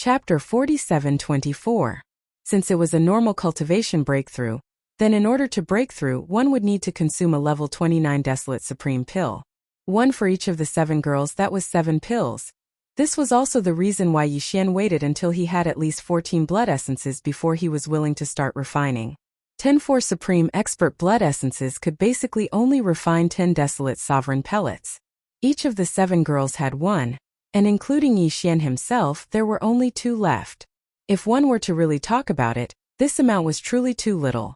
Chapter 47-24. Since it was a normal cultivation breakthrough, then in order to break through, one would need to consume a level 29 Desolate Supreme pill. One for each of the 7 girls, that was 7 pills. This was also the reason why Yi Xian waited until he had at least 14 blood essences before he was willing to start refining. 10 for Supreme Expert blood essences could basically only refine 10 Desolate Sovereign pellets. Each of the 7 girls had 1, and including Yi Xian himself, there were only 2 left. If one were to really talk about it, this amount was truly too little.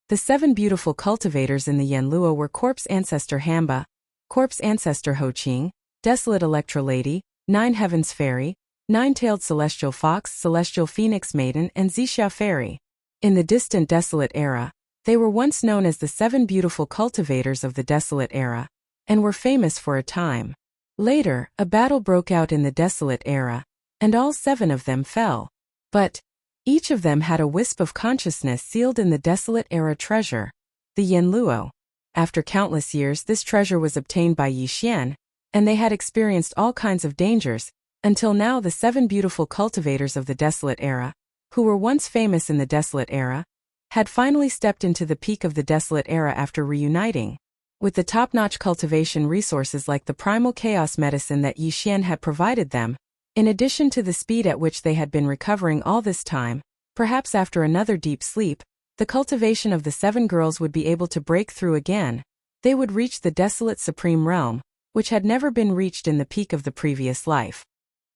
The 7 beautiful cultivators in the Yanluo were Corpse Ancestor Hamba, Corpse Ancestor Hoqing, Desolate Electra Lady, 9 Heavens Fairy, 9-tailed Celestial Fox, Celestial Phoenix Maiden, and Zixia Fairy. In the distant Desolate Era, they were once known as the 7 beautiful cultivators of the Desolate Era, and were famous for a time. Later, a battle broke out in the Desolate Era, and all 7 of them fell. But each of them had a wisp of consciousness sealed in the Desolate Era treasure, the Yanluo. After countless years, this treasure was obtained by Yi Xian, and they had experienced all kinds of dangers, until now the 7 beautiful cultivators of the Desolate Era, who were once famous in the Desolate Era, had finally stepped into the peak of the Desolate Era after reuniting. With the top-notch cultivation resources like the primal chaos medicine that Yi Xian had provided them, in addition to the speed at which they had been recovering all this time, perhaps after another deep sleep, the cultivation of the 7 girls would be able to break through again. They would reach the Desolate Supreme Realm, which had never been reached in the peak of the previous life.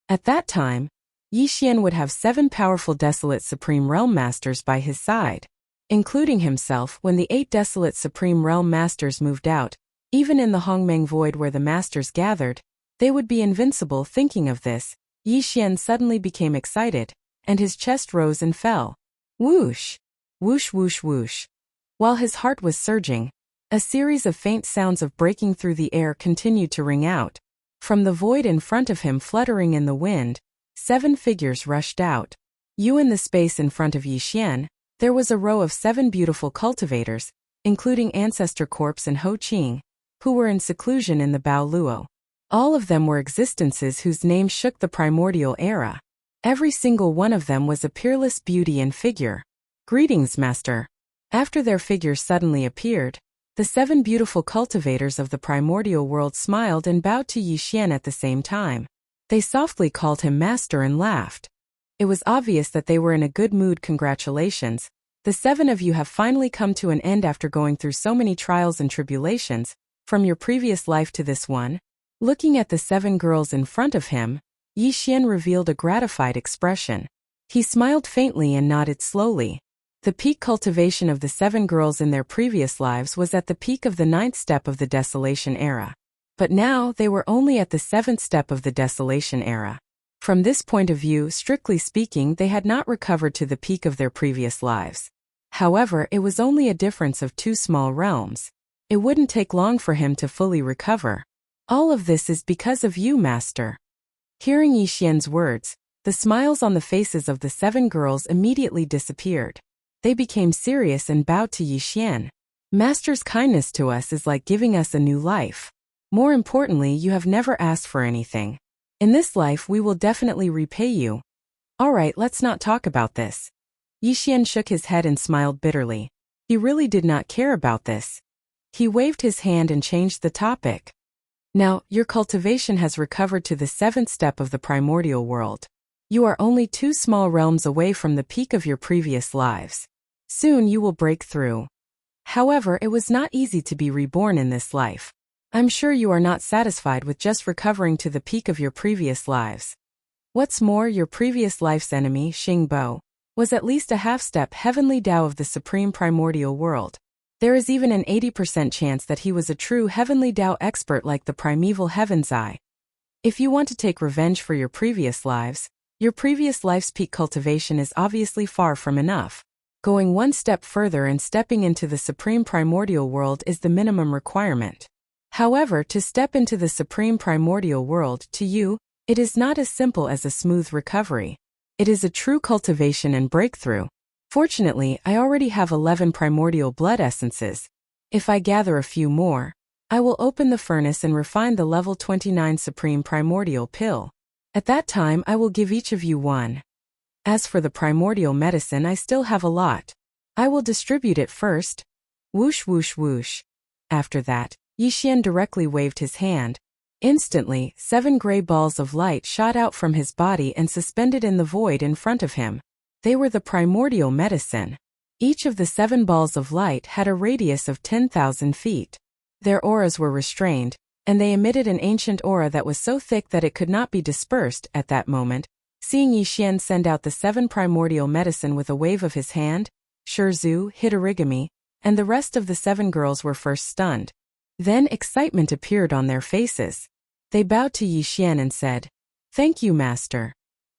At that time, Yi Xian would have 7 powerful Desolate Supreme Realm Masters by his side. Including himself. When the 8 Desolate Supreme Realm Masters moved out, even in the Hongmeng Void where the Masters gathered, they would be invincible. Thinking of this, Yi Xian suddenly became excited, and his chest rose and fell. Whoosh! Whoosh whoosh whoosh. While his heart was surging, a series of faint sounds of breaking through the air continued to ring out. From the void in front of him fluttering in the wind, 7 figures rushed out. In the space in front of Yi Xian, there was a row of 7 beautiful cultivators, including Ancestor Corpse and Hoqing, who were in seclusion in the Bao Luo. All of them were existences whose names shook the primordial era. Every single one of them was a peerless beauty and figure. Greetings, Master. After their figures suddenly appeared, the 7 beautiful cultivators of the primordial world smiled and bowed to Yi Xian at the same time. They softly called him Master and laughed. It was obvious that they were in a good mood. Congratulations. The 7 of you have finally come to an end after going through so many trials and tribulations, from your previous life to this one. Looking at the 7 girls in front of him, Yi Xian revealed a gratified expression. He smiled faintly and nodded slowly. The peak cultivation of the 7 girls in their previous lives was at the peak of the 9th step of the Desolation Era. But now they were only at the 7th step of the Desolation Era. From this point of view, strictly speaking, they had not recovered to the peak of their previous lives. However, it was only a difference of 2 small realms. It wouldn't take long for him to fully recover. All of this is because of you, Master. Hearing Yi Xian's words, the smiles on the faces of the 7 girls immediately disappeared. They became serious and bowed to Yi Xian. Master's kindness to us is like giving us a new life. More importantly, you have never asked for anything. In this life we will definitely repay you. Alright, let's not talk about this. Yi Xian shook his head and smiled bitterly. He really did not care about this. He waved his hand and changed the topic. Now, your cultivation has recovered to the 7th step of the primordial world. You are only 2 small realms away from the peak of your previous lives. Soon you will break through. However, it was not easy to be reborn in this life. I'm sure you are not satisfied with just recovering to the peak of your previous lives. What's more, your previous life's enemy, Xing Bo, was at least a half-step heavenly Tao of the supreme primordial world. There is even an 80% chance that he was a true heavenly Tao expert like the primeval Heaven's Eye. If you want to take revenge for your previous lives, your previous life's peak cultivation is obviously far from enough. Going one step further and stepping into the supreme primordial world is the minimum requirement. However, to step into the supreme primordial world, to you, it is not as simple as a smooth recovery. It is a true cultivation and breakthrough. Fortunately, I already have 11 primordial blood essences. If I gather a few more, I will open the furnace and refine the level 29 supreme primordial pill. At that time I will give each of you one. As for the primordial medicine, I still have a lot. I will distribute it first. Whoosh whoosh whoosh. After that, Yixian directly waved his hand. Instantly, 7 gray balls of light shot out from his body and suspended in the void in front of him. They were the primordial medicine. Each of the 7 balls of light had a radius of 10,000 feet. Their auras were restrained, and they emitted an ancient aura that was so thick that it could not be dispersed at that moment. Seeing Yixian send out the 7 primordial medicine with a wave of his hand, Shizu, Hitorigami, and the rest of the 7 girls were first stunned. Then excitement appeared on their faces. They bowed to Yixian and said, "Thank you, Master."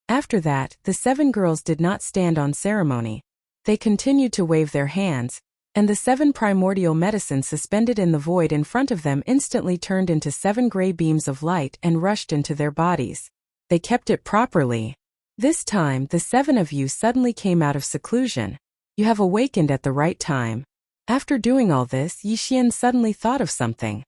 After that, the 7 girls did not stand on ceremony. They continued to wave their hands, and the 7 primordial medicines suspended in the void in front of them instantly turned into 7 gray beams of light and rushed into their bodies. They kept it properly. This time, the 7 of you suddenly came out of seclusion. You have awakened at the right time. After doing all this, Yixian suddenly thought of something.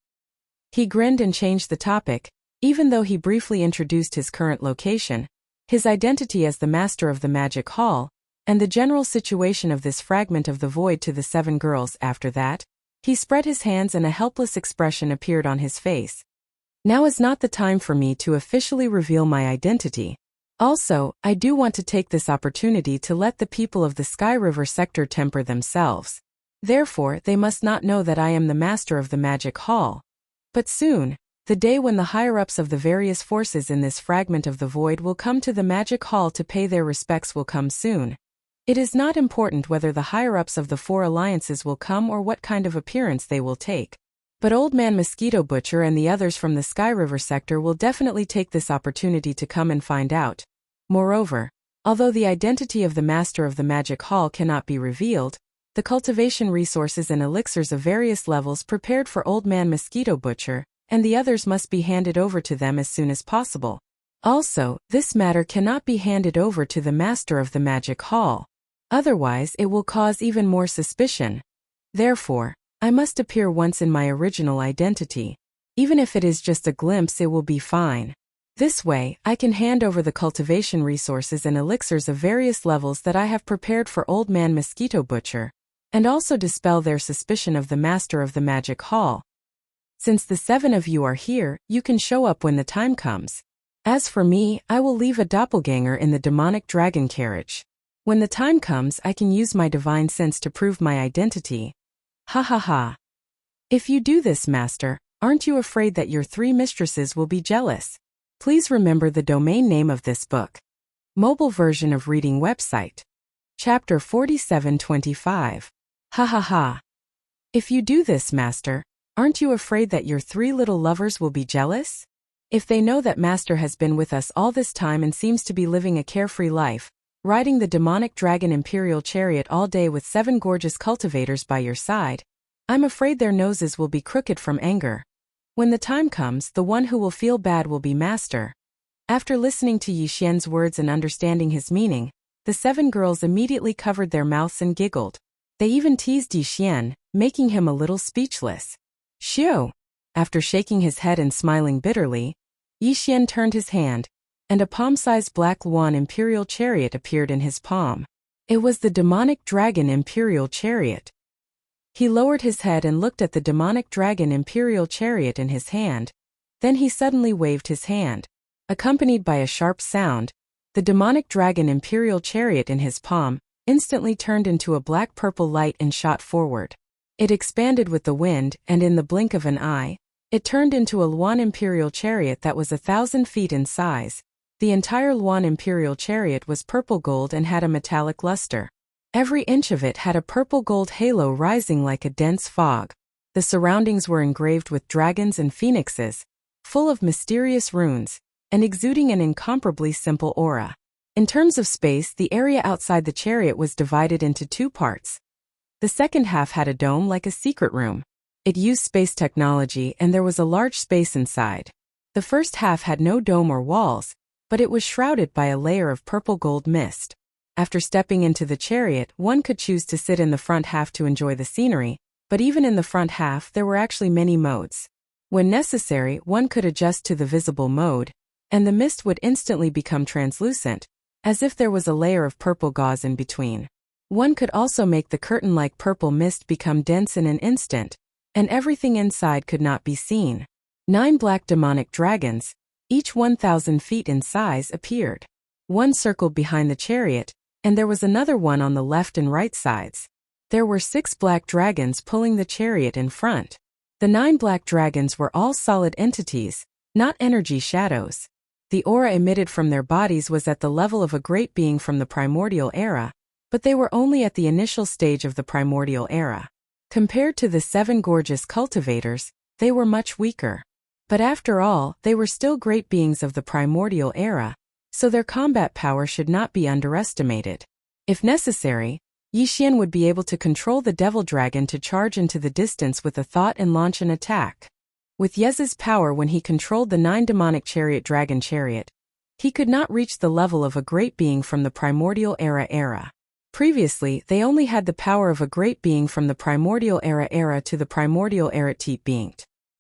He grinned and changed the topic. Even though he briefly introduced his current location, his identity as the master of the magic hall, and the general situation of this fragment of the void to the 7 girls. After that, he spread his hands and a helpless expression appeared on his face. Now is not the time for me to officially reveal my identity. Also, I do want to take this opportunity to let the people of the Sky River sector temper themselves. Therefore, they must not know that I am the master of the magic hall. But soon, the day when the higher-ups of the various forces in this fragment of the void will come to the magic hall to pay their respects will come soon. It is not important whether the higher-ups of the 4 alliances will come or what kind of appearance they will take. But Old Man Mosquito Butcher and the others from the Sky River sector will definitely take this opportunity to come and find out. Moreover, although the identity of the master of the magic hall cannot be revealed, the cultivation resources and elixirs of various levels prepared for Old Man Mosquito Butcher, and the others must be handed over to them as soon as possible. Also, this matter cannot be handed over to the master of the magic hall. Otherwise, it will cause even more suspicion. Therefore, I must appear once in my original identity. Even if it is just a glimpse, it will be fine. This way, I can hand over the cultivation resources and elixirs of various levels that I have prepared for Old Man Mosquito Butcher, and also dispel their suspicion of the master of the magic hall. Since the 7 of you are here, you can show up when the time comes. As for me, I will leave a doppelganger in the demonic dragon carriage. When the time comes, I can use my divine sense to prove my identity. Ha ha ha. If you do this, Master, aren't you afraid that your 3 mistresses will be jealous? Please remember the domain name of this book. Mobile version of reading website. Chapter 4725. Ha ha ha. If you do this, Master, aren't you afraid that your 3 little lovers will be jealous? If they know that Master has been with us all this time and seems to be living a carefree life, riding the demonic dragon imperial chariot all day with 7 gorgeous cultivators by your side, I'm afraid their noses will be crooked from anger. When the time comes, the one who will feel bad will be Master. After listening to Yixian's words and understanding his meaning, the 7 girls immediately covered their mouths and giggled. They even teased Yixian, making him a little speechless. Xiu! After shaking his head and smiling bitterly, Yixian turned his hand, and a palm-sized black Luan imperial chariot appeared in his palm. It was the demonic dragon imperial chariot. He lowered his head and looked at the demonic dragon imperial chariot in his hand. Then he suddenly waved his hand. Accompanied by a sharp sound, the demonic dragon imperial chariot in his palm instantly turned into a black-purple light and shot forward. It expanded with the wind, and in the blink of an eye, it turned into a Luan imperial chariot that was 1,000 feet in size. The entire Luan imperial chariot was purple gold and had a metallic luster. Every inch of it had a purple-gold halo rising like a dense fog. The surroundings were engraved with dragons and phoenixes, full of mysterious runes, and exuding an incomparably simple aura. In terms of space, the area outside the chariot was divided into 2 parts. The second half had a dome like a secret room. It used space technology and there was a large space inside. The first half had no dome or walls, but it was shrouded by a layer of purple-gold mist. After stepping into the chariot, one could choose to sit in the front half to enjoy the scenery, but even in the front half there were actually many modes. When necessary, one could adjust to the visible mode, and the mist would instantly become translucent, as if there was a layer of purple gauze in between. One could also make the curtain-like purple mist become dense in an instant, and everything inside could not be seen. 9 black demonic dragons, each 1,000 feet in size, appeared. One circled behind the chariot, and there was another one on the left and right sides. There were 6 black dragons pulling the chariot in front. The 9 black dragons were all solid entities, not energy shadows. The aura emitted from their bodies was at the level of a great being from the primordial era, but they were only at the initial stage of the primordial era. Compared to the 7 gorgeous cultivators, they were much weaker. But after all, they were still great beings of the primordial era, so their combat power should not be underestimated. If necessary, Yixian would be able to control the devil dragon to charge into the distance with a thought and launch an attack. With Ye's power when he controlled the 9 demonic chariot dragon chariot, he could not reach the level of a great being from the primordial era. Previously, they only had the power of a great being from the primordial era to the primordial era teep being.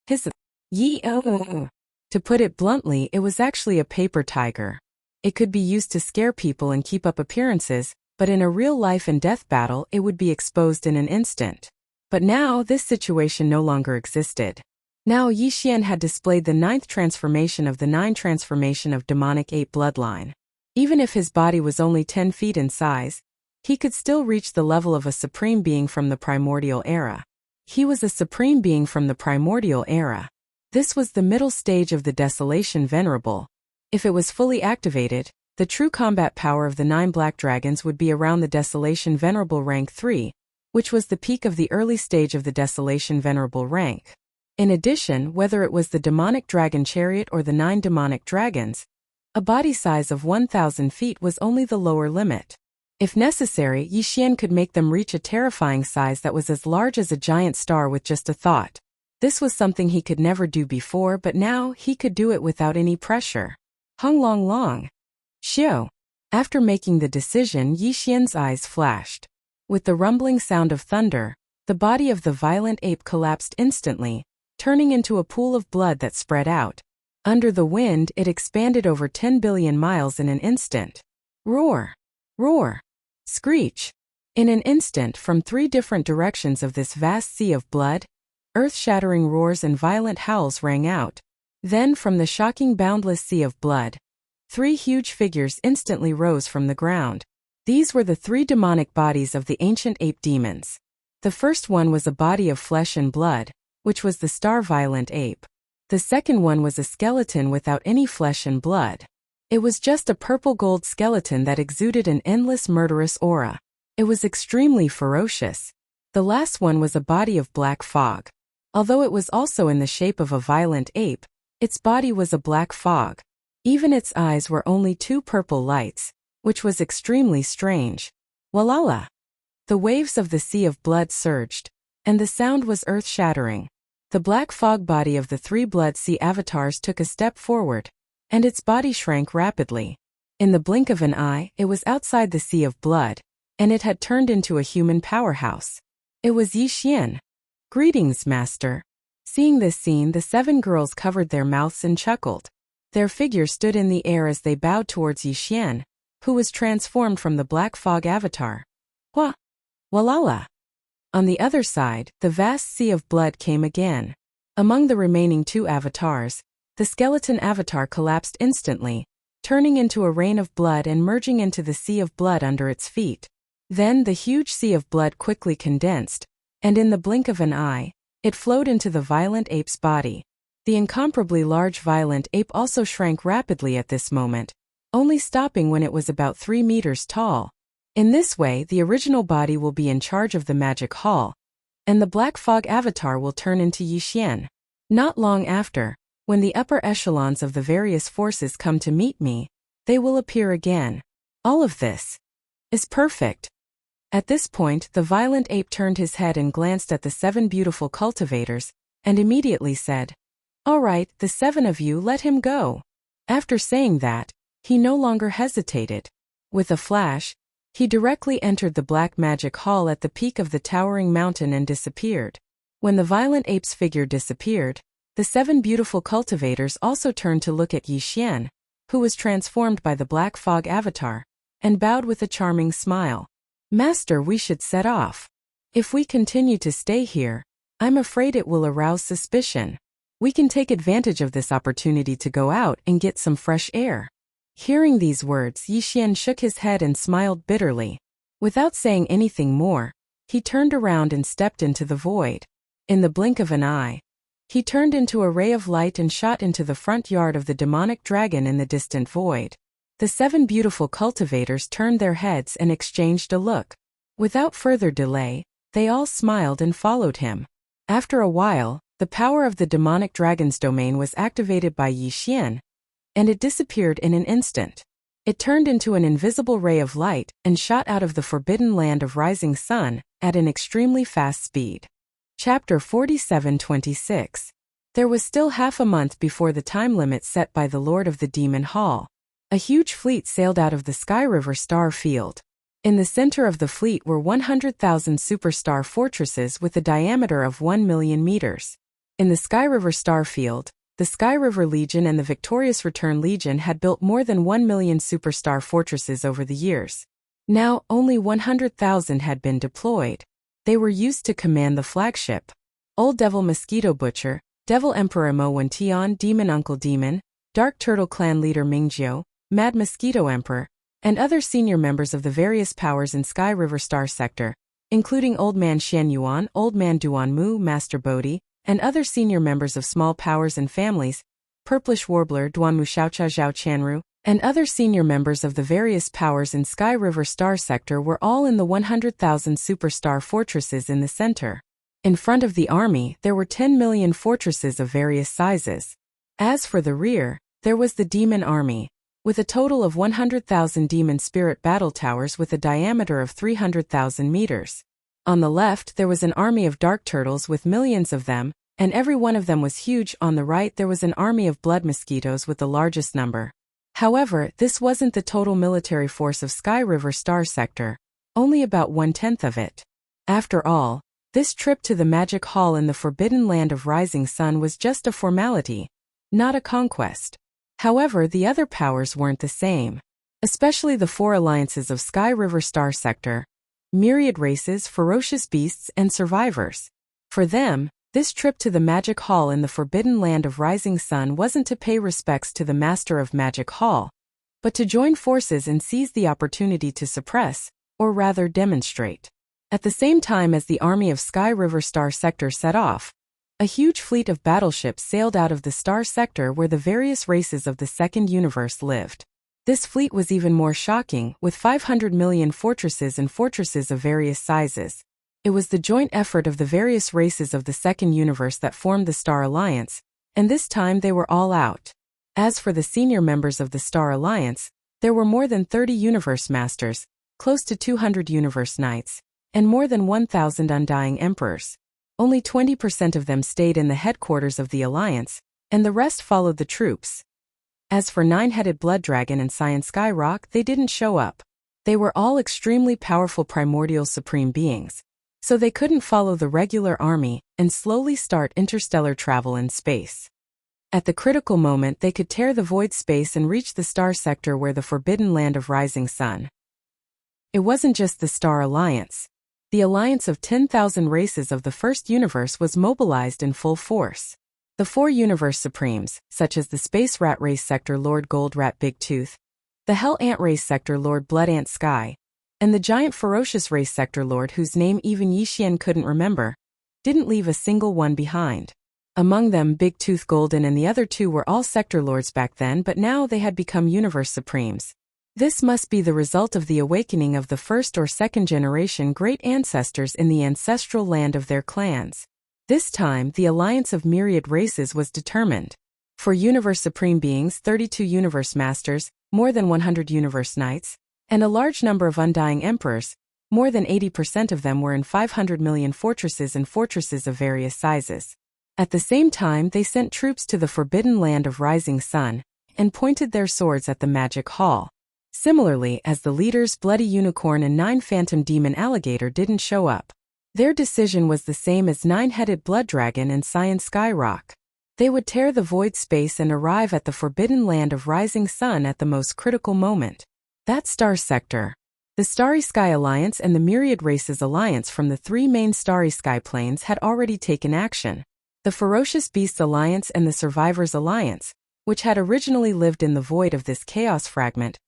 His To put it bluntly, it was actually a paper tiger. It could be used to scare people and keep up appearances, but in a real life and death battle it would be exposed in an instant. But now this situation no longer existed. Now Yixian had displayed the 9th transformation of the 9 transformation of demonic ape bloodline. Even if his body was only 10 feet in size, he could still reach the level of a supreme being from the primordial era. He was a supreme being from the primordial era. This was the middle stage of the Desolation Venerable. If it was fully activated, the true combat power of the 9 black dragons would be around the Desolation Venerable rank 3, which was the peak of the early stage of the Desolation Venerable rank. In addition, whether it was the demonic dragon chariot or the 9 demonic dragons, a body size of 1,000 feet was only the lower limit. If necessary, Yixian could make them reach a terrifying size that was as large as a giant star with just a thought. This was something he could never do before, but now he could do it without any pressure. Hung long. Xiu. After making the decision, Yixian's eyes flashed. With the rumbling sound of thunder, the body of the violent ape collapsed instantly, turning into a pool of blood that spread out. Under the wind, it expanded over 10 billion miles in an instant. Roar! Roar! Screech! In an instant, from 3 different directions of this vast sea of blood, earth-shattering roars and violent howls rang out. Then, from the shocking boundless sea of blood, 3 huge figures instantly rose from the ground. These were the 3 demonic bodies of the ancient ape demons. The first one was a body of flesh and blood, which was the star violent ape. The second one was a skeleton without any flesh and blood. It was just a purple-gold skeleton that exuded an endless murderous aura. It was extremely ferocious. The last one was a body of black fog. Although it was also in the shape of a violent ape, its body was a black fog. Even its eyes were only 2 purple lights, which was extremely strange. Walala! The waves of the sea of blood surged, and the sound was earth-shattering. The black fog body of the 3 blood sea avatars took a step forward, and its body shrank rapidly. In the blink of an eye, it was outside the sea of blood, and it had turned into a human powerhouse. It was Yixian. Greetings, Master. Seeing this scene, the 7 girls covered their mouths and chuckled. Their figures stood in the air as they bowed towards Yixian, who was transformed from the black fog avatar. Walala! On the other side, the vast sea of blood came again. Among the remaining 2 avatars, the skeleton avatar collapsed instantly, turning into a rain of blood and merging into the sea of blood under its feet. Then the huge sea of blood quickly condensed, and in the blink of an eye, it flowed into the violent ape's body. The incomparably large violent ape also shrank rapidly at this moment, only stopping when it was about 3 meters tall. In this way, the original body will be in charge of the magic hall, and the black fog avatar will turn into Yixian. Not long after, when the upper echelons of the various forces come to meet me, they will appear again. All of this is perfect. At this point, the violent ape turned his head and glanced at the 7 beautiful cultivators, and immediately said, "All right, the 7 of you, let him go." After saying that, he no longer hesitated. With a flash, he directly entered the black magic hall at the peak of the towering mountain and disappeared. When the violent ape's figure disappeared, the 7 beautiful cultivators also turned to look at Yixian, who was transformed by the Black Fog avatar, and bowed with a charming smile. "Master, we should set off. If we continue to stay here, I'm afraid it will arouse suspicion. We can take advantage of this opportunity to go out and get some fresh air." Hearing these words, Yixian shook his head and smiled bitterly. Without saying anything more, he turned around and stepped into the void. In the blink of an eye, he turned into a ray of light and shot into the front yard of the demonic dragon in the distant void. The 7 beautiful cultivators turned their heads and exchanged a look. Without further delay, they all smiled and followed him. After a while, the power of the demonic dragon's domain was activated by Yixian, and it disappeared in an instant. It turned into an invisible ray of light and shot out of the forbidden land of rising sun at an extremely fast speed. Chapter 47-26. There was still half a month before the time limit set by the Lord of the Demon Hall. A huge fleet sailed out of the Sky River Star Field. In the center of the fleet were 100,000 superstar fortresses with a diameter of 1 million meters. In the Sky River Star Field, the Sky River Legion and the Victorious Return Legion had built more than 1 million superstar fortresses over the years. Now, only 100,000 had been deployed. They were used to command the flagship. Old Devil Mosquito Butcher, Devil Emperor Mo Wention, Demon Uncle Demon, Dark Turtle Clan Leader Mingjiu, Mad Mosquito Emperor, and other senior members of the various powers in Sky River Star Sector, including Old Man Xian Yuan, Old Man Duan Mu, Master Bodhi, and other senior members of small powers and families, Purplish Warbler, Duanmu Xiaocha Zhao Chanru, and other senior members of the various powers in Sky River Star Sector were all in the 100,000 superstar fortresses in the center. In front of the army, there were 10 million fortresses of various sizes. As for the rear, there was the Demon Army, with a total of 100,000 demon spirit battle towers with a diameter of 300,000 meters. On the left, there was an army of dark turtles with millions of them, and every one of them was huge. On the right, there was an army of blood mosquitoes with the largest number. However, this wasn't the total military force of Sky River Star Sector, only about 1/10 of it. After all, this trip to the Magic Hall in the Forbidden Land of Rising Sun was just a formality, not a conquest. However, the other powers weren't the same, especially the 4 alliances of Sky River Star Sector, myriad races, ferocious beasts, and survivors. For them, this trip to the Magic Hall in the Forbidden Land of Rising Sun wasn't to pay respects to the Master of Magic Hall, but to join forces and seize the opportunity to suppress, or rather demonstrate. At the same time as the army of Sky River Star Sector set off, a huge fleet of battleships sailed out of the Star Sector where the various races of the Second Universe lived. This fleet was even more shocking, with 500 million fortresses and fortresses of various sizes. It was the joint effort of the various races of the Second Universe that formed the Star Alliance, and this time they were all out. As for the senior members of the Star Alliance, there were more than 30 Universe Masters, close to 200 Universe Knights, and more than 1,000 Undying Emperors. Only 20% of them stayed in the headquarters of the Alliance, and the rest followed the troops. As for Nine-Headed Blood Dragon and Cyan Skyrock, they didn't show up. They were all extremely powerful primordial supreme beings, so they couldn't follow the regular army and slowly start interstellar travel in space. At the critical moment, they could tear the void space and reach the Star Sector where the Forbidden Land of Rising Sun. It wasn't just the Star Alliance. The alliance of 10,000 races of the First Universe was mobilized in full force. The 4 Universe Supremes, such as the Space Rat Race Sector Lord Gold Rat Big Tooth, the Hell Ant Race Sector Lord Blood Ant Sky, and the Giant Ferocious Race Sector Lord whose name even Yixian couldn't remember, didn't leave a single one behind. Among them, Big Tooth Golden and the other 2 were all Sector Lords back then, but now they had become Universe Supremes. This must be the result of the awakening of the first or second generation great ancestors in the ancestral land of their clans. This time, the alliance of myriad races was determined. For Universe Supreme Beings, 32 Universe Masters, more than 100 Universe Knights, and a large number of Undying Emperors, more than 80% of them were in 500 million fortresses and fortresses of various sizes. At the same time, they sent troops to the Forbidden Land of Rising Sun, and pointed their swords at the Magic Hall. Similarly, as the leaders Bloody Unicorn and 9 Phantom Demon Alligator didn't show up. Their decision was the same as Nine-Headed Blood Dragon and Cyan Skyrock. They would tear the void space and arrive at the forbidden land of rising sun at the most critical moment. That star sector. The Starry Sky Alliance and the Myriad Races Alliance from the three main Starry Sky planes had already taken action. The Ferocious Beasts Alliance and the Survivors Alliance, which had originally lived in the void of this chaos fragment,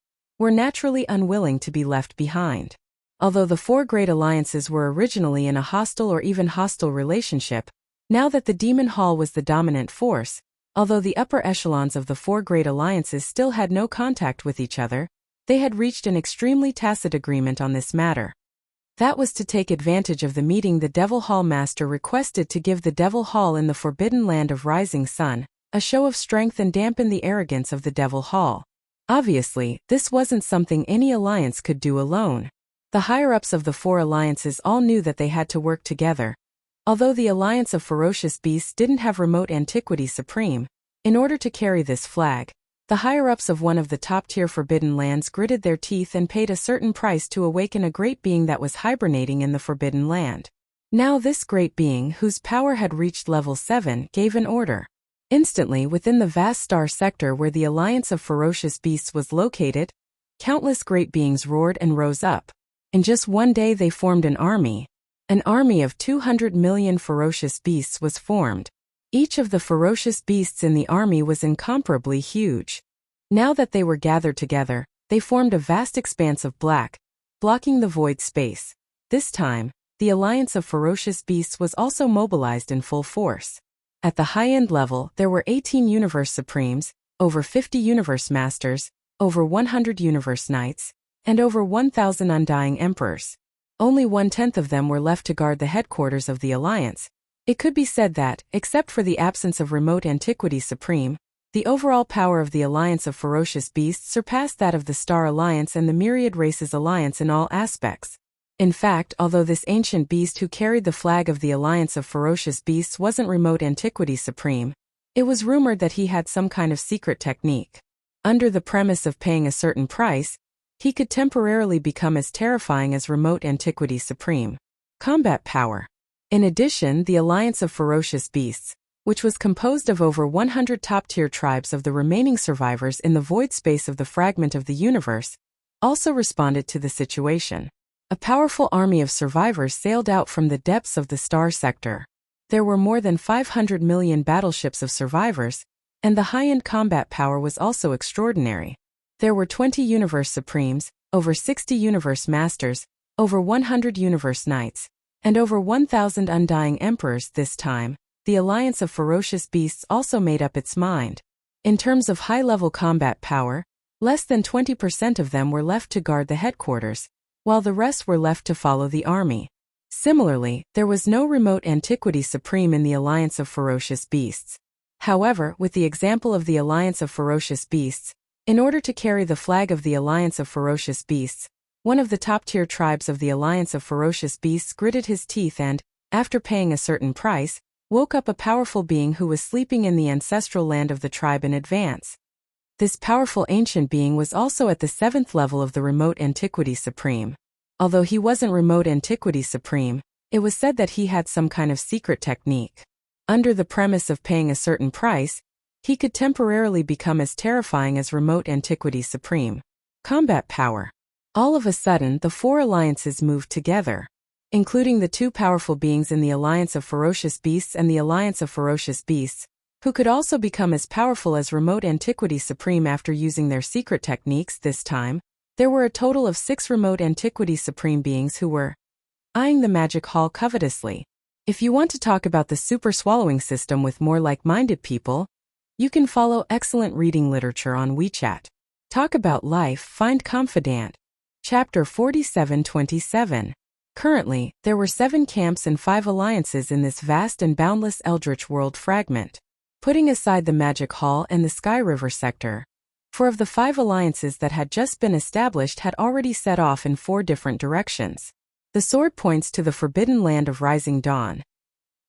were naturally unwilling to be left behind. Although the four great alliances were originally in a hostile or even hostile relationship, now that the Demon Hall was the dominant force, although the upper echelons of the four great alliances still had no contact with each other, they had reached an extremely tacit agreement on this matter. That was to take advantage of the meeting the Devil Hall Master requested to give the Devil Hall in the Forbidden Land of Rising Sun, a show of strength and dampen the arrogance of the Devil Hall. Obviously, this wasn't something any alliance could do alone. The higher-ups of the four alliances all knew that they had to work together. Although the Alliance of Ferocious Beasts didn't have Remote Antiquity Supreme, in order to carry this flag, the higher-ups of one of the top-tier Forbidden Lands gritted their teeth and paid a certain price to awaken a great being that was hibernating in the Forbidden Land. Now this great being, whose power had reached level 7, gave an order. Instantly, within the vast star sector where the Alliance of Ferocious Beasts was located, countless great beings roared and rose up. In just one day they formed an army. An army of 200 million ferocious beasts was formed. Each of the ferocious beasts in the army was incomparably huge. Now that they were gathered together, they formed a vast expanse of black, blocking the void space. This time, the Alliance of Ferocious Beasts was also mobilized in full force. At the high-end level, there were 18 Universe Supremes, over 50 Universe Masters, over 100 Universe Knights, and over 1,000 Undying Emperors. Only 1/10 of them were left to guard the headquarters of the Alliance. It could be said that, except for the absence of Remote Antiquity Supreme, the overall power of the Alliance of Ferocious Beasts surpassed that of the Star Alliance and the Myriad Races Alliance in all aspects. In fact, although this ancient beast who carried the flag of the Alliance of Ferocious Beasts wasn't Remote Antiquity Supreme, it was rumored that he had some kind of secret technique. Under the premise of paying a certain price, he could temporarily become as terrifying as Remote Antiquity Supreme. Combat power. In addition, the Alliance of Ferocious Beasts, which was composed of over 100 top-tier tribes of the remaining survivors in the void space of the fragment of the universe, also responded to the situation. A powerful army of survivors sailed out from the depths of the star sector. There were more than 500 million battleships of survivors, and the high-end combat power was also extraordinary. There were 20 Universe Supremes, over 60 Universe Masters, over 100 Universe Knights, and over 1,000 Undying Emperors. This time, the Alliance of Ferocious Beasts also made up its mind. In terms of high-level combat power, less than 20% of them were left to guard the headquarters, while the rest were left to follow the army. Similarly, there was no Remote Antiquity Supreme in the Alliance of Ferocious Beasts. However, with the example of the Alliance of Ferocious Beasts, in order to carry the flag of the Alliance of Ferocious Beasts, one of the top-tier tribes of the Alliance of Ferocious Beasts gritted his teeth and, after paying a certain price, woke up a powerful being who was sleeping in the ancestral land of the tribe in advance. This powerful ancient being was also at the 7th level of the Remote Antiquity Supreme. Although he wasn't Remote Antiquity Supreme, it was said that he had some kind of secret technique. Under the premise of paying a certain price, he could temporarily become as terrifying as Remote Antiquity Supreme. Combat power. All of a sudden, the four alliances moved together, including the two powerful beings in the Alliance of Ferocious Beasts and the Alliance of Ferocious Beasts, who could also become as powerful as Remote Antiquity Supreme after using their secret techniques. This time, there were a total of 6 Remote Antiquity Supreme beings who were eyeing the magic hall covetously. If you want to talk about the super swallowing system with more like-minded people, you can follow excellent reading literature on WeChat. Talk about life, find confidant. Chapter 47-27. Currently, there were 7 camps and 5 alliances in this vast and boundless Eldritch world fragment. Putting aside the Magic Hall and the Sky River sector, 4 of the 5 alliances that had just been established had already set off in 4 different directions. The sword points to the forbidden land of rising dawn.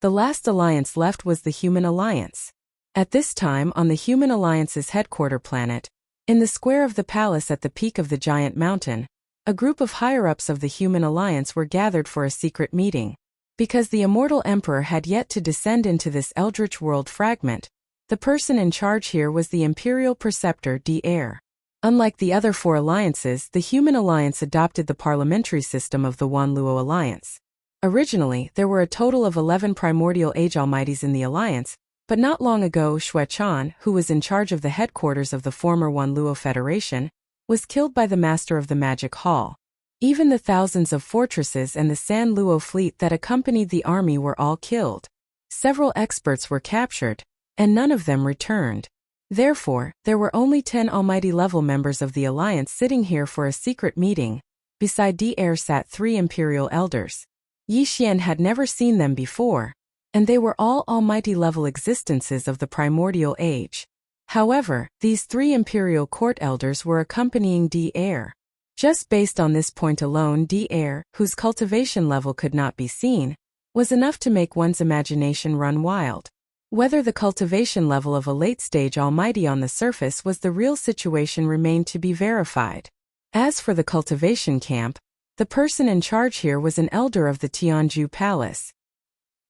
The last alliance left was the Human Alliance. At this time, on the Human Alliance's headquarter planet, in the square of the palace at the peak of the giant mountain, a group of higher-ups of the Human Alliance were gathered for a secret meeting. Because the Immortal Emperor had yet to descend into this Eldritch world fragment, The person in charge here was the Imperial Preceptor D'Air. Unlike the other four alliances, the Human Alliance adopted the parliamentary system of the Wanluo Alliance. Originally, there were a total of 11 Primordial Age Almighties in the Alliance, but not long ago Xue Chan, who was in charge of the headquarters of the former Wanluo Federation, was killed by the Master of the Magic Hall. Even the thousands of fortresses and the San Luo fleet that accompanied the army were all killed. Several experts were captured, and none of them returned. Therefore, there were only 10 Almighty-level members of the Alliance sitting here for a secret meeting. Beside D'Air sat 3 Imperial Elders. Yi Xian had never seen them before, and they were all Almighty-level existences of the Primordial Age. However, these 3 Imperial Court Elders were accompanying D'Air. Just based on this point alone, D'Air, whose cultivation level could not be seen, was enough to make one's imagination run wild. Whether the cultivation level of a late-stage Almighty on the surface was the real situation remained to be verified. As for the cultivation camp, the person in charge here was an elder of the Tianju Palace.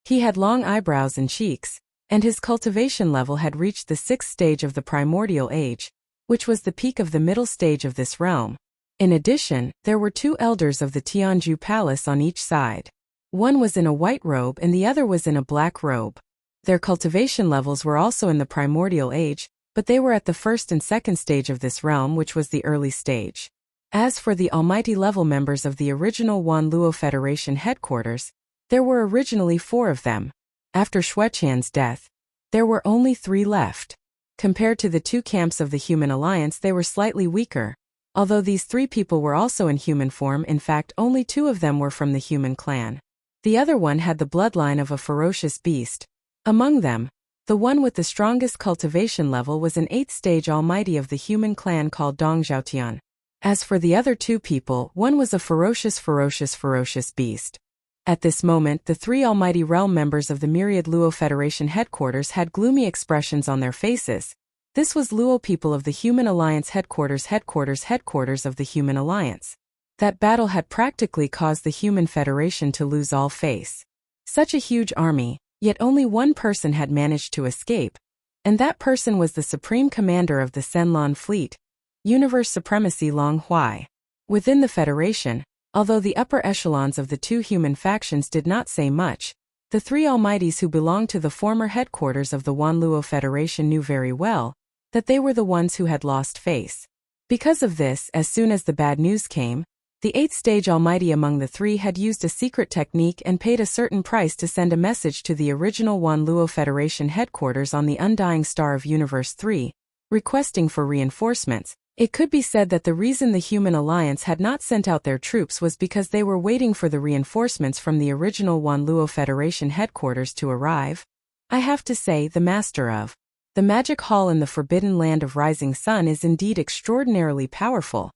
He had long eyebrows and cheeks, and his cultivation level had reached the 6th stage of the Primordial Age, which was the peak of the middle stage of this realm. In addition, there were 2 elders of the Tianju Palace on each side. One was in a white robe and the other was in a black robe. Their cultivation levels were also in the Primordial Age, but they were at the 1st and 2nd stage of this realm, which was the early stage. As for the Almighty-level members of the original Wanluo Federation headquarters, there were originally 4 of them. After Xuechan's death, there were only 3 left. Compared to the 2 camps of the Human Alliance, they were slightly weaker. Although these 3 people were also in human form, in fact only 2 of them were from the human clan. The other one had the bloodline of a ferocious beast. Among them, the one with the strongest cultivation level was an 8th stage Almighty of the human clan called Dong Zhaotian. As for the other 2 people, one was a ferocious beast. At this moment, the 3 Almighty Realm members of the Myriad Luo Federation headquarters had gloomy expressions on their faces. This was Luo people of the Human Alliance headquarters of the Human Alliance. That battle had practically caused the Human Federation to lose all face. Such a huge army, yet only one person had managed to escape, and that person was the Supreme Commander of the Senlon Fleet, Universe Supremacy Long Huai. Within the Federation, although the upper echelons of the 2 human factions did not say much, the 3 Almighties who belonged to the former headquarters of the Wanluo Federation knew very well that they were the ones who had lost face. Because of this, as soon as the bad news came, the 8th stage Almighty among the 3 had used a secret technique and paid a certain price to send a message to the original Wanluo Federation headquarters on the Undying Star of Universe 3, requesting for reinforcements. It could be said that the reason the Human Alliance had not sent out their troops was because they were waiting for the reinforcements from the original Wanluo Federation headquarters to arrive. I have to say, the Master of the Magic Hall in the Forbidden Land of Rising Sun is indeed extraordinarily powerful.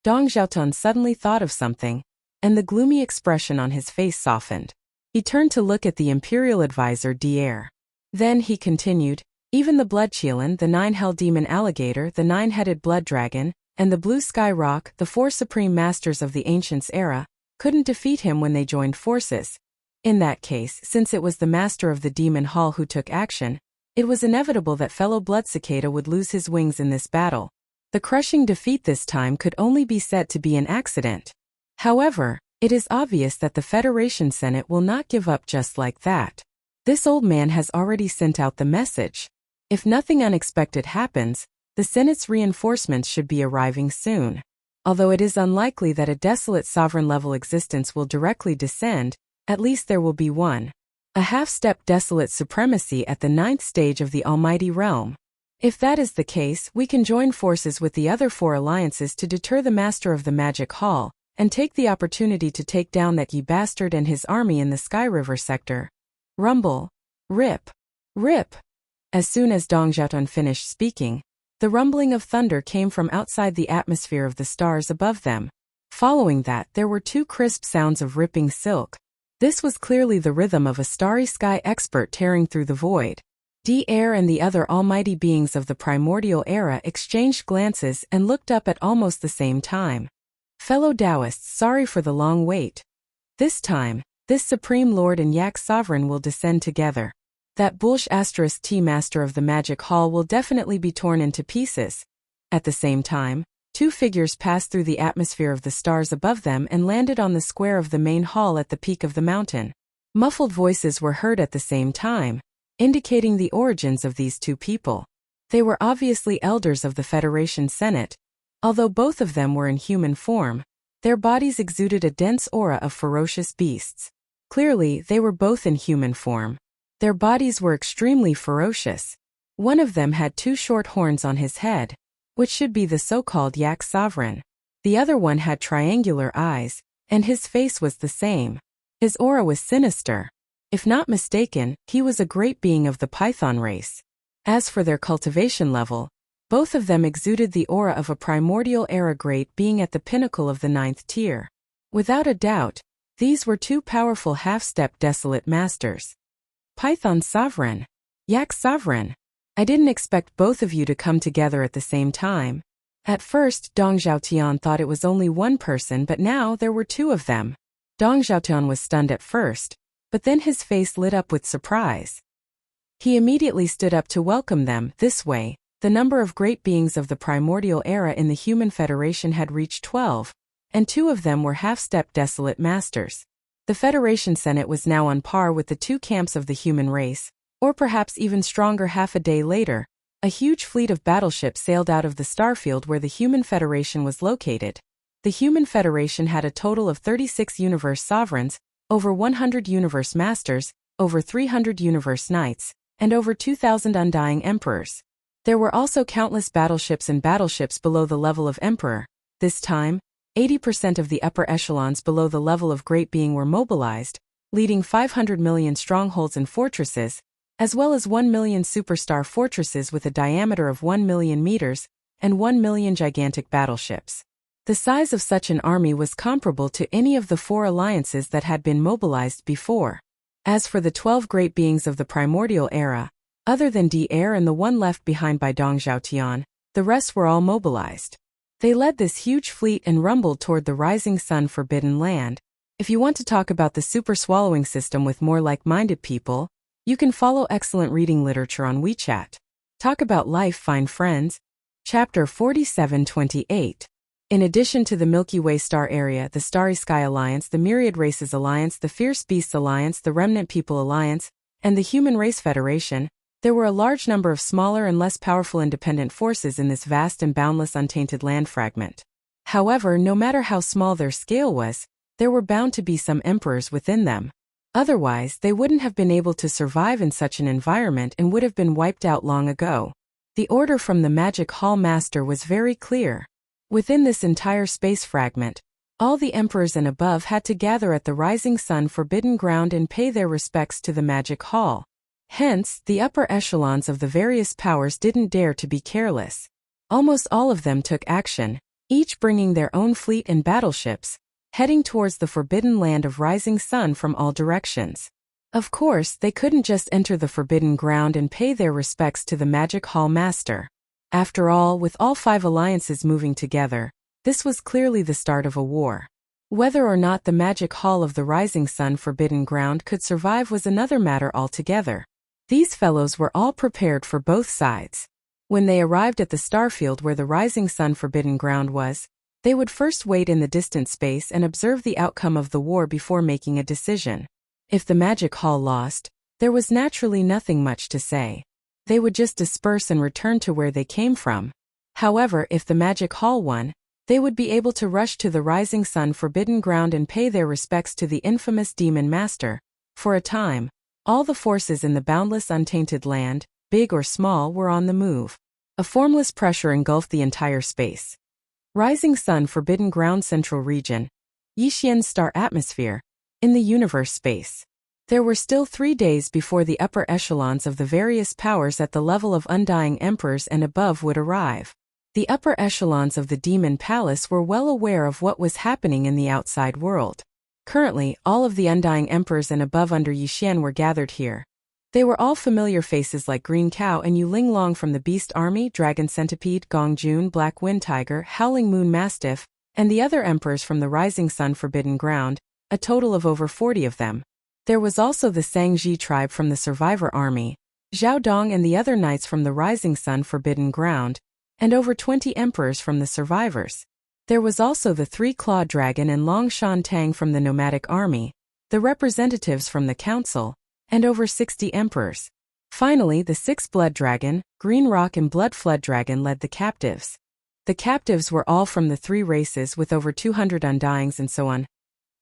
Dong Zhaotian suddenly thought of something, and the gloomy expression on his face softened. He turned to look at the Imperial Advisor D'Air. Then he continued, even the Blood Chelan, the 9 Hell Demon Alligator, the 9-headed Blood Dragon, and the Blue Sky Rock, the 4 Supreme Masters of the Ancients era, couldn't defeat him when they joined forces. In that case, since it was the Master of the Demon Hall who took action, it was inevitable that fellow Blood Cicada would lose his wings in this battle. The crushing defeat this time could only be said to be an accident. However, it is obvious that the Federation Senate will not give up just like that. This old man has already sent out the message. If nothing unexpected happens, the Senate's reinforcements should be arriving soon. Although it is unlikely that a desolate sovereign-level existence will directly descend, at least there will be one. A half-step desolate supremacy at the 9th stage of the Almighty Realm. If that is the case, we can join forces with the other 4 alliances to deter the Master of the Magic Hall, and take the opportunity to take down that ye bastard and his army in the Sky River sector. Rumble. Rip. Rip. As soon as Dong Zhaotian finished speaking, the rumbling of thunder came from outside the atmosphere of the stars above them. Following that, there were 2 crisp sounds of ripping silk. This was clearly the rhythm of a starry sky expert tearing through the void. D'Air and the other almighty beings of the primordial era exchanged glances and looked up at almost the same time. Fellow Taoists, sorry for the long wait. This time, this Supreme Lord and Yak Sovereign will descend together. That bullish *T master of the magic hall will definitely be torn into pieces. At the same time, two figures passed through the atmosphere of the stars above them and landed on the square of the main hall at the peak of the mountain. Muffled voices were heard at the same time, indicating the origins of these two people. They were obviously elders of the Federation Senate. Although both of them were in human form, their bodies exuded a dense aura of ferocious beasts. Clearly, they were both in human form. Their bodies were extremely ferocious. One of them had two short horns on his head, which should be the so-called Yak Sovereign. The other one had triangular eyes, and his face was the same. His aura was sinister. If not mistaken, he was a great being of the Python race. As for their cultivation level, both of them exuded the aura of a primordial era great being at the pinnacle of the 9th tier. Without a doubt, these were two powerful half-step desolate masters. Python Sovereign. Yak Sovereign. I didn't expect both of you to come together at the same time. At first, Dong Zhaotian thought it was only one person, but now there were two of them. Dong Zhaotian was stunned at first, but then his face lit up with surprise. He immediately stood up to welcome them. This way, the number of great beings of the primordial era in the Human Federation had reached 12, and two of them were half-step desolate masters. The Federation Senate was now on par with the two camps of the human race, or perhaps even stronger. Half a day later, a huge fleet of battleships sailed out of the starfield where the Human Federation was located. The Human Federation had a total of 36 universe sovereigns, over 100 universe masters, over 300 universe knights, and over 2,000 undying emperors. There were also countless battleships and battleships below the level of emperor. This time, 80% of the upper echelons below the level of great being were mobilized, leading 500 million strongholds and fortresses, as well as 1 million superstar fortresses with a diameter of 1 million meters, and 1 million gigantic battleships. The size of such an army was comparable to any of the 4 alliances that had been mobilized before. As for the 12 great beings of the primordial era, other than Air and the one left behind by Dong Zhaotian, the rest were all mobilized. They led this huge fleet and rumbled toward the rising sun forbidden land. If you want to talk about the super swallowing system with more like-minded people, you can follow excellent reading literature on WeChat. Talk about life, find friends. Chapter 4728. In addition to the Milky Way star area, the Starry Sky Alliance, the Myriad Races Alliance, the Fierce Beasts Alliance, the Remnant People Alliance, and the Human Race Federation, there were a large number of smaller and less powerful independent forces in this vast and boundless untainted land fragment. However, no matter how small their scale was, there were bound to be some emperors within them. Otherwise, they wouldn't have been able to survive in such an environment and would have been wiped out long ago. The order from the Magic Hall Master was very clear. Within this entire space fragment, all the emperors and above had to gather at the rising sun forbidden ground and pay their respects to the Magic Hall. Hence, the upper echelons of the various powers didn't dare to be careless. Almost all of them took action, each bringing their own fleet and battleships, heading towards the forbidden land of rising sun from all directions. Of course, they couldn't just enter the forbidden ground and pay their respects to the Magic Hall Master. After all, with all 5 alliances moving together, this was clearly the start of a war. Whether or not the Magic Hall of the Rising Sun Forbidden Ground could survive was another matter altogether. These fellows were all prepared for both sides. When they arrived at the starfield where the Rising Sun Forbidden Ground was, they would first wait in the distant space and observe the outcome of the war before making a decision. If the Magic Hall lost, there was naturally nothing much to say. They would just disperse and return to where they came from. However, if the Magic Hall won, they would be able to rush to the Rising Sun Forbidden Ground and pay their respects to the infamous Demon Master. For a time, all the forces in the boundless untainted land, big or small, were on the move. A formless pressure engulfed the entire space. Rising Sun Forbidden Ground Central Region, Yixian's star atmosphere, in the universe space. There were still 3 days before the upper echelons of the various powers at the level of undying emperors and above would arrive. The upper echelons of the Demon Palace were well aware of what was happening in the outside world. Currently, all of the undying emperors and above under Yixian were gathered here. They were all familiar faces like Green Cow and Yu Linglong from the Beast Army, Dragon Centipede, Gong Jun, Black Wind Tiger, Howling Moon Mastiff, and the other emperors from the Rising Sun Forbidden Ground, a total of over 40 of them. There was also the Sangji tribe from the Survivor Army, Zhao Dong and the other knights from the Rising Sun Forbidden Ground, and over 20 emperors from the survivors. There was also the Three-Clawed Dragon and Long Shan Tang from the Nomadic Army, the representatives from the Council, and over 60 emperors. Finally, the Six Blood Dragon, Green Rock and Blood Flood Dragon led the captives. The captives were all from the three races with over 200 undyings and so on.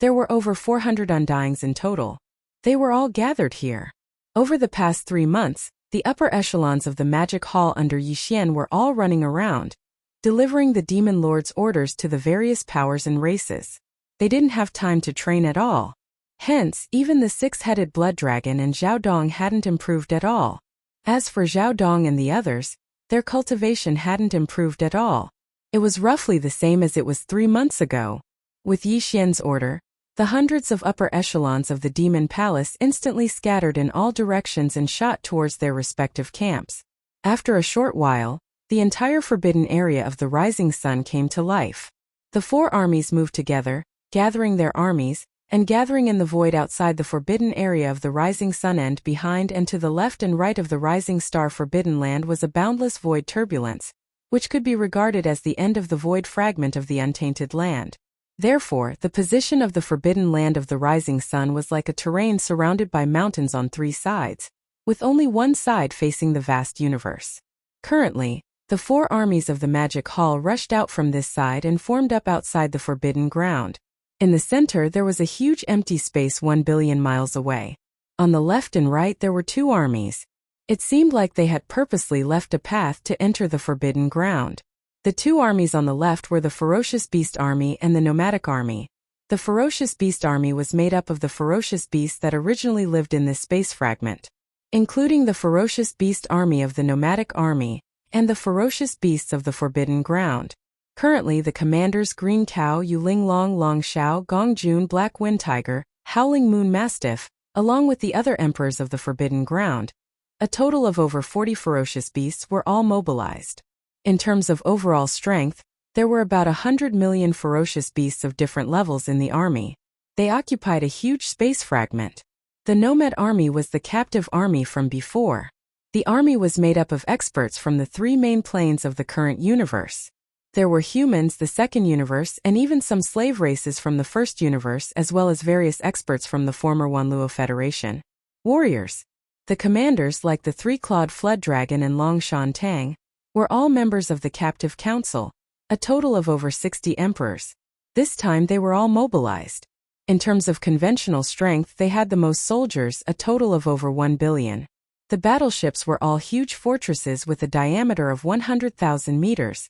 There were over 400 undyings in total. They were all gathered here. Over the past 3 months, the upper echelons of the Magic Hall under Yixian were all running around, delivering the Demon Lord's orders to the various powers and races. They didn't have time to train at all. Hence, even the six-headed Blood Dragon and Zhao Dong hadn't improved at all. As for Zhao Dong and the others, their cultivation hadn't improved at all. It was roughly the same as it was 3 months ago. With Yixian's order, the hundreds of upper echelons of the Demon Palace instantly scattered in all directions and shot towards their respective camps. After a short while, the entire forbidden area of the Rising Sun came to life. The 4 armies moved together, gathering their armies, and gathering in the void outside the forbidden area of the Rising Sun, and behind and to the left and right of the Rising Star Forbidden Land was a boundless void turbulence, which could be regarded as the end of the void fragment of the untainted land. Therefore, the position of the forbidden land of the Rising Sun was like a terrain surrounded by mountains on 3 sides, with only one side facing the vast universe. Currently, the 4 armies of the Magic Hall rushed out from this side and formed up outside the forbidden ground. In the center there was a huge empty space 1 billion miles away. On the left and right there were 2 armies. It seemed like they had purposely left a path to enter the forbidden ground. The 2 armies on the left were the Ferocious Beast Army and the Nomadic Army. The Ferocious Beast Army was made up of the ferocious beasts that originally lived in this space fragment, including the Ferocious Beast Army of the Nomadic Army and the ferocious beasts of the Forbidden Ground. Currently the commanders Green Cow, Yuling Long, Long Xiao, Gong Jun, Black Wind Tiger, Howling Moon Mastiff, along with the other emperors of the Forbidden Ground, a total of over 40 ferocious beasts, were all mobilized. In terms of overall strength, there were about 100 million ferocious beasts of different levels in the army. They occupied a huge space fragment. The Nomad Army was the captive army from before. The army was made up of experts from the 3 main planes of the current universe. There were humans, the second universe, and even some slave races from the first universe, as well as various experts from the former Wanluo Federation. Warriors. The commanders, like the Three-Clawed Flood Dragon and Long Shan Tang, were all members of the Captive Council, a total of over 60 emperors. This time they were all mobilized. In terms of conventional strength, they had the most soldiers, a total of over 1 billion. The battleships were all huge fortresses with a diameter of 100,000 meters,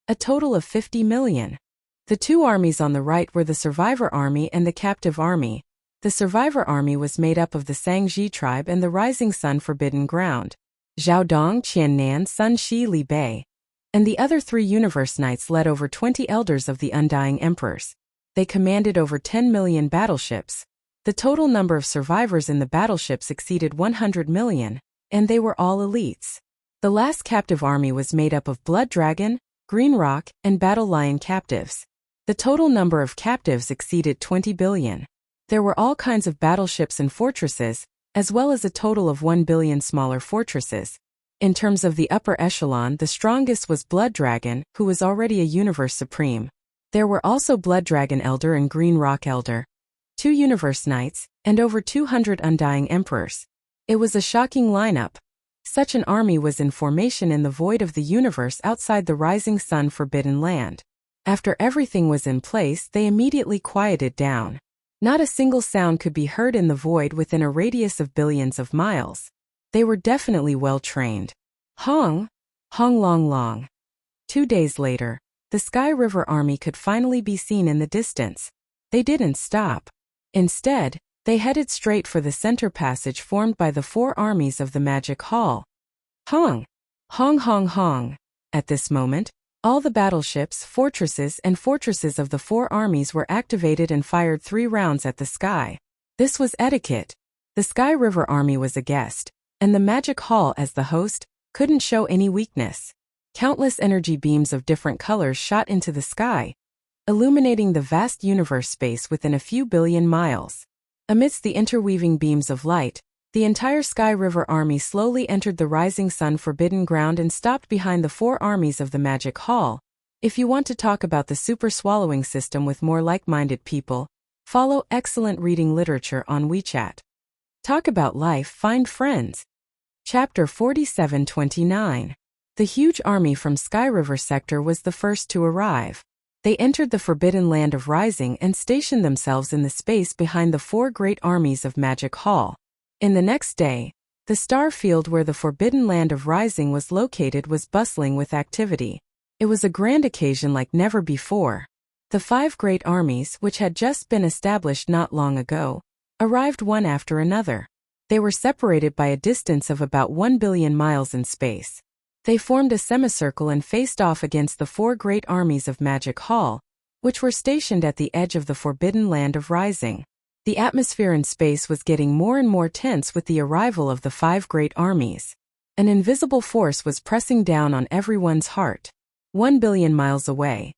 a total of 50 million. The 2 armies on the right were the Survivor Army and the Captive Army. The Survivor Army was made up of the Sangji tribe and the Rising Sun Forbidden Ground, Zhao Dong, Qian Nan, Sun Shi, Li Bei, and the other 3 Universe Knights led over 20 elders of the Undying Emperors. They commanded over 10 million battleships. The total number of survivors in the battleships exceeded 100 million, and they were all elites. The last captive army was made up of Blood Dragon, Green Rock, and Battle Lion captives. The total number of captives exceeded 20 billion. There were all kinds of battleships and fortresses, as well as a total of 1 billion smaller fortresses. In terms of the upper echelon, the strongest was Blood Dragon, who was already a Universe Supreme. There were also Blood Dragon Elder and Green Rock Elder, 2 Universe Knights, and over 200 Undying Emperors. It was a shocking lineup. Such an army was in formation in the void of the universe outside the Rising Sun Forbidden Land. After everything was in place, they immediately quieted down. Not a single sound could be heard in the void within a radius of billions of miles. They were definitely well trained. Hong! Hong long long. 2 days later, the Sky River Army could finally be seen in the distance. They didn't stop. Instead, they headed straight for the center passage formed by the 4 armies of the Magic Hall. Hong! Hong hong hong. At this moment, all the battleships, fortresses of the 4 armies were activated and fired 3 rounds at the sky. This was etiquette. The Sky River Army was a guest, and the Magic Hall as the host couldn't show any weakness. Countless energy beams of different colors shot into the sky, illuminating the vast universe space within a few billion miles. Amidst the interweaving beams of light, the entire Sky River army slowly entered the rising sun forbidden ground and stopped behind the 4 armies of the Magic Hall. If you want to talk about the super swallowing system with more like-minded people, follow excellent reading literature on WeChat. Talk about life, find friends. Chapter 4729. The huge army from Sky River sector was the first to arrive. They entered the forbidden land of Rising and stationed themselves in the space behind the 4 great armies of Magic Hall. In the next day, the star field where the forbidden land of Rising was located was bustling with activity. It was a grand occasion like never before. The 5 great armies, which had just been established not long ago, arrived one after another. They were separated by a distance of about 1 billion miles in space. They formed a semicircle and faced off against the 4 great armies of Magic Hall, which were stationed at the edge of the forbidden land of Rising. The atmosphere in space was getting more and more tense with the arrival of the 5 great armies. An invisible force was pressing down on everyone's heart. 1 billion miles away.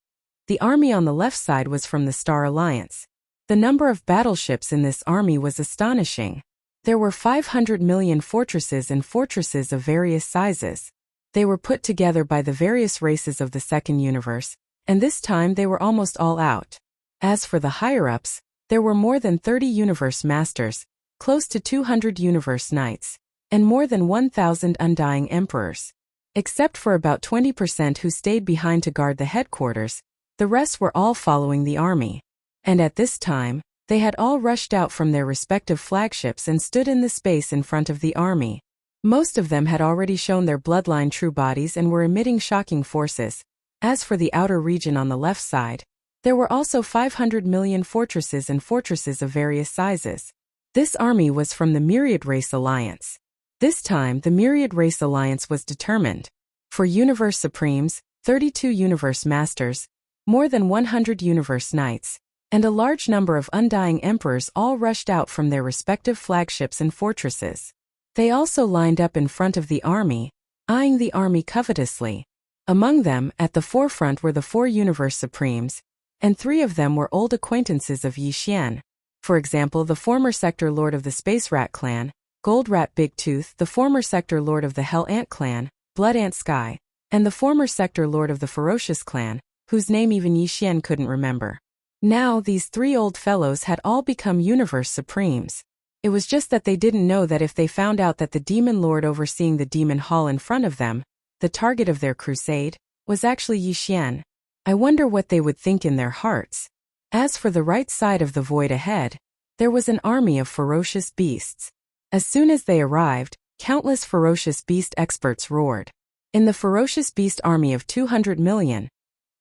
The army on the left side was from the Star Alliance. The number of battleships in this army was astonishing. There were 500 million fortresses and fortresses of various sizes. They were put together by the various races of the second universe, and this time they were almost all out. As for the higher-ups, there were more than 30 universe masters, close to 200 universe knights, and more than 1,000 undying emperors. Except for about 20% who stayed behind to guard the headquarters, the rest were all following the army. And at this time, they had all rushed out from their respective flagships and stood in the space in front of the army. Most of them had already shown their bloodline true bodies and were emitting shocking forces. As for the outer region on the left side, there were also 500 million fortresses and fortresses of various sizes. This army was from the Myriad Race Alliance. This time the Myriad Race Alliance was determined. For Universe Supremes, 32 Universe Masters, more than 100 Universe Knights, and a large number of undying emperors all rushed out from their respective flagships and fortresses. They also lined up in front of the army, eyeing the army covetously. Among them, at the forefront were the 4 Universe Supremes, and 3 of them were old acquaintances of Yi Xian. For example, the former Sector Lord of the Space Rat Clan, Gold Rat Big Tooth, the former Sector Lord of the Hell Ant Clan, Blood Ant Sky, and the former Sector Lord of the Ferocious Clan, whose name even Yi Xian couldn't remember. Now, these 3 old fellows had all become Universe Supremes. It was just that they didn't know that if they found out that the Demon Lord overseeing the Demon Hall in front of them, the target of their crusade, was actually Yi Xian. I wonder what they would think in their hearts. As for the right side of the void ahead, there was an army of ferocious beasts. As soon as they arrived, countless ferocious beast experts roared. In the ferocious beast army of 200 million,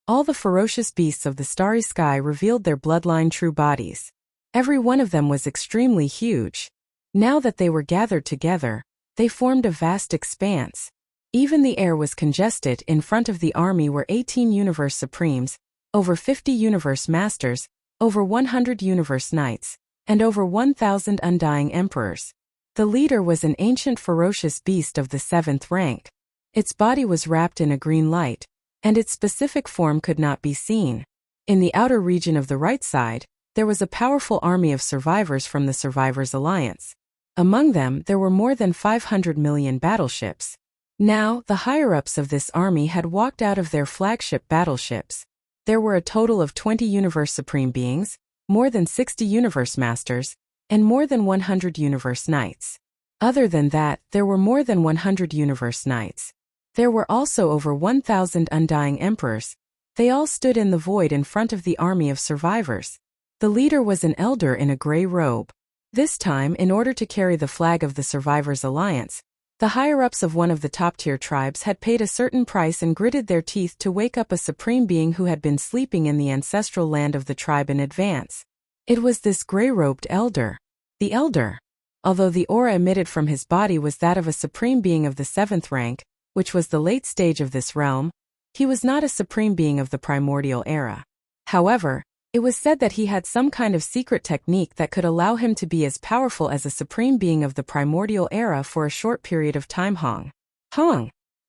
all the ferocious beasts of the starry sky revealed their bloodline true bodies. Every one of them was extremely huge. Now that they were gathered together, they formed a vast expanse. Even the air was congested. In front of the army were 18 Universe Supremes, over 50 Universe Masters, over 100 Universe Knights, and over 1,000 undying emperors. The leader was an ancient ferocious beast of the 7th rank. Its body was wrapped in a green light, and its specific form could not be seen. In the outer region of the right side, there was a powerful army of survivors from the Survivors Alliance. Among them, there were more than 500 million battleships. Now, the higher-ups of this army had walked out of their flagship battleships. There were a total of 20 Universe Supreme beings, more than 60 Universe Masters, and more than 100 Universe Knights. Other than that, there were more than 100 Universe Knights. There were also over 1,000 undying emperors. They all stood in the void in front of the army of survivors. The leader was an elder in a gray robe. This time, in order to carry the flag of the Survivors Alliance, the higher-ups of one of the top-tier tribes had paid a certain price and gritted their teeth to wake up a supreme being who had been sleeping in the ancestral land of the tribe in advance. It was this gray-robed elder. The elder, although the aura emitted from his body was that of a supreme being of the 7th rank, which was the late stage of this realm, he was not a supreme being of the primordial era. However, it was said that he had some kind of secret technique that could allow him to be as powerful as a supreme being of the primordial era for a short period of time.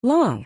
Long.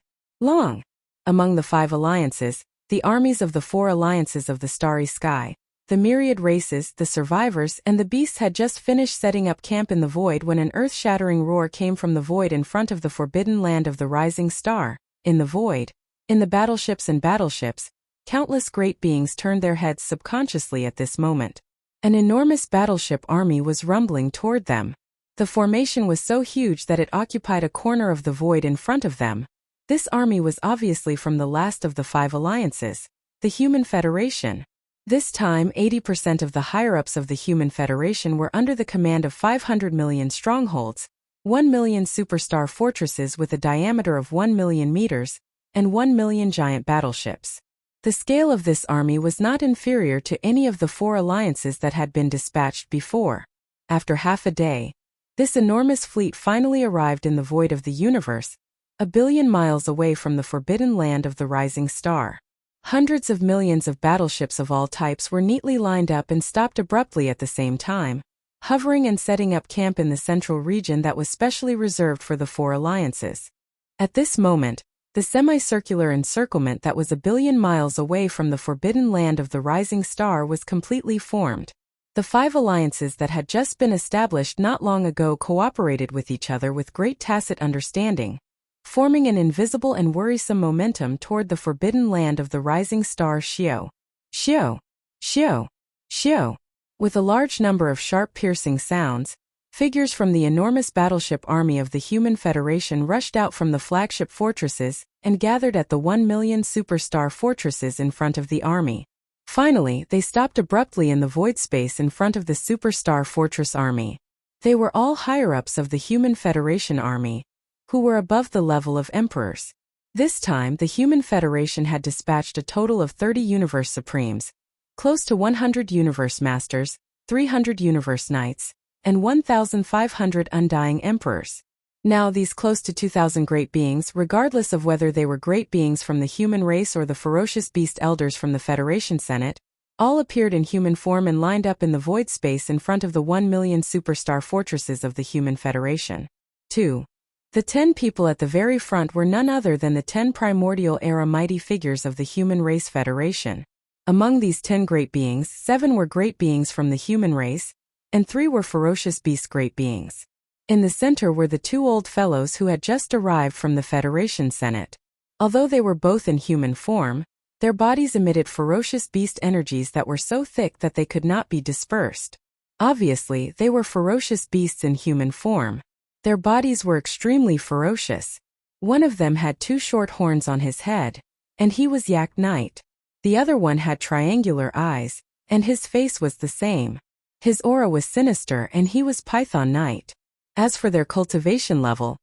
Among the 5 alliances, the armies of the 4 alliances of the starry sky, The myriad races, the survivors, and the beasts had just finished setting up camp in the void when an earth-shattering roar came from the void in front of the forbidden land of the rising star. In the void, in the battleships, countless great beings turned their heads subconsciously at this moment. An enormous battleship army was rumbling toward them. The formation was so huge that it occupied a corner of the void in front of them. This army was obviously from the last of the 5 alliances, the Human Federation. This time, 80% of the higher-ups of the Human Federation were under the command of 500 million strongholds, 1 million superstar fortresses with a diameter of 1 million meters, and 1 million giant battleships. The scale of this army was not inferior to any of the 4 alliances that had been dispatched before. After half a day, this enormous fleet finally arrived in the void of the universe, a billion miles away from the forbidden land of the rising star. Hundreds of millions of battleships of all types were neatly lined up and stopped abruptly at the same time, hovering and setting up camp in the central region that was specially reserved for the 4 alliances. At this moment, the semicircular encirclement that was a billion miles away from the forbidden land of the rising star was completely formed. The 5 alliances that had just been established not long ago cooperated with each other with great tacit understanding, forming an invisible and worrisome momentum toward the forbidden land of the rising star Xiao. Xiao. Xiao. Xiao. With a large number of sharp piercing sounds, figures from the enormous battleship army of the Human Federation rushed out from the flagship fortresses and gathered at the 1 million superstar fortresses in front of the army. Finally, they stopped abruptly in the void space in front of the superstar fortress army. They were all higher-ups of the Human Federation army, who were above the level of emperors. This time, the Human Federation had dispatched a total of 30 Universe Supremes, close to 100 Universe Masters, 300 Universe Knights, and 1,500 Undying Emperors. Now these close to 2,000 great beings, regardless of whether they were great beings from the human race or the ferocious beast elders from the Federation Senate, all appeared in human form and lined up in the void space in front of the 1 million superstar fortresses of the Human Federation. 2. The 10 people at the very front were none other than the 10 primordial era mighty figures of the Human Race Federation. Among these 10 great beings, 7 were great beings from the human race, and 3 were ferocious beast great beings. In the center were the 2 old fellows who had just arrived from the Federation Senate. Although they were both in human form, their bodies emitted ferocious beast energies that were so thick that they could not be dispersed. Obviously, they were ferocious beasts in human form. Their bodies were extremely ferocious. One of them had 2 short horns on his head, and he was Yak Knight. The other one had triangular eyes, and his face was the same. His aura was sinister and he was Python Knight. As for their cultivation level,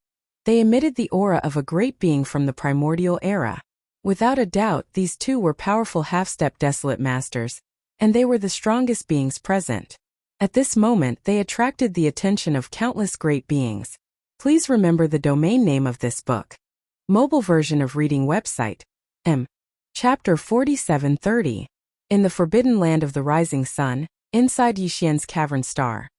they emitted the aura of a great being from the primordial era. Without a doubt, these 2 were powerful half-step desolate masters, and they were the strongest beings present. At this moment, they attracted the attention of countless great beings. Please remember the domain name of this book. Mobile version of reading website. Chapter 4730. In the Forbidden Land of the Rising Sun, inside Yixian's cavern star.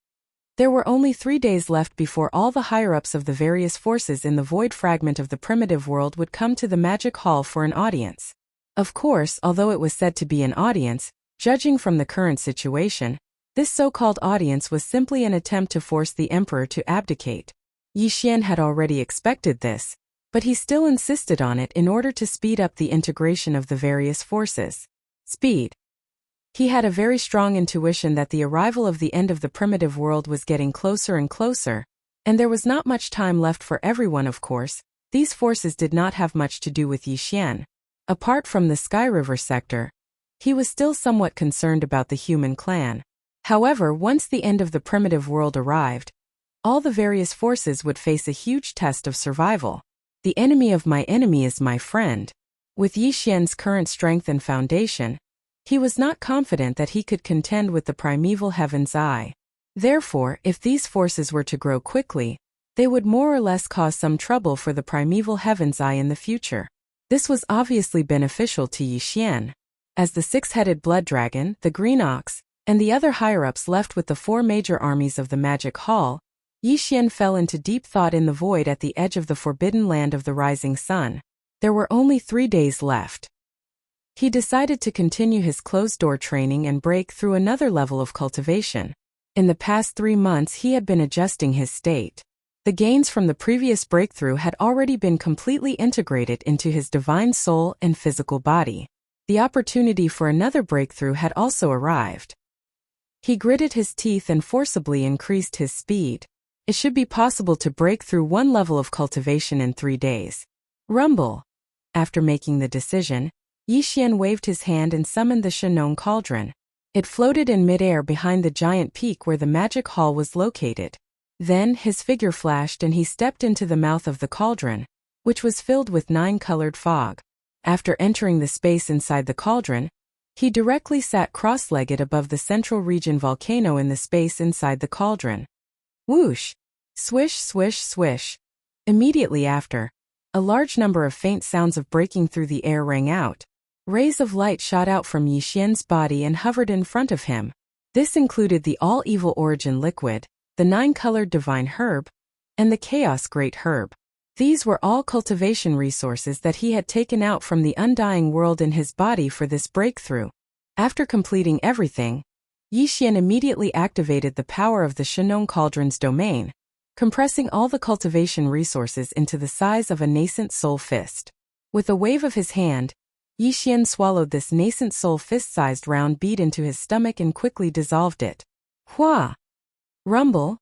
There were only 3 days left before all the higher-ups of the various forces in the void fragment of the primitive world would come to the magic hall for an audience. Of course, although it was said to be an audience, judging from the current situation, this so-called audience was simply an attempt to force the emperor to abdicate. Yixian had already expected this, but he still insisted on it in order to speed up the integration of the various forces. Speed. He had a very strong intuition that the arrival of the end of the primitive world was getting closer and closer, and there was not much time left for everyone. Of course, these forces did not have much to do with Yixian. Apart from the Sky River sector, he was still somewhat concerned about the human clan. However, once the end of the primitive world arrived, all the various forces would face a huge test of survival. The enemy of my enemy is my friend. With Yixian's current strength and foundation, he was not confident that he could contend with the primeval Heaven's Eye. Therefore, if these forces were to grow quickly, they would more or less cause some trouble for the primeval Heaven's Eye in the future. This was obviously beneficial to Yixian. As the 6-headed blood dragon, the green ox, and the other higher-ups left with the 4 major armies of the Magic Hall, Yixian fell into deep thought in the void at the edge of the forbidden land of the rising sun. There were only 3 days left. He decided to continue his closed-door training and break through another level of cultivation. In the past 3 months he had been adjusting his state. The gains from the previous breakthrough had already been completely integrated into his divine soul and physical body. The opportunity for another breakthrough had also arrived. He gritted his teeth and forcibly increased his speed. It should be possible to break through one level of cultivation in 3 days. Rumble. After making the decision, Yixian waved his hand and summoned the Shenong cauldron. It floated in midair behind the giant peak where the magic hall was located. Then his figure flashed and he stepped into the mouth of the cauldron, which was filled with 9-colored fog. After entering the space inside the cauldron, he directly sat cross-legged above the central region volcano in the space inside the cauldron. Whoosh! Swish, swish, swish. Immediately after, a large number of faint sounds of breaking through the air rang out. Rays of light shot out from Yixian's body and hovered in front of him. This included the all-evil origin liquid, the 9-colored divine herb, and the chaos great herb. These were all cultivation resources that he had taken out from the undying world in his body for this breakthrough. After completing everything, Yixian immediately activated the power of the Shenong cauldron's domain, compressing all the cultivation resources into the size of a nascent soul fist. With a wave of his hand, Yixian swallowed this nascent soul fist-sized round bead into his stomach and quickly dissolved it. Hua! Rumble!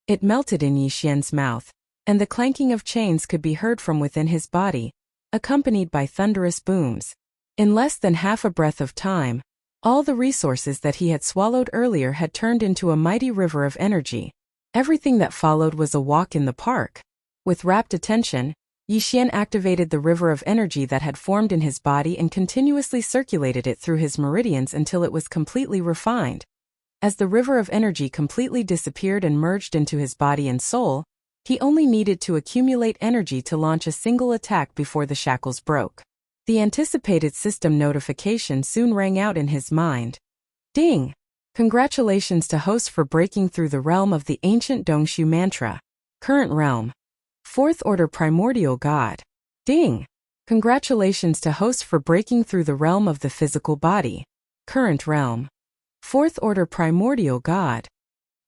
It melted in Yixian's mouth, and the clanking of chains could be heard from within his body, accompanied by thunderous booms. In less than half a breath of time, all the resources that he had swallowed earlier had turned into a mighty river of energy. Everything that followed was a walk in the park. With rapt attention, Yixian activated the river of energy that had formed in his body and continuously circulated it through his meridians until it was completely refined. As the river of energy completely disappeared and merged into his body and soul, he only needed to accumulate energy to launch a single attack before the shackles broke. The anticipated system notification soon rang out in his mind. Ding! Congratulations to host for breaking through the realm of the ancient Dongshu mantra. Current realm. 4th Order Primordial God. Ding! Congratulations to host for breaking through the realm of the physical body. Current realm. 4th Order Primordial God.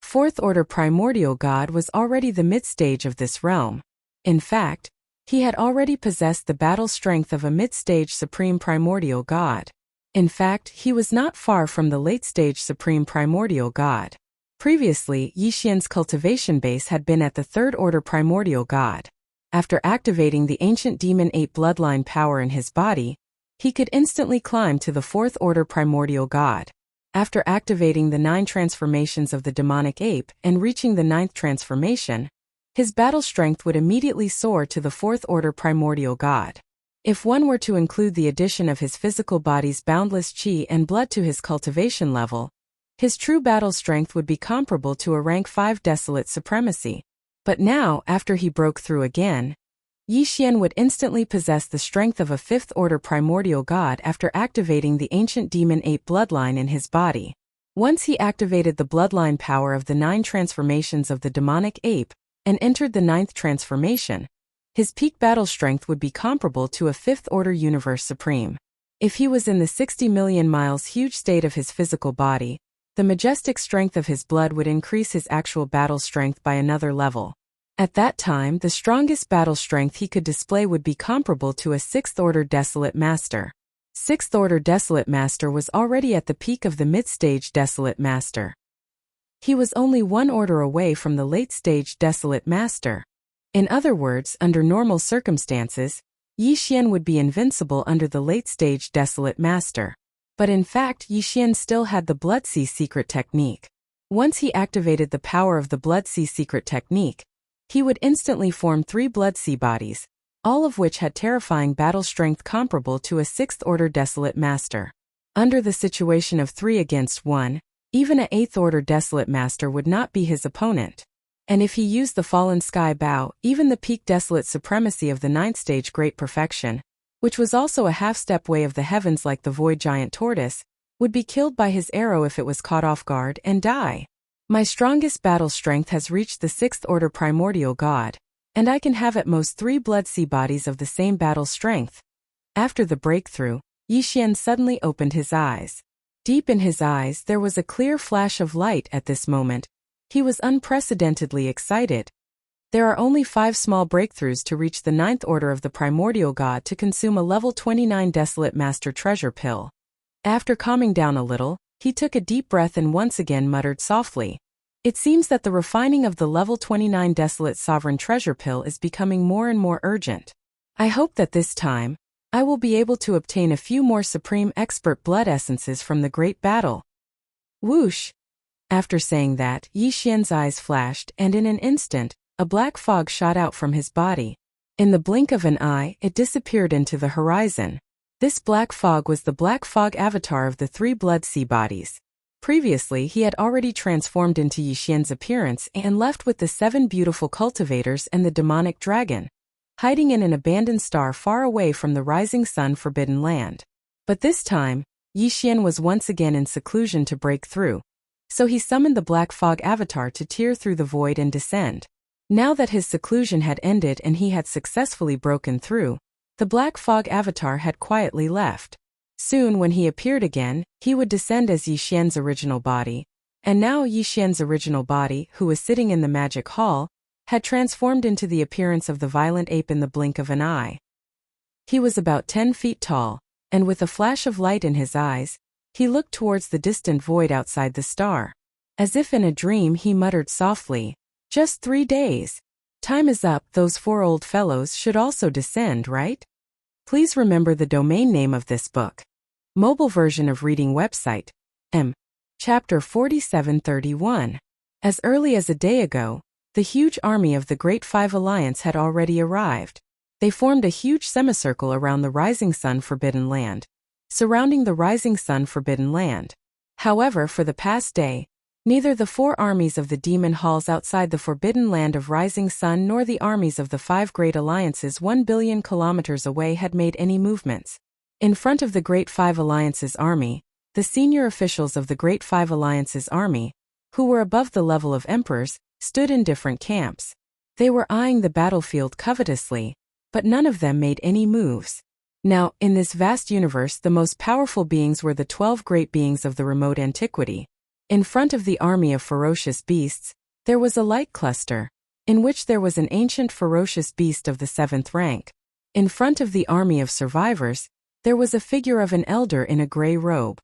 4th Order Primordial God was already the mid-stage of this realm. In fact, he had already possessed the battle strength of a mid-stage Supreme Primordial God. In fact, he was not far from the late-stage Supreme Primordial God. Previously, Yixian's cultivation base had been at the 3rd Order Primordial God. After activating the ancient Demon Ape bloodline power in his body, he could instantly climb to the 4th Order Primordial God. After activating the 9 transformations of the demonic ape and reaching the 9th transformation, his battle strength would immediately soar to the 4th Order Primordial God. If one were to include the addition of his physical body's boundless qi and blood to his cultivation level, his true battle strength would be comparable to a rank 5 desolate supremacy. But now, after he broke through again, Yixian would instantly possess the strength of a 5th Order Primordial God after activating the ancient Demon Ape bloodline in his body. Once he activated the bloodline power of the 9 transformations of the demonic ape and entered the 9th transformation, his peak battle strength would be comparable to a 5th Order Universe Supreme. If he was in the 60 million miles huge state of his physical body, the majestic strength of his blood would increase his actual battle strength by another level. At that time, the strongest battle strength he could display would be comparable to a 6th Order Desolate Master. 6th Order Desolate Master was already at the peak of the mid-stage Desolate Master. He was only 1 order away from the late-stage Desolate Master. In other words, under normal circumstances, Yixian would be invincible under the late-stage Desolate Master. But in fact, Yixian still had the Blood Sea secret technique. Once he activated the power of the Blood Sea secret technique, he would instantly form 3 Blood Sea bodies, all of which had terrifying battle strength comparable to a 6th Order Desolate Master. Under the situation of 3 against 1, even a 8th Order Desolate Master would not be his opponent. And if he used the Fallen Sky Bow, even the peak Desolate Supremacy of the 9th stage Great Perfection, which was also a half-step way of the heavens like the Void Giant Tortoise, would be killed by his arrow if it was caught off guard and die. My strongest battle strength has reached the 6th Order Primordial God, and I can have at most 3 Blood Sea bodies of the same battle strength. After the breakthrough, Yixian suddenly opened his eyes. Deep in his eyes there was a clear flash of light at this moment. He was unprecedentedly excited. There are only 5 small breakthroughs to reach the 9th order of the primordial god to consume a level 29 desolate master treasure pill. After calming down a little, he took a deep breath and once again muttered softly. It seems that the refining of the level 29 desolate sovereign treasure pill is becoming more and more urgent. I hope that this time, I will be able to obtain a few more supreme expert blood essences from the great battle. Whoosh! After saying that, Yixian's eyes flashed and in an instant, a black fog shot out from his body. In the blink of an eye, it disappeared into the horizon. This black fog was the black fog avatar of the 3 blood sea bodies. Previously he had already transformed into Yixian's appearance and left with the 7 beautiful cultivators and the demonic dragon, hiding in an abandoned star far away from the rising sun forbidden land. But this time, Yixian was once again in seclusion to break through. So he summoned the black fog avatar to tear through the void and descend. Now that his seclusion had ended and he had successfully broken through, the black fog avatar had quietly left. Soon when he appeared again, he would descend as Yixian's original body. And now Yixian's original body, who was sitting in the magic hall, had transformed into the appearance of the violent ape in the blink of an eye. He was about 10 feet tall, and with a flash of light in his eyes, he looked towards the distant void outside the star. As if in a dream he muttered softly, "Just 3 days. Time is up, those 4 old fellows should also descend, right?" Please remember the domain name of this book. Mobile version of reading website. Chapter 4731. As early as a day ago, the huge army of the Great Five Alliance had already arrived. They formed a huge semicircle around the Rising Sun Forbidden Land, surrounding the Rising Sun Forbidden Land. However, for the past day, neither the 4 armies of the demon halls outside the Forbidden Land of Rising Sun nor the armies of the 5 great alliances 1 billion kilometers away had made any movements. In front of the Great Five Alliances army, the senior officials of the Great Five Alliances army, who were above the level of emperors, stood in different camps. They were eyeing the battlefield covetously, but none of them made any moves. Now, in this vast universe the most powerful beings were the 12 great beings of the remote antiquity. In front of the army of ferocious beasts, there was a light cluster, in which there was an ancient ferocious beast of the 7th rank. In front of the army of survivors, there was a figure of an elder in a gray robe.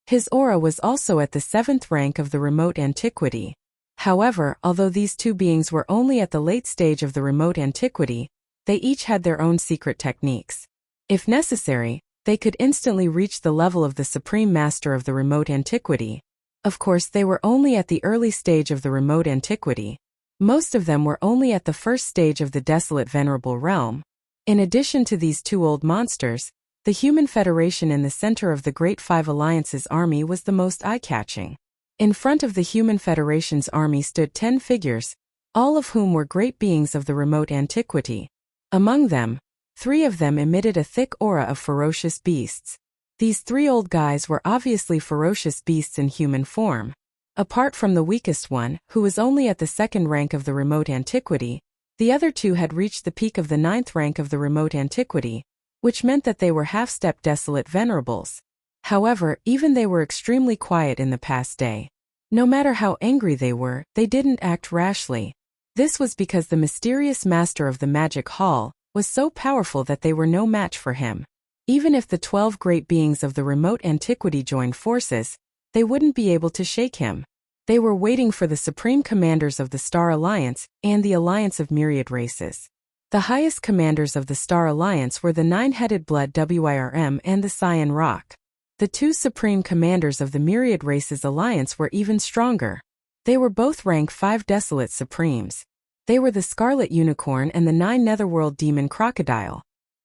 His aura was also at the 7th rank of the remote antiquity. However, although these 2 beings were only at the late stage of the remote antiquity, they each had their own secret techniques. If necessary, they could instantly reach the level of the supreme master of the remote antiquity. Of course, they were only at the early stage of the remote antiquity. Most of them were only at the first stage of the desolate venerable realm. In addition to these 2 old monsters, the human federation in the center of the Great Five Alliances army was the most eye-catching. In front of the human federation's army stood 10 figures, all of whom were great beings of the remote antiquity. Among them, 3 of them emitted a thick aura of ferocious beasts. These 3 old guys were obviously ferocious beasts in human form. Apart from the weakest one, who was only at the 2nd rank of the remote antiquity, the other 2 had reached the peak of the 9th rank of the remote antiquity, which meant that they were half-step desolate venerables. However, even they were extremely quiet in the past day. No matter how angry they didn't act rashly. This was because the mysterious master of the magic hall was so powerful that they were no match for him. Even if the 12 great beings of the remote antiquity joined forces, they wouldn't be able to shake him. They were waiting for the supreme commanders of the Star Alliance and the Alliance of Myriad Races. The highest commanders of the Star Alliance were the 9-headed Blood Wyrm and the Cyan Rock. The 2 supreme commanders of the Myriad Races Alliance were even stronger. They were both rank 5 Desolate Supremes. They were the Scarlet Unicorn and the 9 Netherworld Demon Crocodile.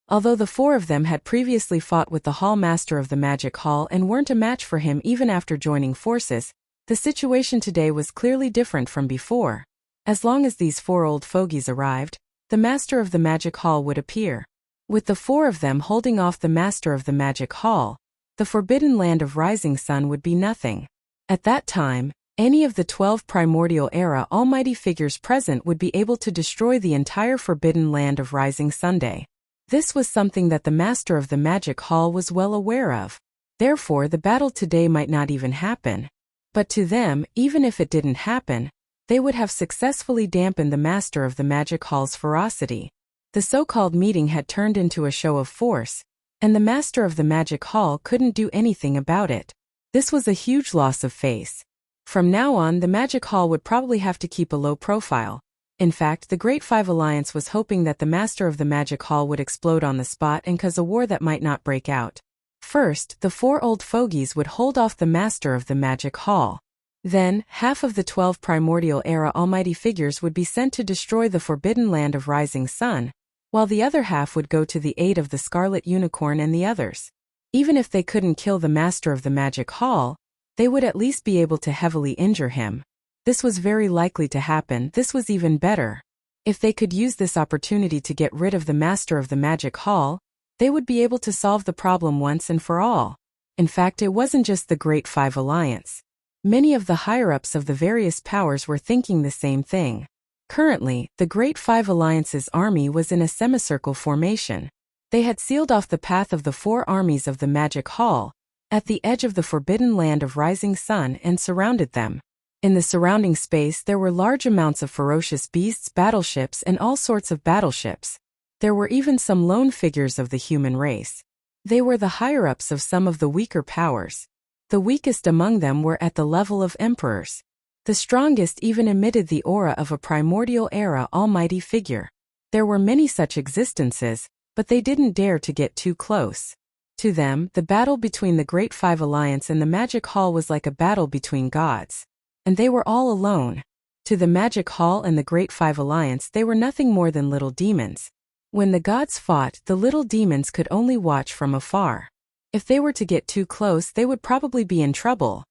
Although the 4 of them had previously fought with the Hall Master of the Magic Hall and weren't a match for him even after joining forces, the situation today was clearly different from before. As long as these 4 old fogies arrived, the Master of the Magic Hall would appear. With the 4 of them holding off the Master of the Magic Hall, the Forbidden Land of Rising Sun would be nothing. At that time, any of the 12 primordial era almighty figures present would be able to destroy the entire Forbidden Land of Rising Sunday. This was something that the master of the magic hall was well aware of. Therefore, the battle today might not even happen. But to them, even if it didn't happen, they would have successfully dampened the master of the magic hall's ferocity. The so-called meeting had turned into a show of force, and the master of the magic hall couldn't do anything about it. This was a huge loss of face. From now on, the magic hall would probably have to keep a low profile. In fact, the Great Five Alliance was hoping that the master of the magic hall would explode on the spot and cause a war that might not break out. First, the 4 old fogies would hold off the master of the magic hall. Then, half of the 12 primordial era almighty figures would be sent to destroy the forbidden land of Rising Sun, while the other half would go to the aid of the Scarlet Unicorn and the others. Even if they couldn't kill the master of the magic hall, they would at least be able to heavily injure him. This was very likely to happen. This was even better. If they could use this opportunity to get rid of the master of the magic hall, they would be able to solve the problem once and for all. In fact, it wasn't just the Great Five Alliance. Many of the higher-ups of the various powers were thinking the same thing. Currently, the Great Five Alliance's army was in a semicircle formation. They had sealed off the path of the 4 armies of the Magic Hall, at the edge of the forbidden land of Rising Sun, and surrounded them. In the surrounding space there were large amounts of ferocious beasts, battleships, and all sorts of battleships. There were even some lone figures of the human race. They were the higher-ups of some of the weaker powers. The weakest among them were at the level of emperors. The strongest even emitted the aura of a primordial era almighty figure. There were many such existences, but they didn't dare to get too close. To them, the battle between the Great Five Alliance and the Magic Hall was like a battle between gods. And they were all alone. To the Magic Hall and the Great Five Alliance they were nothing more than little demons. When the gods fought, the little demons could only watch from afar. If they were to get too close they would probably be in trouble.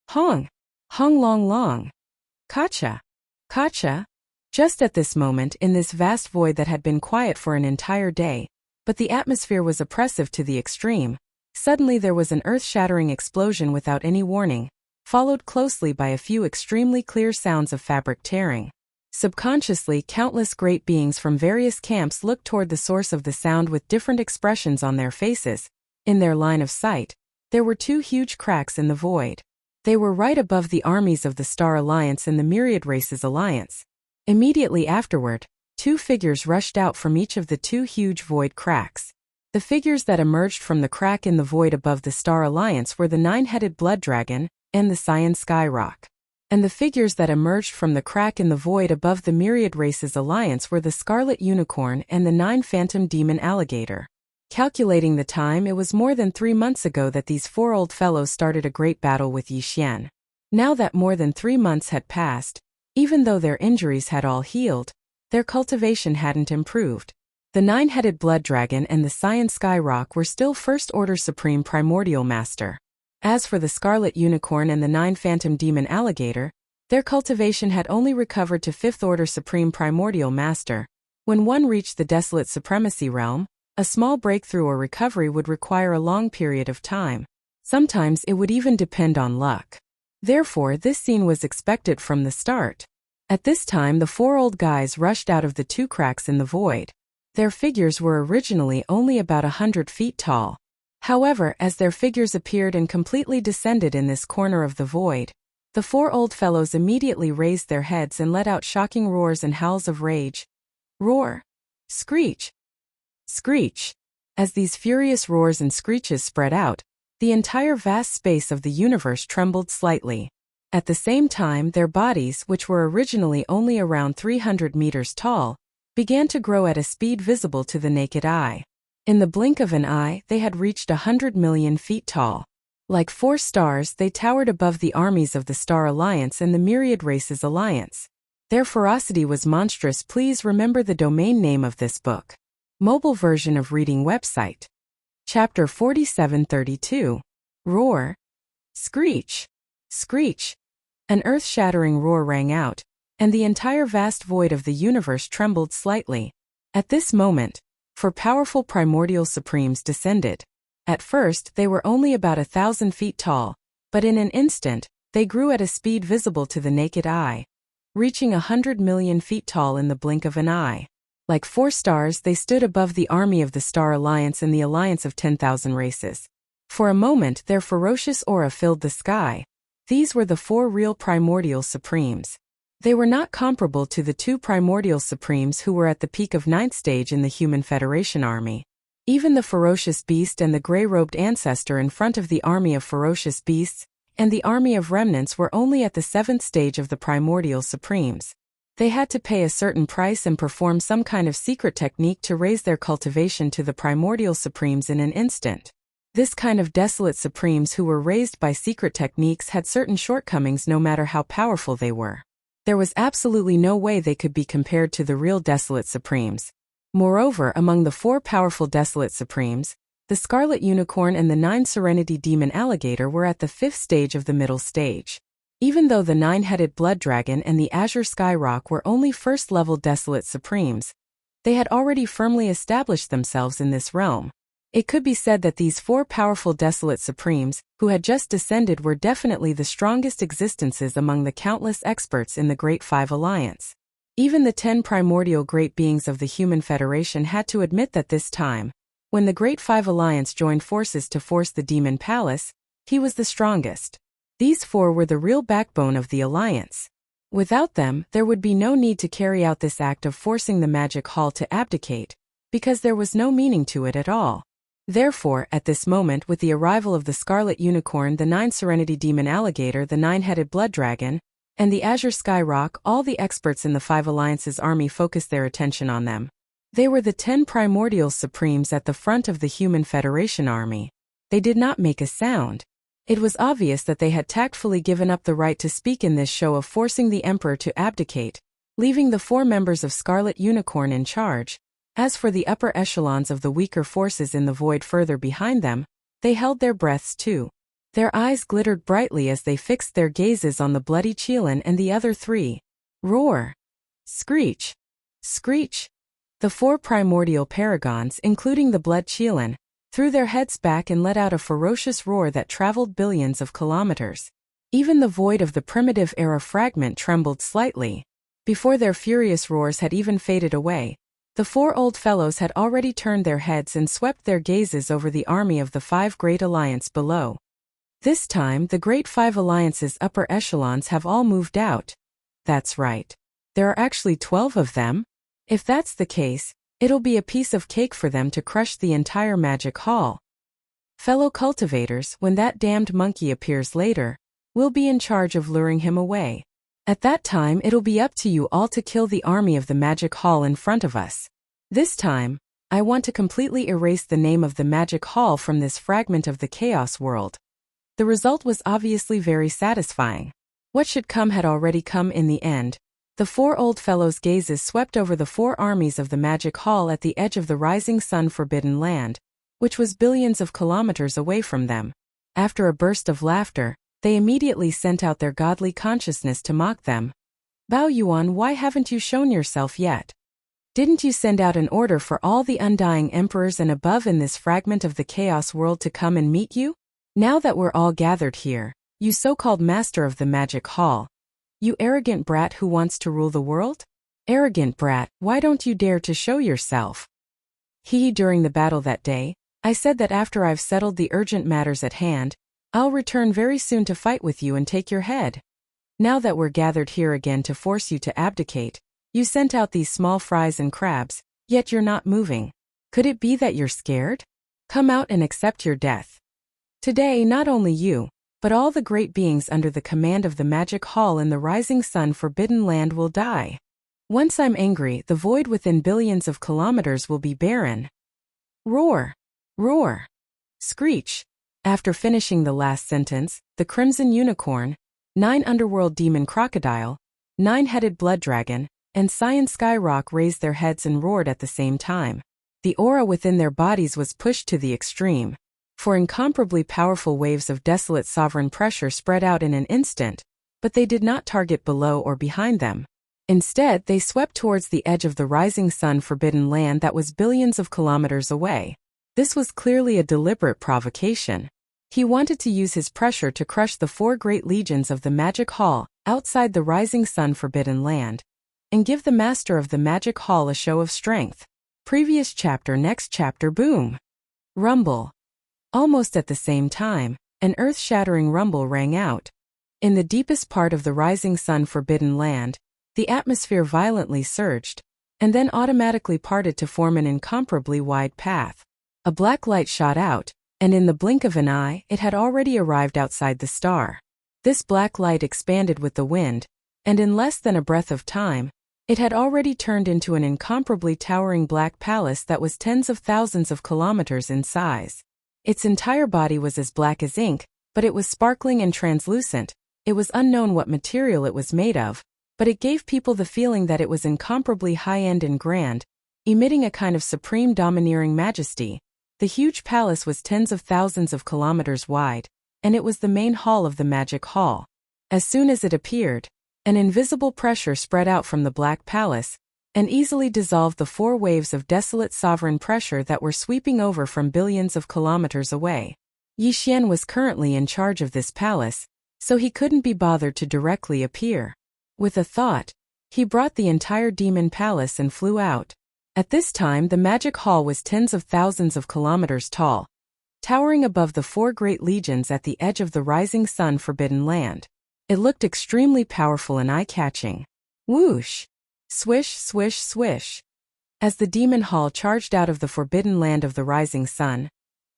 Hong! Hong long long! Kacha! Kacha! Just at this moment, in this vast void that had been quiet for an entire day, but the atmosphere was oppressive to the extreme, suddenly there was an earth-shattering explosion without any warning, followed closely by a few extremely clear sounds of fabric tearing. Subconsciously, countless great beings from various camps looked toward the source of the sound with different expressions on their faces. In their line of sight, there were 2 huge cracks in the void. They were right above the armies of the Star Alliance and the Myriad Races Alliance. Immediately afterward, 2 figures rushed out from each of the 2 huge void cracks. The figures that emerged from the crack in the void above the Star Alliance were the 9-headed Blood Dragon and the Cyan Skyrock. And the figures that emerged from the crack in the void above the Myriad Races Alliance were the Scarlet Unicorn and the 9 Phantom Demon Alligator. Calculating the time, it was more than 3 months ago that these 4 old fellows started a great battle with Yixian. Now that more than 3 months had passed, even though their injuries had all healed, their cultivation hadn't improved. The 9-headed Blood Dragon and the Cyan Skyrock were still First Order Supreme Primordial Master. As for the Scarlet Unicorn and the 9 Phantom Demon Alligator, their cultivation had only recovered to 5th Order Supreme Primordial Master. When one reached the Desolate Supremacy realm, a small breakthrough or recovery would require a long period of time. Sometimes it would even depend on luck. Therefore, this scene was expected from the start. At this time, the 4 old guys rushed out of the 2 cracks in the void. Their figures were originally only about 100 feet tall. However, as their figures appeared and completely descended in this corner of the void, the 4 old fellows immediately raised their heads and let out shocking roars and howls of rage. Roar! Screech! Screech! As these furious roars and screeches spread out, the entire vast space of the universe trembled slightly. At the same time, their bodies, which were originally only around 300 meters tall, began to grow at a speed visible to the naked eye. In the blink of an eye, they had reached 100 million feet tall. Like 4 stars, they towered above the armies of the Star Alliance and the Myriad Races Alliance. Their ferocity was monstrous. Please remember the domain name of this book. Mobile version of reading website. Chapter 4732. Roar. Screech. Screech. An earth-shattering roar rang out, and the entire vast void of the universe trembled slightly. At this moment, 4 powerful primordial supremes descended. At first, they were only about 1,000 feet tall, but in an instant, they grew at a speed visible to the naked eye, reaching 100 million feet tall in the blink of an eye. Like 4 stars, they stood above the army of the Star Alliance and the alliance of 10,000 races. For a moment, their ferocious aura filled the sky. These were the 4 real primordial supremes. They were not comparable to the 2 primordial supremes who were at the peak of 9th stage in the Human Federation army. Even the ferocious beast and the gray-robed ancestor in front of the army of ferocious beasts and the army of remnants were only at the 7th stage of the primordial supremes. They had to pay a certain price and perform some kind of secret technique to raise their cultivation to the primordial supremes in an instant. This kind of desolate supremes who were raised by secret techniques had certain shortcomings no matter how powerful they were. There was absolutely no way they could be compared to the real desolate supremes. Moreover, among the 4 powerful desolate supremes, the Scarlet Unicorn and the 9 Serenity Demon Alligator were at the 5th stage of the middle stage. Even though the 9-headed Blood Dragon and the Azure Skyrock were only first-level desolate supremes, they had already firmly established themselves in this realm. It could be said that these 4 powerful desolate supremes, who had just descended, were definitely the strongest existences among the countless experts in the Great Five Alliance. Even the 10 primordial great beings of the Human Federation had to admit that this time, when the Great Five Alliance joined forces to force the Demon Palace, he was the strongest. These 4 were the real backbone of the Alliance. Without them, there would be no need to carry out this act of forcing the Magic Hall to abdicate, because there was no meaning to it at all. Therefore, at this moment, with the arrival of the Scarlet Unicorn, the 9 Serenity Demon Alligator, the 9-headed Blood Dragon, and the Azure Skyrock, all the experts in the Five Alliance's army focused their attention on them. They were the 10 primordial supremes at the front of the Human Federation army. They did not make a sound. It was obvious that they had tactfully given up the right to speak in this show of forcing the Emperor to abdicate, leaving the 4 members of Scarlet Unicorn in charge. As for the upper echelons of the weaker forces in the void further behind them, they held their breaths too. Their eyes glittered brightly as they fixed their gazes on the bloody Qilin and the other 3. Roar! Screech! Screech! The 4 primordial paragons, including the Blood Qilin, threw their heads back and let out a ferocious roar that traveled billions of kilometers. Even the void of the primitive era fragment trembled slightly. Before their furious roars had even faded away, the 4 old fellows had already turned their heads and swept their gazes over the army of the 5 Great Alliance below. This time, the Great Five Alliance's upper echelons have all moved out. That's right. There are actually 12 of them. If that's the case, it'll be a piece of cake for them to crush the entire Magic Hall. Fellow cultivators, when that damned monkey appears later, we'll be in charge of luring him away. At that time, it'll be up to you all to kill the army of the Magic Hall in front of us. This time, I want to completely erase the name of the Magic Hall from this fragment of the Chaos world. The result was obviously very satisfying. What should come had already come in the end. The 4 old fellows' gazes swept over the 4 armies of the Magic Hall at the edge of the rising sun forbidden land, which was billions of kilometers away from them. After a burst of laughter, they immediately sent out their godly consciousness to mock them. Bao Yuan, why haven't you shown yourself yet? Didn't you send out an order for all the undying emperors and above in this fragment of the Chaos world to come and meet you? Now that we're all gathered here, you so-called master of the Magic Hall, you arrogant brat who wants to rule the world? Arrogant brat, why don't you dare to show yourself? During the battle that day, I said that after I've settled the urgent matters at hand, I'll return very soon to fight with you and take your head. Now that we're gathered here again to force you to abdicate, you sent out these small fries and crabs, yet you're not moving. Could it be that you're scared? Come out and accept your death. Today, not only you, but all the great beings under the command of the Magic Hall in the rising sun forbidden land will die. Once I'm angry, the void within billions of kilometers will be barren. Roar! Roar! Screech! After finishing the last sentence, the Crimson Unicorn, 9 Underworld Demon Crocodile, 9-headed Blood Dragon, and Cyan Skyrock raised their heads and roared at the same time. The aura within their bodies was pushed to the extreme, for incomparably powerful waves of desolate sovereign pressure spread out in an instant, but they did not target below or behind them. Instead, they swept towards the edge of the rising sun forbidden land that was billions of kilometers away. This was clearly a deliberate provocation. He wanted to use his pressure to crush the 4 great legions of the Magic Hall outside the rising sun forbidden land. and give the master of the magic hall a show of strength. Previous chapter, next chapter, boom. Rumble. Almost at the same time, an earth-shattering rumble rang out. In the deepest part of the Rising Sun Forbidden Land, the atmosphere violently surged, and then automatically parted to form an incomparably wide path. A black light shot out, and in the blink of an eye, it had already arrived outside the star. This black light expanded with the wind, and in less than a breath of time, it had already turned into an incomparably towering black palace that was tens of thousands of kilometers in size. Its entire body was as black as ink, but it was sparkling and translucent. It was unknown what material it was made of, but it gave people the feeling that it was incomparably high-end and grand, emitting a kind of supreme domineering majesty. The huge palace was tens of thousands of kilometers wide, and it was the main hall of the magic hall. As soon as it appeared, an invisible pressure spread out from the black palace, and easily dissolved the 4 waves of desolate sovereign pressure that were sweeping over from billions of kilometers away. Yi Xian was currently in charge of this palace, so he couldn't be bothered to directly appear. With a thought, he brought the entire demon palace and flew out. At this time, the magic hall was tens of thousands of kilometers tall, towering above the 4 great legions at the edge of the Rising Sun Forbidden Land. It looked extremely powerful and eye-catching. Whoosh! Swish, swish, swish. As the demon hall charged out of the forbidden land of the rising sun,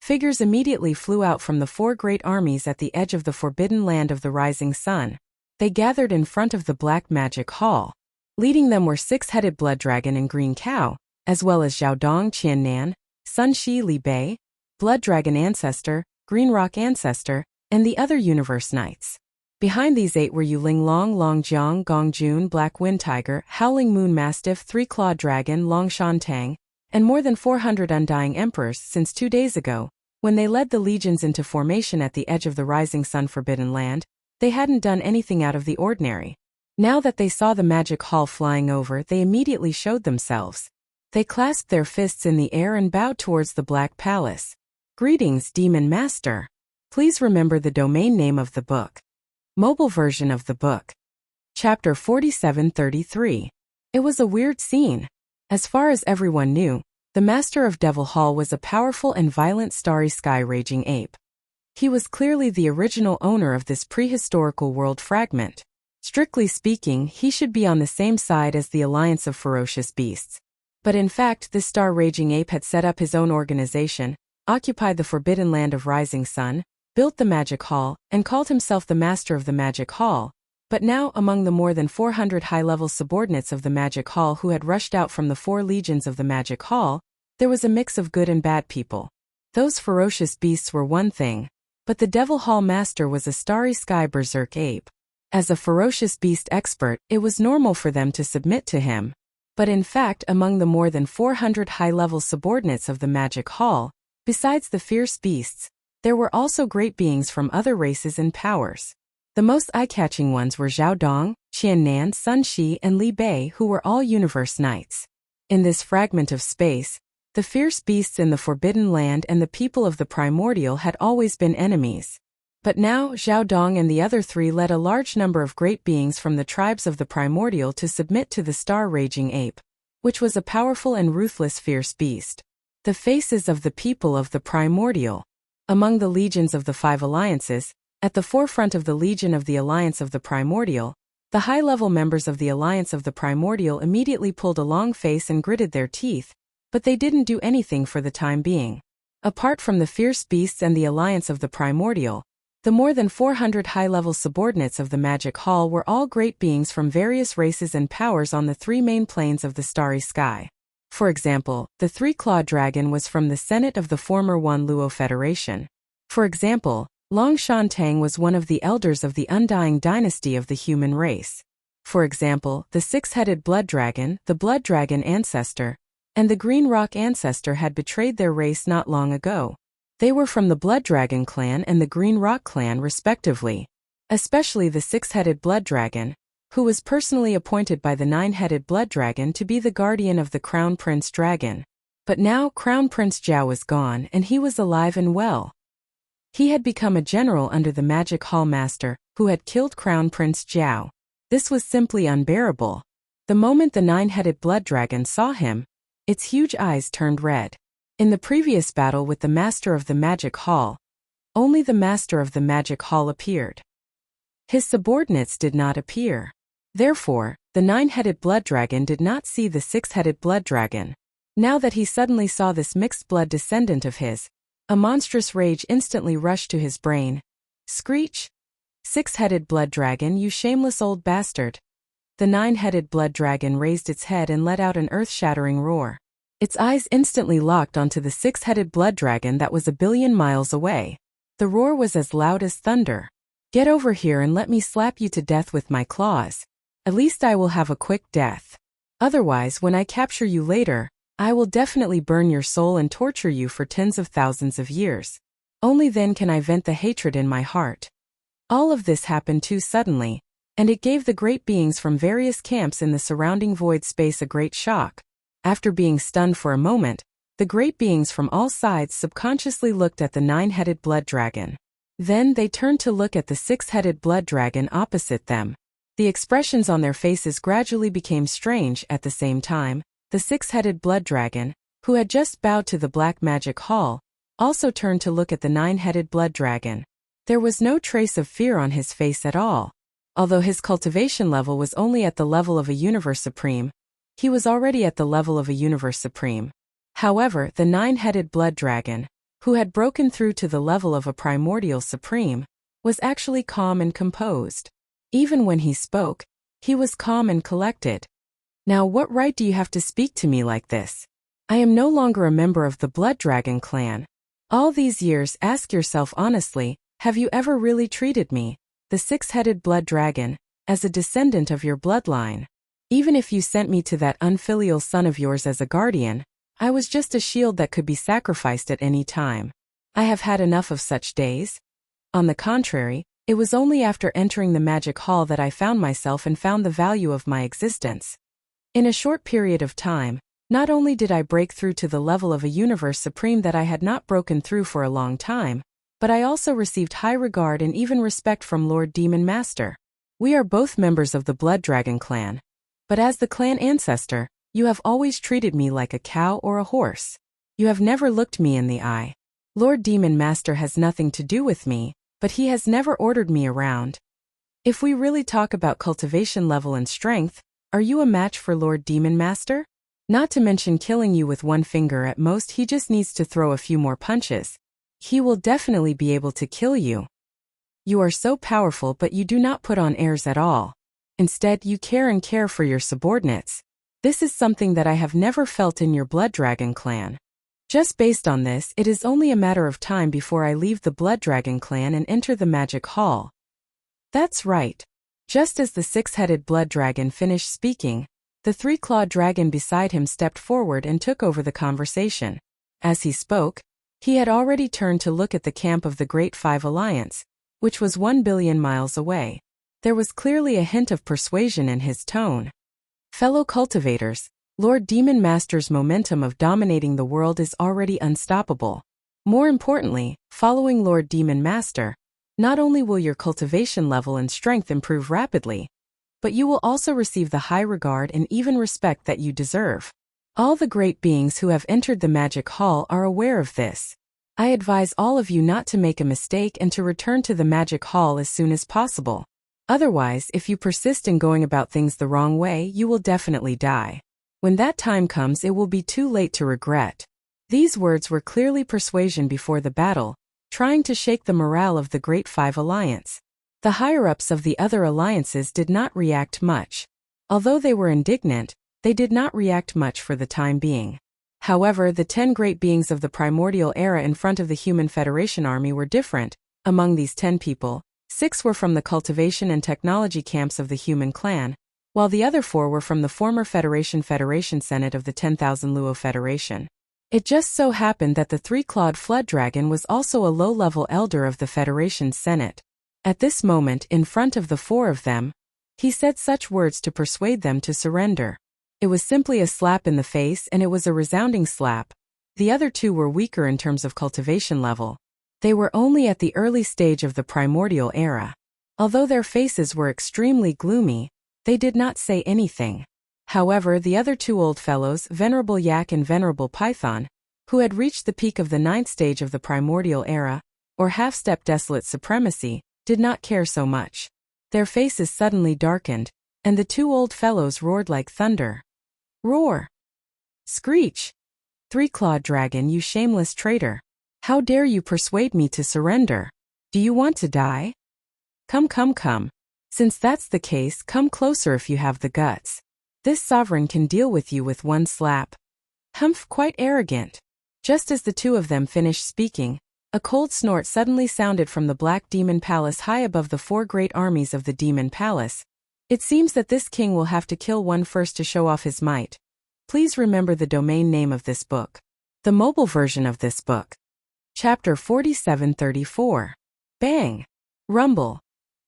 figures immediately flew out from the 4 great armies at the edge of the forbidden land of the rising sun. They gathered in front of the black magic hall. Leading them were 6-headed blood dragon and green cow, as well as Xiaodong Qiannan, Sun Shi Li Bei, blood dragon ancestor, green rock ancestor, and the other universe knights. Behind these 8 were Yuling Long, Longjiang, Gongjun, Black Wind Tiger, Howling Moon Mastiff, 3-clawed dragon, Long Shantang, and more than 400 undying emperors since 2 days ago, when they led the legions into formation at the edge of the rising sun forbidden land. They hadn't done anything out of the ordinary. Now that they saw the magic hall flying over, they immediately showed themselves. They clasped their fists in the air and bowed towards the black palace. Greetings, Demon Master. Please remember the domain name of the book. Mobile version of the book. Chapter 4733. It was a weird scene. As far as everyone knew, the master of Devil Hall was a powerful and violent starry sky raging ape. He was clearly the original owner of this prehistorical world fragment. Strictly speaking, he should be on the same side as the Alliance of Ferocious Beasts. But in fact, this star-raging ape had set up his own organization, occupied the forbidden land of Rising Sun, built the Magic Hall, and called himself the Master of the Magic Hall. But now, among the more than 400 high-level subordinates of the Magic Hall who had rushed out from the 4 legions of the Magic Hall, there was a mix of good and bad people. Those ferocious beasts were one thing, but the Devil Hall Master was a starry sky berserk ape. As a ferocious beast expert, it was normal for them to submit to him. But in fact, among the more than 400 high-level subordinates of the Magic Hall, besides the fierce beasts, there were also great beings from other races and powers. The most eye-catching ones were Xiaodong, Qiannan, Sun Shi, and Li Bei, who were all universe knights. In this fragment of space, the fierce beasts in the Forbidden Land and the people of the Primordial had always been enemies. But now, Xiaodong and the other 3 led a large number of great beings from the tribes of the Primordial to submit to the star-raging ape, which was a powerful and ruthless fierce beast. The faces of the people of the Primordial. Among the legions of the 5 alliances, at the forefront of the Legion of the Alliance of the Primordial, the high-level members of the Alliance of the Primordial immediately pulled a long face and gritted their teeth, but they didn't do anything for the time being. Apart from the fierce beasts and the Alliance of the Primordial, the more than 400 high-level subordinates of the Magic Hall were all great beings from various races and powers on the 3 main planes of the starry sky. For example, the 3-clawed dragon was from the Senate of the former Wan Luo Federation. For example, Long Shantang was one of the elders of the undying dynasty of the human race. For example, the 6-headed blood dragon, the blood dragon ancestor, and the green rock ancestor had betrayed their race not long ago. They were from the blood dragon clan and the green rock clan respectively. Especially the 6-headed blood dragon, who was personally appointed by the 9-headed blood dragon to be the guardian of the Crown Prince Dragon. But now Crown Prince Zhao was gone and he was alive and well. He had become a general under the Magic Hall Master, who had killed Crown Prince Zhao. This was simply unbearable. The moment the nine-headed blood dragon saw him, its huge eyes turned red. In the previous battle with the Master of the Magic Hall, only the Master of the Magic Hall appeared. His subordinates did not appear. Therefore, the nine-headed blood dragon did not see the six-headed blood dragon. Now that he suddenly saw this mixed-blood descendant of his, a monstrous rage instantly rushed to his brain. Screech! Six-headed blood dragon, you shameless old bastard! The nine-headed blood dragon raised its head and let out an earth-shattering roar. Its eyes instantly locked onto the six-headed blood dragon that was 1,000,000,000 miles away. The roar was as loud as thunder. Get over here and let me slap you to death with my claws. At least I will have a quick death. Otherwise, when I capture you later, I will definitely burn your soul and torture you for tens of thousands of years. Only then can I vent the hatred in my heart. All of this happened too suddenly, and it gave the great beings from various camps in the surrounding void space a great shock. After being stunned for a moment, the great beings from all sides subconsciously looked at the nine-headed blood dragon. Then they turned to look at the six-headed blood dragon opposite them. The expressions on their faces gradually became strange. At the same time, the six-headed blood dragon, who had just bowed to the Black Magic Hall, also turned to look at the nine-headed blood dragon. There was no trace of fear on his face at all. Although his cultivation level was only at the level of a Universe Supreme, he was already at the level of a Universe Supreme. However, the nine-headed blood dragon, who had broken through to the level of a Primordial Supreme, was actually calm and composed. Even when he spoke, he was calm and collected. Now, what right do you have to speak to me like this? I am no longer a member of the Blood Dragon clan. All these years, ask yourself honestly, have you ever really treated me, the six-headed blood dragon, as a descendant of your bloodline? Even if you sent me to that unfilial son of yours as a guardian, I was just a shield that could be sacrificed at any time. I have had enough of such days. On the contrary, it was only after entering the Magic Hall that I found myself and found the value of my existence. In a short period of time, not only did I break through to the level of a Universe Supreme that I had not broken through for a long time, but I also received high regard and even respect from Lord Demon Master. We are both members of the Blood Dragon clan. But as the clan ancestor, you have always treated me like a cow or a horse. You have never looked me in the eye. Lord Demon Master has nothing to do with me, but he has never ordered me around. If we really talk about cultivation level and strength, are you a match for Lord Demon Master? Not to mention killing you with one finger at most. He just needs to throw a few more punches. He will definitely be able to kill you. You are so powerful, but you do not put on airs at all. Instead, you care for your subordinates. This is something that I have never felt in your Blood Dragon clan. Just based on this, it is only a matter of time before I leave the Blood Dragon clan and enter the Magic Hall. That's right. Just as the six-headed blood dragon finished speaking, the three-clawed dragon beside him stepped forward and took over the conversation. As he spoke, he had already turned to look at the camp of the Great Five Alliance, which was 1,000,000,000 miles away. There was clearly a hint of persuasion in his tone. Fellow cultivators, Lord Demon Master's momentum of dominating the world is already unstoppable. More importantly, following Lord Demon Master, not only will your cultivation level and strength improve rapidly, but you will also receive the high regard and even respect that you deserve. All the great beings who have entered the Magic Hall are aware of this. I advise all of you not to make a mistake and to return to the Magic Hall as soon as possible. Otherwise, if you persist in going about things the wrong way, you will definitely die. When that time comes, it will be too late to regret. These words were clearly persuasion before the battle, trying to shake the morale of the Great Five Alliance. The higher-ups of the other alliances did not react much. Although they were indignant, they did not react much for the time being. However, the 10 great beings of the primordial era in front of the Human Federation army were different. Among these 10 people, 6 were from the cultivation and technology camps of the human clan, while the other 4 were from the former Federation Senate of the 10,000 Luo Federation. It just so happened that the three-clawed flood dragon was also a low-level elder of the Federation Senate. At this moment, in front of the 4 of them, he said such words to persuade them to surrender. It was simply a slap in the face, and it was a resounding slap. The other 2 were weaker in terms of cultivation level. They were only at the early stage of the primordial era. Although their faces were extremely gloomy, they did not say anything. However, the other two old fellows, Venerable Yak and Venerable Python, who had reached the peak of the 9th stage of the primordial era, or half-step desolate supremacy, did not care so much. Their faces suddenly darkened, and the two old fellows roared like thunder. Roar! Screech! Three-clawed dragon, you shameless traitor! How dare you persuade me to surrender? Do you want to die? Come, come, come. Since that's the case, come closer if you have the guts. This sovereign can deal with you with one slap. Humph, quite arrogant. Just as the two of them finished speaking, a cold snort suddenly sounded from the Black Demon Palace high above the 4 great armies of the Demon Palace. It seems that this king will have to kill one first to show off his might. Please remember the domain name of this book. The mobile version of this book. Chapter 4734. Bang! Rumble.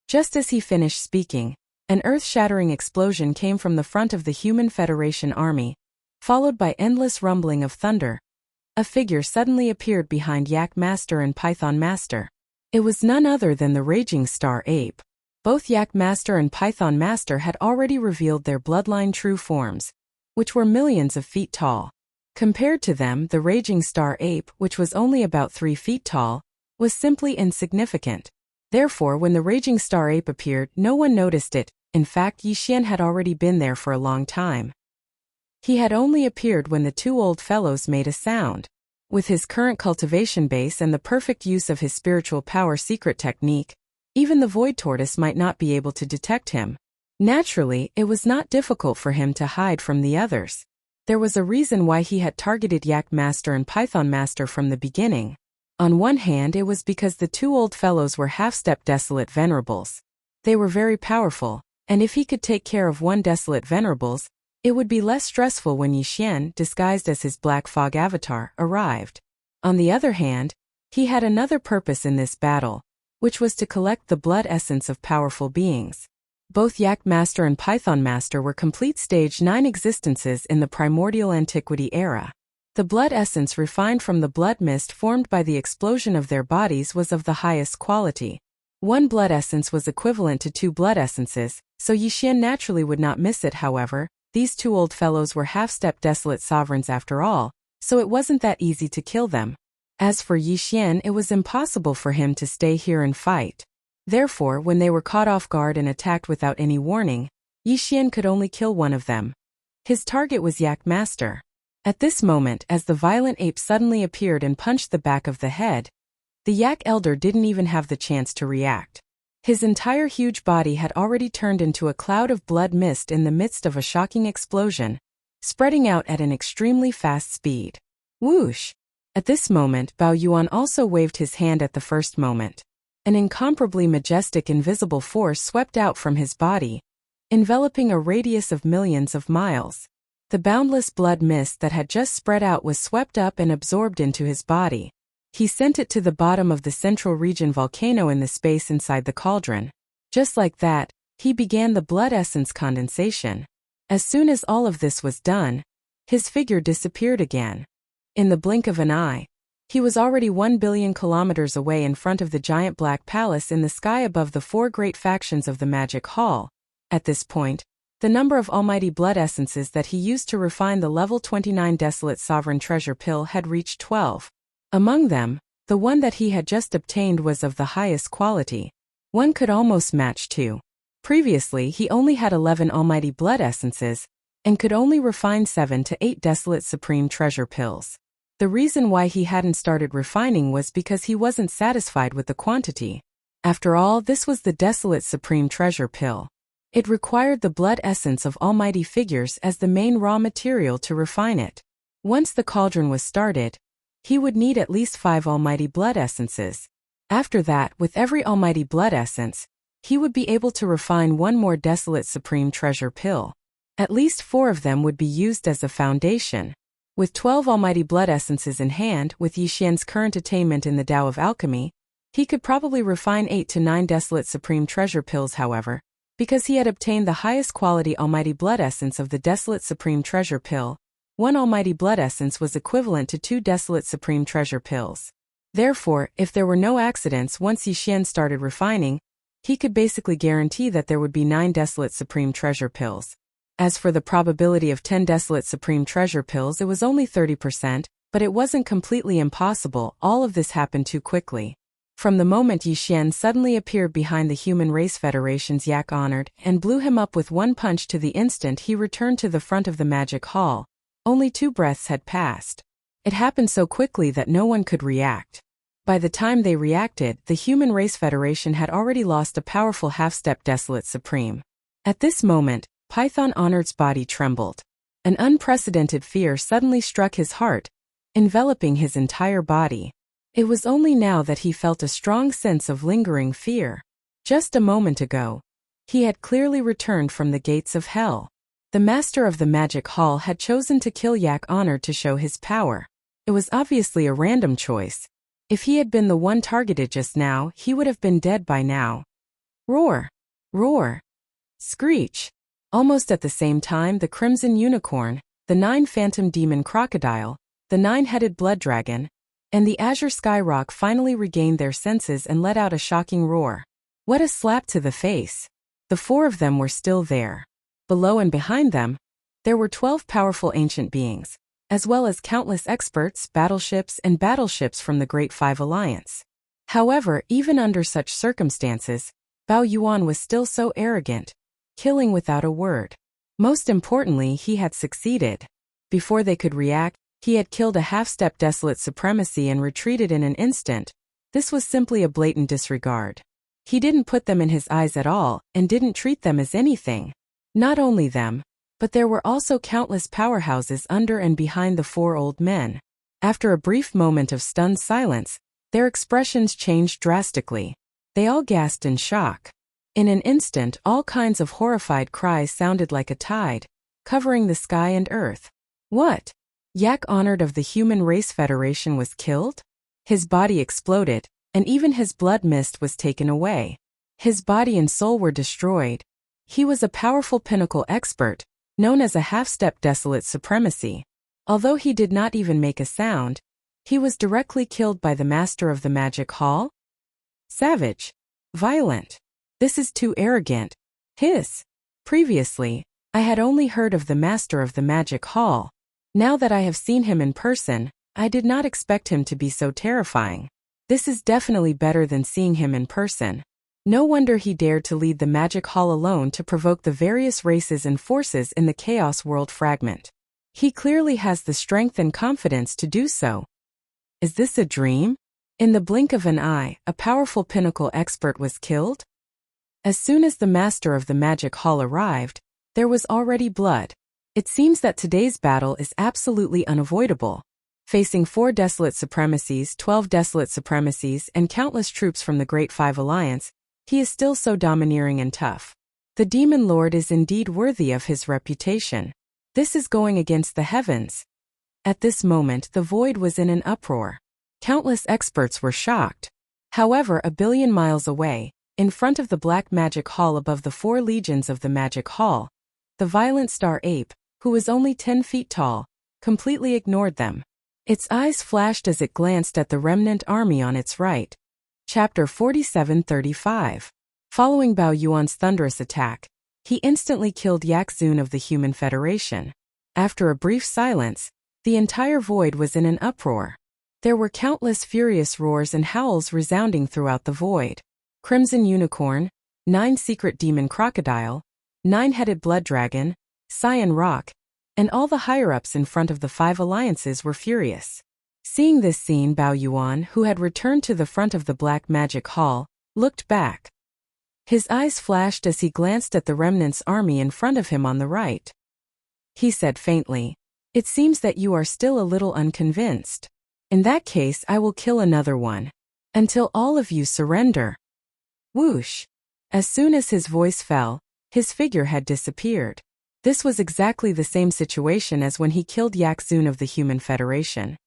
Just as he finished speaking, an earth-shattering explosion came from the front of the Human Federation army, followed by endless rumbling of thunder. A figure suddenly appeared behind Yak Master and Python Master. It was none other than the Raging Star Ape. Both Yak Master and Python Master had already revealed their bloodline true forms, which were millions of feet tall. Compared to them, the Raging Star Ape, which was only about 3 feet tall, was simply insignificant. Therefore, when the Raging Star Ape appeared, no one noticed it. In fact, Yi Xian had already been there for a long time. He had only appeared when the two old fellows made a sound. With his current cultivation base and the perfect use of his spiritual power secret technique, even the Void Tortoise might not be able to detect him. Naturally, it was not difficult for him to hide from the others. There was a reason why he had targeted Yak Master and Python Master from the beginning. On one hand, it was because the two old fellows were half-step desolate venerables. They were very powerful, and if he could take care of one desolate venerables, it would be less stressful when Yi Xian, disguised as his Black Fog avatar, arrived. On the other hand, he had another purpose in this battle, which was to collect the blood essence of powerful beings. Both Yak Master and Python Master were complete stage 9 existences in the primordial antiquity era. The blood essence refined from the blood mist formed by the explosion of their bodies was of the highest quality. One blood essence was equivalent to 2 blood essences, so Yi Xian naturally would not miss it. However, these two old fellows were half-step desolate sovereigns after all, so it wasn't that easy to kill them. As for Yi Xian, it was impossible for him to stay here and fight. Therefore, when they were caught off guard and attacked without any warning, Yi Xian could only kill one of them. His target was Yak Master. At this moment, as the violent ape suddenly appeared and punched the back of the head, the Yak Elder didn't even have the chance to react. His entire huge body had already turned into a cloud of blood mist in the midst of a shocking explosion, spreading out at an extremely fast speed. Whoosh! At this moment, Bao Yuan also waved his hand at the first moment. An incomparably majestic invisible force swept out from his body, enveloping a radius of millions of miles. The boundless blood mist that had just spread out was swept up and absorbed into his body. He sent it to the bottom of the central region volcano in the space inside the cauldron. Just like that, he began the blood essence condensation. As soon as all of this was done, his figure disappeared again. In the blink of an eye, he was already 1 billion kilometers away in front of the giant black palace in the sky above the 4 great factions of the Magic Hall. At this point, the number of almighty blood essences that he used to refine the level 29 Desolate Sovereign Treasure Pill had reached 12. Among them, the one that he had just obtained was of the highest quality. One could almost match 2. Previously, he only had 11 almighty blood essences, and could only refine 7 to 8 Desolate Supreme Treasure Pills. The reason why he hadn't started refining was because he wasn't satisfied with the quantity. After all, this was the Desolate Supreme Treasure Pill. It required the blood essence of almighty figures as the main raw material to refine it. Once the cauldron was started, he would need at least 5 almighty blood essences. After that, with every almighty blood essence, he would be able to refine 1 more Desolate Supreme Treasure Pill. At least 4 of them would be used as a foundation. With 12 almighty blood essences in hand, with Yi Xian's current attainment in the Tao of Alchemy, he could probably refine 8 to 9 Desolate Supreme Treasure Pills. However, because he had obtained the highest quality almighty blood essence of the Desolate Supreme Treasure Pill, 1 almighty blood essence was equivalent to 2 Desolate Supreme Treasure Pills. Therefore, if there were no accidents once Yi Xian started refining, he could basically guarantee that there would be 9 Desolate Supreme Treasure Pills. As for the probability of 10 desolate supreme treasure pills, it was only 30%, but it wasn't completely impossible. All of this happened too quickly. From the moment Yi Xian suddenly appeared behind the Human Race Federation's Yak Honored and blew him up with one punch, to the instant he returned to the front of the magic hall, only 2 breaths had passed. It happened so quickly that no one could react. By the time they reacted, the Human Race Federation had already lost a powerful half-step Desolate Supreme. At this moment, Python Honored's body trembled. An unprecedented fear suddenly struck his heart, enveloping his entire body. It was only now that he felt a strong sense of lingering fear. Just a moment ago, he had clearly returned from the gates of hell. The master of the magic hall had chosen to kill Yak Honored to show his power. It was obviously a random choice. If he had been the one targeted just now, he would have been dead by now. Roar! Roar! Screech! Almost at the same time, the Crimson Unicorn, the 9 Phantom Demon Crocodile, the 9-headed Blood Dragon, and the Azure Skyrock finally regained their senses and let out a shocking roar. What a slap to the face! The 4 of them were still there. Below and behind them, there were 12 powerful ancient beings, as well as countless experts, battleships from the Great Five Alliance. However, even under such circumstances, Bao Yuan was still so arrogant, killing without a word. Most importantly, he had succeeded. Before they could react, he had killed a half-step Desolate Supremacy and retreated in an instant. This was simply a blatant disregard. He didn't put them in his eyes at all, and didn't treat them as anything. Not only them, but there were also countless powerhouses under and behind the 4 old men. After a brief moment of stunned silence, their expressions changed drastically. They all gasped in shock. In an instant, all kinds of horrified cries sounded like a tide, covering the sky and earth. What? Yak Honored of the Human Race Federation was killed? His body exploded, and even his blood mist was taken away. His body and soul were destroyed. He was a powerful pinnacle expert, known as a half-step Desolate Supremacy. Although he did not even make a sound, he was directly killed by the Master of the Magic Hall? Savage. Violent. This is too arrogant. Hiss. Previously, I had only heard of the Master of the Magic Hall. Now that I have seen him in person, I did not expect him to be so terrifying. This is definitely better than seeing him in person. No wonder he dared to lead the Magic Hall alone to provoke the various races and forces in the Chaos World fragment. He clearly has the strength and confidence to do so. Is this a dream? In the blink of an eye, a powerful pinnacle expert was killed? As soon as the Master of the Magic Hall arrived, there was already blood. It seems that today's battle is absolutely unavoidable. Facing 4 Desolate Supremacies, 12 Desolate Supremacies, and countless troops from the Great Five Alliance, he is still so domineering and tough. The Demon Lord is indeed worthy of his reputation. This is going against the heavens. At this moment, the void was in an uproar. Countless experts were shocked. However, 1 billion miles away, in front of the Black Magic Hall above the 4 legions of the Magic Hall, the violent Star Ape, who was only 10 feet tall, completely ignored them. Its eyes flashed as it glanced at the remnant army on its right. Chapter 4735. Following Bao Yuan's thunderous attack, he instantly killed Yak Zun of the Human Federation. After a brief silence, the entire void was in an uproar. There were countless furious roars and howls resounding throughout the void. Crimson Unicorn, 9 Secret Demon Crocodile, 9-headed Blood Dragon, Cyan Rock, and all the higher-ups in front of the 5 alliances were furious. Seeing this scene, Bao Yuan, who had returned to the front of the Black Magic Hall, looked back. His eyes flashed as he glanced at the remnant's army in front of him on the right. He said faintly, "It seems that you are still a little unconvinced. In that case, I will kill another one. Until all of you surrender." Whoosh! As soon as his voice fell, his figure had disappeared. This was exactly the same situation as when he killed Yak Zun of the Human Federation.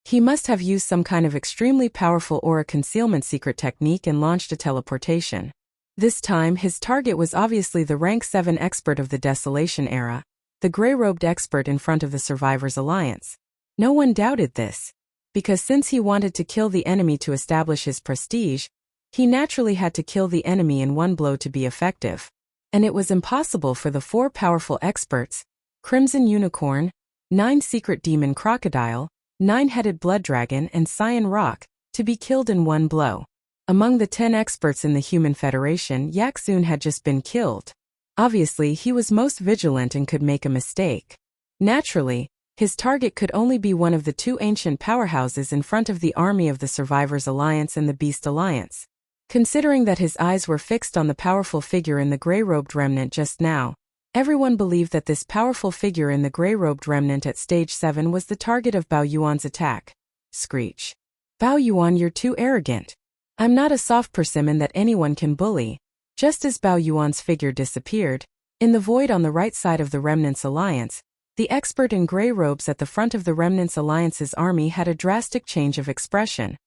He must have used some kind of extremely powerful aura concealment secret technique and launched a teleportation. This time, his target was obviously the rank 7 expert of the Desolation era, the gray-robed expert in front of the Survivors Alliance. No one doubted this, because since he wanted to kill the enemy to establish his prestige, he naturally had to kill the enemy in one blow to be effective. and it was impossible for the 4 powerful experts, Crimson Unicorn, 9 Secret Demon Crocodile, 9-Headed Blood Dragon and Cyan Rock, to be killed in one blow. Among the 10 experts in the Human Federation, Yaxun had just been killed. Obviously, he was most vigilant and could make a mistake. Naturally, his target could only be one of the 2 ancient powerhouses in front of the army of the Survivors Alliance and the Beast Alliance. Considering that his eyes were fixed on the powerful figure in the gray-robed remnant just now, everyone believed that this powerful figure in the gray-robed remnant at stage 7 was the target of Bao Yuan's attack. Screech. Bao Yuan, you're too arrogant. I'm not a soft persimmon that anyone can bully. Just as Bao Yuan's figure disappeared, in the void on the right side of the Remnant's alliance, the expert in gray robes at the front of the Remnant's alliance's army had a drastic change of expression.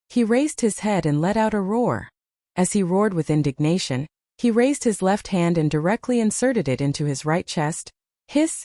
He raised his head and let out a roar. As he roared with indignation, he raised his left hand and directly inserted it into his right chest. Hiss!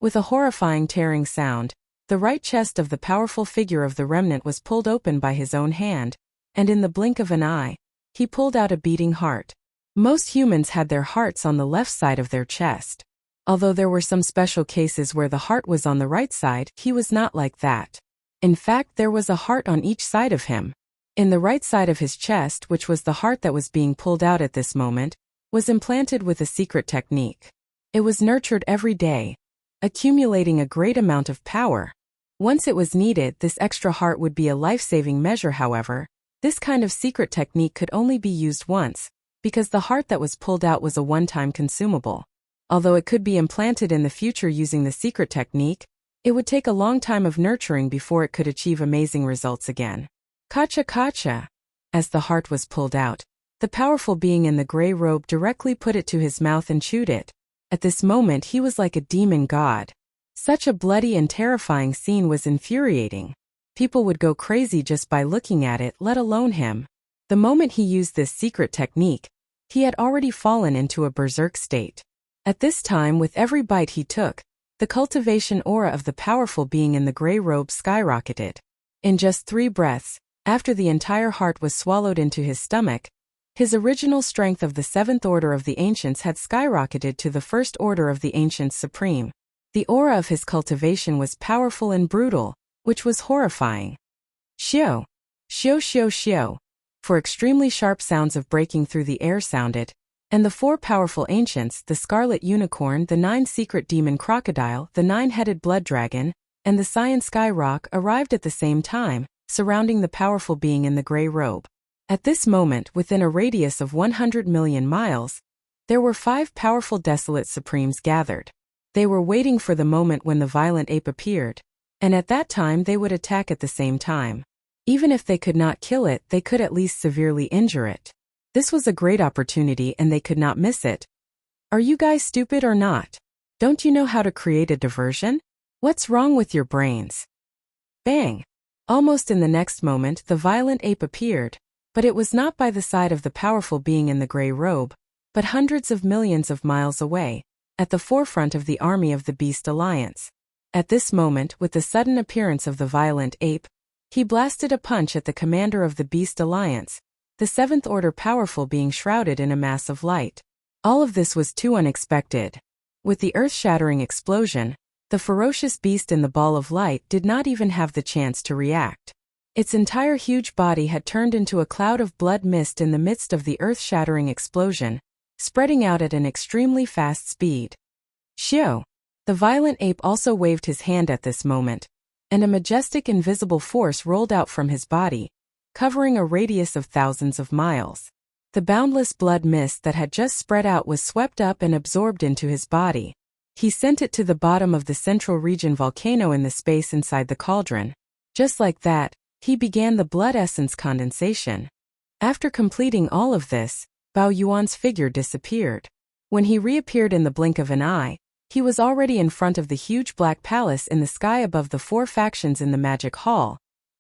With a horrifying tearing sound, the right chest of the powerful figure of the remnant was pulled open by his own hand, and in the blink of an eye, he pulled out a beating heart. Most humans had their hearts on the left side of their chest. Although there were some special cases where the heart was on the right side, he was not like that. In fact, there was a heart on each side of him. In the right side of his chest, which was the heart that was being pulled out at this moment, was implanted with a secret technique. It was nurtured every day, accumulating a great amount of power. Once it was needed, this extra heart would be a life-saving measure. However, this kind of secret technique could only be used once, because the heart that was pulled out was a one-time consumable. Although it could be implanted in the future using the secret technique, it would take a long time of nurturing before it could achieve amazing results again. Kacha kacha! As the heart was pulled out, the powerful being in the gray robe directly put it to his mouth and chewed it. At this moment he was like a demon god. Such a bloody and terrifying scene was infuriating. People would go crazy just by looking at it, let alone him. The moment he used this secret technique, he had already fallen into a berserk state. At this time, with every bite he took, the cultivation aura of the powerful being in the gray robe skyrocketed. In just 3 breaths, after the entire heart was swallowed into his stomach, his original strength of the 7th order of the ancients had skyrocketed to the 1st order of the ancients supreme. The aura of his cultivation was powerful and brutal, which was horrifying. Xiao! Xiao xiao xiao! For extremely sharp sounds of breaking through the air sounded, and the 4 powerful ancients, the Scarlet Unicorn, the 9 Secret Demon Crocodile, the 9-Headed Blood Dragon, and the Cyan Sky Rock arrived at the same time, surrounding the powerful being in the gray robe. At this moment, within a radius of 100 million miles, there were 5 powerful Desolate Supremes gathered. They were waiting for the moment when the violent ape appeared, and at that time they would attack at the same time. Even if they could not kill it, they could at least severely injure it. This was a great opportunity and they could not miss it. Are you guys stupid or not? Don't you know how to create a diversion? What's wrong with your brains? Bang! Almost in the next moment, the violent ape appeared, but it was not by the side of the powerful being in the gray robe, but hundreds of millions of miles away, at the forefront of the army of the Beast Alliance. At this moment, with the sudden appearance of the violent ape, he blasted a punch at the commander of the Beast Alliance, the 7th order powerful being shrouded in a mass of light. All of this was too unexpected. With the earth-shattering explosion, the ferocious beast in the ball of light did not even have the chance to react. Its entire huge body had turned into a cloud of blood mist in the midst of the earth-shattering explosion, spreading out at an extremely fast speed. Xiao! The violent ape also waved his hand at this moment, and a majestic invisible force rolled out from his body, covering a radius of thousands of miles. The boundless blood mist that had just spread out was swept up and absorbed into his body. He sent it to the bottom of the central region volcano in the space inside the cauldron. Just like that, he began the blood essence condensation. After completing all of this, Bao Yuan's figure disappeared. When he reappeared in the blink of an eye, he was already in front of the huge black palace in the sky above the 4 factions in the magic hall.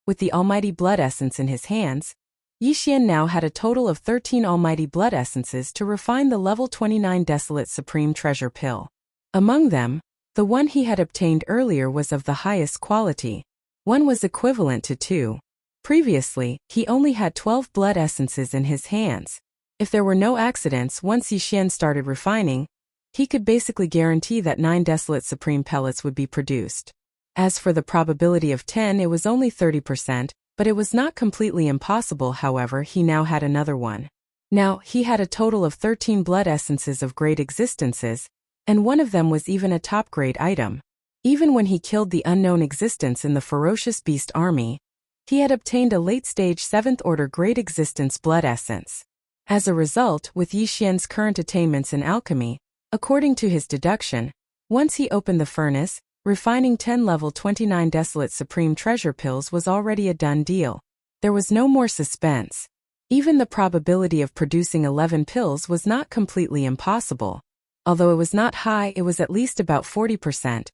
With the almighty blood essence in his hands, Yixian now had a total of 13 almighty blood essences to refine the level 29 Desolate Supreme Treasure Pill. Among them, the one he had obtained earlier was of the highest quality. One was equivalent to 2. Previously, he only had 12 blood essences in his hands. If there were no accidents once Yixian started refining, he could basically guarantee that 9 desolate supreme pellets would be produced. As for the probability of 10, it was only 30%, but it was not completely impossible. However, he now had another one. Now, he had a total of 13 blood essences of great existences, and one of them was even a top-grade item. Even when he killed the unknown existence in the ferocious beast army, he had obtained a late-stage 7th-order great existence blood essence. As a result, with Yixian's current attainments in alchemy, according to his deduction, once he opened the furnace, refining 10 level 29 desolate supreme treasure pills was already a done deal. There was no more suspense. Even the probability of producing 11 pills was not completely impossible. Although it was not high, it was at least about 40%.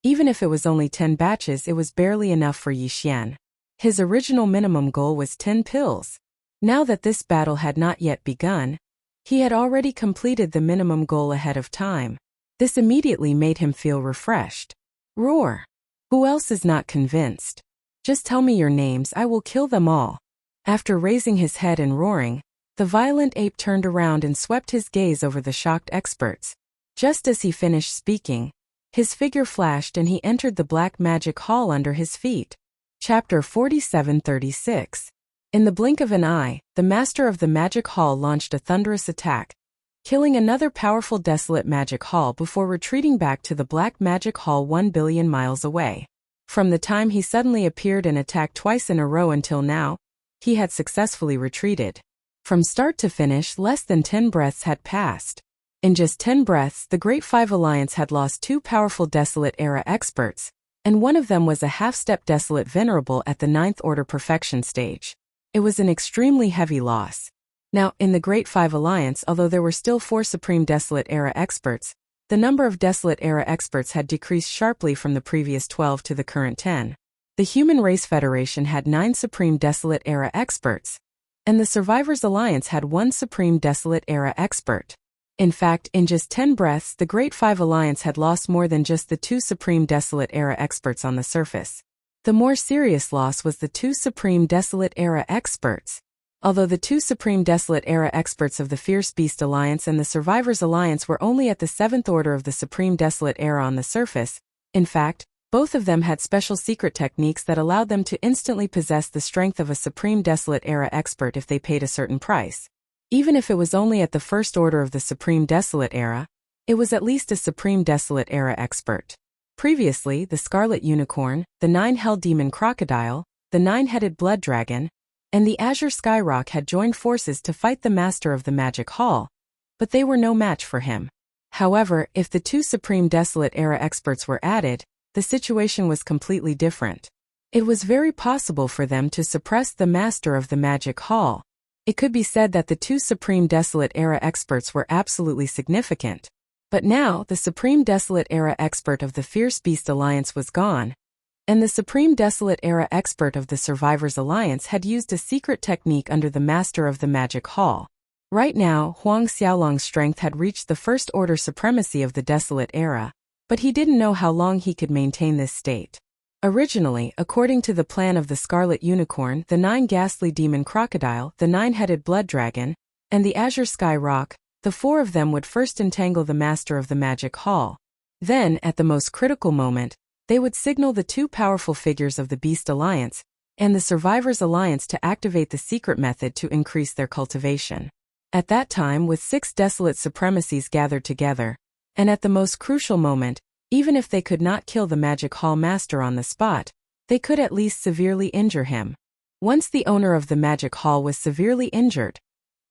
Even if it was only 10 batches, it was barely enough for Yixian. His original minimum goal was 10 pills. Now that this battle had not yet begun, he had already completed the minimum goal ahead of time. This immediately made him feel refreshed. Roar! Who else is not convinced? Just tell me your names, I will kill them all. After raising his head and roaring, the violent ape turned around and swept his gaze over the shocked experts. Just as he finished speaking, his figure flashed and he entered the black magic hall under his feet. Chapter 4736. In the blink of an eye, the master of the magic hall launched a thunderous attack, killing another powerful desolate magic hall before retreating back to the black magic hall 1 billion miles away. From the time he suddenly appeared and attacked twice in a row until now, he had successfully retreated. From start to finish, less than 10 breaths had passed. In just 10 breaths, the Great Five Alliance had lost 2 powerful Desolate Era experts, and one of them was a half-step Desolate Venerable at the 9th Order Perfection stage. It was an extremely heavy loss. Now, in the Great Five Alliance, although there were still 4 Supreme Desolate Era experts, the number of Desolate Era experts had decreased sharply from the previous 12 to the current 10. The Human Race Federation had 9 Supreme Desolate Era experts, and the Survivors Alliance had 1 Supreme Desolate Era expert. In fact, in just 10 breaths, the Great Five Alliance had lost more than just the 2 Supreme Desolate Era experts on the surface. The more serious loss was the 2 Supreme Desolate Era experts. Although the 2 Supreme Desolate Era experts of the Fierce Beast Alliance and the Survivors Alliance were only at the 7th order of the Supreme Desolate Era on the surface, in fact, both of them had special secret techniques that allowed them to instantly possess the strength of a Supreme Desolate Era expert if they paid a certain price. Even if it was only at the 1st order of the Supreme Desolate Era, it was at least a Supreme Desolate Era expert. Previously, the Scarlet Unicorn, the 9 Hell Demon Crocodile, the 9-headed Blood Dragon, and the Azure Skyrock had joined forces to fight the Master of the Magic Hall, but they were no match for him. However, if the 2 Supreme Desolate Era experts were added, the situation was completely different. It was very possible for them to suppress the Master of the Magic Hall. It could be said that the 2 Supreme Desolate Era experts were absolutely significant. But now, the Supreme Desolate Era expert of the Fierce Beast Alliance was gone, and the Supreme Desolate Era expert of the Survivors Alliance had used a secret technique under the Master of the Magic Hall. Right now, Huang Xiaolong's strength had reached the 1st order supremacy of the Desolate Era, but he didn't know how long he could maintain this state. Originally, according to the plan of the Scarlet Unicorn, the 9 Ghastly Demon Crocodile, the 9-headed Blood Dragon, and the Azure Skyrock, the 4 of them would first entangle the Master of the Magic Hall. Then, at the most critical moment, they would signal the 2 powerful figures of the Beast Alliance and the Survivors Alliance to activate the secret method to increase their cultivation. At that time, with 6 desolate supremacies gathered together, and at the most crucial moment, even if they could not kill the Magic Hall Master on the spot, they could at least severely injure him. Once the owner of the Magic Hall was severely injured,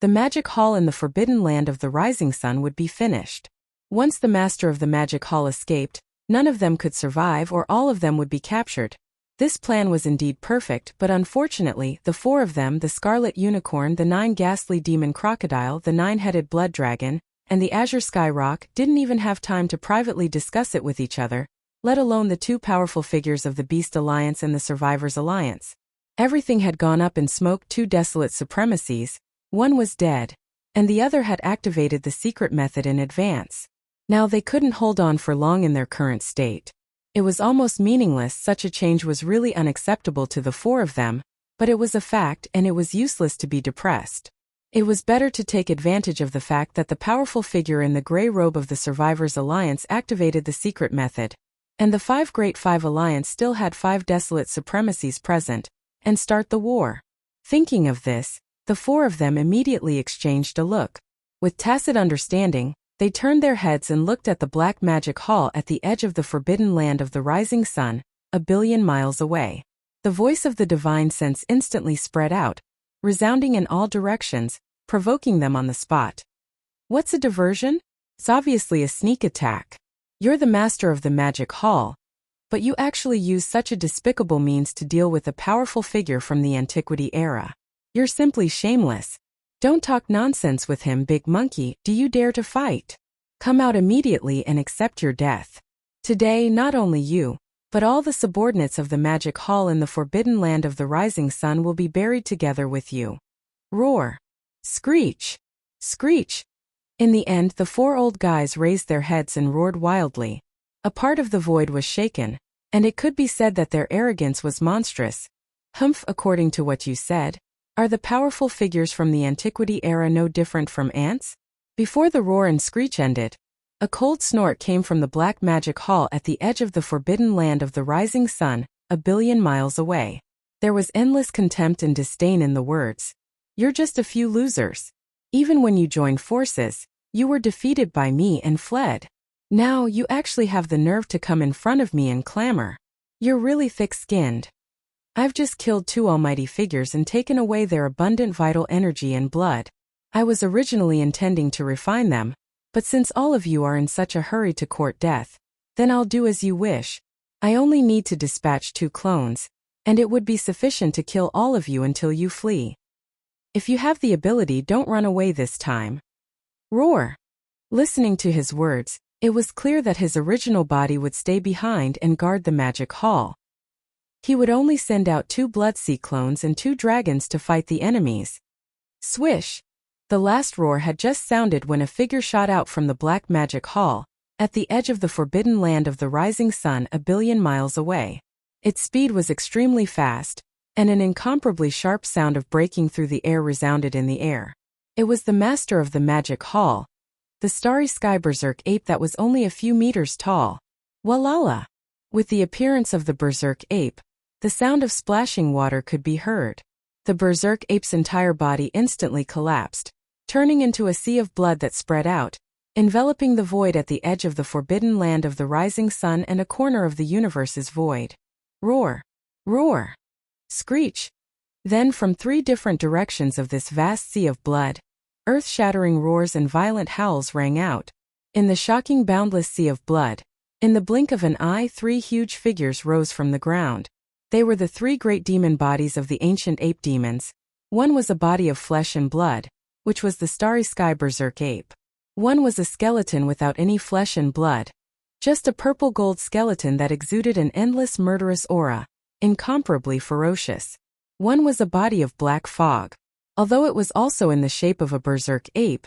the Magic Hall in the Forbidden Land of the Rising Sun would be finished. Once the Master of the Magic Hall escaped, none of them could survive or all of them would be captured. This plan was indeed perfect, but unfortunately, the 4 of them, the Scarlet Unicorn, the 9 Ghastly Demon Crocodile, the 9-headed Blood Dragon, and the Azure Skyrock, didn't even have time to privately discuss it with each other, let alone the 2 powerful figures of the Beast Alliance and the Survivors Alliance. Everything had gone up in smoke. 2 desolate supremacies, one was dead, and the other had activated the secret method in advance. Now they couldn't hold on for long in their current state. It was almost meaningless. Such a change was really unacceptable to the 4 of them, but it was a fact and it was useless to be depressed. It was better to take advantage of the fact that the powerful figure in the gray robe of the Survivors Alliance activated the secret method, and the Five Great Five Alliance still had 5 desolate supremacies present, and start the war. Thinking of this, the 4 of them immediately exchanged a look. With tacit understanding, they turned their heads and looked at the black magic hall at the edge of the forbidden land of the rising sun, a billion miles away. The voice of the divine sense instantly spread out, resounding in all directions, provoking them on the spot. What's a diversion? It's obviously a sneak attack. You're the master of the magic hall, but you actually use such a despicable means to deal with a powerful figure from the antiquity era. You're simply shameless. Don't talk nonsense with him, big monkey. Do you dare to fight? Come out immediately and accept your death. Today, not only you, but all the subordinates of the magic hall in the forbidden land of the rising sun will be buried together with you. Roar. Screech. Screech. In the end, the 4 old guys raised their heads and roared wildly. A part of the void was shaken, and it could be said that their arrogance was monstrous. Humph, according to what you said, are the powerful figures from the antiquity era no different from ants? Before the roar and screech ended, a cold snort came from the black magic hall at the edge of the forbidden land of the rising sun, a billion miles away. There was endless contempt and disdain in the words. You're just a few losers. Even when you joined forces, you were defeated by me and fled. Now you actually have the nerve to come in front of me and clamor. You're really thick-skinned. I've just killed 2 almighty figures and taken away their abundant vital energy and blood. I was originally intending to refine them, but since all of you are in such a hurry to court death, then I'll do as you wish. I only need to dispatch 2 clones, and it would be sufficient to kill all of you until you flee. If you have the ability, don't run away this time. Roar. Listening to his words, it was clear that his original body would stay behind and guard the magic hall. He would only send out 2 Bloodsea clones and 2 dragons to fight the enemies. Swish. The last roar had just sounded when a figure shot out from the black magic hall, at the edge of the forbidden land of the rising sun a billion miles away. Its speed was extremely fast, and an incomparably sharp sound of breaking through the air resounded in the air. It was the master of the magic hall, the starry sky berserk ape that was only a few meters tall. Walala! With the appearance of the berserk ape, the sound of splashing water could be heard. The berserk ape's entire body instantly collapsed, turning into a sea of blood that spread out, enveloping the void at the edge of the forbidden land of the rising sun and a corner of the universe's void. Roar. Roar. Screech. Then from 3 different directions of this vast sea of blood, earth-shattering roars and violent howls rang out. In the shocking boundless sea of blood, in the blink of an eye 3 huge figures rose from the ground. They were the 3 great demon bodies of the ancient ape demons. One was a body of flesh and blood, which was the starry sky berserk ape. One was a skeleton without any flesh and blood, just a purple-gold skeleton that exuded an endless murderous aura, incomparably ferocious. One was a body of black fog. Although it was also in the shape of a berserk ape,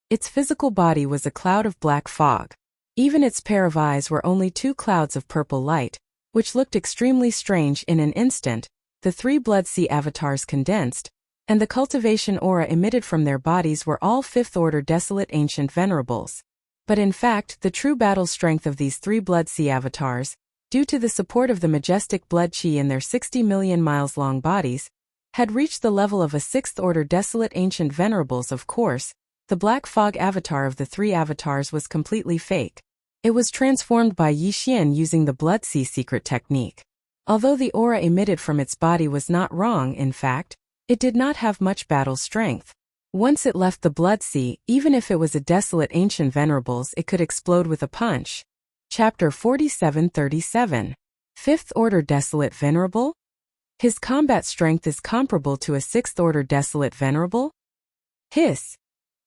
its physical body was a cloud of black fog. Even its pair of eyes were only 2 clouds of purple light, which looked extremely strange. In an instant, the 3 Bloodsea avatars condensed, and the cultivation aura emitted from their bodies were all 5th-order desolate ancient venerables. But in fact, the true battle strength of these 3 Bloodsea avatars, due to the support of the majestic blood chi in their 60 million miles long bodies, had reached the level of a 6th-order desolate ancient venerables. Of course, the black fog avatar of the 3 avatars was completely fake. It was transformed by Yixin using the Bloodsea secret technique. Although the aura emitted from its body was not wrong, in fact, it did not have much battle strength. Once it left the Bloodsea, even if it was a desolate ancient venerables, it could explode with a punch. Chapter 4737. 5th-order desolate venerable? His combat strength is comparable to a 6th-order desolate venerable? Hiss.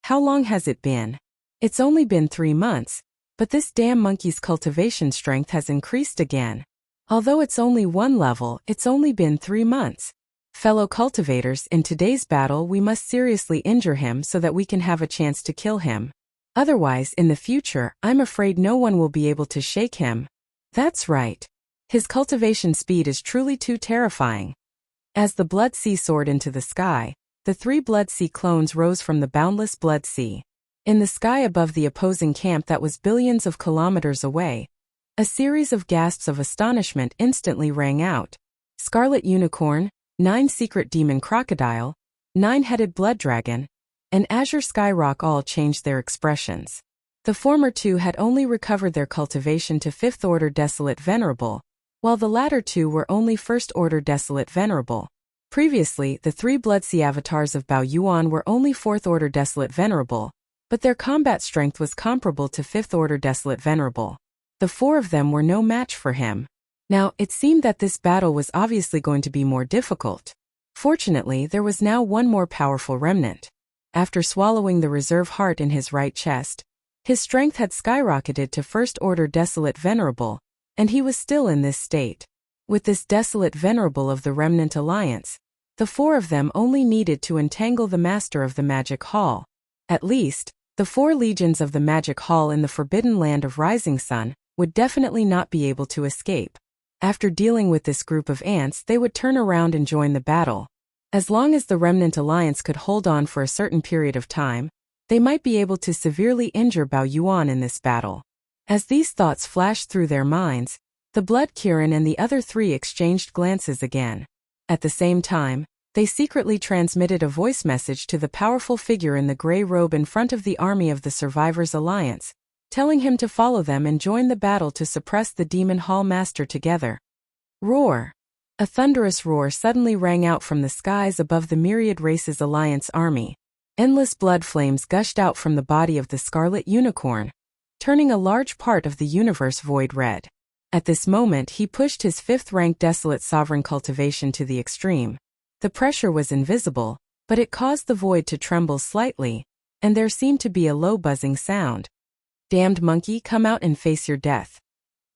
How long has it been? It's only been 3 months. But this damn monkey's cultivation strength has increased again. Although it's only 1 level, it's only been 3 months. Fellow cultivators, in today's battle we must seriously injure him so that we can have a chance to kill him. Otherwise, in the future, I'm afraid no one will be able to shake him. That's right. His cultivation speed is truly too terrifying. As the Bloodsea soared into the sky, the 3 Blood Sea clones rose from the boundless Blood Sea. In the sky above the opposing camp that was billions of kilometers away, a series of gasps of astonishment instantly rang out. Scarlet Unicorn, 9 Secret Demon Crocodile, 9-Headed Blood Dragon, and Azure Skyrock all changed their expressions. The former 2 had only recovered their cultivation to 5th Order Desolate Venerable, while the latter 2 were only 1st Order Desolate Venerable. Previously, the 3 Bloodsea avatars of Bao Yuan were only 4th Order Desolate Venerable, but their combat strength was comparable to 5th Order Desolate Venerable. The 4 of them were no match for him. Now, it seemed that this battle was obviously going to be more difficult. Fortunately, there was now one more powerful remnant. After swallowing the reserve heart in his right chest, his strength had skyrocketed to 1st Order Desolate Venerable, and he was still in this state. With this Desolate Venerable of the Remnant Alliance, the 4 of them only needed to entangle the Master of the Magic Hall. At least, the 4 legions of the Magic Hall in the Forbidden Land of Rising Sun would definitely not be able to escape. After dealing with this group of ants, they would turn around and join the battle. As long as the Remnant Alliance could hold on for a certain period of time, they might be able to severely injure Bao Yuan in this battle. As these thoughts flashed through their minds, the Blood Kirin and the other 3 exchanged glances again. At the same time, they secretly transmitted a voice message to the powerful figure in the gray robe in front of the army of the Survivors Alliance, telling him to follow them and join the battle to suppress the Demon Hall Master together. Roar! A thunderous roar suddenly rang out from the skies above the Myriad Races Alliance army. Endless blood flames gushed out from the body of the Scarlet Unicorn, turning a large part of the universe void red. At this moment he pushed his 5th-rank Desolate Sovereign cultivation to the extreme. The pressure was invisible, but it caused the void to tremble slightly, and there seemed to be a low buzzing sound. Damned monkey, come out and face your death.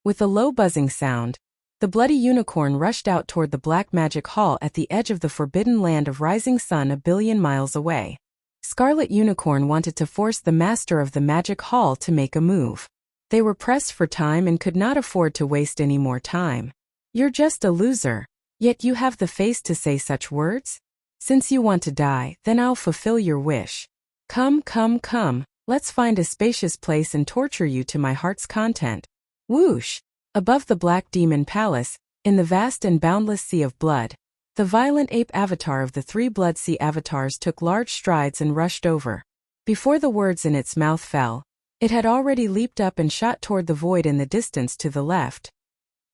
With a low buzzing sound, the Bloody Unicorn rushed out toward the Black Magic Hall at the edge of the Forbidden Land of Rising Sun a billion miles away. Scarlet Unicorn wanted to force the Master of the Magic Hall to make a move. They were pressed for time and could not afford to waste any more time. You're just a loser, yet you have the face to say such words? Since you want to die, then I'll fulfill your wish. Come, come, come, let's find a spacious place and torture you to my heart's content. Whoosh! Above the Black Demon Palace, in the vast and boundless sea of blood, the violent ape avatar of the 3 Blood Sea avatars took large strides and rushed over. Before the words in its mouth fell, it had already leaped up and shot toward the void in the distance to the left.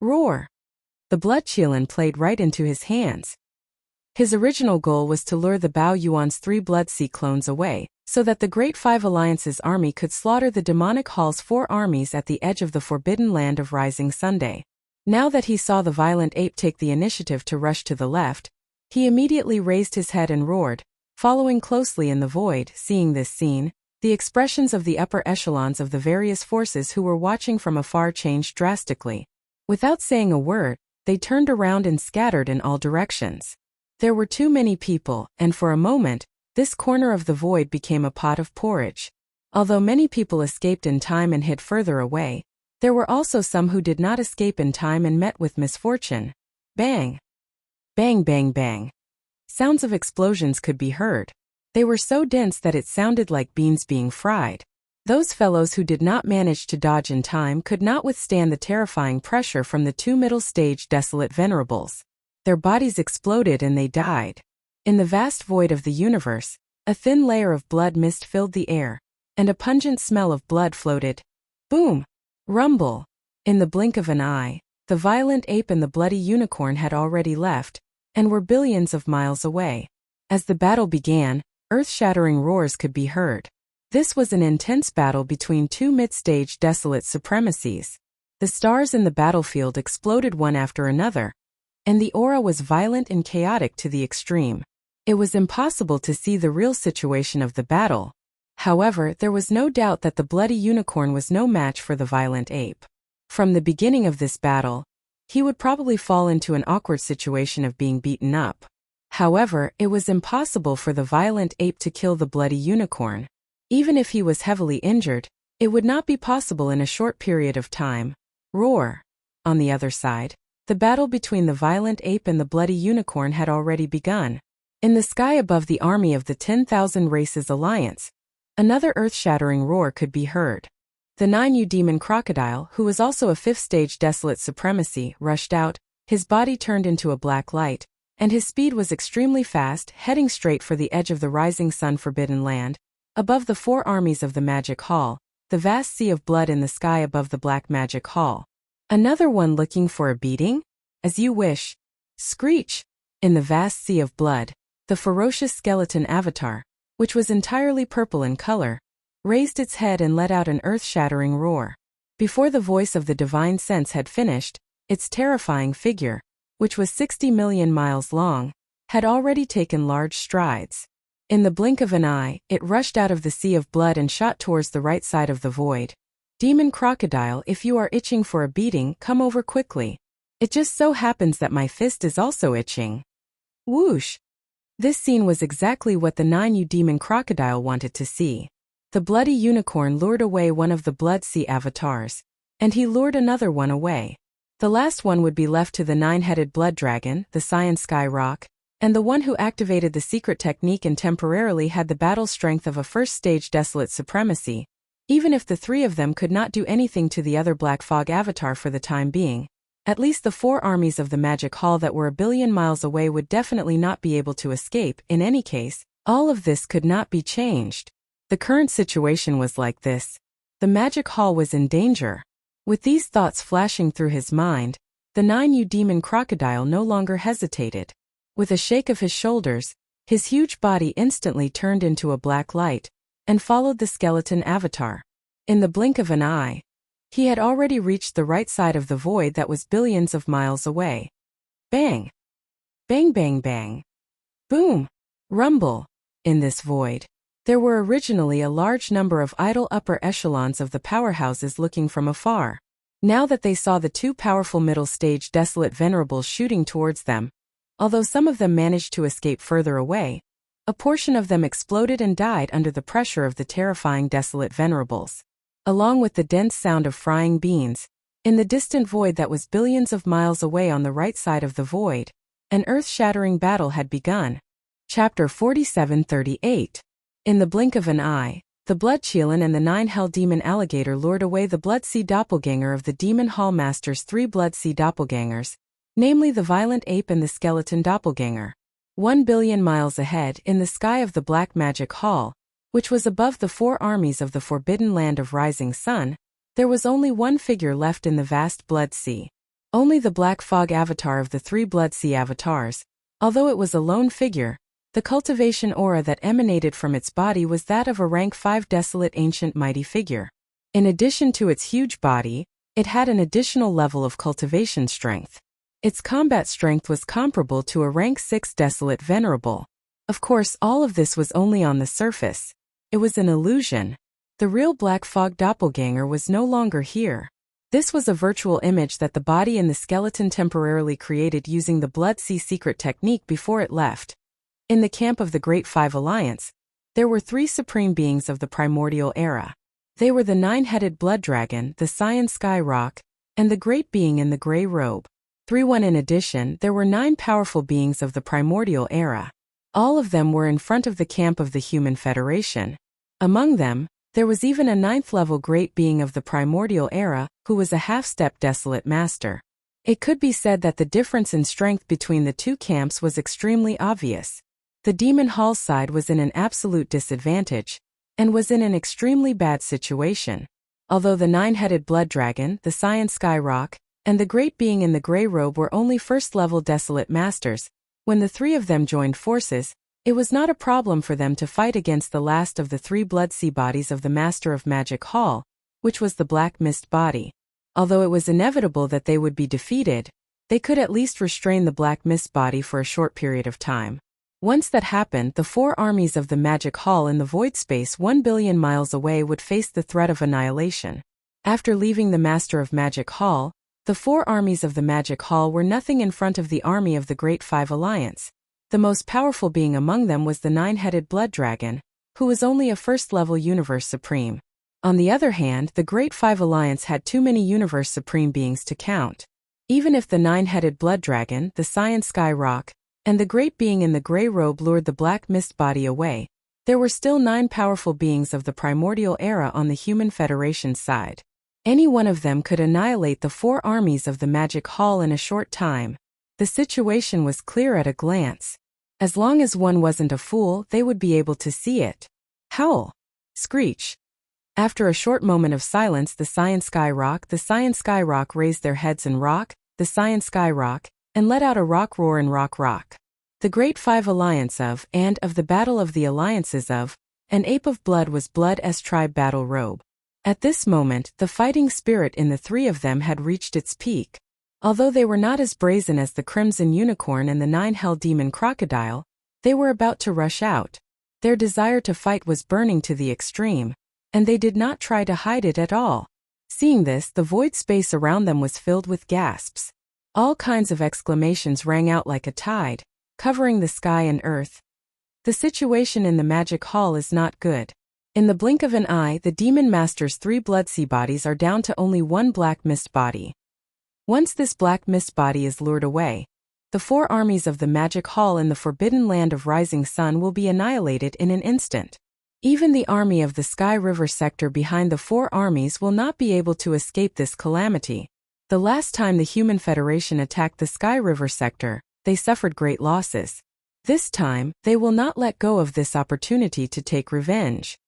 Roar! The blood Qilin played right into his hands. His original goal was to lure the Bao Yuan's 3 Blood Sea clones away, so that the Great Five Alliance's army could slaughter the Demonic Hall's 4 armies at the edge of the Forbidden Land of Rising Sunday. Now that he saw the violent ape take the initiative to rush to the left, he immediately raised his head and roared, following closely in the void. Seeing this scene, the expressions of the upper echelons of the various forces who were watching from afar changed drastically. Without saying a word, they turned around and scattered in all directions. There were too many people, and for a moment, this corner of the void became a pot of porridge. Although many people escaped in time and hid further away, there were also some who did not escape in time and met with misfortune. Bang! Bang, bang, bang. Sounds of explosions could be heard. They were so dense that it sounded like beans being fried. Those fellows who did not manage to dodge in time could not withstand the terrifying pressure from the 2 middle-stage Desolate Venerables. Their bodies exploded and they died. In the vast void of the universe, a thin layer of blood mist filled the air, and a pungent smell of blood floated. Boom! Rumble! In the blink of an eye, the violent ape and the Bloody Unicorn had already left, and were billions of miles away. As the battle began, earth-shattering roars could be heard. This was an intense battle between 2 mid-stage Desolate supremacies. The stars in the battlefield exploded one after another, and the aura was violent and chaotic to the extreme. It was impossible to see the real situation of the battle. However, there was no doubt that the Bloody Unicorn was no match for the violent ape. From the beginning of this battle, he would probably fall into an awkward situation of being beaten up. However, it was impossible for the violent ape to kill the Bloody Unicorn. Even if he was heavily injured, it would not be possible in a short period of time. Roar! On the other side, the battle between the violent ape and the Bloody Unicorn had already begun. In the sky above the army of the 10,000 Races Alliance, another earth-shattering roar could be heard. The 9U demon crocodile, who was also a 5th stage desolate supremacy, rushed out, his body turned into a black light, and his speed was extremely fast, heading straight for the edge of the rising sun forbidden land, above the 4 armies of the Magic Hall, the vast sea of blood in the sky above the Black Magic Hall. Another one looking for a beating? As you wish. Screech! In the vast sea of blood, the ferocious skeleton avatar, which was entirely purple in color, raised its head and let out an earth-shattering roar. Before the voice of the divine sense had finished, its terrifying figure, which was 60 million miles long, had already taken large strides. In the blink of an eye, it rushed out of the sea of blood and shot towards the right side of the void. Demon crocodile, if you are itching for a beating, come over quickly. It just so happens that my fist is also itching. Whoosh! This scene was exactly what the 9U demon crocodile wanted to see. The bloody unicorn lured away one of the Blood Sea avatars, and he lured another one away. The last one would be left to the 9-headed blood dragon, the Cyan Sky Rock, and the one who activated the secret technique and temporarily had the battle strength of a 1st stage desolate supremacy. Even if the 3 of them could not do anything to the other Black Fog avatar for the time being, at least the 4 armies of the Magic Hall that were a billion miles away would definitely not be able to escape. In any case, all of this could not be changed. The current situation was like this. The Magic Hall was in danger. With these thoughts flashing through his mind, the 9U demon crocodile no longer hesitated. With a shake of his shoulders, his huge body instantly turned into a black light, and followed the skeleton avatar. In the blink of an eye, he had already reached the right side of the void that was billions of miles away. Bang! Bang bang bang! Boom! Rumble! In this void, there were originally a large number of idle upper echelons of the powerhouses looking from afar. Now that they saw the 2 powerful middle-stage desolate venerables shooting towards them, although some of them managed to escape further away, a portion of them exploded and died under the pressure of the terrifying desolate venerables. Along with the dense sound of frying beans, in the distant void that was billions of miles away on the right side of the void, an earth-shattering battle had begun. Chapter 4738. In the blink of an eye, the Blood Chelan and the 9-Hell Demon Alligator lured away the Blood Sea Doppelganger of the Demon Hall Master's 3 Blood Sea Doppelgangers, namely the Violent Ape and the Skeleton Doppelganger. 1 billion miles ahead, in the sky of the Black Magic Hall, which was above the 4 armies of the forbidden land of Rising Sun, there was only one figure left in the vast Blood Sea. Only the Black Fog avatar of the 3 Blood Sea avatars. Although it was a lone figure, the cultivation aura that emanated from its body was that of a rank 5 desolate ancient mighty figure. In addition to its huge body, it had an additional level of cultivation strength. Its combat strength was comparable to a rank 6 desolate venerable. Of course, all of this was only on the surface. It was an illusion. The real Black Fog doppelganger was no longer here. This was a virtual image that the body and the skeleton temporarily created using the Blood Sea secret technique before it left. In the camp of the Great 5 Alliance, there were 3 supreme beings of the primordial era. They were the 9-headed blood dragon, the Cyan Sky Rock, and the great being in the gray robe. 3-1 In addition, there were 9 powerful beings of the primordial era. All of them were in front of the camp of the Human Federation. Among them, there was even a 9th-level great being of the primordial era, who was a half-step desolate master. It could be said that the difference in strength between the 2 camps was extremely obvious. The Demon Hall side was in an absolute disadvantage, and was in an extremely bad situation. Although the 9-headed blood dragon, the Cyan Sky Rock, and the great being in the gray robe were only 1st-level desolate masters, when the 3 of them joined forces, it was not a problem for them to fight against the last of the 3 Blood Sea bodies of the Master of Magic Hall, which was the Black Mist body. Although it was inevitable that they would be defeated, they could at least restrain the Black Mist body for a short period of time. Once that happened, the 4 armies of the Magic Hall in the void space 1 billion miles away would face the threat of annihilation. After leaving the Master of Magic Hall, the 4 armies of the Magic Hall were nothing in front of the army of the Great 5 Alliance. The most powerful being among them was the 9-headed blood dragon, who was only a 1st-level Universe Supreme. On the other hand, the Great 5 Alliance had too many Universe Supreme beings to count. Even if the 9-headed blood dragon, the Cyan Sky Rock, and the great being in the gray robe lured the black mist body away, there were still 9 powerful beings of the primordial era on the Human Federation's side. Any one of them could annihilate the 4 armies of the Magic Hall in a short time. The situation was clear at a glance. As long as one wasn't a fool, they would be able to see it. Howl! Screech! After a short moment of silence, the Science Skyrock raised their heads and rock, the Science Skyrock, and let out a rock roar and rock. The Great 5 Alliance of the Battle of the Alliances of, an Ape of Blood was Blood's tribe battle robe. At this moment, the fighting spirit in the 3 of them had reached its peak. Although they were not as brazen as the Crimson Unicorn and the 9 Hell Demon Crocodile, they were about to rush out. Their desire to fight was burning to the extreme, and they did not try to hide it at all. Seeing this, the void space around them was filled with gasps. All kinds of exclamations rang out like a tide, covering the sky and earth. The situation in the Magic Hall is not good. In the blink of an eye, the Demon Master's 3 Bloodsea bodies are down to only 1 black mist body. Once this black mist body is lured away, the 4 armies of the Magic Hall in the Forbidden Land of Rising Sun will be annihilated in an instant. Even the army of the Sky River sector behind the 4 armies will not be able to escape this calamity. The last time the Human Federation attacked the Sky River sector, they suffered great losses. This time, they will not let go of this opportunity to take revenge.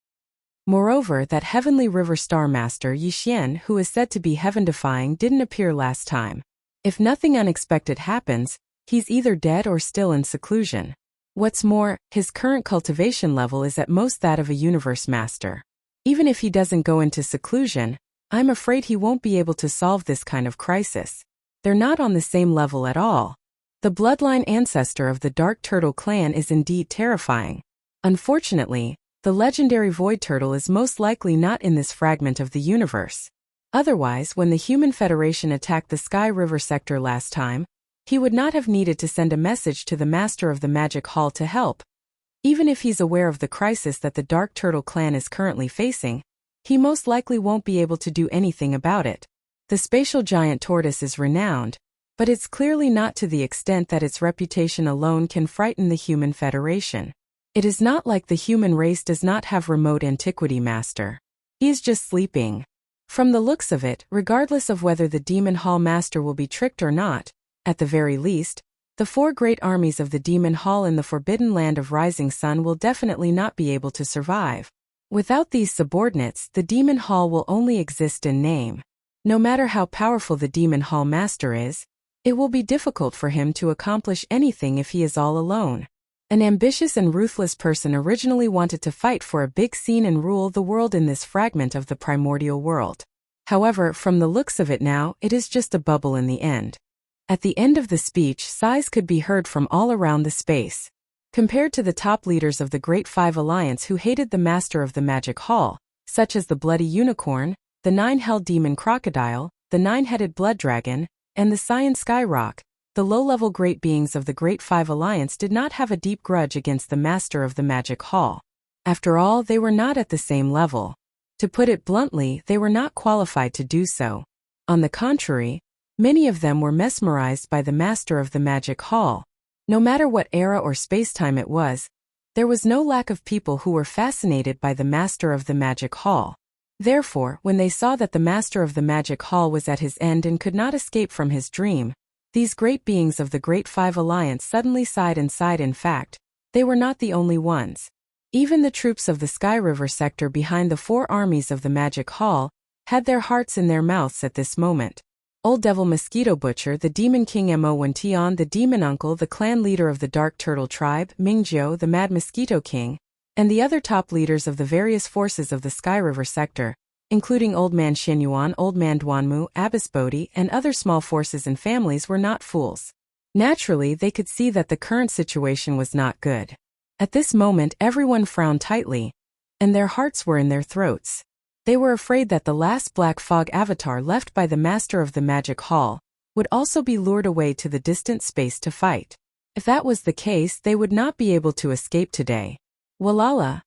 Moreover, that Heavenly River Star Master Yi Xian, who is said to be heaven-defying, didn't appear last time. If nothing unexpected happens, he's either dead or still in seclusion. What's more, his current cultivation level is at most that of a Universe Master. Even if he doesn't go into seclusion, I'm afraid he won't be able to solve this kind of crisis. They're not on the same level at all. The bloodline ancestor of the Dark Turtle clan is indeed terrifying. Unfortunately, the legendary Void Turtle is most likely not in this fragment of the universe. Otherwise, when the Human Federation attacked the Sky River sector last time, he would not have needed to send a message to the Master of the Magic Hall to help. Even if he's aware of the crisis that the Dark Turtle clan is currently facing, he most likely won't be able to do anything about it. The spatial giant tortoise is renowned, but it's clearly not to the extent that its reputation alone can frighten the Human Federation. It is not like the human race does not have remote antiquity master. He is just sleeping. From the looks of it, regardless of whether the Demon Hall Master will be tricked or not, at the very least, the 4 great armies of the Demon Hall in the Forbidden Land of Rising Sun will definitely not be able to survive. Without these subordinates, the Demon Hall will only exist in name. No matter how powerful the Demon Hall Master is, it will be difficult for him to accomplish anything if he is all alone. An ambitious and ruthless person originally wanted to fight for a big scene and rule the world in this fragment of the primordial world. However, from the looks of it now, it is just a bubble in the end. At the end of the speech, sighs could be heard from all around the space. Compared to the top leaders of the Great 5 Alliance who hated the Master of the Magic Hall, such as the Bloody Unicorn, the 9 Hell Demon Crocodile, the 9-headed Blood Dragon, and the Science Skyrock, the low-level great beings of the Great 5 Alliance did not have a deep grudge against the Master of the Magic Hall. After all, they were not at the same level. To put it bluntly, they were not qualified to do so. On the contrary, many of them were mesmerized by the Master of the Magic Hall. No matter what era or spacetime it was, there was no lack of people who were fascinated by the Master of the Magic Hall. Therefore, when they saw that the Master of the Magic Hall was at his end and could not escape from his dream, these great beings of the Great 5 Alliance suddenly sighed and sighed. In fact, they were not the only ones. Even the troops of the Sky River sector behind the 4 armies of the Magic Hall had their hearts in their mouths at this moment. Old Devil Mosquito Butcher, the Demon King Mo Tian, the Demon Uncle, the clan leader of the Dark Turtle tribe, Mingjiu, the Mad Mosquito King, and the other top leaders of the various forces of the Sky River sector, including Old Man Xinyuan, Old Man Duanmu, Abbess Bodhi, and other small forces and families were not fools. Naturally, they could see that the current situation was not good. At this moment, everyone frowned tightly, and their hearts were in their throats. They were afraid that the last Black Fog avatar left by the Master of the Magic Hall would also be lured away to the distant space to fight. If that was the case, they would not be able to escape today. Walala.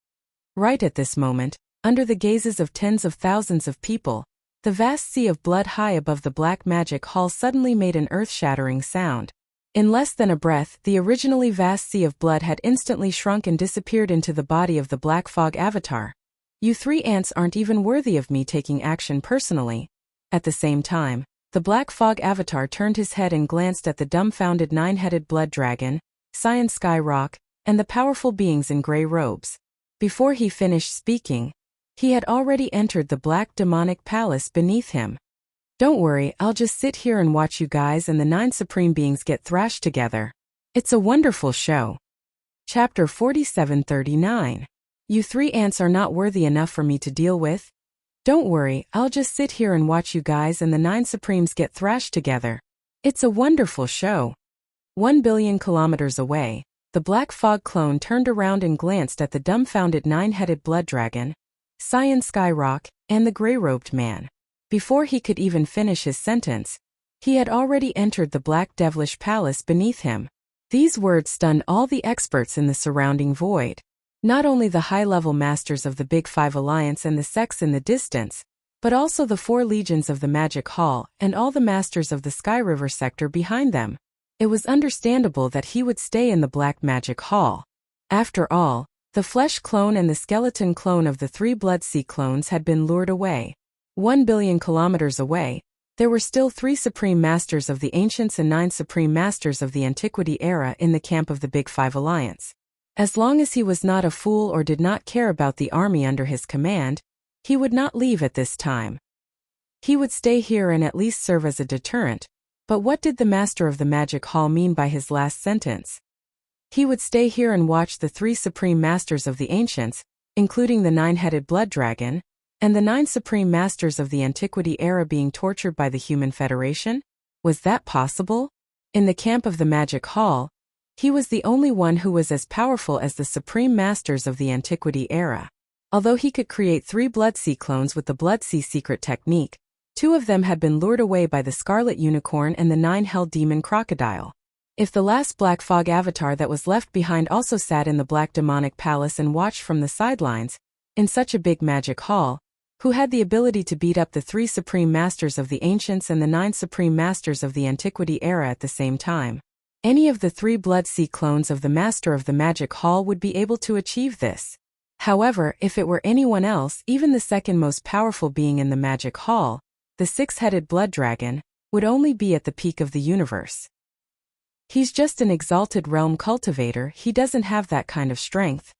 Right at this moment, under the gazes of tens of thousands of people, the vast sea of blood high above the Black Magic Hall suddenly made an earth-shattering sound. In less than a breath, the originally vast sea of blood had instantly shrunk and disappeared into the body of the Black Fog avatar. You 3 ants aren't even worthy of me taking action personally. At the same time, the Black Fog avatar turned his head and glanced at the dumbfounded 9-headed blood dragon, Cyan Sky Rock, and the powerful beings in gray robes. Before he finished speaking, he had already entered the black demonic palace beneath him. Don't worry, I'll just sit here and watch you guys and the 9 supreme beings get thrashed together. It's a wonderful show. Chapter 4739. You 3 ants are not worthy enough for me to deal with? Don't worry, I'll just sit here and watch you guys and the 9 supremes get thrashed together. It's a wonderful show. 1 billion kilometers away, the Black Fog clone turned around and glanced at the dumbfounded 9-headed blood dragon, Cyan Sky Rock, and the gray-robed man. Before he could even finish his sentence, he had already entered the black devilish palace beneath him. These words stunned all the experts in the surrounding void. Not only the high-level masters of the Big Five Alliance and the sects in the distance, but also the 4 legions of the Magic Hall and all the masters of the Sky River sector behind them. It was understandable that he would stay in the Black Magic Hall. After all, the flesh clone and the skeleton clone of the 3 Blood Sea clones had been lured away. 1 billion kilometers away, there were still 3 Supreme Masters of the Ancients and 9 Supreme Masters of the Antiquity era in the camp of the Big Five Alliance. As long as he was not a fool or did not care about the army under his command, he would not leave at this time. He would stay here and at least serve as a deterrent. But what did the Master of the Magic Hall mean by his last sentence? He would stay here and watch the 3 Supreme Masters of the Ancients, including the 9-headed blood dragon, and the 9 Supreme Masters of the Antiquity era being tortured by the Human Federation? Was that possible? In the camp of the Magic Hall, he was the only one who was as powerful as the Supreme Masters of the Antiquity era. Although he could create 3 Blood Sea clones with the Blood Sea secret technique, 2 of them had been lured away by the Scarlet Unicorn and the 9-Hell Demon Crocodile. If the last Black Fog avatar that was left behind also sat in the Black Demonic Palace and watched from the sidelines, in such a big Magic Hall, who had the ability to beat up the 3 Supreme Masters of the Ancients and the 9 Supreme Masters of the Antiquity era at the same time. Any of the 3 Blood Sea clones of the Master of the Magic Hall would be able to achieve this. However, if it were anyone else, even the second most powerful being in the Magic Hall, the 6-headed blood dragon, would only be at the peak of the universe. He's just an exalted realm cultivator, he doesn't have that kind of strength.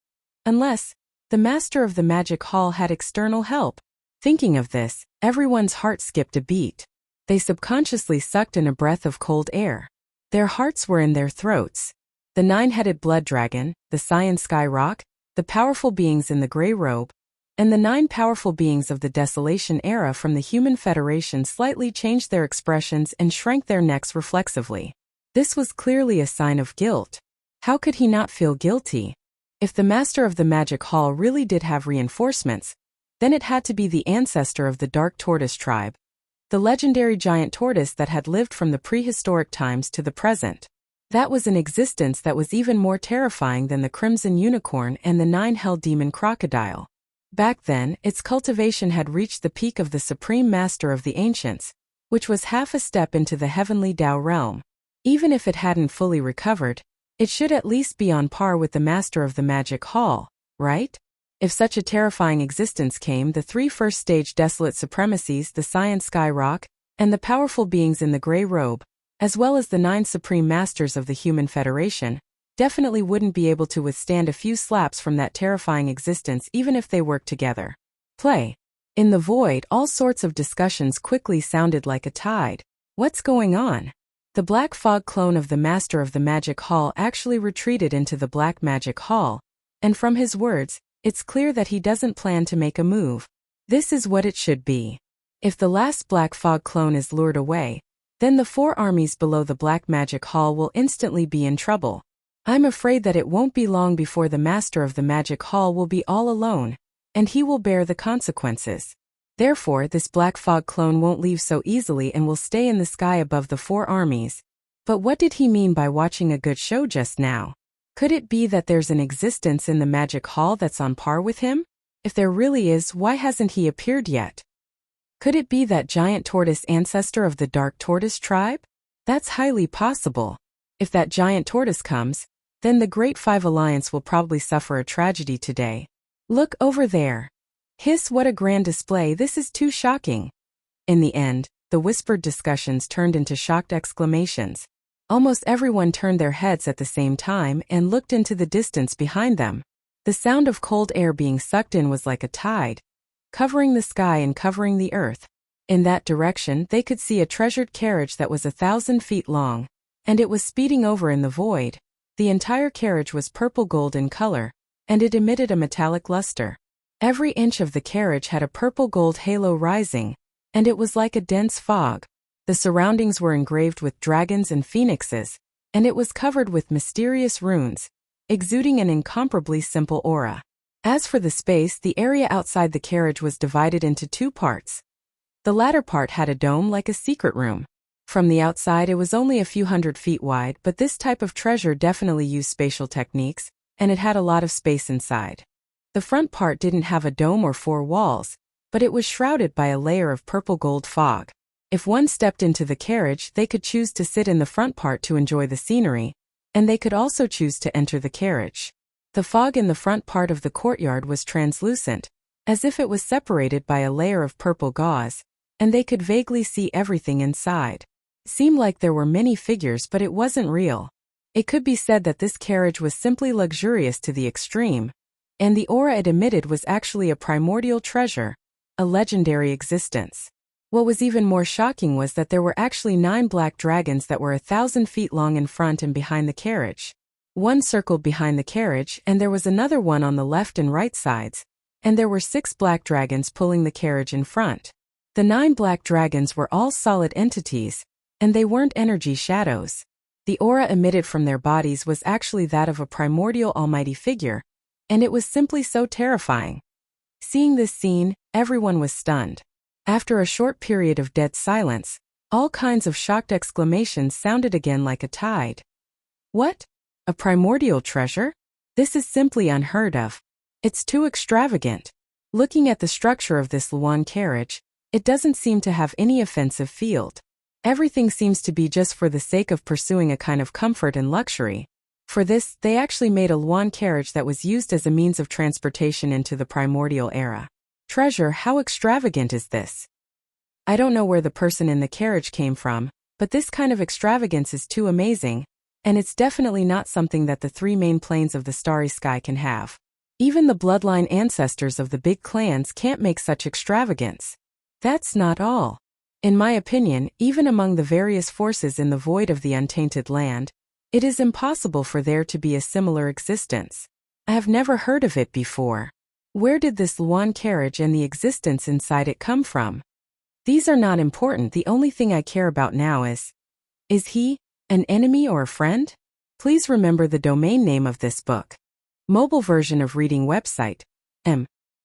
Unless, the Master of the Magic Hall had external help. Thinking of this, everyone's heart skipped a beat. They subconsciously sucked in a breath of cold air. Their hearts were in their throats. The 9-headed blood dragon, the Cyan Sky Rock, the powerful beings in the gray robe, and the 9 powerful beings of the Desolation era from the Human Federation slightly changed their expressions and shrank their necks reflexively. This was clearly a sign of guilt. How could he not feel guilty? If the Master of the Magic Hall really did have reinforcements, then it had to be the ancestor of the Dark Tortoise tribe, the legendary giant tortoise that had lived from the prehistoric times to the present. That was an existence that was even more terrifying than the Crimson Unicorn and the 9-Hell Demon Crocodile. Back then, its cultivation had reached the peak of the Supreme Master of the Ancients, which was half a step into the Heavenly Tao realm. Even if it hadn't fully recovered, it should at least be on par with the Master of the Magic Hall, right? If such a terrifying existence came, the 3 first-stage desolate supremacies, the Cyan Sky Rock, and the powerful beings in the gray robe, as well as the 9 Supreme Masters of the Human Federation, definitely wouldn't be able to withstand a few slaps from that terrifying existence even if they worked together. Play. In the void, all sorts of discussions quickly sounded like a tide. What's going on? The Black Fog clone of the Master of the Magic Hall actually retreated into the Black Magic Hall, and from his words, it's clear that he doesn't plan to make a move. This is what it should be. If the last Black Fog clone is lured away, then the 4 armies below the Black Magic Hall will instantly be in trouble. I'm afraid that it won't be long before the Master of the Magic Hall will be all alone, and he will bear the consequences. Therefore, this Black Fog clone won't leave so easily and will stay in the sky above the 4 armies. But what did he mean by watching a good show just now? Could it be that there's an existence in the Magic Hall that's on par with him? If there really is, why hasn't he appeared yet? Could it be that giant tortoise ancestor of the Dark Tortoise tribe? That's highly possible. If that giant tortoise comes, then the Great Five Alliance will probably suffer a tragedy today. Look over there. Hiss, what a grand display, this is too shocking. In the end, the whispered discussions turned into shocked exclamations. Almost everyone turned their heads at the same time and looked into the distance behind them. The sound of cold air being sucked in was like a tide, covering the sky and covering the earth. In that direction, they could see a treasured carriage that was 1,000 feet long, and it was speeding over in the void. The entire carriage was purple gold in color, and it emitted a metallic luster. Every inch of the carriage had a purple gold halo rising, and it was like a dense fog. The surroundings were engraved with dragons and phoenixes, and it was covered with mysterious runes, exuding an incomparably simple aura. As for the space, the area outside the carriage was divided into two parts. The latter part had a dome like a secret room. From the outside it was only a few hundred feet wide, but this type of treasure definitely used spatial techniques, and it had a lot of space inside. The front part didn't have a dome or four walls, but it was shrouded by a layer of purple gold fog. If one stepped into the carriage, they could choose to sit in the front part to enjoy the scenery, and they could also choose to enter the carriage. The fog in the front part of the courtyard was translucent, as if it was separated by a layer of purple gauze, and they could vaguely see everything inside. It seemed like there were many figures, but it wasn't real. It could be said that this carriage was simply luxurious to the extreme, and the aura it emitted was actually a primordial treasure, a legendary existence. What was even more shocking was that there were actually 9 black dragons that were 1,000 feet long in front and behind the carriage. One circled behind the carriage, and there was another one on the left and right sides, and there were 6 black dragons pulling the carriage in front. The 9 black dragons were all solid entities, and they weren't energy shadows. The aura emitted from their bodies was actually that of a primordial almighty figure, and it was simply so terrifying. Seeing this scene, everyone was stunned. After a short period of dead silence, all kinds of shocked exclamations sounded again like a tide. What? A primordial treasure? This is simply unheard of. It's too extravagant. Looking at the structure of this Luan carriage, it doesn't seem to have any offensive field. Everything seems to be just for the sake of pursuing a kind of comfort and luxury. For this, they actually made a Luan carriage that was used as a means of transportation into the primordial era. Treasure, how extravagant is this? I don't know where the person in the carriage came from, but this kind of extravagance is too amazing, and it's definitely not something that the 3 main planes of the starry sky can have. Even the bloodline ancestors of the big clans can't make such extravagance. That's not all. In my opinion, even among the various forces in the void of the untainted land, it is impossible for there to be a similar existence. I have never heard of it before. Where did this Luan carriage and the existence inside it come from? These are not important. The only thing I care about now is he an enemy or a friend? Please remember the domain name of this book. Mobile version of reading website.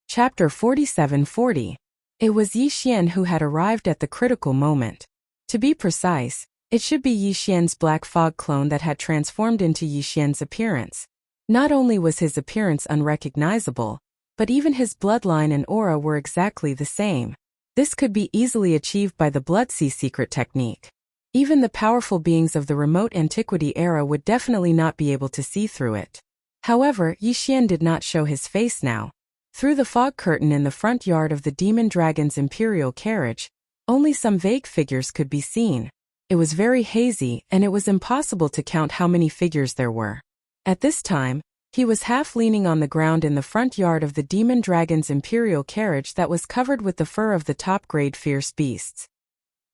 Chapter 4740. It was Yi Xian who had arrived at the critical moment. To be precise, it should be Yi Xian's black fog clone that had transformed into Yi Xian's appearance. Not only was his appearance unrecognizable, but even his bloodline and aura were exactly the same. This could be easily achieved by the Bloodsea secret technique. Even the powerful beings of the remote antiquity era would definitely not be able to see through it. However, Yi Xian did not show his face now. Through the fog curtain in the front yard of the Demon Dragon's imperial carriage, only some vague figures could be seen. It was very hazy, and it was impossible to count how many figures there were. At this time, he was half leaning on the ground in the front yard of the Demon Dragon's imperial carriage that was covered with the fur of the top-grade fierce beasts.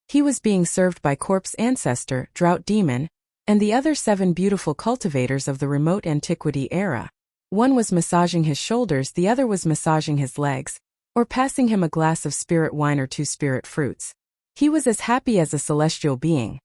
He was being served by Corpse Ancestor, Drought Demon, and the other 7 beautiful cultivators of the remote antiquity era. One was massaging his shoulders, the other was massaging his legs, or passing him a glass of spirit wine or 2 spirit fruits. He was as happy as a celestial being.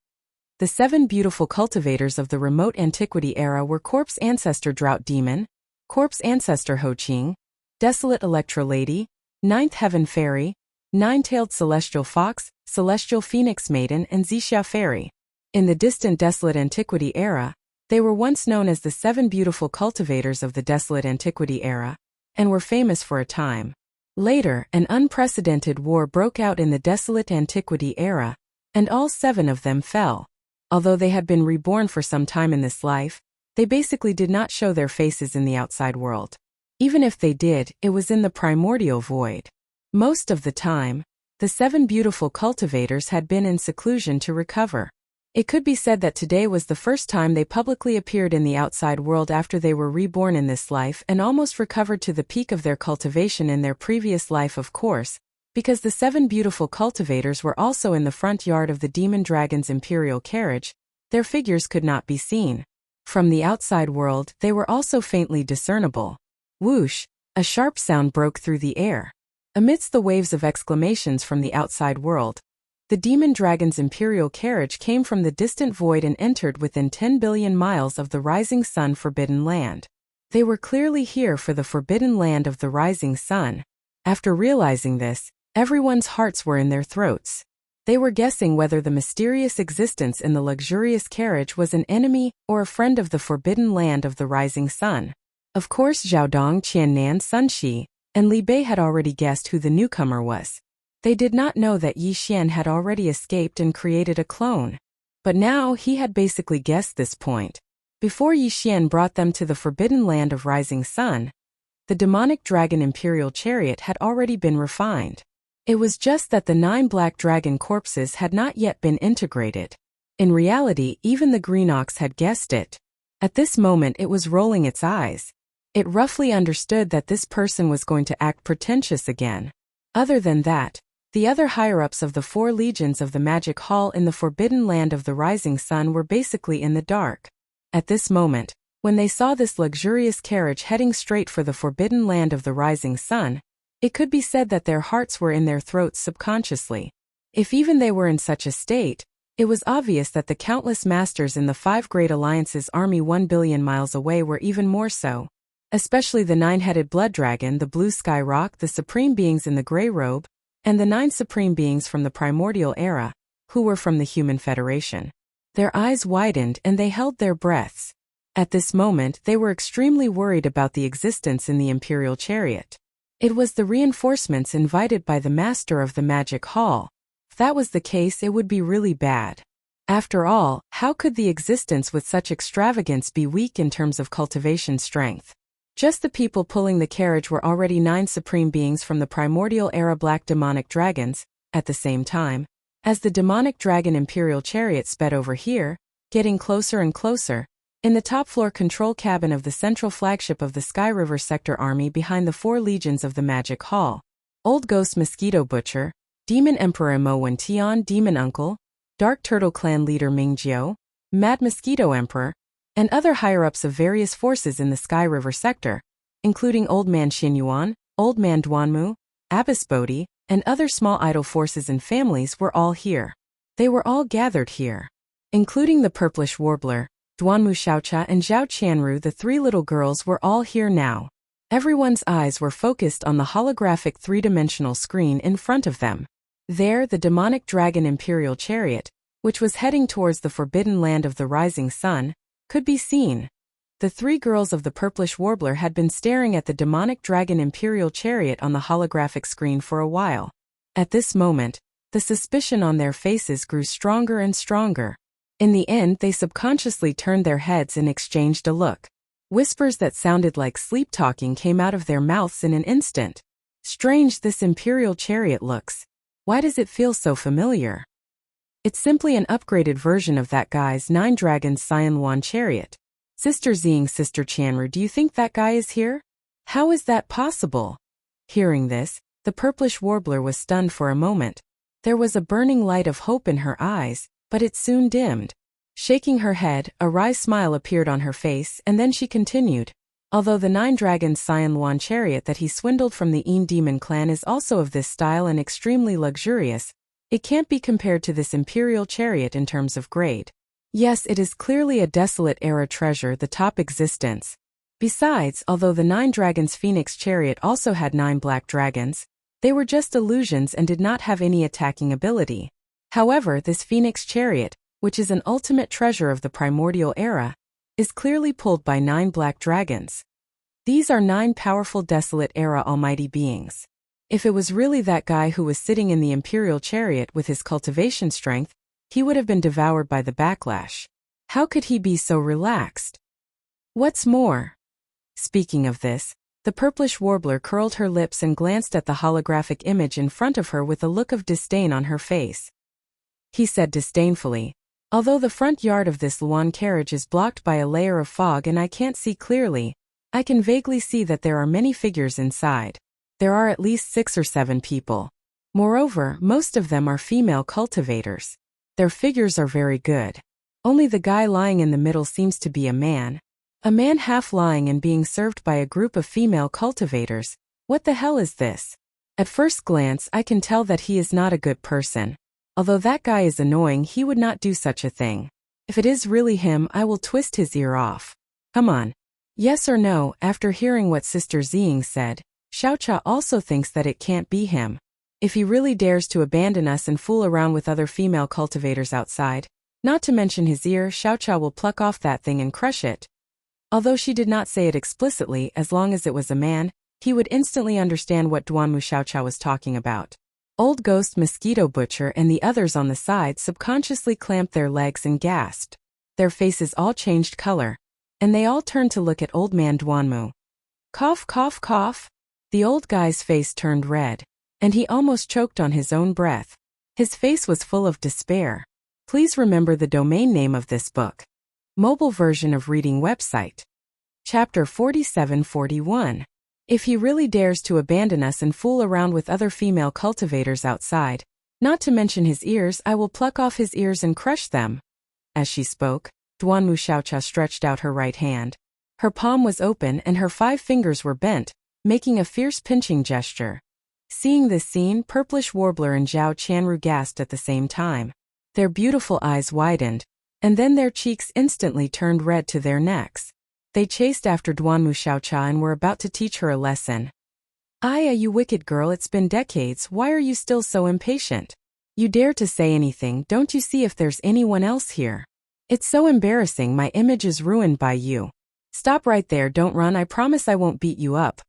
The 7 beautiful cultivators of the remote antiquity era were Corpse Ancestor Drought Demon, Corpse Ancestor Ho Qing, Desolate Electra Lady, 9th Heaven Fairy, 9-tailed Celestial Fox, Celestial Phoenix Maiden, and Zixia Fairy. In the distant Desolate Antiquity era, they were once known as the 7 beautiful cultivators of the Desolate Antiquity era, and were famous for a time. Later, an unprecedented war broke out in the Desolate Antiquity era, and all 7 of them fell. Although they had been reborn for some time in this life, they basically did not show their faces in the outside world. Even if they did, it was in the primordial void. Most of the time, the 7 beautiful cultivators had been in seclusion to recover. It could be said that today was the first time they publicly appeared in the outside world after they were reborn in this life and almost recovered to the peak of their cultivation in their previous life, of course, because the 7 beautiful cultivators were also in the front yard of the demon dragon's imperial carriage. Their figures could not be seen. From the outside world, they were also faintly discernible. Whoosh! A sharp sound broke through the air. Amidst the waves of exclamations from the outside world, the demon dragon's imperial carriage came from the distant void and entered within 10 billion miles of the rising sun forbidden land. They were clearly here for the forbidden land of the rising sun. After realizing this, everyone's hearts were in their throats. They were guessing whether the mysterious existence in the luxurious carriage was an enemy or a friend of the forbidden land of the rising sun. Of course, Zhaodong, Qiannan, Sunshi, and Li Bei had already guessed who the newcomer was. They did not know that Yi Xian had already escaped and created a clone. But now he had basically guessed this point. Before Yi Xian brought them to the forbidden land of rising sun, the demonic dragon imperial chariot had already been refined. It was just that the 9 black dragon corpses had not yet been integrated. In reality, even the green ox had guessed it. At this moment it was rolling its eyes. It roughly understood that this person was going to act pretentious again. Other than that, the other higher-ups of the 4 legions of the magic hall in the forbidden land of the rising sun were basically in the dark. At this moment, when they saw this luxurious carriage heading straight for the forbidden land of the rising sun, it could be said that their hearts were in their throats subconsciously. If even they were in such a state, it was obvious that the countless masters in the 5 great alliances' army 1 billion miles away were even more so. Especially the 9-headed blood dragon, the blue sky rock, the supreme beings in the gray robe, and the 9 supreme beings from the primordial era, who were from the Human Federation. Their eyes widened and they held their breaths. At this moment, they were extremely worried about the existence in the Imperial Chariot. It was the reinforcements invited by the Master of the Magic Hall. If that was the case, it would be really bad. After all, how could the existence with such extravagance be weak in terms of cultivation strength? Just the people pulling the carriage were already 9 supreme beings from the primordial era black demonic dragons. At the same time, as the demonic dragon imperial chariot sped over here, getting closer and closer, in the top floor control cabin of the central flagship of the Sky River Sector Army behind the 4 legions of the Magic Hall, Old Ghost Mosquito Butcher, Demon Emperor Mo Wentian, Demon Uncle, Dark Turtle Clan leader Mingjiu, Mad Mosquito Emperor, and other higher-ups of various forces in the Sky River sector, including Old Man Xinyuan, Old Man Duanmu, Abbess Bodhi, and other small idol forces and families were all here. They were all gathered here. Including the purplish warbler, Duanmu Xiaocha and Zhao Qianru, the 3 little girls were all here now. Everyone's eyes were focused on the holographic 3-dimensional screen in front of them. There, the demonic dragon imperial chariot, which was heading towards the forbidden land of the rising sun, could be seen. The 3 girls of the purplish warbler had been staring at the demonic dragon imperial chariot on the holographic screen for a while. At this moment, the suspicion on their faces grew stronger and stronger. In the end, they subconsciously turned their heads and exchanged a look. Whispers that sounded like sleep-talking came out of their mouths in an instant. Strange, this imperial chariot looks. Why does it feel so familiar? It's simply an upgraded version of that guy's 9 Dragons Cyan Luan chariot. Sister Zing, Sister Chanru, do you think that guy is here? How is that possible? Hearing this, the purplish warbler was stunned for a moment. There was a burning light of hope in her eyes, but it soon dimmed. Shaking her head, a wry smile appeared on her face, and then she continued. Although the 9 Dragons Cyan Luan chariot that he swindled from the Een Demon clan is also of this style and extremely luxurious, it can't be compared to this imperial chariot in terms of grade. Yes, it is clearly a desolate era treasure, the top existence. Besides, although the 9 Dragons Phoenix chariot also had 9 black dragons, they were just illusions and did not have any attacking ability. However, this Phoenix chariot, which is an ultimate treasure of the primordial era, is clearly pulled by 9 black dragons. These are 9 powerful desolate era almighty beings. If it was really that guy who was sitting in the imperial chariot with his cultivation strength, he would have been devoured by the backlash. How could he be so relaxed? What's more? Speaking of this, the purplish warbler curled her lips and glanced at the holographic image in front of her with a look of disdain on her face. He said disdainfully, "Although the front yard of this Luan carriage is blocked by a layer of fog and I can't see clearly, I can vaguely see that there are many figures inside. There are at least 6 or 7 people. Moreover, most of them are female cultivators. Their figures are very good. Only the guy lying in the middle seems to be a man. A man half lying and being served by a group of female cultivators. What the hell is this? At first glance I can tell that he is not a good person. Although that guy is annoying, he would not do such a thing. If it is really him, I will twist his ear off. Come on. Yes or no?" After hearing what Sister Ziying said, Xiaocha also thinks that it can't be him. If he really dares to abandon us and fool around with other female cultivators outside, not to mention his ear, Xiaocha will pluck off that thing and crush it. Although she did not say it explicitly, as long as it was a man, he would instantly understand what Duanmu Xiaocha was talking about. Old Ghost Mosquito Butcher and the others on the side subconsciously clamped their legs and gasped. Their faces all changed color, and they all turned to look at Old Man Duanmu. Cough, cough, cough. The old guy's face turned red, and he almost choked on his own breath. His face was full of despair. Please remember the domain name of this book. Mobile version of reading website. Chapter 47-41. If he really dares to abandon us and fool around with other female cultivators outside, not to mention his ears, I will pluck off his ears and crush them. As she spoke, Duanmu Xiaocha stretched out her right hand. Her palm was open and her 5 fingers were bent, making a fierce pinching gesture. Seeing this scene, Purplish Warbler and Zhao Qianru gasped at the same time. Their beautiful eyes widened, and then their cheeks instantly turned red to their necks. They chased after Duanmu Xiaocha and were about to teach her a lesson. "Aya, you wicked girl, it's been decades, why are you still so impatient? You dare to say anything, don't you see if there's anyone else here? It's so embarrassing, my image is ruined by you. Stop right there, don't run, I promise I won't beat you up."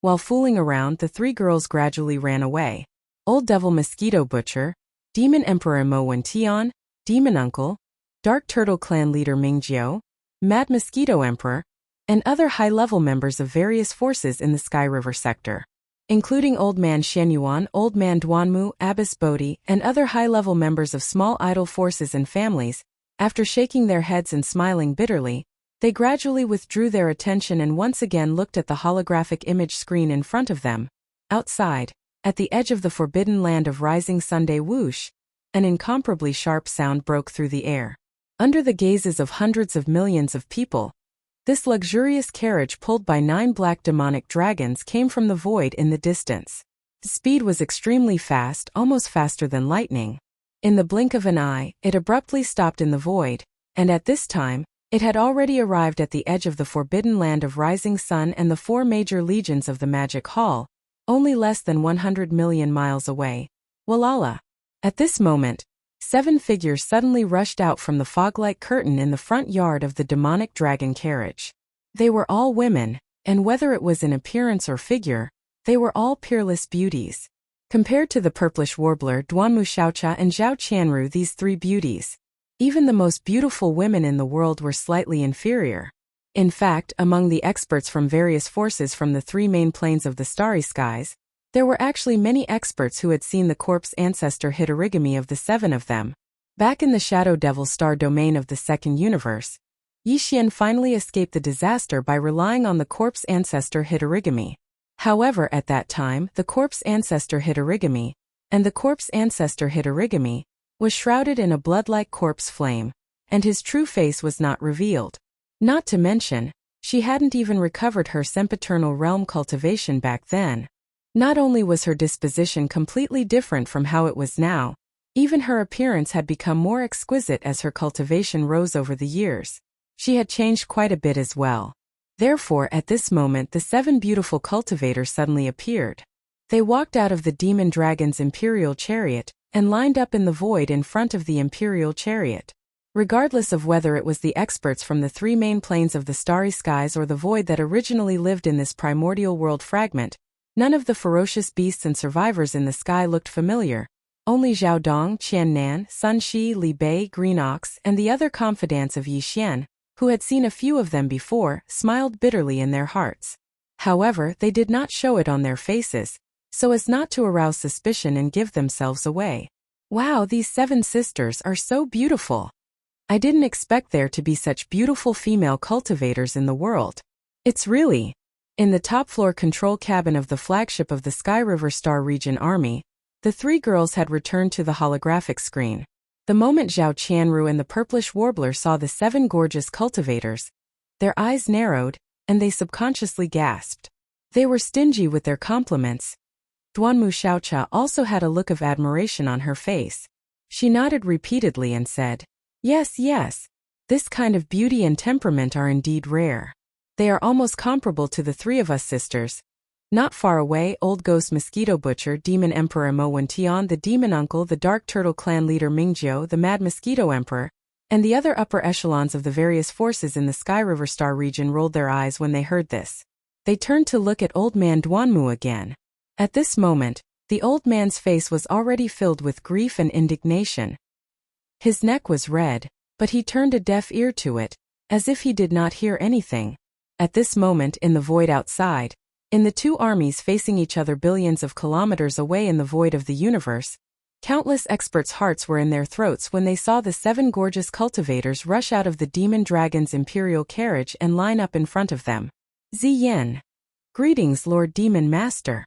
While fooling around, the 3 girls gradually ran away. Old Devil Mosquito Butcher, Demon Emperor Mo Wentian, Demon Uncle, Dark Turtle Clan Leader Mingjiu, Mad Mosquito Emperor, and other high-level members of various forces in the Sky River sector, including Old Man Shenyuan, Old Man Duanmu, Abbess Bodhi, and other high-level members of small idol forces and families. After shaking their heads and smiling bitterly, they gradually withdrew their attention and once again looked at the holographic image screen in front of them. Outside, at the edge of the forbidden land of Rising Sunday, whoosh! An incomparably sharp sound broke through the air. Under the gazes of hundreds of millions of people, this luxurious carriage pulled by 9 black demonic dragons came from the void in the distance. The speed was extremely fast, almost faster than lightning. In the blink of an eye, it abruptly stopped in the void, and at this time, it had already arrived at the edge of the forbidden land of Rising Sun and the 4 major legions of the Magic Hall, only less than 100 million miles away. Walala! At this moment, 7 figures suddenly rushed out from the fog-like curtain in the front yard of the demonic dragon carriage. They were all women, and whether it was in appearance or figure, they were all peerless beauties. Compared to the Purplish Warbler, Duanmu Xiaocha and Zhao Qianru, these 3 beauties, even the most beautiful women in the world, were slightly inferior. In fact, among the experts from various forces from the 3 main planes of the starry skies, there were actually many experts who had seen the corpse ancestor Hitorigami of the 7 of them. Back in the Shadow Devil star domain of the second universe, Yixian finally escaped the disaster by relying on the corpse ancestor Hitorigami. However, at that time, the corpse ancestor Hitorigami, was shrouded in a blood-like corpse flame, and his true face was not revealed. Not to mention, she hadn't even recovered her sempiternal realm cultivation back then. Not only was her disposition completely different from how it was now, even her appearance had become more exquisite as her cultivation rose over the years. She had changed quite a bit as well. Therefore, at this moment, the 7 beautiful cultivators suddenly appeared. They walked out of the demon dragon's imperial chariot and lined up in the void in front of the imperial chariot. Regardless of whether it was the experts from the 3 main planes of the starry skies or the void that originally lived in this primordial world fragment, none of the ferocious beasts and survivors in the sky looked familiar, Only Zhao Dong, Qian Nan, Sun Shi, Li Bei, Green Ox, and the other confidants of Yi Xian, who had seen a few of them before, smiled bitterly in their hearts. However, they did not show it on their faces, so as not to arouse suspicion and give themselves away. Wow, these 7 sisters are so beautiful. I didn't expect there to be such beautiful female cultivators in the world. It's really. In the top-floor control cabin of the flagship of the Sky River Star Region Army, the 3 girls had returned to the holographic screen. The moment Zhao Qianru and the purplish warbler saw the 7 gorgeous cultivators, their eyes narrowed, and they subconsciously gasped. They were stingy with their compliments. Duanmu Xiaocha also had a look of admiration on her face. She nodded repeatedly and said, "Yes, yes. This kind of beauty and temperament are indeed rare. They are almost comparable to the 3 of us sisters." Not far away, Old Ghost Mosquito Butcher, Demon Emperor Mo Wentian, the Demon Uncle, the Dark Turtle Clan leader Mingjiu, the Mad Mosquito Emperor, and the other upper echelons of the various forces in the Sky River Star region rolled their eyes when they heard this. They turned to look at Old Man Duanmu again. At this moment, the old man's face was already filled with grief and indignation. His neck was red, but he turned a deaf ear to it, as if he did not hear anything. At this moment, in the void outside, in the 2 armies facing each other billions of kilometers away in the void of the universe, countless experts' hearts were in their throats when they saw the 7 gorgeous cultivators rush out of the Demon Dragon's imperial carriage and line up in front of them. Ziyan. Greetings, Lord Demon Master.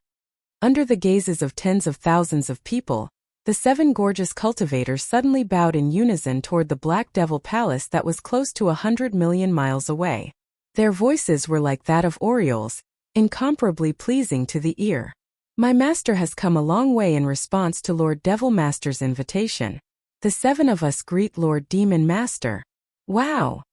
Under the gazes of tens of thousands of people, the 7 gorgeous cultivators suddenly bowed in unison toward the Black Devil Palace that was close to 100 million miles away. Their voices were like that of orioles, incomparably pleasing to the ear. My master has come a long way in response to Lord Devil Master's invitation. The 7 of us greet Lord Demon Master. Wow!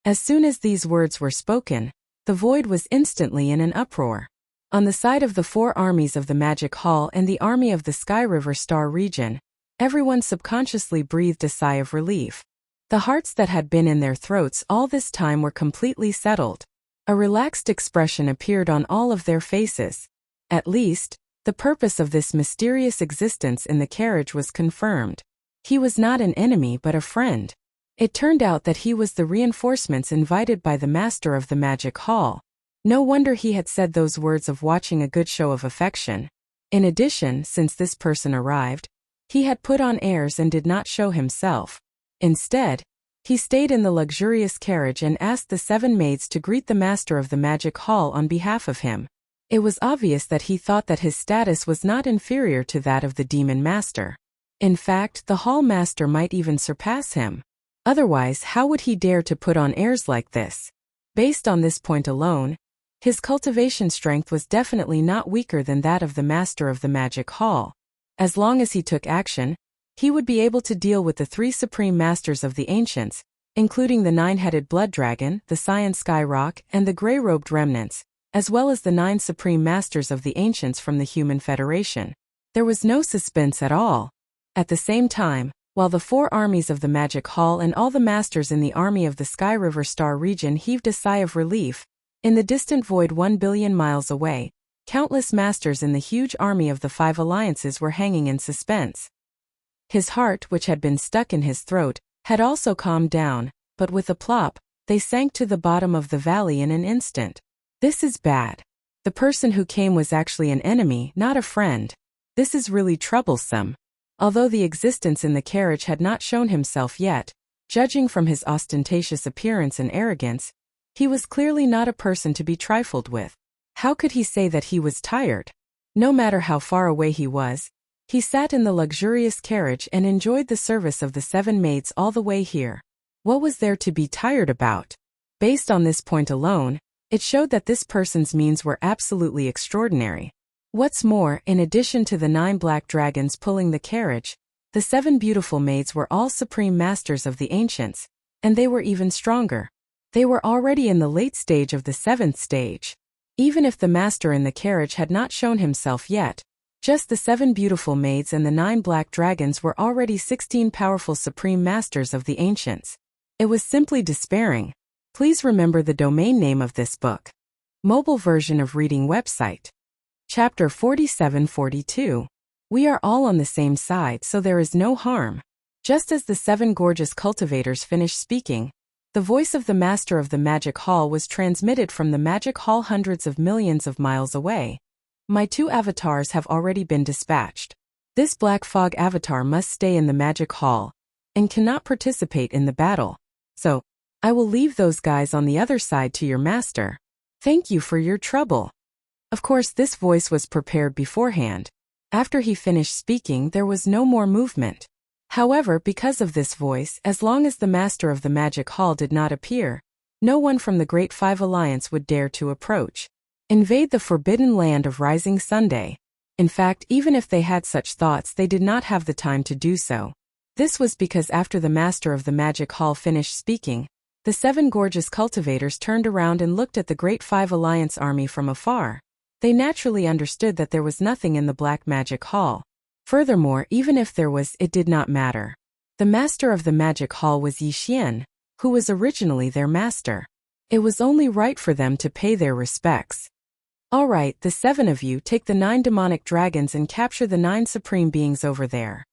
As soon as these words were spoken, the void was instantly in an uproar. On the side of the 4 armies of the Magic Hall and the army of the Sky River Star region, everyone subconsciously breathed a sigh of relief. The hearts that had been in their throats all this time were completely settled. A relaxed expression appeared on all of their faces. At least, the purpose of this mysterious existence in the carriage was confirmed. He was not an enemy but a friend. It turned out that he was the reinforcements invited by the master of the Magic Hall. No wonder he had said those words of watching a good show of affection. In addition, since this person arrived, he had put on airs and did not show himself. Instead, he stayed in the luxurious carriage and asked the 7 maids to greet the master of the Magic Hall on behalf of him. It was obvious that he thought that his status was not inferior to that of the Demon Master. In fact, the Hall Master might even surpass him. Otherwise, how would he dare to put on airs like this? Based on this point alone, his cultivation strength was definitely not weaker than that of the Master of the Magic Hall. As long as he took action, he would be able to deal with the 3 supreme masters of the ancients, including the 9-headed blood dragon, the Cyan Skyrock, and the gray-robed remnants, as well as the 9 supreme masters of the ancients from the Human Federation. There was no suspense at all. At the same time, while the 4 armies of the Magic Hall and all the masters in the army of the Sky River Star region heaved a sigh of relief, in the distant void 1 billion miles away, countless masters in the huge army of the 5 alliances were hanging in suspense. His heart, which had been stuck in his throat, had also calmed down, but with a plop, they sank to the bottom of the valley in an instant. This is bad. The person who came was actually an enemy, not a friend. This is really troublesome. Although the existence in the carriage had not shown himself yet, judging from his ostentatious appearance and arrogance, he was clearly not a person to be trifled with. How could he say that he was tired? No matter how far away he was, he sat in the luxurious carriage and enjoyed the service of the 7 maids all the way here. What was there to be tired about? Based on this point alone, it showed that this person's means were absolutely extraordinary. What's more, in addition to the 9 black dragons pulling the carriage, the 7 beautiful maids were all supreme masters of the ancients, and they were even stronger. They were already in the late stage of the 7th stage. Even if the master in the carriage had not shown himself yet, just the 7 beautiful maids and the 9 black dragons were already 16 powerful supreme masters of the ancients. It was simply despairing. Please remember the domain name of this book. Mobile version of reading website. Chapter 47-42. We are all on the same side, so there is no harm. Just as the 7 gorgeous cultivators finished speaking, the voice of the master of the magic hall was transmitted from the magic hall hundreds of millions of miles away. My 2 avatars have already been dispatched. This black fog avatar must stay in the magic hall and cannot participate in the battle. So, I will leave those guys on the other side to your master. Thank you for your trouble. Of course, this voice was prepared beforehand. After he finished speaking, there was no more movement. However, because of this voice, as long as the master of the magic hall did not appear, no one from the Great Five Alliance would dare to approach, invade the forbidden land of Rising Sunday. In fact, even if they had such thoughts, they did not have the time to do so. This was because after the master of the magic hall finished speaking, the 7 gorgeous cultivators turned around and looked at the Great Five Alliance army from afar. They naturally understood that there was nothing in the Black Magic Hall. Furthermore, even if there was, it did not matter. The master of the magic hall was Yi Xian, who was originally their master. It was only right for them to pay their respects. All right, the 7 of you take the 9 demonic dragons and capture the 9 supreme beings over there.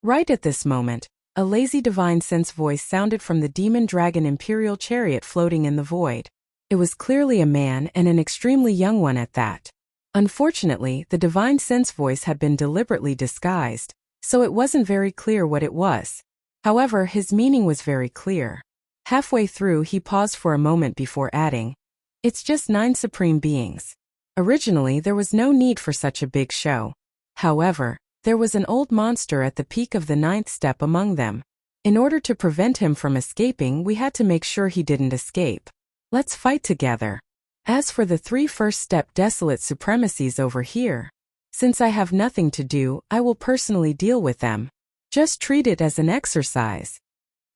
Right at this moment, a lazy divine sense voice sounded from the demon dragon imperial chariot floating in the void. It was clearly a man, and an extremely young one at that. Unfortunately, the divine sense voice had been deliberately disguised, so it wasn't very clear what it was. However, his meaning was very clear. Halfway through, he paused for a moment before adding, "It's just 9 supreme beings." Originally, there was no need for such a big show. However, there was an old monster at the peak of the 9th step among them. In order to prevent him from escaping, we had to make sure he didn't escape. Let's fight together. As for the 3 first-step desolate supremacies over here, since I have nothing to do, I will personally deal with them. Just treat it as an exercise.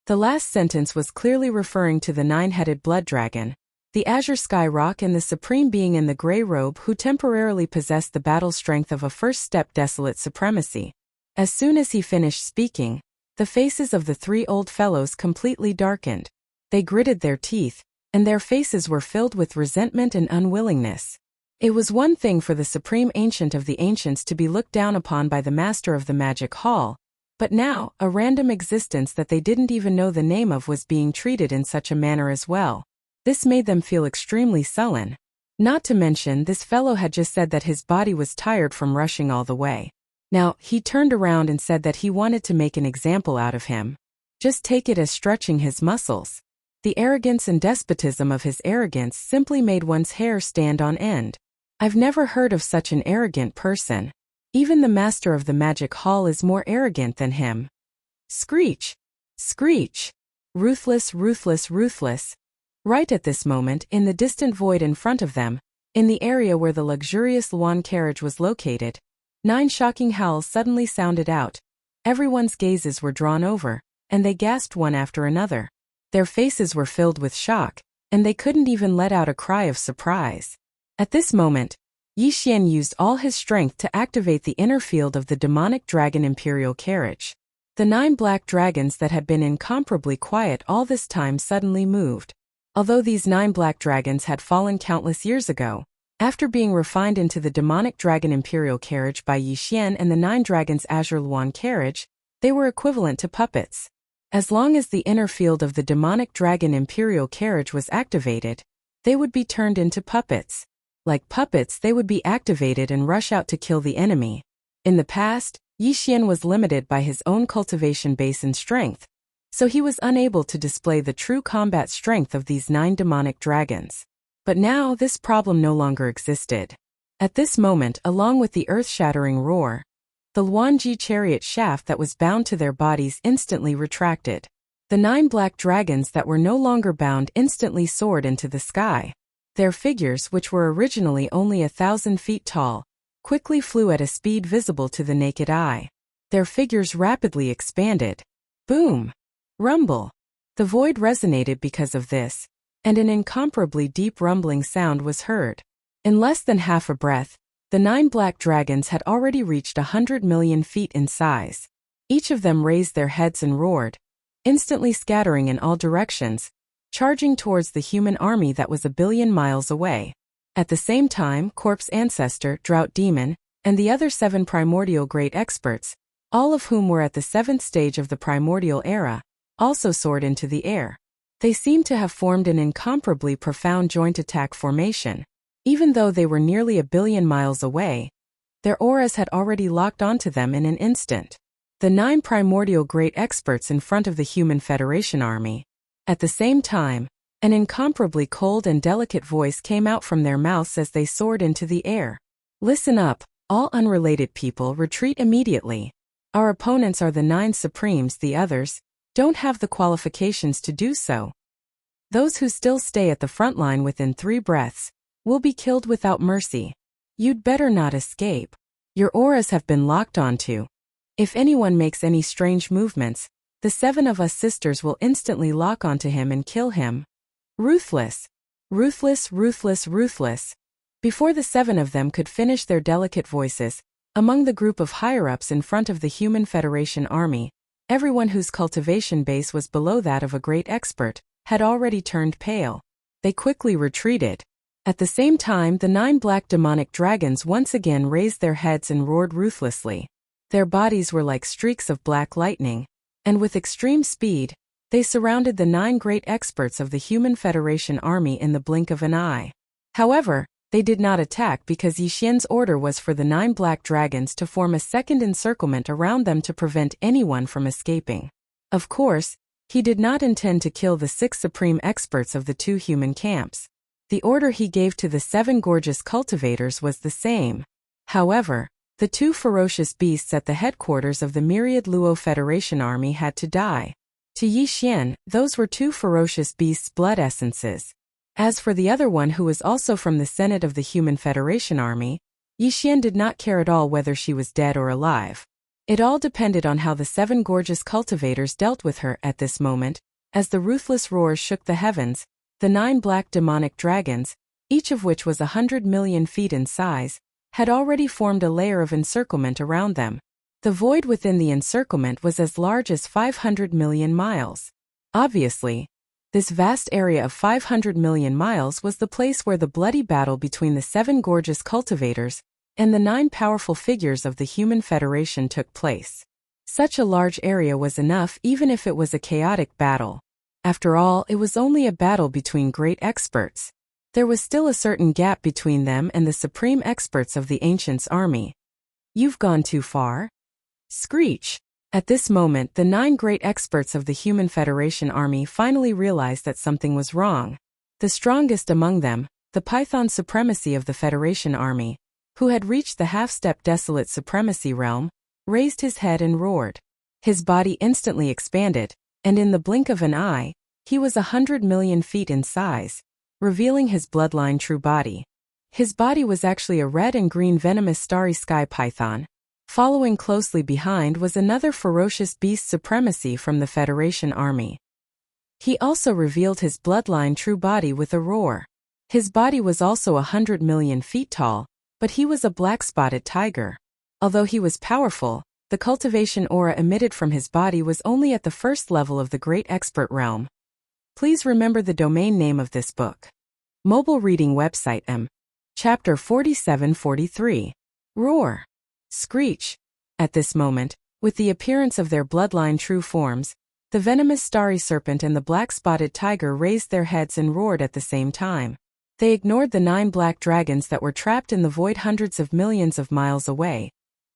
The last sentence was clearly referring to the 9-headed blood dragon, the azure sky rock, and the supreme being in the gray robe who temporarily possessed the battle strength of a first-step desolate supremacy. As soon as he finished speaking, the faces of the 3 old fellows completely darkened. They gritted their teeth, and their faces were filled with resentment and unwillingness. It was one thing for the supreme ancient of the ancients to be looked down upon by the master of the magic hall, but now, a random existence that they didn't even know the name of was being treated in such a manner as well. This made them feel extremely sullen. Not to mention, this fellow had just said that his body was tired from rushing all the way. Now, he turned around and said that he wanted to make an example out of him. Just take it as stretching his muscles. The arrogance and despotism of his arrogance simply made one's hair stand on end. I've never heard of such an arrogant person. Even the master of the magic hall is more arrogant than him. Screech! Screech! Ruthless, ruthless, ruthless. Right at this moment, in the distant void in front of them, in the area where the luxurious Luan carriage was located, 9 shocking howls suddenly sounded out. Everyone's gazes were drawn over, and they gasped one after another. Their faces were filled with shock, and they couldn't even let out a cry of surprise. At this moment, Yi Xian used all his strength to activate the inner field of the demonic dragon imperial carriage. The 9 black dragons that had been incomparably quiet all this time suddenly moved. Although these 9 black dragons had fallen countless years ago, after being refined into the demonic dragon imperial carriage by Yi Xian and the 9 dragons azure Luan carriage, they were equivalent to puppets. As long as the inner field of the demonic dragon imperial carriage was activated, they would be turned into puppets. Like puppets, they would be activated and rush out to kill the enemy. In the past, Yi Xian was limited by his own cultivation base and strength, so he was unable to display the true combat strength of these 9 demonic dragons. But now this problem no longer existed. At this moment, along with the earth-shattering roar, the Luanji chariot shaft that was bound to their bodies instantly retracted. The 9 black dragons that were no longer bound instantly soared into the sky. Their figures, which were originally only 1,000 feet tall, quickly flew at a speed visible to the naked eye. Their figures rapidly expanded. Boom! Rumble! The void resonated because of this, and an incomparably deep rumbling sound was heard. In less than half a breath, the 9 black dragons had already reached 100 million feet in size. Each of them raised their heads and roared, instantly scattering in all directions, charging towards the human army that was 1 billion miles away. At the same time, Corpse Ancestor, Drought Demon, and the other 7 primordial great experts, all of whom were at the 7th stage of the primordial era, also soared into the air. They seemed to have formed an incomparably profound joint attack formation. Even though they were nearly 1 billion miles away, their auras had already locked onto them in an instant. The 9 primordial great experts in front of the Human Federation army. At the same time, an incomparably cold and delicate voice came out from their mouths as they soared into the air. Listen up, all unrelated people, retreat immediately. Our opponents are the 9 Supremes, the others don't have the qualifications to do so. Those who still stay at the front line within 3 breaths will be killed without mercy. You'd better not escape. Your auras have been locked onto. If anyone makes any strange movements, the 7 of us sisters will instantly lock onto him and kill him. Ruthless. Ruthless, ruthless, ruthless. Before the 7 of them could finish their delicate voices, among the group of higher-ups in front of the Human Federation army, everyone whose cultivation base was below that of a great expert had already turned pale. They quickly retreated. At the same time, the 9 black demonic dragons once again raised their heads and roared ruthlessly. Their bodies were like streaks of black lightning, and with extreme speed, they surrounded the 9 great experts of the Human Federation army in the blink of an eye. However, they did not attack because Yi Xian's order was for the 9 black dragons to form a second encirclement around them to prevent anyone from escaping. Of course, he did not intend to kill the 6 supreme experts of the 2 human camps. The order he gave to the 7 gorgeous cultivators was the same. However, the 2 ferocious beasts at the headquarters of the myriad Luo Federation army had to die. To Yi Xian, those were 2 ferocious beasts' blood essences. As for the other one, who was also from the Senate of the Human Federation army, Yi Xian did not care at all whether she was dead or alive. It all depended on how the 7 gorgeous cultivators dealt with her at this moment. As the ruthless roars shook the heavens, the 9 black demonic dragons, each of which was 100 million feet in size, had already formed a layer of encirclement around them. The void within the encirclement was as large as 500 million miles. Obviously, this vast area of 500 million miles was the place where the bloody battle between the 7 gorgeous cultivators and the 9 powerful figures of the Human Federation took place. Such a large area was enough even if it was a chaotic battle. After all, it was only a battle between great experts. There was still a certain gap between them and the supreme experts of the Ancients' army. You've gone too far. Screech. At this moment, the 9 great experts of the Human Federation army finally realized that something was wrong. The strongest among them, the Python supremacy of the Federation army, who had reached the half-step desolate supremacy realm, raised his head and roared. His body instantly expanded, and in the blink of an eye, he was 100 million feet in size, revealing his bloodline true body. His body was actually a red and green venomous starry sky python. Following closely behind was another ferocious beast supremacy from the Federation army. He also revealed his bloodline true body with a roar. His body was also 100 million feet tall, but he was a black-spotted tiger. Although he was powerful, the cultivation aura emitted from his body was only at the first level of the Great Expert realm. Please remember the domain name of this book. Mobile reading website Chapter 4743. Roar. Screech. At this moment, with the appearance of their bloodline true forms, the venomous starry serpent and the black-spotted tiger raised their heads and roared at the same time. They ignored the 9 black dragons that were trapped in the void hundreds of millions of miles away,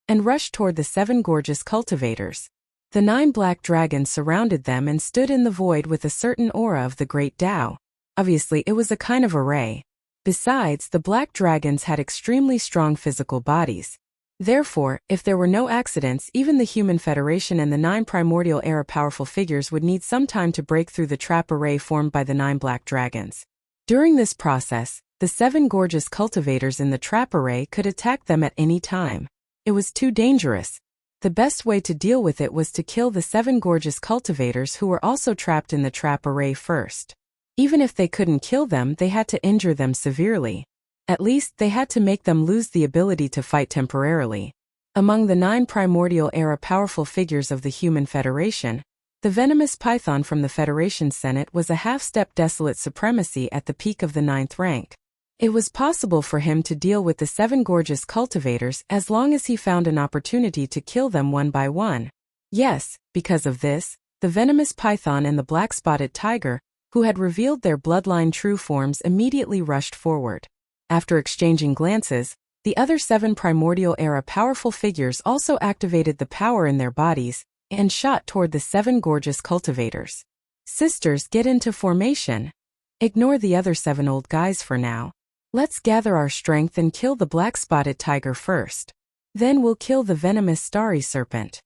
and rushed toward the 7 gorgeous cultivators. The 9 black dragons surrounded them and stood in the void with a certain aura of the great Tao. Obviously, it was a kind of array. Besides, the black dragons had extremely strong physical bodies. Therefore, if there were no accidents, even the Human Federation and the 9 primordial era powerful figures would need some time to break through the trap array formed by the 9 black dragons. During this process, the 7 gorgeous cultivators in the trap array could attack them at any time. It was too dangerous. The best way to deal with it was to kill the 7 gorgeous cultivators who were also trapped in the trap array first. Even if they couldn't kill them, they had to injure them severely. At least, they had to make them lose the ability to fight temporarily. Among the 9 primordial era powerful figures of the Human Federation, the venomous python from the Federation Senate was a half-step desolate supremacy at the peak of the 9th rank. It was possible for him to deal with the 7 gorgeous cultivators as long as he found an opportunity to kill them one by one. Yes, because of this, the venomous python and the black-spotted tiger, who had revealed their bloodline true forms, immediately rushed forward. After exchanging glances, the other 7 primordial era powerful figures also activated the power in their bodies and shot toward the 7 gorgeous cultivators. Sisters, get into formation. Ignore the other 7 old guys for now. Let's gather our strength and kill the black-spotted tiger first. Then we'll kill the venomous starry serpent.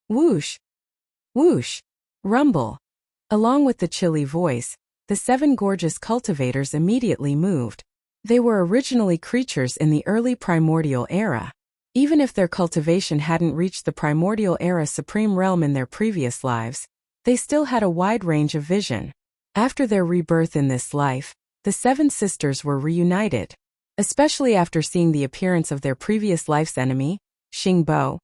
Whoosh! Whoosh! Rumble! Along with the chilly voice, the 7 gorgeous cultivators immediately moved. They were originally creatures in the early primordial era. Even if their cultivation hadn't reached the primordial era supreme realm in their previous lives, they still had a wide range of vision. After their rebirth in this life, the 7 sisters were reunited. Especially after seeing the appearance of their previous life's enemy, Xingbo,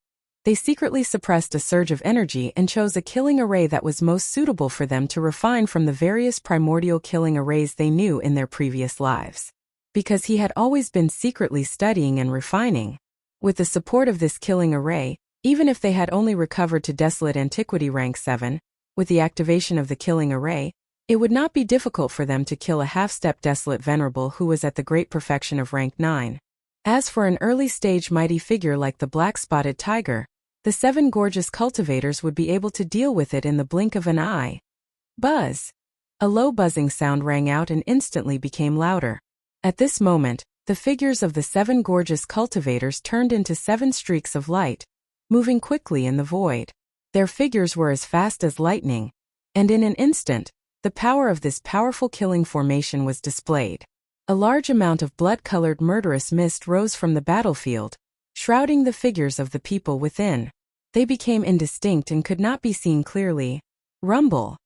they secretly suppressed a surge of energy and chose a killing array that was most suitable for them to refine from the various primordial killing arrays they knew in their previous lives. Because he had always been secretly studying and refining. With the support of this killing array, even if they had only recovered to Desolate Antiquity rank 7, with the activation of the killing array, it would not be difficult for them to kill a half-step Desolate Venerable who was at the great perfection of rank 9. As for an early-stage mighty figure like the black-spotted tiger, the 7 gorgeous cultivators would be able to deal with it in the blink of an eye. Buzz! A low buzzing sound rang out and instantly became louder. At this moment, the figures of the 7 gorgeous cultivators turned into 7 streaks of light, moving quickly in the void. Their figures were as fast as lightning, and in an instant, the power of this powerful killing formation was displayed. A large amount of blood-colored murderous mist rose from the battlefield, shrouding the figures of the people within. They became indistinct and could not be seen clearly. Rumble!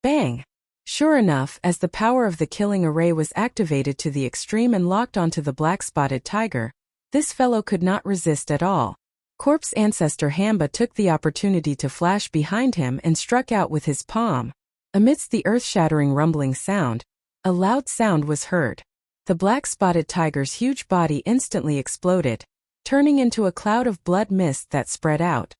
Bang! Sure enough, as the power of the killing array was activated to the extreme and locked onto the black-spotted tiger, this fellow could not resist at all. Corpse ancestor Hamba took the opportunity to flash behind him and struck out with his palm. Amidst the earth-shattering rumbling sound, a loud sound was heard. The black-spotted tiger's huge body instantly exploded, turning into a cloud of blood mist that spread out.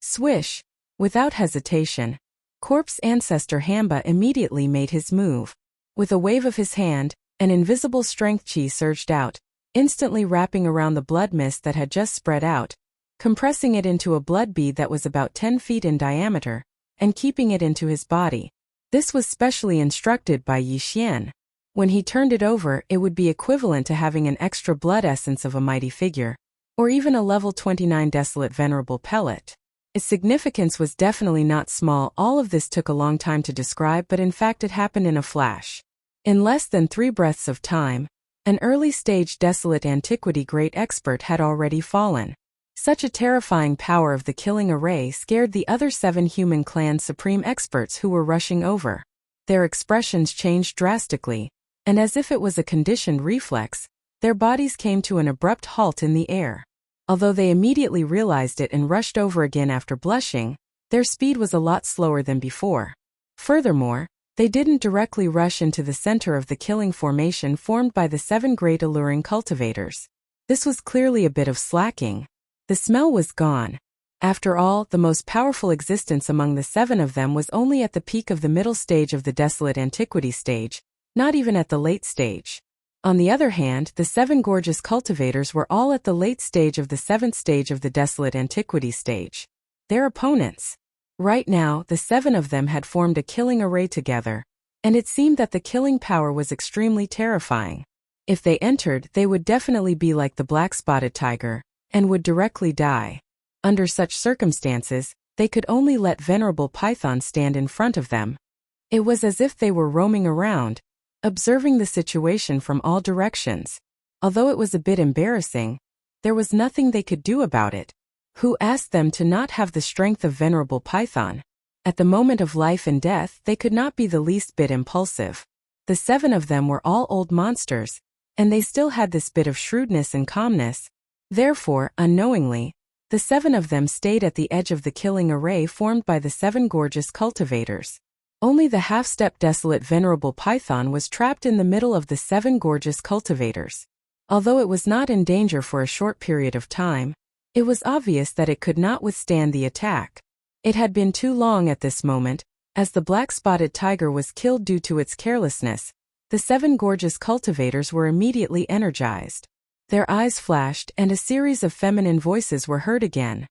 Swish! Without hesitation, Corpse ancestor Hamba immediately made his move. With a wave of his hand, an invisible strength chi surged out, instantly wrapping around the blood mist that had just spread out, compressing it into a blood bead that was about 10 feet in diameter, and keeping it into his body. This was specially instructed by Yi Xian. When he turned it over, it would be equivalent to having an extra blood essence of a mighty figure, or even a level 29 Desolate Venerable pellet. Its significance was definitely not small. All of this took a long time to describe, but in fact it happened in a flash. In less than 3 breaths of time, an early-stage Desolate Antiquity great expert had already fallen. Such a terrifying power of the killing array scared the other 7 human clan supreme experts who were rushing over. Their expressions changed drastically, and as if it was a conditioned reflex, their bodies came to an abrupt halt in the air. Although they immediately realized it and rushed over again after blushing, their speed was a lot slower than before. Furthermore, they didn't directly rush into the center of the killing formation formed by the 7 great alluring cultivators. This was clearly a bit of slacking. The smell was gone. After all, the most powerful existence among the 7 of them was only at the peak of the middle stage of the Desolate Antiquity stage, not even at the late stage. On the other hand, the 7 gorgeous cultivators were all at the late stage of the 7th stage of the Desolate Antiquity stage. Their opponents. Right now, the 7 of them had formed a killing array together, and it seemed that the killing power was extremely terrifying. If they entered, they would definitely be like the black-spotted tiger, and would directly die. Under such circumstances, they could only let Venerable Python stand in front of them. It was as if they were roaming around, observing the situation from all directions. Although it was a bit embarrassing, there was nothing they could do about it. Who asked them to not have the strength of Venerable Python? At the moment of life and death, they could not be the least bit impulsive. The 7 of them were all old monsters, and they still had this bit of shrewdness and calmness. Therefore, unknowingly, the 7 of them stayed at the edge of the killing array formed by the 7 gorgeous cultivators. Only the half-step desolate venerable python was trapped in the middle of the 7 gorgeous cultivators. Although it was not in danger for a short period of time, it was obvious that it could not withstand the attack. It had been too long at this moment, as the black-spotted tiger was killed due to its carelessness. The 7 gorgeous cultivators were immediately energized. Their eyes flashed and a series of feminine voices were heard again.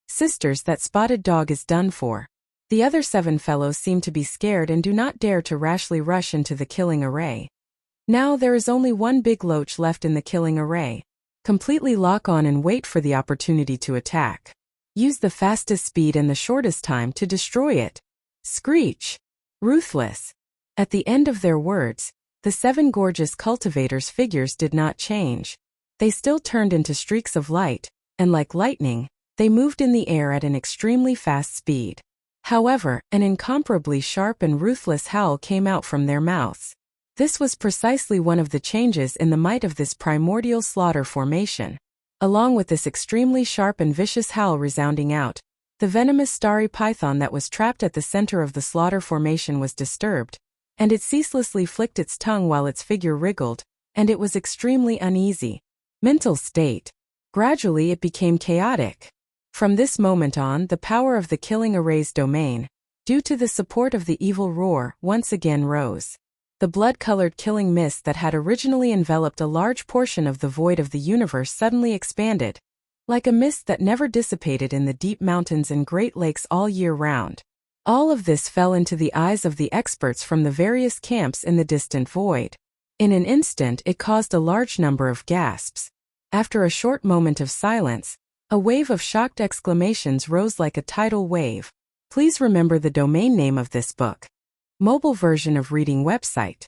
"Sisters, that spotted dog is done for." The other 7 fellows seem to be scared and do not dare to rashly rush into the killing array. Now there is only one big loach left in the killing array. Completely lock on and wait for the opportunity to attack. Use the fastest speed and the shortest time to destroy it. Screech. Ruthless. At the end of their words, the 7 gorgeous cultivators' figures did not change. They still turned into streaks of light, and like lightning, they moved in the air at an extremely fast speed. However, an incomparably sharp and ruthless howl came out from their mouths. This was precisely one of the changes in the might of this primordial slaughter formation. Along with this extremely sharp and vicious howl resounding out, the venomous starry python that was trapped at the center of the slaughter formation was disturbed, and it ceaselessly flicked its tongue while its figure wriggled, and it was extremely uneasy. Mental state. Gradually it became chaotic. From this moment on, the power of the killing array's domain, due to the support of the evil roar, once again rose. The blood-colored killing mist that had originally enveloped a large portion of the void of the universe suddenly expanded, like a mist that never dissipated in the deep mountains and great lakes all year round. All of this fell into the eyes of the experts from the various camps in the distant void. In an instant it caused a large number of gasps. After a short moment of silence, a wave of shocked exclamations rose like a tidal wave. Please remember the domain name of this book. Mobile version of reading website.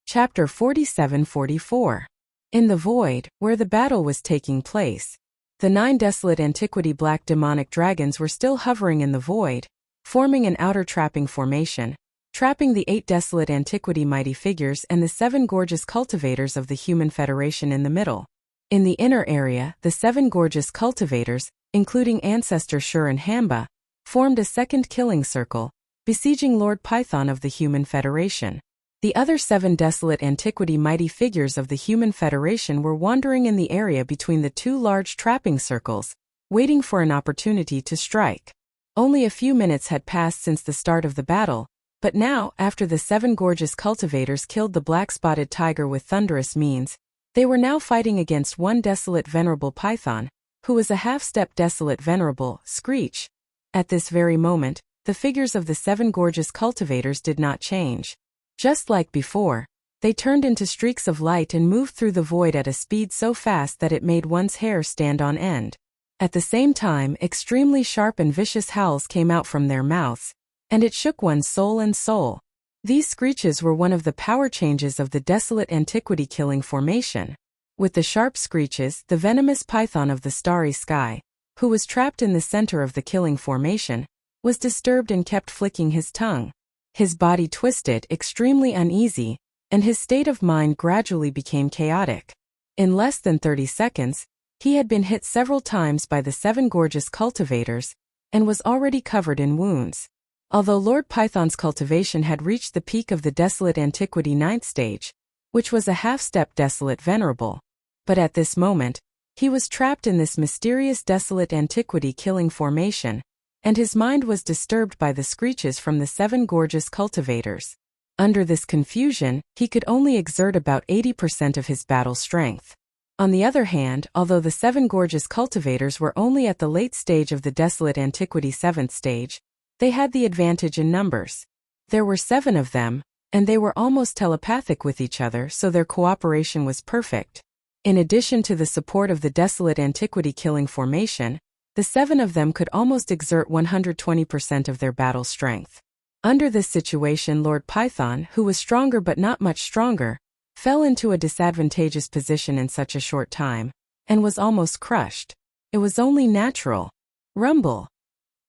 Chapter 47-44. In the void, where the battle was taking place, the 9 desolate antiquity black demonic dragons were still hovering in the void, forming an outer trapping formation, trapping the 8 desolate antiquity mighty figures and the 7 gorgeous cultivators of the human federation in the middle. In the inner area, the 7 gorgeous cultivators, including Ancestor Shur and Hamba, formed a second killing circle, besieging Lord Python of the Human Federation. The other 7 desolate antiquity mighty figures of the Human Federation were wandering in the area between the 2 large trapping circles, waiting for an opportunity to strike. Only a few minutes had passed since the start of the battle, but now, after the 7 gorgeous cultivators killed the black-spotted tiger with thunderous means, they were now fighting against 1 desolate venerable python, who was a half-step desolate venerable Screech. At this very moment, the figures of the 7 gorgeous cultivators did not change. Just like before, they turned into streaks of light and moved through the void at a speed so fast that it made one's hair stand on end. At the same time, extremely sharp and vicious howls came out from their mouths, and it shook one's soul and soul. These screeches were one of the power changes of the desolate antiquity killing formation. With the sharp screeches, the venomous python of the starry sky, who was trapped in the center of the killing formation, was disturbed and kept flicking his tongue. His body twisted, extremely uneasy, and his state of mind gradually became chaotic. In less than 30 seconds, he had been hit several times by the 7 gorgeous cultivators, and was already covered in wounds. Although Lord Python's cultivation had reached the peak of the desolate antiquity 9th stage, which was a half-step desolate venerable, but at this moment, he was trapped in this mysterious desolate antiquity killing formation, and his mind was disturbed by the screeches from the 7 gorgeous cultivators. Under this confusion, he could only exert about 80% of his battle strength. On the other hand, although the 7 gorgeous cultivators were only at the late stage of the desolate antiquity 7th stage, they had the advantage in numbers. There were 7 of them, and they were almost telepathic with each other, so their cooperation was perfect. In addition to the support of the desolate antiquity killing formation, the 7 of them could almost exert 120% of their battle strength. Under this situation, Lord Python, who was stronger but not much stronger, fell into a disadvantageous position in such a short time, and was almost crushed. It was only natural. Rumble.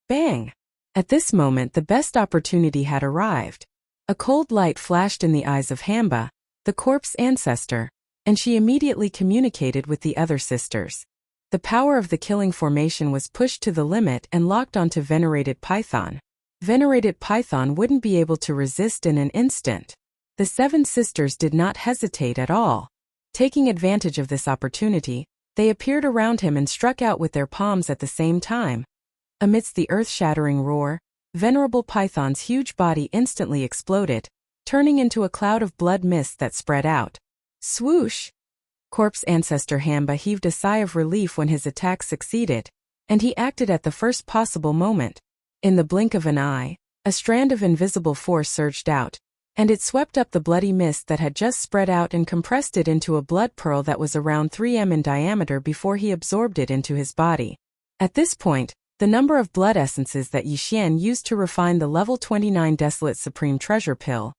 Bang. At this moment the best opportunity had arrived. A cold light flashed in the eyes of Hamba, the corpse ancestor, and she immediately communicated with the other sisters. The power of the killing formation was pushed to the limit and locked onto venerated Python. venerated python wouldn't be able to resist in an instant. The 7 sisters did not hesitate at all. Taking advantage of this opportunity, they appeared around him and struck out with their palms at the same time. Amidst the earth-shattering roar, venerable python's huge body instantly exploded, turning into a cloud of blood mist that spread out. Swoosh! Corpse ancestor Hamba heaved a sigh of relief when his attack succeeded, and he acted at the first possible moment. In the blink of an eye, a strand of invisible force surged out, and it swept up the bloody mist that had just spread out and compressed it into a blood pearl that was around 3 m in diameter before he absorbed it into his body. At this point, the number of blood essences that Yixian used to refine the level 29 Desolate Supreme Treasure Pill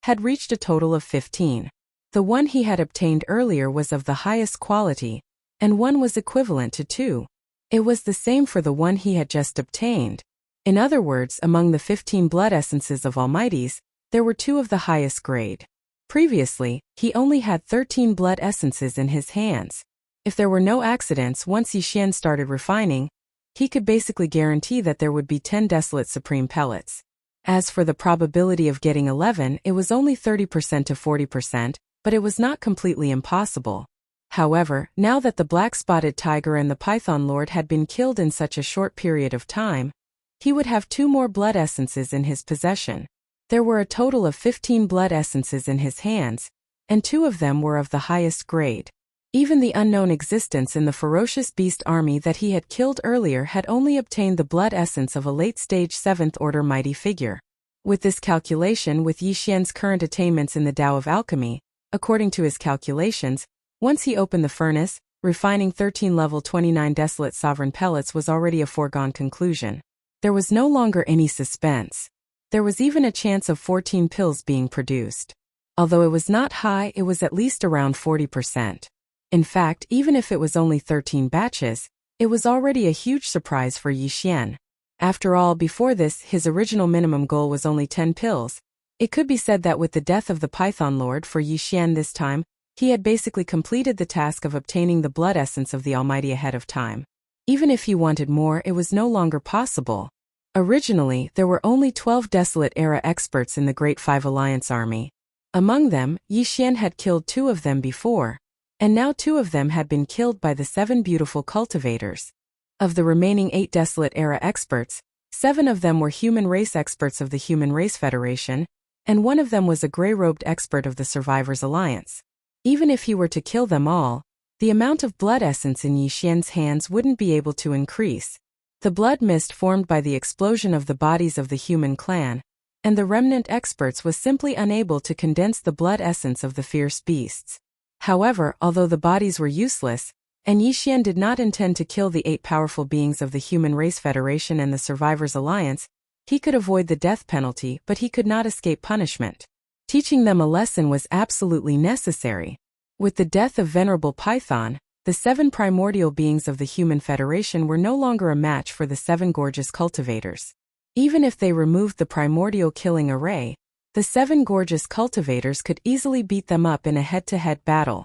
had reached a total of 15. The one he had obtained earlier was of the highest quality, and one was equivalent to 2. It was the same for the one he had just obtained. In other words, among the 15 blood essences of Almighties, there were 2 of the highest grade. Previously, he only had 13 blood essences in his hands. If there were no accidents once Yixian started refining, he could basically guarantee that there would be 10 Desolate Supreme pellets. As for the probability of getting 11, it was only 30% to 40%, but it was not completely impossible. However, now that the black-spotted tiger and the python lord had been killed in such a short period of time, he would have 2 more blood essences in his possession. There were a total of 15 blood essences in his hands, and 2 of them were of the highest grade. Even the unknown existence in the ferocious beast army that he had killed earlier had only obtained the blood essence of a late-stage 7th-order mighty figure. With this calculation, with Yixian's current attainments in the Tao of Alchemy, according to his calculations, once he opened the furnace, refining 13 level 29 Desolate Sovereign pellets was already a foregone conclusion. There was no longer any suspense. There was even a chance of 14 pills being produced. Although it was not high, it was at least around 40%. In fact, even if it was only 13 batches, it was already a huge surprise for Yixian. After all, before this, his original minimum goal was only 10 pills. It could be said that with the death of the Python Lord for Yixian this time, he had basically completed the task of obtaining the blood essence of the Almighty ahead of time. Even if he wanted more, it was no longer possible. Originally, there were only 12 Desolate Era experts in the Great Five Alliance army. Among them, Yixian had killed 2 of them before, and now 2 of them had been killed by the 7 beautiful cultivators. Of the remaining 8 Desolate Era experts, 7 of them were human race experts of the Human Race Federation, and 1 of them was a gray-robed expert of the Survivors Alliance. Even if he were to kill them all, the amount of blood essence in Yixian's hands wouldn't be able to increase. The blood mist formed by the explosion of the bodies of the human clan, and the remnant experts was simply unable to condense the blood essence of the fierce beasts. However, although the bodies were useless, and Yixian did not intend to kill the 8 powerful beings of the Human Race Federation and the Survivors Alliance, he could avoid the death penalty, but he could not escape punishment. Teaching them a lesson was absolutely necessary. With the death of Venerable Python, the 7 primordial beings of the Human Federation were no longer a match for the 7 gorgeous cultivators. Even if they removed the primordial killing array, the 7 gorgeous cultivators could easily beat them up in a head-to-head battle.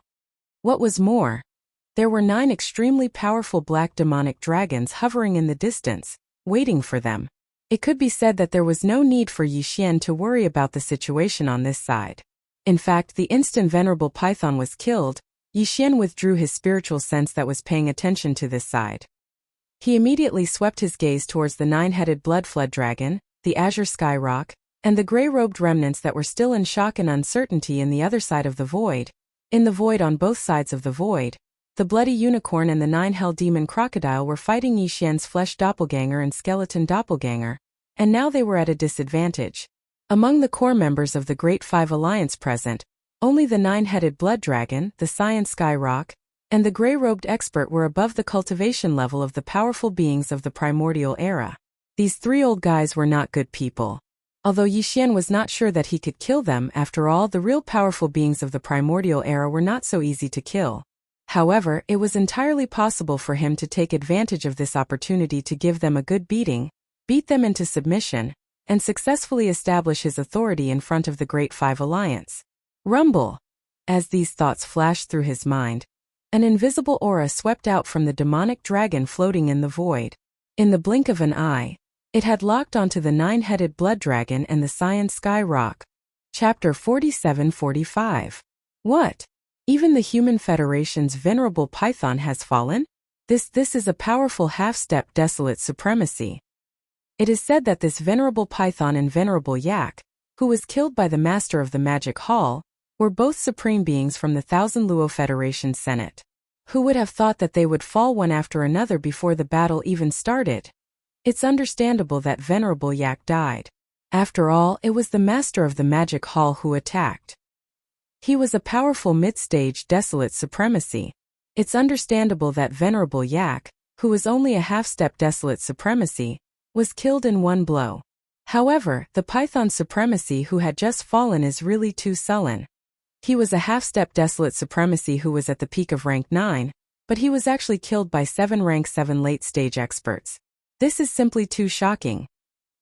What was more, there were 9 extremely powerful black demonic dragons hovering in the distance, waiting for them. It could be said that there was no need for Yixian to worry about the situation on this side. In fact, the instant Venerable Python was killed, Yixian withdrew his spiritual sense that was paying attention to this side. He immediately swept his gaze towards the 9-headed blood flood dragon, the azure sky rock, and the gray-robed remnants that were still in shock and uncertainty in the other side of the void. In the void on both sides of the void, the bloody unicorn and the 9-hell demon crocodile were fighting Yixian's flesh doppelganger and skeleton doppelganger, and now they were at a disadvantage. Among the core members of the Great Five Alliance present, only the 9-headed blood dragon, the cyan sky rock, and the gray-robed expert were above the cultivation level of the powerful beings of the primordial era. These 3 old guys were not good people. Although Yixian was not sure that he could kill them, after all, the real powerful beings of the primordial era were not so easy to kill. However, it was entirely possible for him to take advantage of this opportunity to give them a good beating, beat them into submission, and successfully establish his authority in front of the Great Five Alliance. Rumble! As these thoughts flashed through his mind, an invisible aura swept out from the demonic dragon floating in the void. In the blink of an eye, It had locked onto the nine-headed blood dragon and the cyan sky rock. Chapter 47-45. What? Even the Human Federation's venerable python has fallen? This is a powerful half-step desolate supremacy. It is said that this venerable python and venerable yak, who was killed by the master of the magic hall, were both supreme beings from the Thousand Luo Federation Senate. Who would have thought that they would fall one after another before the battle even started? It's understandable that venerable yak died. After all, it was the master of the magic hall who attacked. He was a powerful mid-stage desolate supremacy. It's understandable that venerable yak, who was only a half-step desolate supremacy, was killed in one blow. However, the python supremacy who had just fallen is really too sullen. He was a half-step desolate supremacy who was at the peak of rank 9, but he was actually killed by 7 rank 7 late-stage experts. This is simply too shocking.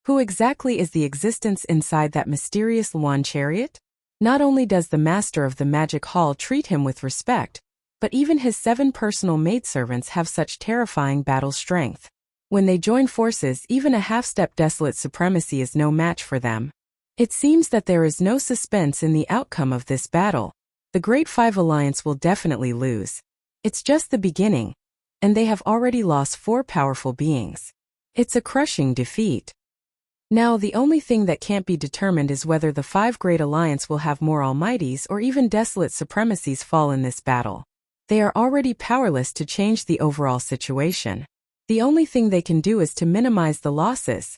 Who exactly is the existence inside that mysterious Luan chariot? Not only does the master of the magic hall treat him with respect, but even his 7 personal maidservants have such terrifying battle strength. When they join forces, even a half-step desolate supremacy is no match for them. It seems that there is no suspense in the outcome of this battle. The Great Five Alliance will definitely lose. It's just the beginning, and they have already lost 4 powerful beings. It's a crushing defeat. Now the only thing that can't be determined is whether the 5 Great Alliance will have more almighties or even desolate supremacies fall in this battle. They are already powerless to change the overall situation. The only thing they can do is to minimize the losses.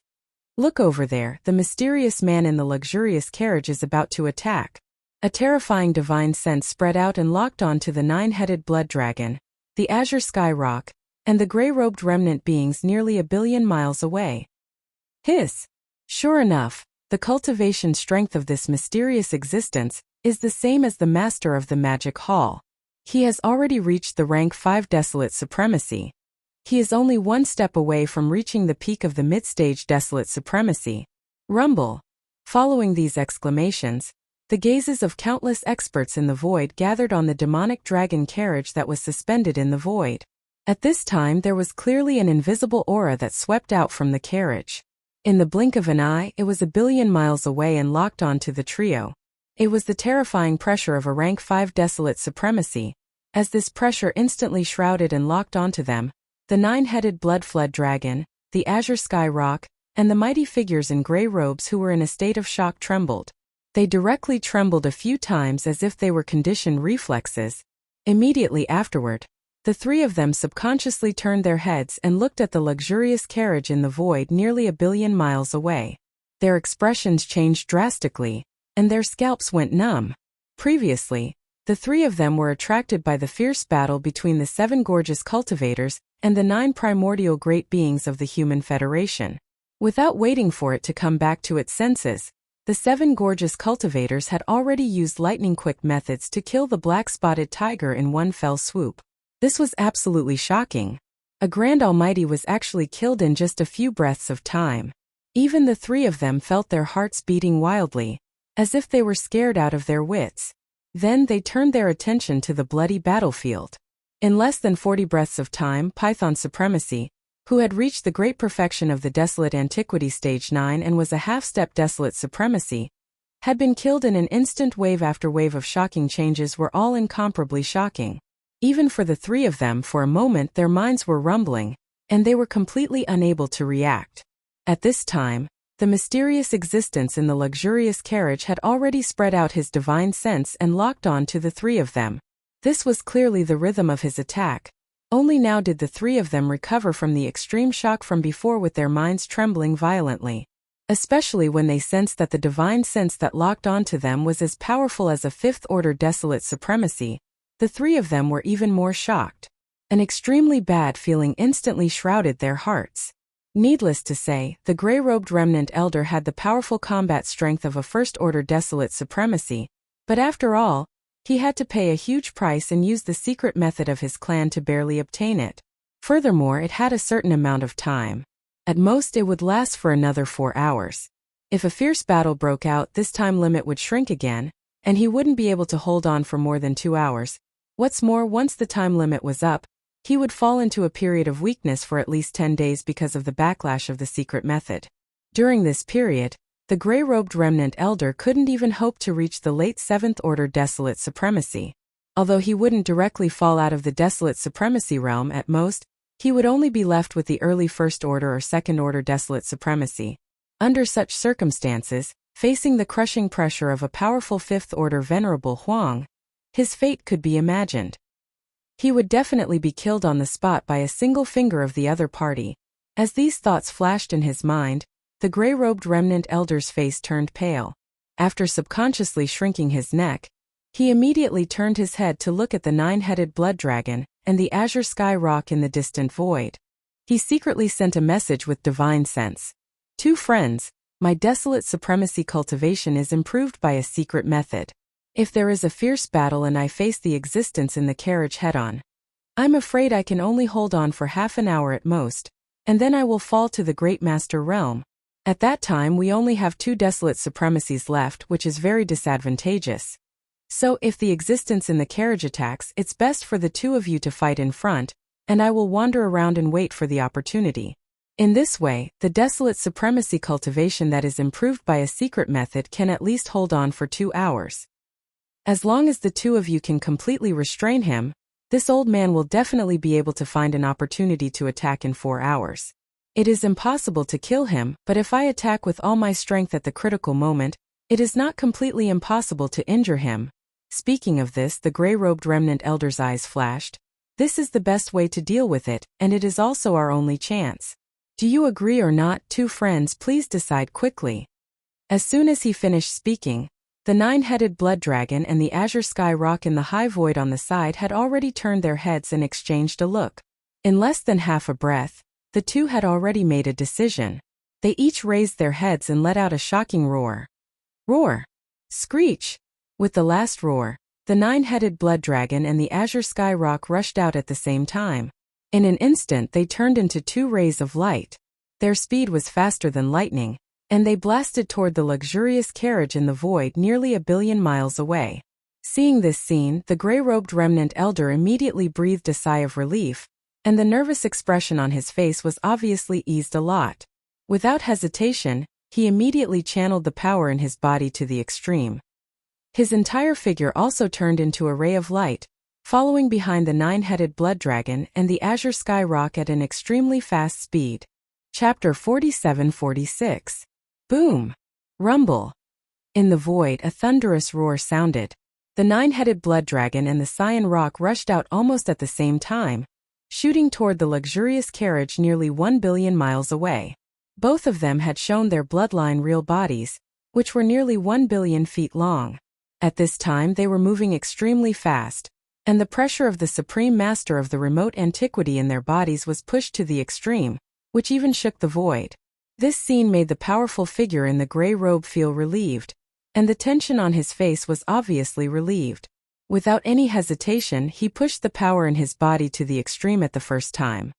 Look over there, the mysterious man in the luxurious carriage is about to attack. A terrifying divine sense spread out and locked on to the 9-headed blood dragon, the azure sky rock, and the gray-robed remnant beings nearly 1 billion miles away. Hiss! Sure enough, the cultivation strength of this mysterious existence is the same as the master of the magic hall. He has already reached the rank 5 desolate supremacy. He is only 1 step away from reaching the peak of the mid-stage desolate supremacy. Rumble! Following these exclamations, the gazes of countless experts in the void gathered on the demonic dragon carriage that was suspended in the void. At this time there was clearly an invisible aura that swept out from the carriage. In the blink of an eye, it was 1 billion miles away and locked onto the trio. It was the terrifying pressure of a rank 5 desolate supremacy. As this pressure instantly shrouded and locked onto them, the 9-headed blood-flood dragon, the azure sky rock, and the mighty figures in gray robes who were in a state of shock trembled. They directly trembled a few times as if they were conditioned reflexes. Immediately afterward, the 3 of them subconsciously turned their heads and looked at the luxurious carriage in the void nearly 1 billion miles away. Their expressions changed drastically, and their scalps went numb. Previously, the 3 of them were attracted by the fierce battle between the 7 gorgeous cultivators and the 9 primordial great beings of the Human Federation. Without waiting for it to come back to its senses, the 7 gorgeous cultivators had already used lightning-quick methods to kill the black-spotted tiger in one fell swoop. This was absolutely shocking. A grand almighty was actually killed in just a few breaths of time. Even the 3 of them felt their hearts beating wildly, as if they were scared out of their wits. Then they turned their attention to the bloody battlefield. In less than 40 breaths of time, Python Supremacy, who had reached the great perfection of the Desolate Antiquity Stage 9 and was a half-step Desolate Supremacy, had been killed in an instant. Wave after wave of shocking changes were all incomparably shocking. Even for the 3 of them, for a moment their minds were rumbling, and they were completely unable to react. At this time, the mysterious existence in the luxurious carriage had already spread out his divine sense and locked on to the 3 of them. This was clearly the rhythm of his attack. Only now did the 3 of them recover from the extreme shock from before, with their minds trembling violently. Especially when they sensed that the divine sense that locked onto them was as powerful as a 5th-order desolate supremacy, the 3 of them were even more shocked. An extremely bad feeling instantly shrouded their hearts. Needless to say, the gray-robed remnant elder had the powerful combat strength of a 1st-order desolate supremacy, but after all, he had to pay a huge price and use the secret method of his clan to barely obtain it. Furthermore, it had a certain amount of time. At most it would last for another 4 hours. If a fierce battle broke out, this time limit would shrink again, and he wouldn't be able to hold on for more than 2 hours. What's more, once the time limit was up, he would fall into a period of weakness for at least 10 days because of the backlash of the secret method. During this period, the gray-robed remnant elder couldn't even hope to reach the late 7th Order Desolate Supremacy. Although he wouldn't directly fall out of the Desolate Supremacy realm at most, he would only be left with the early 1st Order or 2nd Order Desolate Supremacy. Under such circumstances, facing the crushing pressure of a powerful 5th Order Venerable Huang, his fate could be imagined. He would definitely be killed on the spot by a single finger of the other party. As these thoughts flashed in his mind, the gray-robed remnant elder's face turned pale. After subconsciously shrinking his neck, he immediately turned his head to look at the 9-headed blood dragon and the azure sky rock in the distant void. He secretly sent a message with divine sense. "Two friends, my desolate supremacy cultivation is improved by a secret method. If there is a fierce battle and I face the existence in the carriage head-on, I'm afraid I can only hold on for half an hour at most, and then I will fall to the Great Master realm. At that time we only have 2 desolate supremacies left, which is very disadvantageous. So if the existence in the carriage attacks, it's best for the 2 of you to fight in front, and I will wander around and wait for the opportunity." In this way, the desolate supremacy cultivation that is improved by a secret method can at least hold on for 2 hours. As long as the 2 of you can completely restrain him, this old man will definitely be able to find an opportunity to attack in 4 hours. It is impossible to kill him, but if I attack with all my strength at the critical moment, it is not completely impossible to injure him. Speaking of this, the gray-robed remnant elder's eyes flashed. This is the best way to deal with it, and it is also our only chance. Do you agree or not, 2 friends? Please decide quickly. As soon as he finished speaking, the 9-headed blood dragon and the azure sky rock in the high void on the side had already turned their heads and exchanged a look. In less than half a breath, the 2 had already made a decision. They each raised their heads and let out a shocking roar. Roar! Screech! With the last roar, the 9-headed blood dragon and the azure sky rock rushed out at the same time. In an instant they turned into 2 rays of light. Their speed was faster than lightning, and they blasted toward the luxurious carriage in the void nearly 1 billion miles away. Seeing this scene, the gray-robed remnant elder immediately breathed a sigh of relief, and the nervous expression on his face was obviously eased a lot. Without hesitation, he immediately channeled the power in his body to the extreme. His entire figure also turned into a ray of light, following behind the 9-headed blood dragon and the azure sky rock at an extremely fast speed. Chapter 47-46. Boom! Rumble! In the void, a thunderous roar sounded. The 9-headed blood dragon and the cyan rock rushed out almost at the same time, shooting toward the luxurious carriage nearly 1 billion miles away. Both of them had shown their bloodline real bodies, which were nearly 1 billion feet long. At this time they were moving extremely fast, and the pressure of the Supreme Master of the remote antiquity in their bodies was pushed to the extreme, which even shook the void. This scene made the powerful figure in the gray robe feel relieved, and the tension on his face was obviously relieved. Without any hesitation, he pushed the power in his body to the extreme at the first time.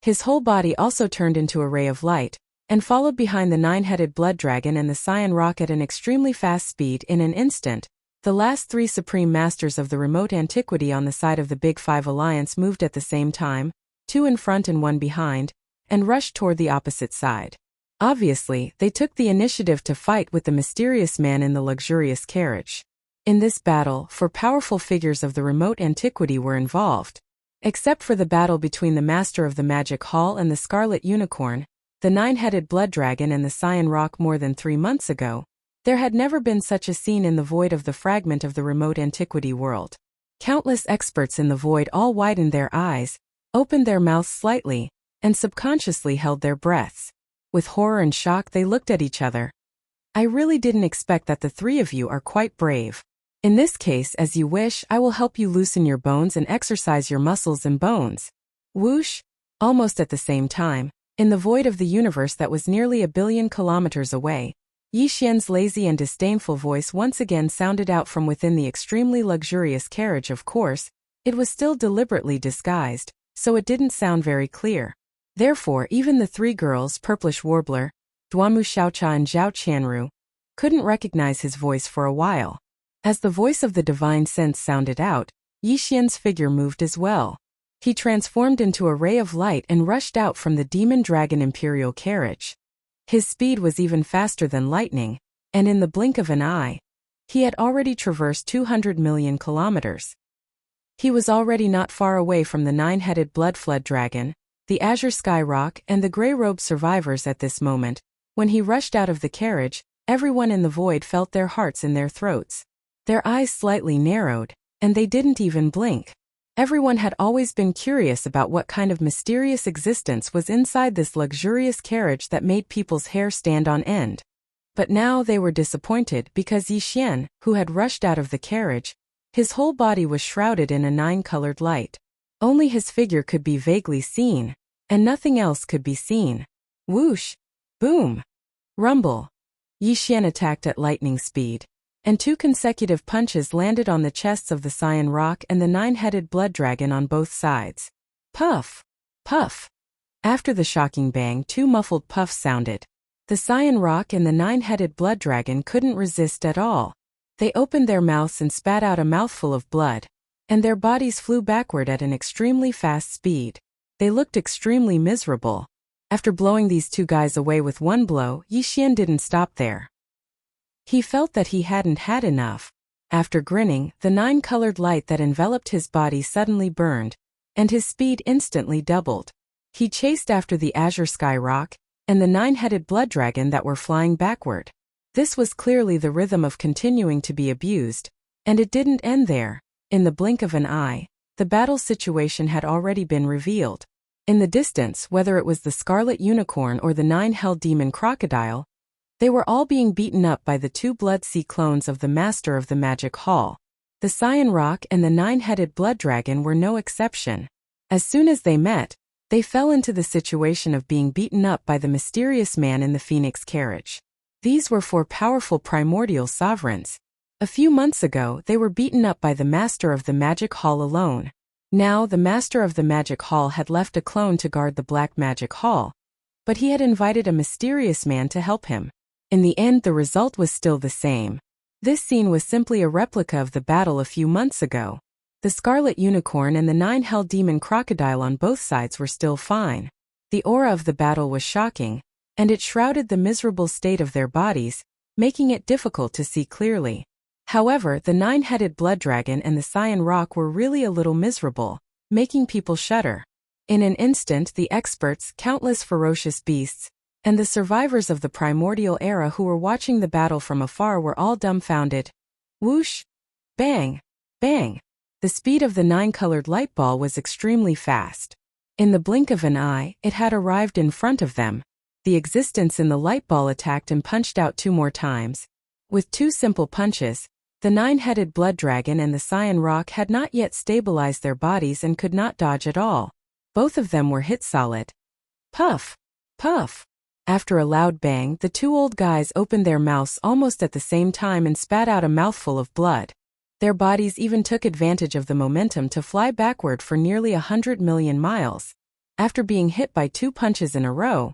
His whole body also turned into a ray of light, and followed behind the 9-headed blood dragon and the cyan rock at an extremely fast speed. In an instant, the last 3 Supreme Masters of the remote antiquity on the side of the Big Five Alliance moved at the same time, 2 in front and 1 behind, and rushed toward the opposite side. Obviously, they took the initiative to fight with the mysterious man in the luxurious carriage. In this battle, 4 powerful figures of the remote antiquity were involved. Except for the battle between the Master of the Magic Hall and the Scarlet Unicorn, the 9-headed blood dragon and the cyan rock more than 3 months ago, there had never been such a scene in the void of the fragment of the remote antiquity world. Countless experts in the void all widened their eyes, opened their mouths slightly, and subconsciously held their breaths. With horror and shock they looked at each other. I really didn't expect that. The 3 of you are quite brave. In this case, as you wish, I will help you loosen your bones and exercise your muscles and bones. Whoosh! Almost at the same time, in the void of the universe that was nearly 1 billion kilometers away, Yi Xian's lazy and disdainful voice once again sounded out from within the extremely luxurious carriage. Of course, it was still deliberately disguised, so it didn't sound very clear. Therefore, even the 3 girls, Purplish Warbler, Duamu Xiaocha and Zhao Qianru, couldn't recognize his voice for a while. As the voice of the divine sense sounded out, Yi Xian's figure moved as well. He transformed into a ray of light and rushed out from the demon dragon imperial carriage. His speed was even faster than lightning, and in the blink of an eye, he had already traversed 200 million kilometers. He was already not far away from the nine-headed blood-flood dragon, the azure skyrock, and the grey-robed survivors at this moment. When he rushed out of the carriage, everyone in the void felt their hearts in their throats. Their eyes slightly narrowed, and they didn't even blink. Everyone had always been curious about what kind of mysterious existence was inside this luxurious carriage that made people's hair stand on end. But now they were disappointed because Yi Xian, who had rushed out of the carriage, his whole body was shrouded in a nine-colored light. Only his figure could be vaguely seen, and nothing else could be seen. Whoosh! Boom! Rumble! Yi Xian attacked at lightning speed, and 2 consecutive punches landed on the chests of the Cyan Rock and the nine-headed blood dragon on both sides. Puff! Puff! After the shocking bang, 2 muffled puffs sounded. The Cyan Rock and the nine-headed blood dragon couldn't resist at all. They opened their mouths and spat out a mouthful of blood, and their bodies flew backward at an extremely fast speed. They looked extremely miserable. After blowing these 2 guys away with one blow, Yi Xian didn't stop there. He felt that he hadn't had enough. After grinning, the 9-colored light that enveloped his body suddenly burned, and his speed instantly doubled. He chased after the azure skyrock and the nine-headed blood dragon that were flying backward. This was clearly the rhythm of continuing to be abused, and it didn't end there. In the blink of an eye, the battle situation had already been revealed. In the distance, whether it was the scarlet unicorn or the nine-helled demon crocodile, they were all being beaten up by the 2 blood sea clones of the master of the magic hall. The Cyan Rock and the nine-headed blood dragon were no exception. As soon as they met, they fell into the situation of being beaten up by the mysterious man in the phoenix carriage. These were 4 powerful primordial sovereigns. A few months ago, they were beaten up by the master of the magic hall alone. Now, the master of the magic hall had left a clone to guard the black magic hall, but he had invited a mysterious man to help him. In the end, the result was still the same. This scene was simply a replica of the battle a few months ago. The scarlet unicorn and the nine-helled demon crocodile on both sides were still fine. The aura of the battle was shocking, and it shrouded the miserable state of their bodies, making it difficult to see clearly. However, the nine-headed blood dragon and the Cyan Rock were really a little miserable, making people shudder. In an instant, the experts, countless ferocious beasts, and the survivors of the primordial era who were watching the battle from afar were all dumbfounded. Whoosh! Bang! Bang! The speed of the 9-colored light ball was extremely fast. In the blink of an eye, it had arrived in front of them. The existence in the light ball attacked and punched out 2 more times. With 2 simple punches, the nine-headed blood dragon and the Cyan Rock had not yet stabilized their bodies and could not dodge at all. Both of them were hit solid. Puff! Puff! After a loud bang, the 2 old guys opened their mouths almost at the same time and spat out a mouthful of blood. Their bodies even took advantage of the momentum to fly backward for nearly 100 million miles. After being hit by 2 punches in a row,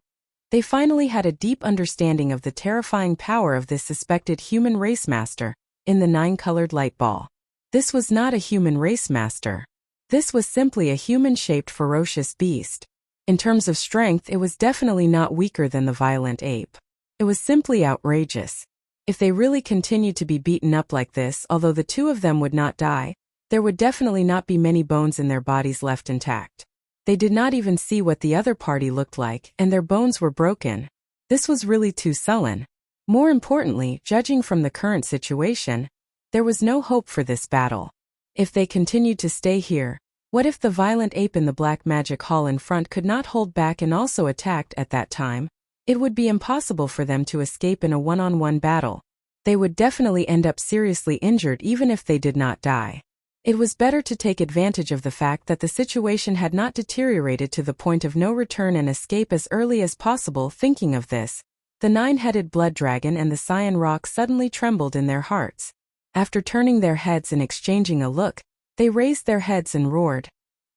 they finally had a deep understanding of the terrifying power of this suspected human race master in the 9-colored light ball. This was not a human race master. This was simply a human-shaped ferocious beast. In terms of strength, it was definitely not weaker than the violent ape. It was simply outrageous. If they really continued to be beaten up like this, although the 2 of them would not die, there would definitely not be many bones in their bodies left intact. They did not even see what the other party looked like, and their bones were broken. This was really too sullen. More importantly, judging from the current situation, there was no hope for this battle. If they continued to stay here, what if the violent ape in the black magic hall in front could not hold back and also attacked at that time? It would be impossible for them to escape in a one-on-one battle. They would definitely end up seriously injured even if they did not die. It was better to take advantage of the fact that the situation had not deteriorated to the point of no return and escape as early as possible. Thinking of this, the nine-headed blood dragon and the Cyan Rock suddenly trembled in their hearts. After turning their heads and exchanging a look, they raised their heads and roared.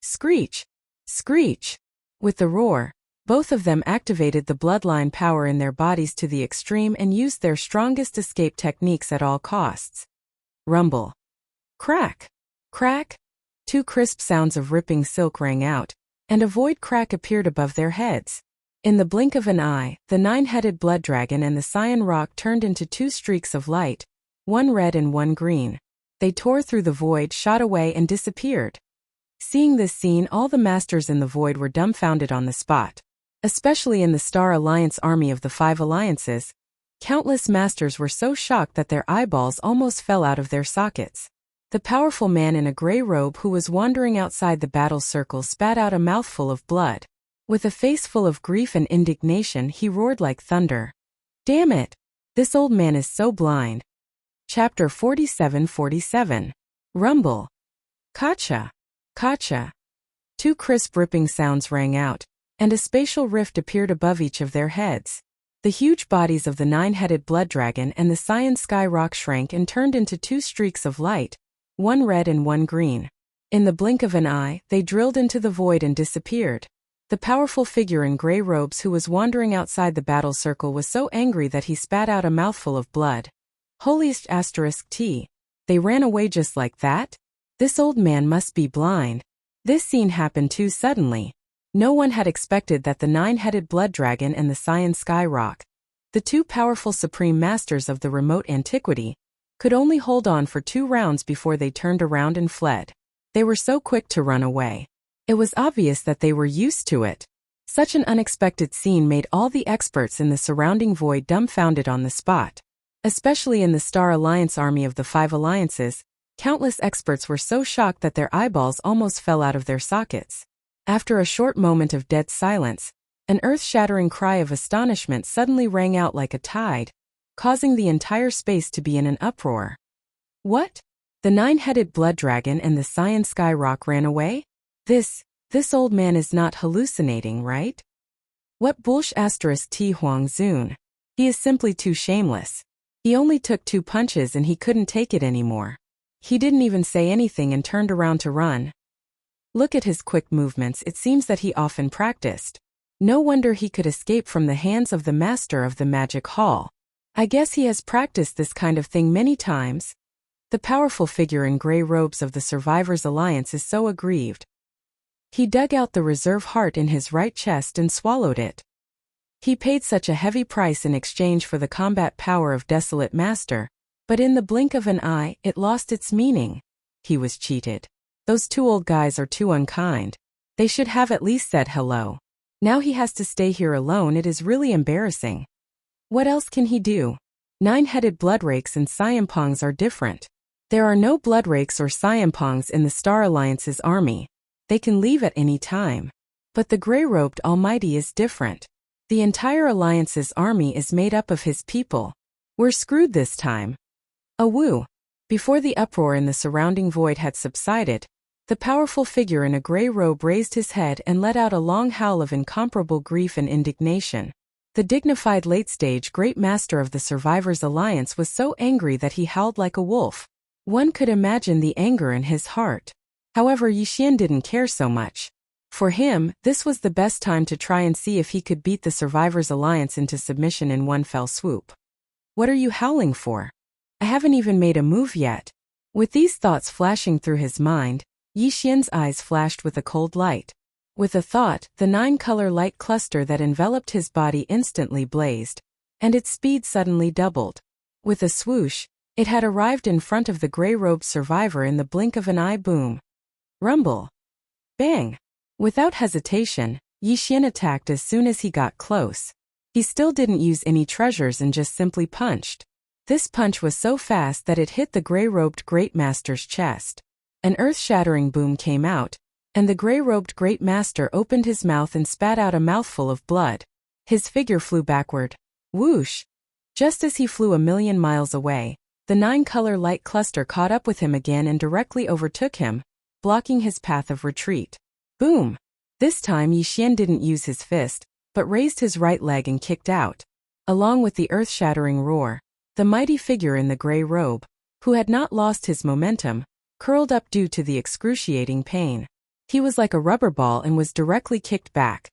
Screech! Screech! With the roar, both of them activated the bloodline power in their bodies to the extreme and used their strongest escape techniques at all costs. Rumble. Crack! Crack! Two crisp sounds of ripping silk rang out, and a void crack appeared above their heads. In the blink of an eye, the nine-headed blood dragon and the cyan rock turned into two streaks of light, one red and one green. They tore through the void, shot away, and disappeared. Seeing this scene, all the masters in the void were dumbfounded on the spot. Especially in the Star Alliance army of the Five Alliances, countless masters were so shocked that their eyeballs almost fell out of their sockets. The powerful man in a gray robe who was wandering outside the battle circle spat out a mouthful of blood. With a face full of grief and indignation, he roared like thunder. "Damn it! This old man is so blind." Chapter 47:47. Rumble. Kacha. Kacha. Two crisp ripping sounds rang out, and a spatial rift appeared above each of their heads. The huge bodies of the nine-headed blood dragon and the cyan sky rock shrank and turned into two streaks of light, one red and one green. In the blink of an eye, they drilled into the void and disappeared. The powerful figure in gray robes who was wandering outside the battle circle was so angry that he spat out a mouthful of blood. Holiest *T. They ran away just like that? This old man must be blind. This scene happened too suddenly. No one had expected that the nine-headed blood dragon and the cyan sky rock, the two powerful supreme masters of the remote antiquity, could only hold on for 2 rounds before they turned around and fled. They were so quick to run away. It was obvious that they were used to it. Such an unexpected scene made all the experts in the surrounding void dumbfounded on the spot. Especially in the Star Alliance army of the Five Alliances, countless experts were so shocked that their eyeballs almost fell out of their sockets. After a short moment of dead silence, an earth-shattering cry of astonishment suddenly rang out like a tide, causing the entire space to be in an uproar. What? The nine-headed blood dragon and the cyan sky rock ran away? This old man is not hallucinating, right? What bullsh** T Huang Zun. He is simply too shameless. He only took 2 punches and he couldn't take it anymore. He didn't even say anything and turned around to run. Look at his quick movements, it seems that he often practiced. No wonder he could escape from the hands of the master of the magic hall. I guess he has practiced this kind of thing many times. The powerful figure in gray robes of the Survivors Alliance is so aggrieved. He dug out the reserve heart in his right chest and swallowed it. He paid such a heavy price in exchange for the combat power of Desolate Master, but in the blink of an eye, it lost its meaning. He was cheated. Those 2 old guys are too unkind. They should have at least said hello. Now he has to stay here alone. It is really embarrassing. What else can he do? Nine-headed bloodrakes and cyampongs are different. There are no bloodrakes or cyampongs in the Star Alliance's army. They can leave at any time. But the gray-robed Almighty is different. The entire Alliance's army is made up of his people. We're screwed this time. Awoo! Before the uproar in the surrounding void had subsided, the powerful figure in a gray robe raised his head and let out a long howl of incomparable grief and indignation. The dignified late-stage Great Master of the Survivors Alliance was so angry that he howled like a wolf. One could imagine the anger in his heart. However, Yixian didn't care so much. For him, this was the best time to try and see if he could beat the Survivors Alliance into submission in one fell swoop. What are you howling for? I haven't even made a move yet. With these thoughts flashing through his mind, Yixian's eyes flashed with a cold light. With a thought, the 9-color light cluster that enveloped his body instantly blazed, and its speed suddenly doubled. With a swoosh, it had arrived in front of the gray-robed survivor in the blink of an eye. Boom. Rumble. Bang. Without hesitation, Yixian attacked as soon as he got close. He still didn't use any treasures and just simply punched. This punch was so fast that it hit the gray-robed Great Master's chest. An earth-shattering boom came out, and the gray-robed Great Master opened his mouth and spat out a mouthful of blood. His figure flew backward. Whoosh! Just as he flew 1,000,000 miles away, the 9-color light cluster caught up with him again and directly overtook him, blocking his path of retreat. Boom! This time Yixian didn't use his fist, but raised his right leg and kicked out. Along with the earth-shattering roar, the mighty figure in the gray robe, who had not lost his momentum, curled up due to the excruciating pain. He was like a rubber ball and was directly kicked back.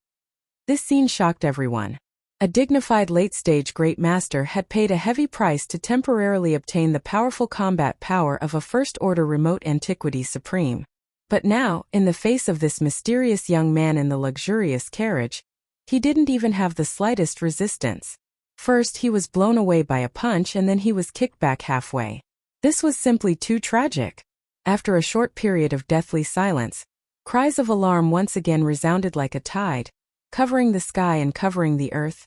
This scene shocked everyone. A dignified late-stage Great Master had paid a heavy price to temporarily obtain the powerful combat power of a First-Order Remote Antiquity Supreme. But now, in the face of this mysterious young man in the luxurious carriage, he didn't even have the slightest resistance. First he was blown away by a punch and then he was kicked back halfway. This was simply too tragic. After a short period of deathly silence, cries of alarm once again resounded like a tide, covering the sky and covering the earth.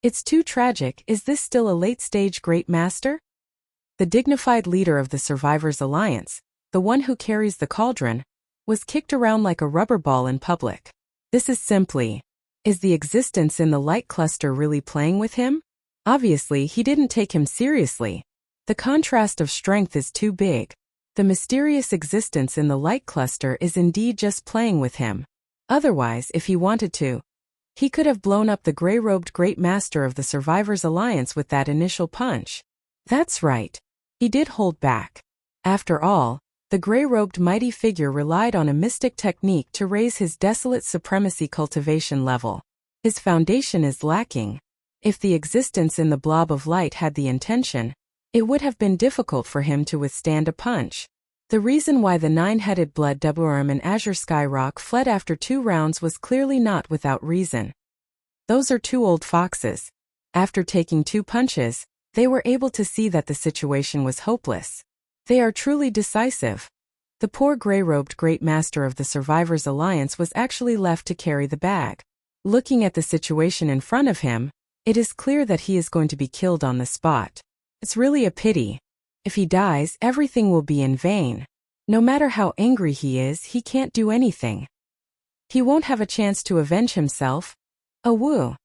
It's too tragic. Is this still a late-stage great master? The dignified leader of the Survivors' Alliance, the one who carries the cauldron, was kicked around like a rubber ball in public. This is simply, is the existence in the light cluster really playing with him? Obviously, he didn't take him seriously. The contrast of strength is too big. The mysterious existence in the light cluster is indeed just playing with him. Otherwise, if he wanted to, he could have blown up the gray-robed great master of the Survivors' Alliance with that initial punch. That's right. He did hold back. After all, the gray-robed mighty figure relied on a mystic technique to raise his desolate supremacy cultivation level. His foundation is lacking. If the existence in the blob of light had the intention, it would have been difficult for him to withstand a punch. The reason why the nine-headed blood Deborah and Azure Skyrock fled after 2 rounds was clearly not without reason. Those are 2 old foxes. After taking 2 punches, they were able to see that the situation was hopeless. They are truly decisive. The poor gray-robed great master of the Survivors' Alliance was actually left to carry the bag. Looking at the situation in front of him, it is clear that he is going to be killed on the spot. It's really a pity. If he dies, everything will be in vain. No matter how angry he is, he can't do anything. He won't have a chance to avenge himself. Oh woo.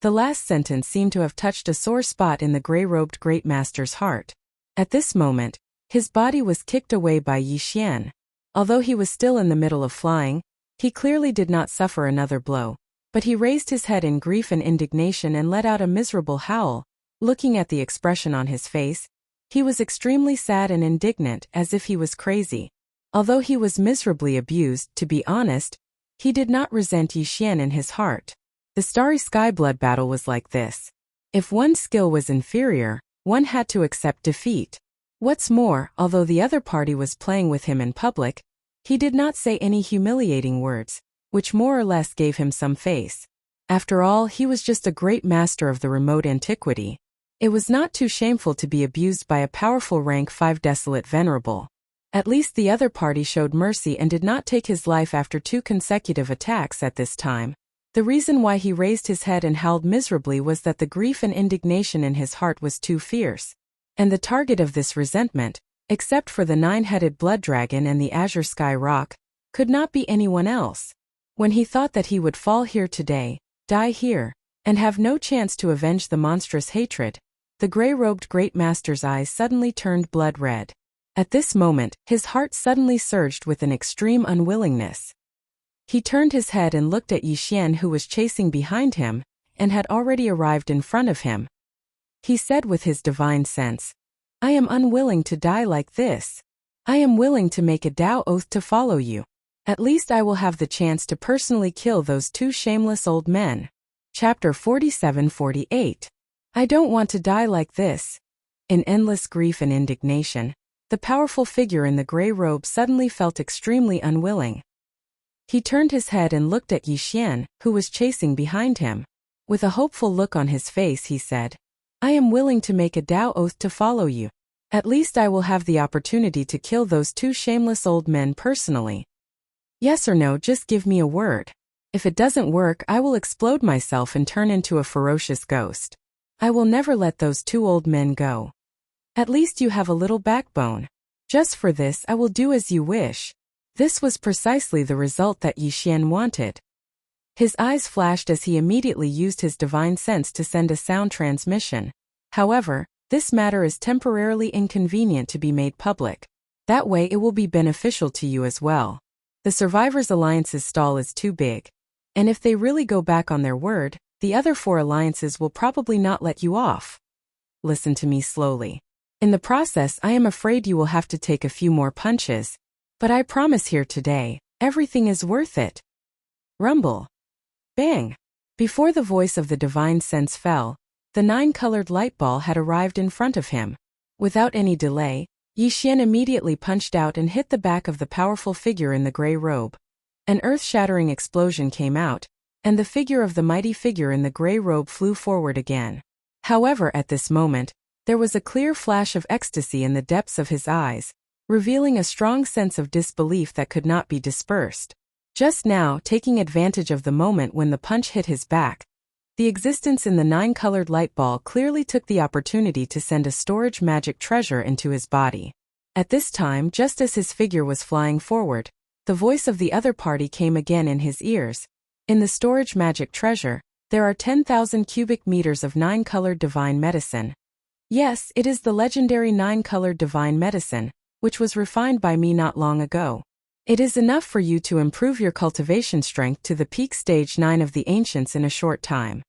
The last sentence seemed to have touched a sore spot in the gray-robed great master's heart. At this moment, his body was kicked away by Yi Xian. Although he was still in the middle of flying, he clearly did not suffer another blow, but he raised his head in grief and indignation and let out a miserable howl. Looking at the expression on his face, he was extremely sad and indignant, as if he was crazy. Although he was miserably abused, to be honest, he did not resent Yi Xian in his heart. The Starry Sky blood battle was like this. If one's skill was inferior, one had to accept defeat. What's more, although the other party was playing with him in public, he did not say any humiliating words, which more or less gave him some face. After all, he was just a great master of the remote antiquity. It was not too shameful to be abused by a powerful rank 5 desolate venerable. At least the other party showed mercy and did not take his life after 2 consecutive attacks at this time. The reason why he raised his head and howled miserably was that the grief and indignation in his heart was too fierce. And the target of this resentment, except for the 9-headed blood dragon and the Azure Sky Rock, could not be anyone else. When he thought that he would fall here today, die here, and have no chance to avenge the monstrous hatred, the gray-robed great master's eyes suddenly turned blood red. At this moment, his heart suddenly surged with an extreme unwillingness. He turned his head and looked at Yi Xian, who was chasing behind him, and had already arrived in front of him. He said with his divine sense, "I am unwilling to die like this. I am willing to make a Tao oath to follow you. At least I will have the chance to personally kill those 2 shameless old men." Chapter 47-48. I don't want to die like this. In endless grief and indignation, the powerful figure in the gray robe suddenly felt extremely unwilling. He turned his head and looked at Yi Xian, who was chasing behind him. With a hopeful look on his face, he said, "I am willing to make a Tao oath to follow you. At least I will have the opportunity to kill those 2 shameless old men personally. Yes or no, just give me a word. If it doesn't work, I will explode myself and turn into a ferocious ghost. I will never let those 2 old men go. At least you have a little backbone. Just for this, I will do as you wish." This was precisely the result that Yi Xian wanted. His eyes flashed as he immediately used his divine sense to send a sound transmission. However, this matter is temporarily inconvenient to be made public. That way it will be beneficial to you as well. The Survivors' Alliance's stall is too big. And if they really go back on their word, the other 4 alliances will probably not let you off. Listen to me slowly. In the process, I am afraid you will have to take a few more punches. But I promise here today, everything is worth it. Rumble. Bang. Before the voice of the divine sense fell, the 9-colored light ball had arrived in front of him. Without any delay, Yi Xian immediately punched out and hit the back of the powerful figure in the gray robe. An earth-shattering explosion came out, and the figure of the mighty figure in the gray robe flew forward again. However, at this moment, there was a clear flash of ecstasy in the depths of his eyes, revealing a strong sense of disbelief that could not be dispersed. Just now, taking advantage of the moment when the punch hit his back, the existence in the 9-colored light ball clearly took the opportunity to send a storage magic treasure into his body. At this time, just as his figure was flying forward, the voice of the other party came again in his ears. In the storage magic treasure, there are 10,000 cubic meters of 9-colored divine medicine. Yes, it is the legendary 9-colored divine medicine, which was refined by me not long ago. It is enough for you to improve your cultivation strength to the peak stage 9 of the ancients in a short time.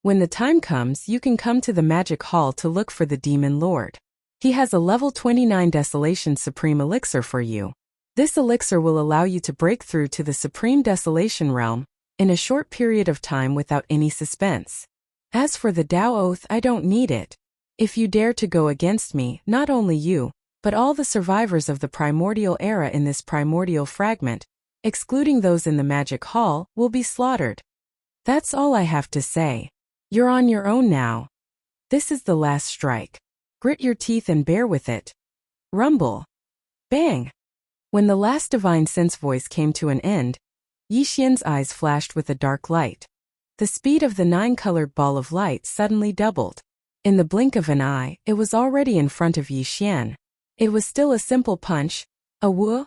When the time comes, you can come to the magic hall to look for the demon lord. He has a level 29 Desolation Supreme Elixir for you. This elixir will allow you to break through to the Supreme Desolation realm in a short period of time without any suspense. As for the Tao Oath, I don't need it. If you dare to go against me, not only you, but all the survivors of the primordial era in this primordial fragment, excluding those in the magic hall, will be slaughtered. That's all I have to say. You're on your own now. This is the last strike. Grit your teeth and bear with it. Rumble. Bang. When the last divine sense voice came to an end, Yi Xian's eyes flashed with a dark light. The speed of the 9-colored ball of light suddenly doubled. In the blink of an eye, it was already in front of Yi Xian. It was still a simple punch, a woo.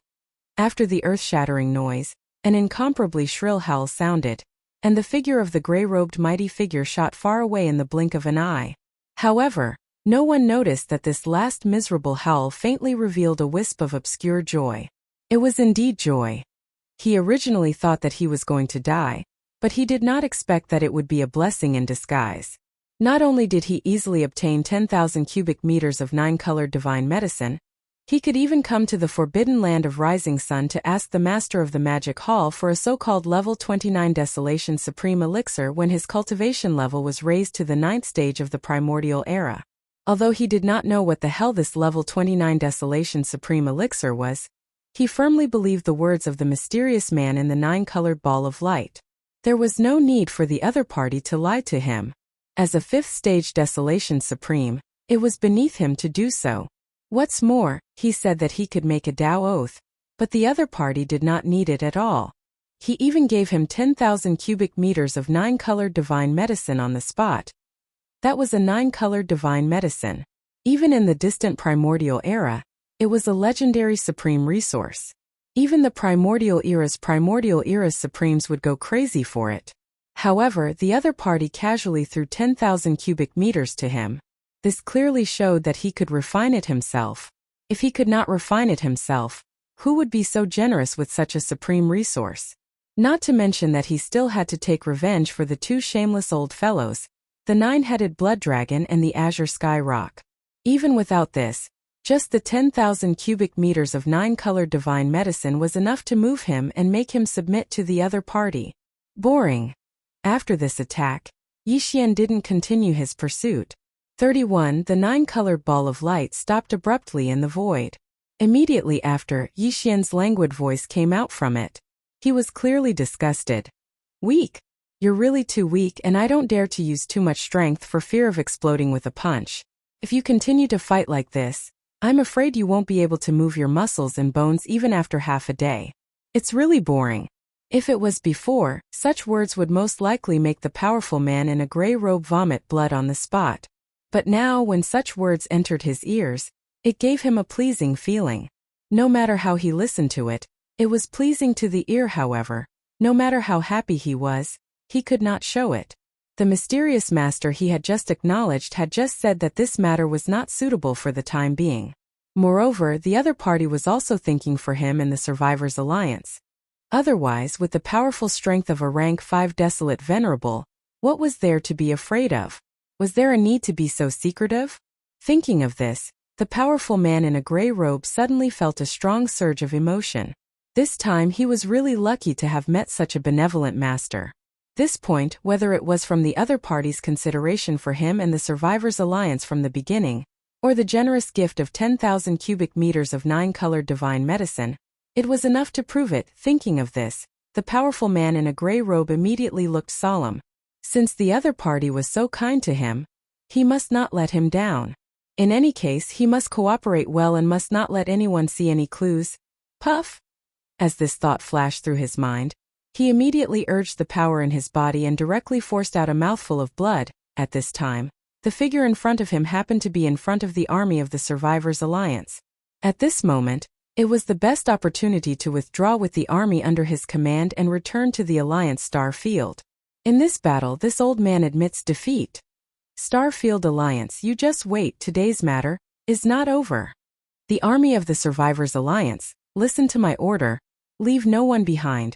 After the earth-shattering noise, an incomparably shrill howl sounded, and the figure of the gray-robed mighty figure shot far away in the blink of an eye. However, no one noticed that this last miserable howl faintly revealed a wisp of obscure joy. It was indeed joy. He originally thought that he was going to die, but he did not expect that it would be a blessing in disguise. Not only did he easily obtain 10,000 cubic meters of 9-colored divine medicine, he could even come to the forbidden land of Rising Sun to ask the master of the magic hall for a so-called level 29 Desolation Supreme Elixir when his cultivation level was raised to the 9th stage of the primordial era. Although he did not know what the hell this level 29 Desolation Supreme Elixir was, he firmly believed the words of the mysterious man in the 9-colored ball of light. There was no need for the other party to lie to him. As a 5th stage Desolation Supreme, it was beneath him to do so. What's more, he said that he could make a Tao Oath, but the other party did not need it at all. He even gave him 10,000 cubic meters of 9-colored divine medicine on the spot. That was a 9-colored divine medicine. Even in the distant primordial era, it was a legendary supreme resource. Even the primordial era's supremes would go crazy for it. However, the other party casually threw 10,000 cubic meters to him. This clearly showed that he could refine it himself. If he could not refine it himself, who would be so generous with such a supreme resource? Not to mention that he still had to take revenge for the 2 shameless old fellows, the 9-headed blood dragon and the azure sky rock. Even without this, just the 10,000 cubic meters of 9-colored divine medicine was enough to move him and make him submit to the other party. Boring. After this attack, Yi Xian didn't continue his pursuit. 31. The 9-colored ball of light stopped abruptly in the void. Immediately after, Yi Xian's languid voice came out from it. He was clearly disgusted. Weak. You're really too weak, and I don't dare to use too much strength for fear of exploding with a punch. If you continue to fight like this, I'm afraid you won't be able to move your muscles and bones even after half a day. It's really boring. If it was before, such words would most likely make the powerful man in a gray robe vomit blood on the spot. But now, when such words entered his ears, it gave him a pleasing feeling. No matter how he listened to it, it was pleasing to the ear. However, no matter how happy he was, he could not show it. The mysterious master he had just acknowledged had just said that this matter was not suitable for the time being. Moreover, the other party was also thinking for him in the Survivors' Alliance. Otherwise, with the powerful strength of a rank 5 desolate venerable, what was there to be afraid of? Was there a need to be so secretive? Thinking of this, the powerful man in a gray robe suddenly felt a strong surge of emotion. This time he was really lucky to have met such a benevolent master. This point, whether it was from the other party's consideration for him and the Survivors' Alliance from the beginning, or the generous gift of 10,000 cubic meters of 9-colored divine medicine. It was enough to prove it. Thinking of this, the powerful man in a gray robe immediately looked solemn. Since the other party was so kind to him, he must not let him down. In any case, he must cooperate well and must not let anyone see any clues. Puff! As this thought flashed through his mind, he immediately urged the power in his body and directly forced out a mouthful of blood. At this time, the figure in front of him happened to be in front of the army of the Survivors' Alliance. At this moment, it was the best opportunity to withdraw with the army under his command and return to the Alliance Star Field. In this battle, this old man admits defeat. Starfield Alliance, you just wait, today's matter is not over. The army of the Survivors' Alliance, listen to my order, leave no one behind.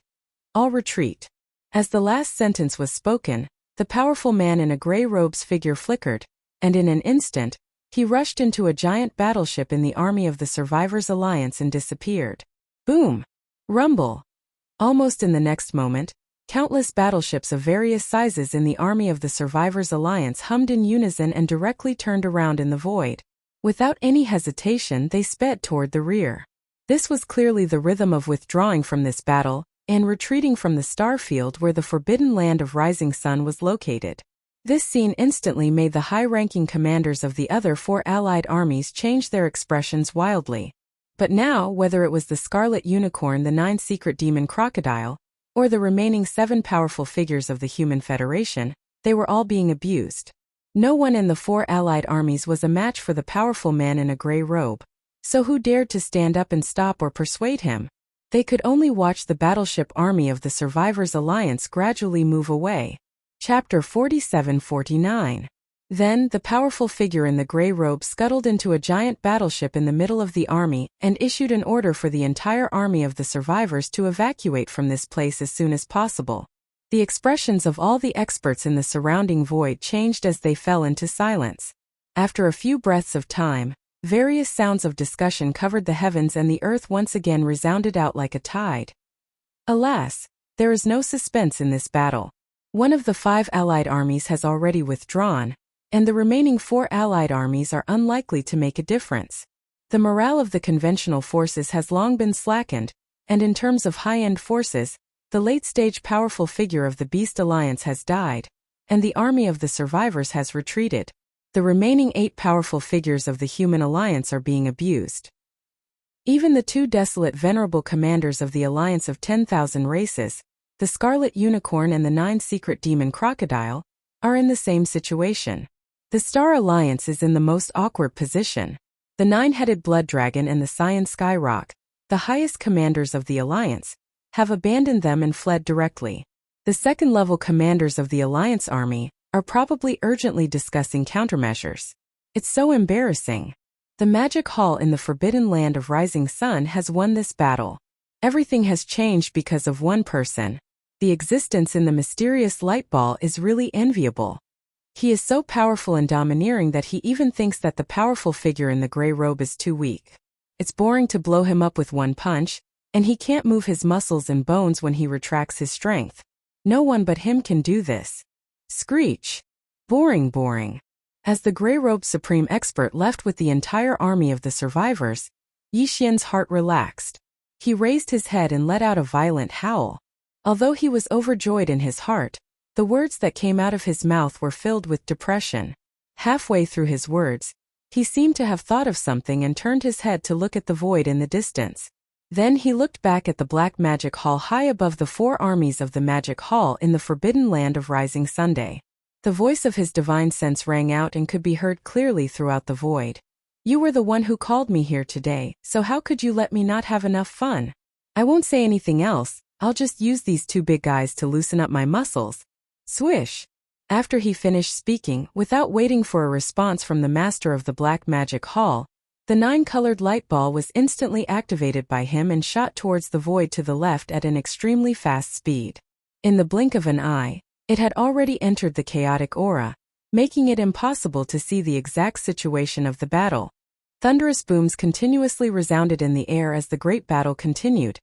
All retreat. As the last sentence was spoken, the powerful man in a gray robe's figure flickered, and in an instant, he rushed into a giant battleship in the army of the Survivors' Alliance and disappeared. Boom! Rumble! Almost in the next moment, countless battleships of various sizes in the army of the Survivors' Alliance hummed in unison and directly turned around in the void. Without any hesitation, they sped toward the rear. This was clearly the rhythm of withdrawing from this battle and retreating from the starfield where the forbidden land of Rising Sun was located. This scene instantly made the high-ranking commanders of the other 4 allied armies change their expressions wildly. But now, whether it was the Scarlet Unicorn, the 9 secret demon crocodile, or the remaining 7 powerful figures of the Human Federation, they were all being abused. No one in the 4 allied armies was a match for the powerful man in a gray robe. So who dared to stand up and stop or persuade him? They could only watch the battleship army of the Survivors' Alliance gradually move away. Chapter 47-49. Then, the powerful figure in the gray robe scuttled into a giant battleship in the middle of the army and issued an order for the entire army of the survivors to evacuate from this place as soon as possible. The expressions of all the experts in the surrounding void changed as they fell into silence. After a few breaths of time, various sounds of discussion covered the heavens and the earth once again resounded out like a tide. Alas, there is no suspense in this battle. One of the 5 allied armies has already withdrawn, and the remaining 4 allied armies are unlikely to make a difference. The morale of the conventional forces has long been slackened, and in terms of high-end forces, the late-stage powerful figure of the Beast Alliance has died, and the army of the survivors has retreated. The remaining 8 powerful figures of the Human Alliance are being abused. Even the 2 desolate venerable commanders of the Alliance of 10,000 races, the Scarlet Unicorn and the 9 secret demon crocodile, are in the same situation. The Star Alliance is in the most awkward position. The 9-headed Blood Dragon and the Cyan Skyrock, the highest commanders of the Alliance, have abandoned them and fled directly. The second-level commanders of the Alliance army are probably urgently discussing countermeasures. It's so embarrassing. The Magic Hall in the Forbidden Land of Rising Sun has won this battle. Everything has changed because of one person. The existence in the mysterious light ball is really enviable. He is so powerful and domineering that he even thinks that the powerful figure in the gray robe is too weak. It's boring to blow him up with one punch, and he can't move his muscles and bones when he retracts his strength. No one but him can do this. Screech. Boring. As the gray robe supreme expert left with the entire army of the survivors, Yixian's heart relaxed. He raised his head and let out a violent howl. Although he was overjoyed in his heart, the words that came out of his mouth were filled with depression. Halfway through his words, he seemed to have thought of something and turned his head to look at the void in the distance. Then he looked back at the Black Magic Hall high above the 4 armies of the Magic Hall in the Forbidden Land of Rising Sunday. The voice of his divine sense rang out and could be heard clearly throughout the void. You were the one who called me here today, so how could you let me not have enough fun? I won't say anything else, I'll just use these 2 big guys to loosen up my muscles. Swish! After he finished speaking, without waiting for a response from the master of the Black Magic Hall, the 9-colored light ball was instantly activated by him and shot towards the void to the left at an extremely fast speed. In the blink of an eye, it had already entered the chaotic aura, making it impossible to see the exact situation of the battle. Thunderous booms continuously resounded in the air as the great battle continued.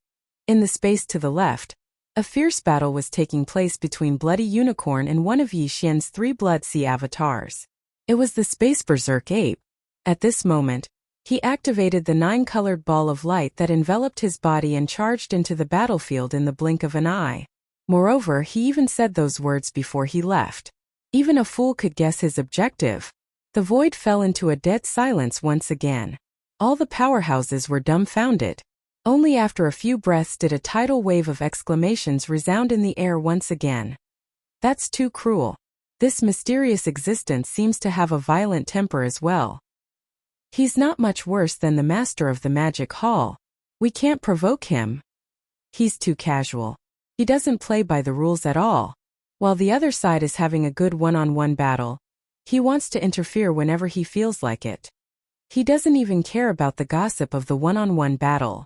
In the space to the left, a fierce battle was taking place between Bloody Unicorn and one of Yi Xian's 3 Blood Sea avatars. It was the Space Berserk Ape. At this moment, he activated the 9-colored ball of light that enveloped his body and charged into the battlefield in the blink of an eye. Moreover, he even said those words before he left. Even a fool could guess his objective. The void fell into a dead silence once again. All the powerhouses were dumbfounded. Only after a few breaths did a tidal wave of exclamations resound in the air once again. That's too cruel. This mysterious existence seems to have a violent temper as well. He's not much worse than the master of the magic hall. We can't provoke him. He's too casual. He doesn't play by the rules at all. While the other side is having a good one-on-one battle, he wants to interfere whenever he feels like it. He doesn't even care about the gossip of the one-on-one battle.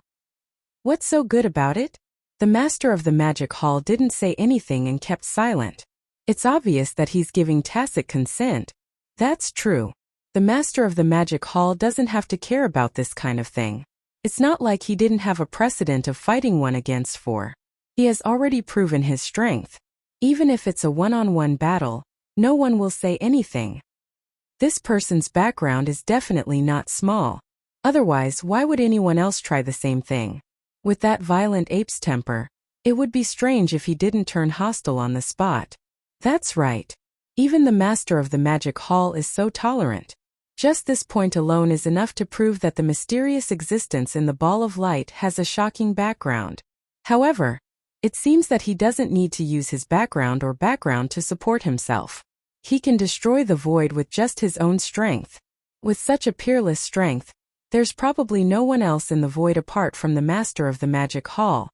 What's so good about it? The master of the magic hall didn't say anything and kept silent. It's obvious that he's giving tacit consent. That's true. The master of the magic hall doesn't have to care about this kind of thing. It's not like he didn't have a precedent of fighting one against four. He has already proven his strength. Even if it's a one-on-one battle, no one will say anything. This person's background is definitely not small. Otherwise, why would anyone else try the same thing? With that violent ape's temper, it would be strange if he didn't turn hostile on the spot. That's right. Even the master of the magic hall is so tolerant. Just this point alone is enough to prove that the mysterious existence in the ball of light has a shocking background. However, it seems that he doesn't need to use his background to support himself. He can destroy the void with just his own strength. With such a peerless strength, there's probably no one else in the void apart from the master of the magic hall.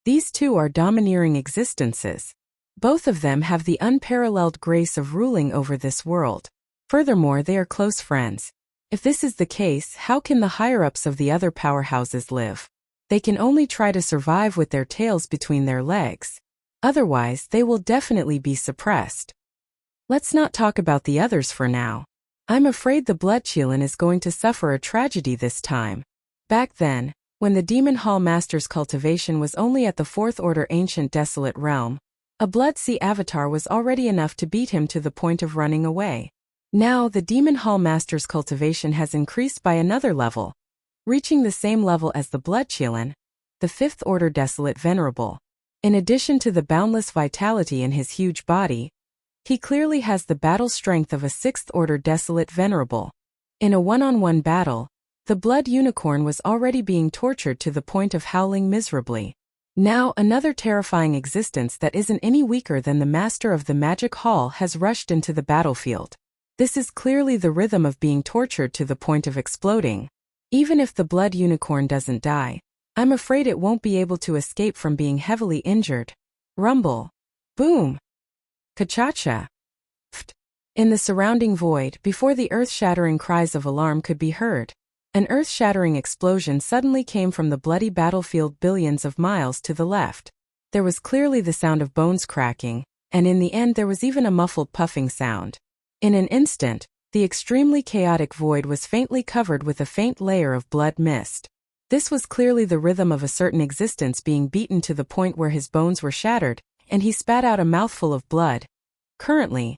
These two are domineering existences. Both of them have the unparalleled grace of ruling over this world. Furthermore, they are close friends. If this is the case, how can the higher-ups of the other powerhouses live? They can only try to survive with their tails between their legs. Otherwise, they will definitely be suppressed. Let's not talk about the others for now. I'm afraid the Bloodchilin is going to suffer a tragedy this time. Back then, when the Demon Hall Master's cultivation was only at the 4th Order Ancient Desolate Realm, a Blood Sea Avatar was already enough to beat him to the point of running away. Now, the Demon Hall Master's cultivation has increased by another level, reaching the same level as the Bloodchilin, the 5th Order Desolate Venerable. In addition to the boundless vitality in his huge body, he clearly has the battle strength of a 6th Order Desolate Venerable. In a one-on-one battle, the Blood Unicorn was already being tortured to the point of howling miserably. Now, another terrifying existence that isn't any weaker than the Master of the Magic Hall has rushed into the battlefield. This is clearly the rhythm of being tortured to the point of exploding. Even if the Blood Unicorn doesn't die, I'm afraid it won't be able to escape from being heavily injured. Rumble. Boom. Ka-cha-cha. Pft. In the surrounding void, before the earth-shattering cries of alarm could be heard, an earth-shattering explosion suddenly came from the bloody battlefield billions of miles to the left. There was clearly the sound of bones cracking, and in the end there was even a muffled puffing sound. In an instant, the extremely chaotic void was faintly covered with a faint layer of blood mist. This was clearly the rhythm of a certain existence being beaten to the point where his bones were shattered, and he spat out a mouthful of blood. Currently,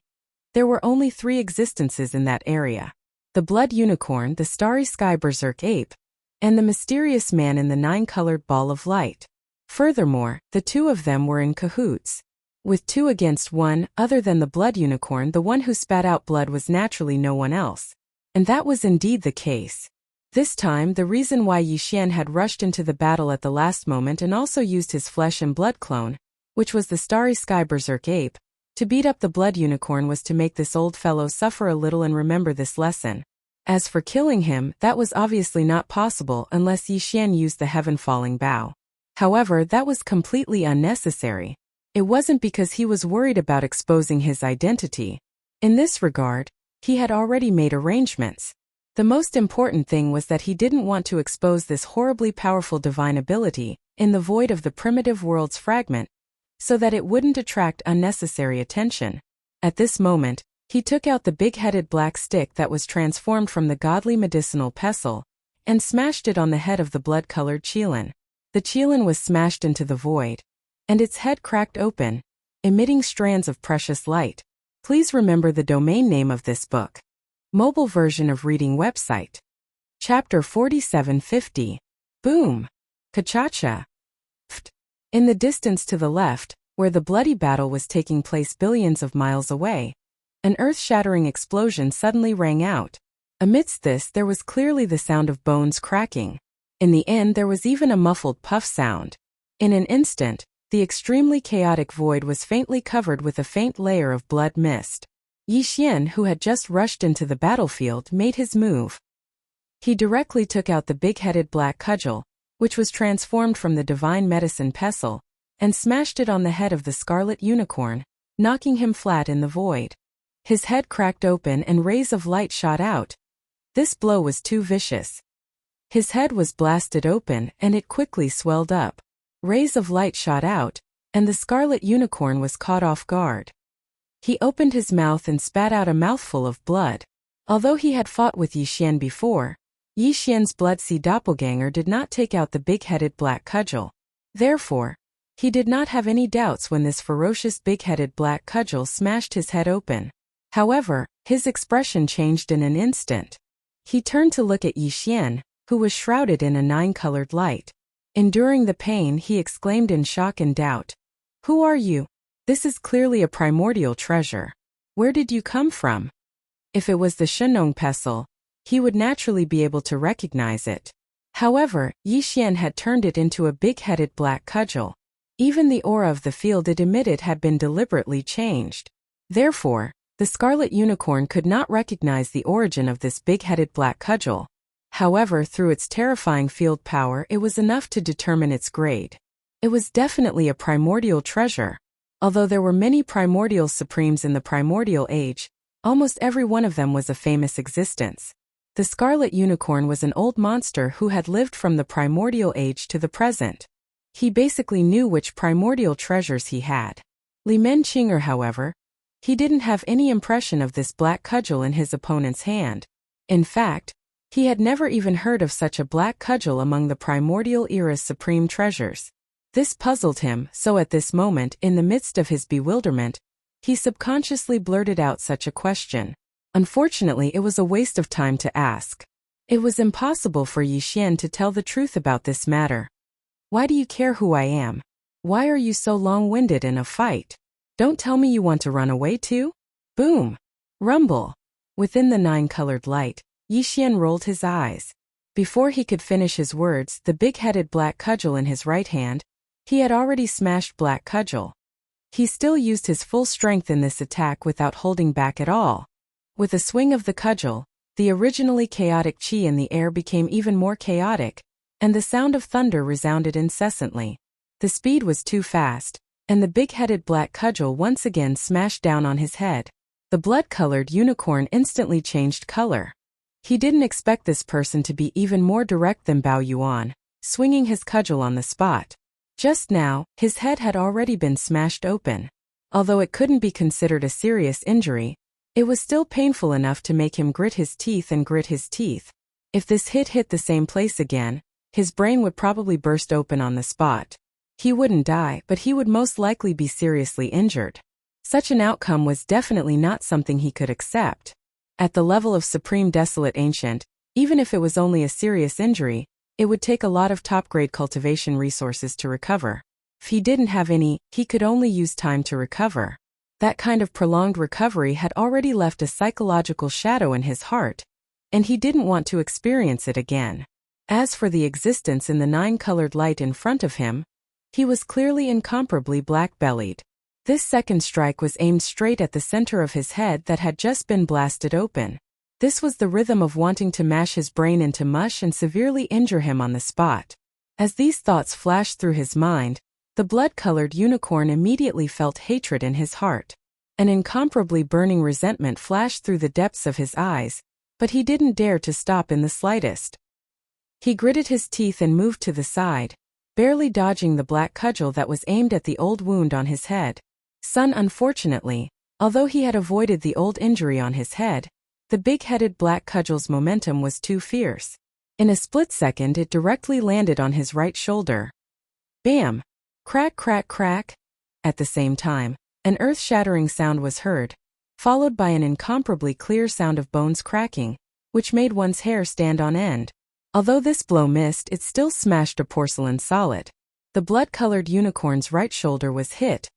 there were only 3 existences in that area: the Blood Unicorn, the Starry Sky Berserk Ape, and the mysterious man in the 9-colored ball of light. Furthermore, the 2 of them were in cahoots. With 2 against 1, other than the Blood Unicorn, the one who spat out blood was naturally no one else. And that was indeed the case. This time, the reason why Yi Xian had rushed into the battle at the last moment and also used his flesh and blood clone, which was the Starry Sky Berserk Ape, to beat up the Blood Unicorn was to make this old fellow suffer a little and remember this lesson. As for killing him, that was obviously not possible unless Yi Xian used the heaven-falling bow. However, that was completely unnecessary. It wasn't because he was worried about exposing his identity. In this regard, he had already made arrangements. The most important thing was that he didn't want to expose this horribly powerful divine ability in the void of the primitive world's fragment, so that it wouldn't attract unnecessary attention. At this moment, he took out the big-headed black stick that was transformed from the godly medicinal pestle, and smashed it on the head of the blood-colored Qilin. The Qilin was smashed into the void, and its head cracked open, emitting strands of precious light. Please remember the domain name of this book. Mobile version of reading website. Chapter 4750. Boom. Kachacha. Pft. In the distance to the left, where the bloody battle was taking place billions of miles away, an earth-shattering explosion suddenly rang out. Amidst this there was clearly the sound of bones cracking. In the end there was even a muffled puff sound. In an instant, the extremely chaotic void was faintly covered with a faint layer of blood mist. Yi Xian, who had just rushed into the battlefield, made his move. He directly took out the big-headed black cudgel, which was transformed from the divine medicine pestle, and smashed it on the head of the scarlet unicorn, knocking him flat in the void. His head cracked open and rays of light shot out. This blow was too vicious. His head was blasted open and it quickly swelled up. Rays of light shot out, and the scarlet unicorn was caught off guard. He opened his mouth and spat out a mouthful of blood. Although he had fought with Yi Xian before, Yi Xian's blood-sea doppelganger did not take out the big-headed black cudgel. Therefore, he did not have any doubts when this ferocious big-headed black cudgel smashed his head open. However, his expression changed in an instant. He turned to look at Yi Xian, who was shrouded in a nine-colored light. Enduring the pain, he exclaimed in shock and doubt. "Who are you? This is clearly a primordial treasure. Where did you come from?" If it was the Shenong pestle, he would naturally be able to recognize it. However, Yi Xian had turned it into a big-headed black cudgel. Even the aura of the field it emitted had been deliberately changed. Therefore, the scarlet unicorn could not recognize the origin of this big-headed black cudgel. However, through its terrifying field power, it was enough to determine its grade. It was definitely a primordial treasure. Although there were many primordial supremes in the primordial age, almost every one of them was a famous existence. The scarlet unicorn was an old monster who had lived from the primordial age to the present. He basically knew which primordial treasures he had. Li Menqinger, however, he didn't have any impression of this black cudgel in his opponent's hand. In fact, he had never even heard of such a black cudgel among the primordial era's supreme treasures. This puzzled him, so at this moment, in the midst of his bewilderment, he subconsciously blurted out such a question. Unfortunately, it was a waste of time to ask. It was impossible for Yi Xian to tell the truth about this matter. "Why do you care who I am? Why are you so long-winded in a fight? Don't tell me you want to run away too?" Boom! Rumble! Within the nine-colored light, Yi Xian rolled his eyes. Before he could finish his words, the big-headed black cudgel in his right hand, he had already smashed black cudgel. He still used his full strength in this attack without holding back at all. With a swing of the cudgel, the originally chaotic qi in the air became even more chaotic, and the sound of thunder resounded incessantly. The speed was too fast, and the big-headed black cudgel once again smashed down on his head. The blood-colored unicorn instantly changed color. He didn't expect this person to be even more direct than Bao Yuan, swinging his cudgel on the spot. Just now, his head had already been smashed open. Although it couldn't be considered a serious injury, it was still painful enough to make him grit his teeth and grit his teeth. If this hit the same place again, his brain would probably burst open on the spot. He wouldn't die, but he would most likely be seriously injured. Such an outcome was definitely not something he could accept. At the level of Supreme Desolate Ancient, even if it was only a serious injury, it would take a lot of top-grade cultivation resources to recover. If he didn't have any, he could only use time to recover. That kind of prolonged recovery had already left a psychological shadow in his heart, and he didn't want to experience it again. As for the existence in the nine-colored light in front of him, he was clearly incomparably black-bellied. This second strike was aimed straight at the center of his head that had just been blasted open. This was the rhythm of wanting to mash his brain into mush and severely injure him on the spot. As these thoughts flashed through his mind, the blood-colored unicorn immediately felt hatred in his heart. An incomparably burning resentment flashed through the depths of his eyes, but he didn't dare to stop in the slightest. He gritted his teeth and moved to the side, barely dodging the black cudgel that was aimed at the old wound on his head. Unfortunately, although he had avoided the old injury on his head, the big-headed black cudgel's momentum was too fierce. In a split second it directly landed on his right shoulder. Bam! Crack, crack, crack! At the same time, an earth-shattering sound was heard. followed by an incomparably clear sound of bones cracking, which made one's hair stand on end. Although this blow missed, it still smashed a porcelain solid. The blood-colored unicorn's right shoulder was hit,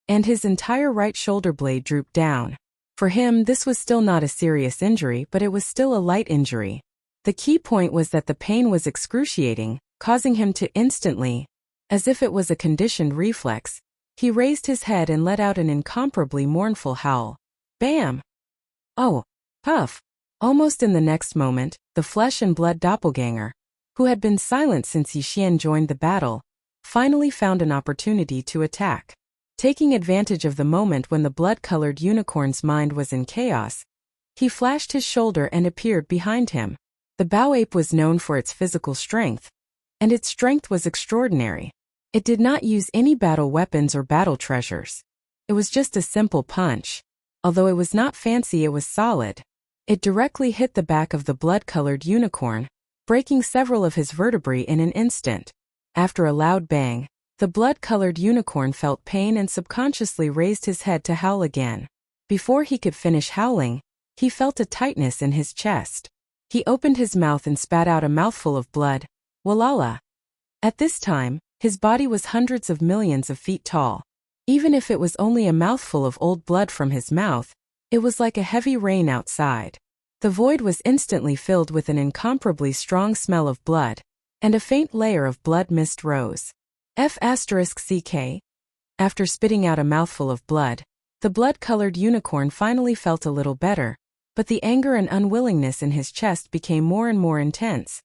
and his entire right shoulder blade drooped down. For him, this was still not a serious injury, but it was still a light injury. The key point was that the pain was excruciating, causing him to instantly, as if it was a conditioned reflex, he raised his head and let out an incomparably mournful howl. Bam! Oh! Puff! Almost in the next moment, the flesh and blood doppelganger, who had been silent since Yixian joined the battle, finally found an opportunity to attack. Taking advantage of the moment when the blood-colored unicorn's mind was in chaos, he flashed his shoulder and appeared behind him. The bow ape was known for its physical strength, and its strength was extraordinary. It did not use any battle weapons or battle treasures. It was just a simple punch. Although it was not fancy, it was solid. It directly hit the back of the blood-colored unicorn, breaking several of his vertebrae in an instant. After a loud bang, the blood-colored unicorn felt pain and subconsciously raised his head to howl again. Before he could finish howling, he felt a tightness in his chest. He opened his mouth and spat out a mouthful of blood. Walala! At this time, his body was hundreds of millions of feet tall. Even if it was only a mouthful of old blood from his mouth, it was like a heavy rain outside. The void was instantly filled with an incomparably strong smell of blood, and a faint layer of blood mist rose. F***CK. After spitting out a mouthful of blood, the blood-colored unicorn finally felt a little better, but the anger and unwillingness in his chest became more and more intense.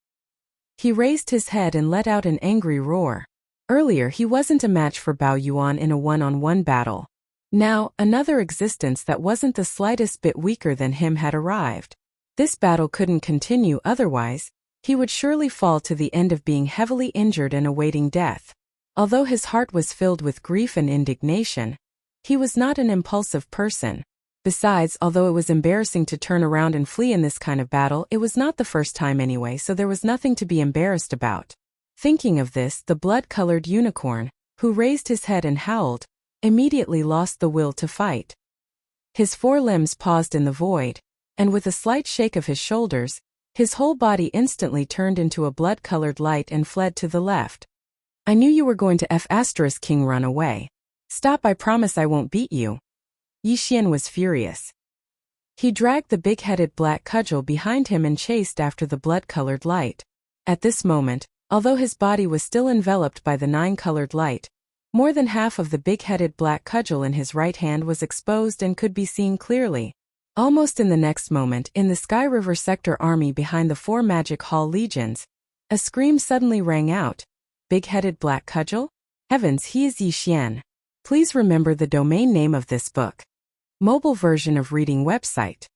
He raised his head and let out an angry roar. Earlier he wasn't a match for Bao Yuan in a one-on-one battle. Now, another existence that wasn't the slightest bit weaker than him had arrived. This battle couldn't continue, otherwise, he would surely fall to the end of being heavily injured and awaiting death. Although his heart was filled with grief and indignation, he was not an impulsive person. Besides, although it was embarrassing to turn around and flee in this kind of battle, it was not the first time anyway, so there was nothing to be embarrassed about. Thinking of this, the blood-colored unicorn, who raised his head and howled, immediately lost the will to fight. His four limbs paused in the void, and with a slight shake of his shoulders, his whole body instantly turned into a blood-colored light and fled to the left. I knew you were going to F***king run away. Stop, I promise I won't beat you. Yixian was furious. He dragged the big-headed black cudgel behind him and chased after the blood-colored light. At this moment, although his body was still enveloped by the nine-colored light, more than half of the big-headed black cudgel in his right hand was exposed and could be seen clearly. Almost in the next moment, in the Sky River Sector army behind the four Magic Hall legions, a scream suddenly rang out. Big-headed black cudgel? Heavens, he is Yixian. Please remember the domain name of this book. Mobile version of reading website.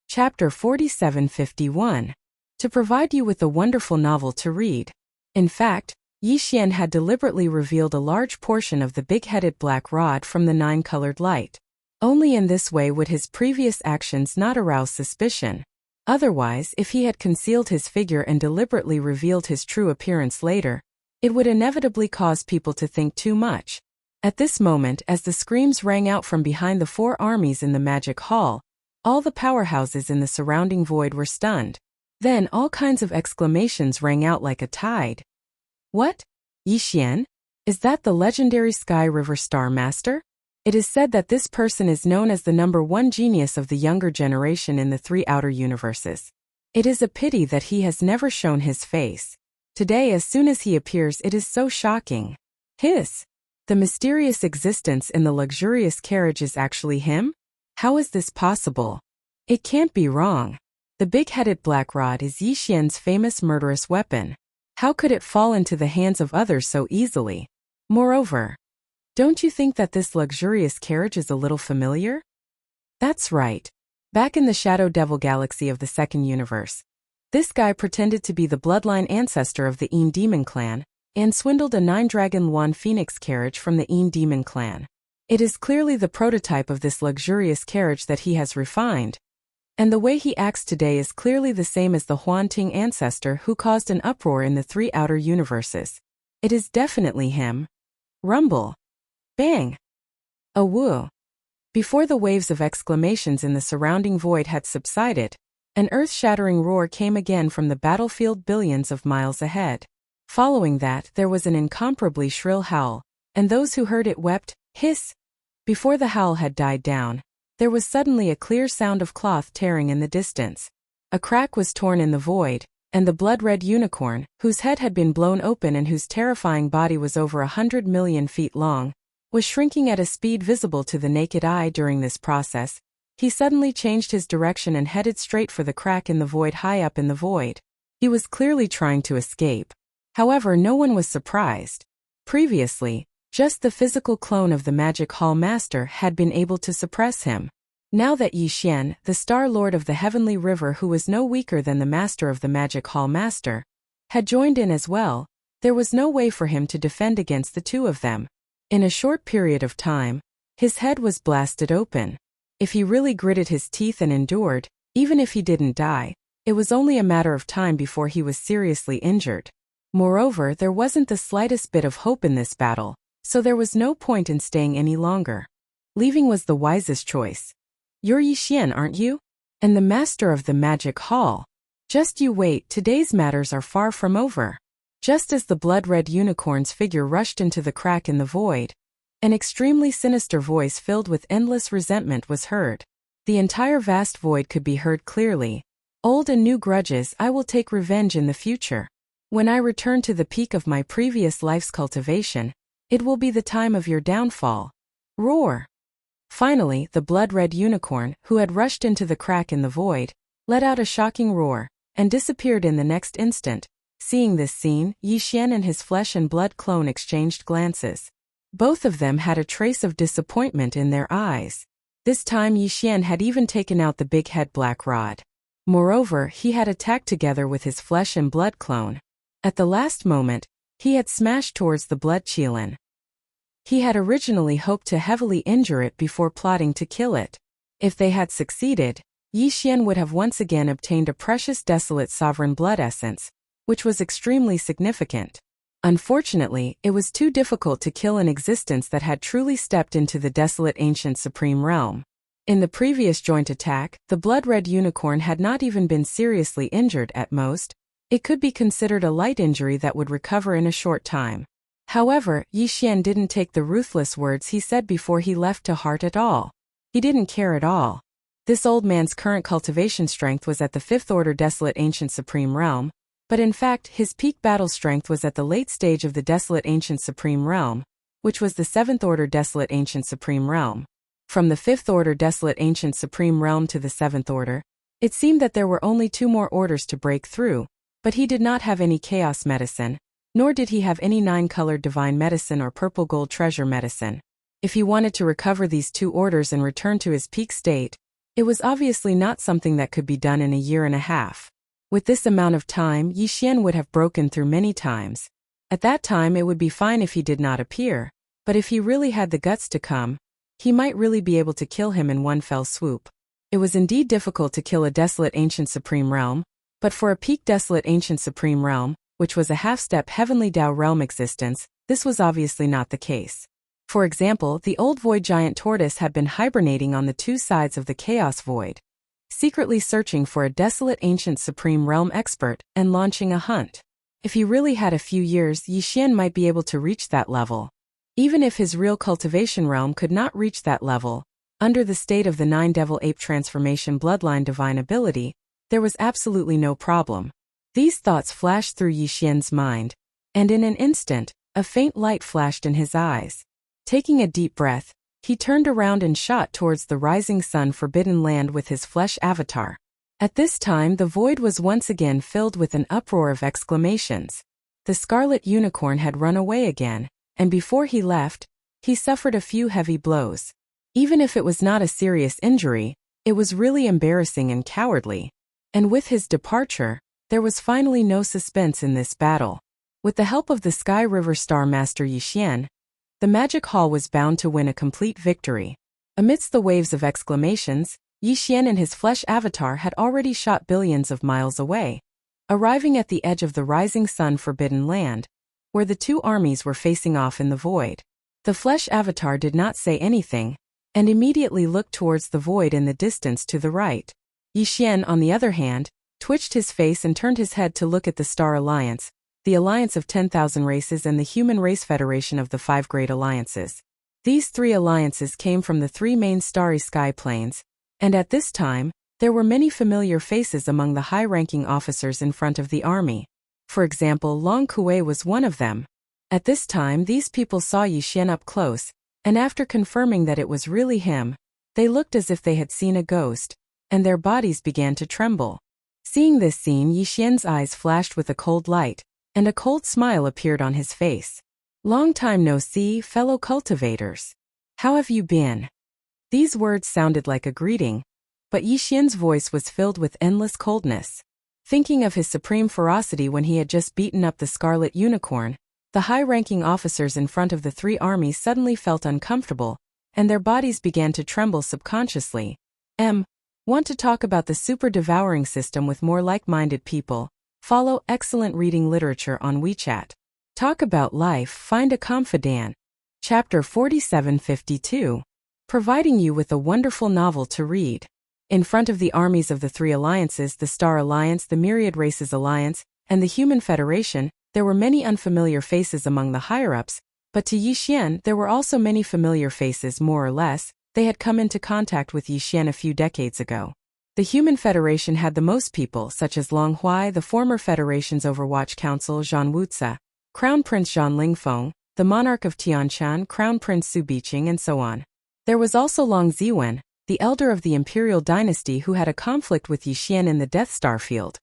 Chapter 4751. To provide you with a wonderful novel to read. In fact, Yixian had deliberately revealed a large portion of the big-headed black rod from the nine-colored light. Only in this way would his previous actions not arouse suspicion. Otherwise, if he had concealed his figure and deliberately revealed his true appearance later, it would inevitably cause people to think too much. At this moment, as the screams rang out from behind the four armies in the Magic Hall, all the powerhouses in the surrounding void were stunned. Then all kinds of exclamations rang out like a tide. What? Yixian? Is that the legendary Sky River Star Master? It is said that this person is known as the #1 genius of the younger generation in the three outer universes. It is a pity that he has never shown his face. Today, as soon as he appears, it is so shocking. Hiss! The mysterious existence in the luxurious carriage is actually him? How is this possible? It can't be wrong. The big-headed black rod is Yixian's famous murderous weapon. How could it fall into the hands of others so easily? Moreover, don't you think that this luxurious carriage is a little familiar? That's right. Back in the Shadow Devil Galaxy of the Second Universe, this guy pretended to be the bloodline ancestor of the Een Demon clan, and swindled a 9-dragon Luan Phoenix carriage from the Een Demon clan. It is clearly the prototype of this luxurious carriage that he has refined, and the way he acts today is clearly the same as the Huan Ting ancestor who caused an uproar in the three outer universes. It is definitely him. Rumble. Bang. A woo. Before the waves of exclamations in the surrounding void had subsided, an earth-shattering roar came again from the battlefield billions of miles ahead. Following that, there was an incomparably shrill howl, and those who heard it wept, hiss. Before the howl had died down, there was suddenly a clear sound of cloth tearing in the distance. A crack was torn in the void, and the blood-red unicorn, whose head had been blown open and whose terrifying body was over 100 million feet long, was shrinking at a speed visible to the naked eye. During this process, he suddenly changed his direction and headed straight for the crack in the void high up in the void. He was clearly trying to escape. However, no one was surprised. Previously, just the physical clone of the Magic Hall Master had been able to suppress him. Now that Yi Xian, the Star Lord of the Heavenly River, who was no weaker than the Master of the Magic Hall Master, had joined in as well, there was no way for him to defend against the two of them. In a short period of time, his head was blasted open. If he really gritted his teeth and endured, even if he didn't die, it was only a matter of time before he was seriously injured. Moreover, there wasn't the slightest bit of hope in this battle, so there was no point in staying any longer. Leaving was the wisest choice. You're Yi Xian, aren't you? And the Master of the Magic Hall. Just you wait, today's matters are far from over. Just as the blood-red unicorn's figure rushed into the crack in the void, an extremely sinister voice filled with endless resentment was heard. The entire vast void could be heard clearly. Old and new grudges, I will take revenge in the future. When I return to the peak of my previous life's cultivation, it will be the time of your downfall. Roar! Finally, the blood-red unicorn, who had rushed into the crack in the void, let out a shocking roar, and disappeared in the next instant. Seeing this scene, Yi Xian and his flesh and blood clone exchanged glances. Both of them had a trace of disappointment in their eyes. This time Yi Xian had even taken out the big-head black rod. Moreover, he had attacked together with his flesh and blood clone. At the last moment, he had smashed towards the blood Qilin. He had originally hoped to heavily injure it before plotting to kill it. If they had succeeded, Yi Xian would have once again obtained a precious desolate sovereign blood essence, which was extremely significant. Unfortunately, it was too difficult to kill an existence that had truly stepped into the desolate ancient supreme realm. In the previous joint attack, the blood-red unicorn had not even been seriously injured at most. It could be considered a light injury that would recover in a short time. However, Yi Xian didn't take the ruthless words he said before he left to heart at all. He didn't care at all. This old man's current cultivation strength was at the 5th order desolate ancient supreme realm, but in fact his peak battle strength was at the late stage of the desolate ancient supreme realm, which was the 7th order desolate ancient supreme realm. From the 5th order desolate ancient supreme realm to the 7th order, it seemed that there were only 2 more orders to break through, but he did not have any chaos medicine, nor did he have any 9-colored divine medicine or purple gold treasure medicine. If he wanted to recover these 2 orders and return to his peak state, it was obviously not something that could be done in a year and a half. With this amount of time, Yi Xian would have broken through many times. At that time it would be fine if he did not appear, but if he really had the guts to come, he might really be able to kill him in one fell swoop. It was indeed difficult to kill a desolate ancient supreme realm, but for a peak desolate ancient supreme realm, which was a half-step heavenly Dao realm existence, this was obviously not the case. For example, the old void giant tortoise had been hibernating on the 2 sides of the chaos void, secretly searching for a desolate ancient supreme realm expert and launching a hunt. If he really had a few years, Yi Xian might be able to reach that level. Even if his real cultivation realm could not reach that level, under the state of the 9 devil ape transformation bloodline divine ability, there was absolutely no problem. These thoughts flashed through Yi Xian's mind, and in an instant, a faint light flashed in his eyes. Taking a deep breath, he turned around and shot towards the rising sun forbidden land with his flesh avatar. At this time the void was once again filled with an uproar of exclamations. The scarlet unicorn had run away again, and before he left, he suffered a few heavy blows. Even if it was not a serious injury, it was really embarrassing and cowardly. And with his departure, there was finally no suspense in this battle. With the help of the Sky River Star Master Yi Xian, the Magic Hall was bound to win a complete victory. Amidst the waves of exclamations, Yi Xian and his flesh avatar had already shot billions of miles away, arriving at the edge of the rising sun forbidden land, where the 2 armies were facing off in the void. The flesh avatar did not say anything, and immediately looked towards the void in the distance to the right. Yixian, on the other hand, twitched his face and turned his head to look at the Star Alliance, the Alliance of 10,000 Races and the Human Race Federation of the 5 Great Alliances. These 3 alliances came from the 3 main starry sky planes, and at this time, there were many familiar faces among the high-ranking officers in front of the army. For example, Long Kuei was one of them. At this time, these people saw Yixian up close, and after confirming that it was really him, they looked as if they had seen a ghost, and their bodies began to tremble. Seeing this scene, Yixian's eyes flashed with a cold light, and a cold smile appeared on his face. "Long time no see, fellow cultivators. How have you been?" These words sounded like a greeting, but Yixian's voice was filled with endless coldness. Thinking of his supreme ferocity when he had just beaten up the Scarlet Unicorn, the high-ranking officers in front of the 3 armies suddenly felt uncomfortable, and their bodies began to tremble subconsciously. Want to talk about the super-devouring system with more like-minded people? Follow excellent reading literature on WeChat. Talk about life, find a confidant. Chapter 4752. Providing you with a wonderful novel to read. In front of the armies of the 3 alliances, the Star Alliance, the Myriad Races Alliance, and the Human Federation, there were many unfamiliar faces among the higher-ups, but to Yixian there were also many familiar faces more or less. They had come into contact with Yixian a few decades ago. The Human Federation had the most people, such as Long Huai, the former Federation's Overwatch Council Zhan Wuxia, Crown Prince Zhan Lingfeng, the Monarch of Tianshan, Crown Prince Su Biqing, and so on. There was also Long Ziwen, the elder of the Imperial Dynasty who had a conflict with Yixian in the Death Star field,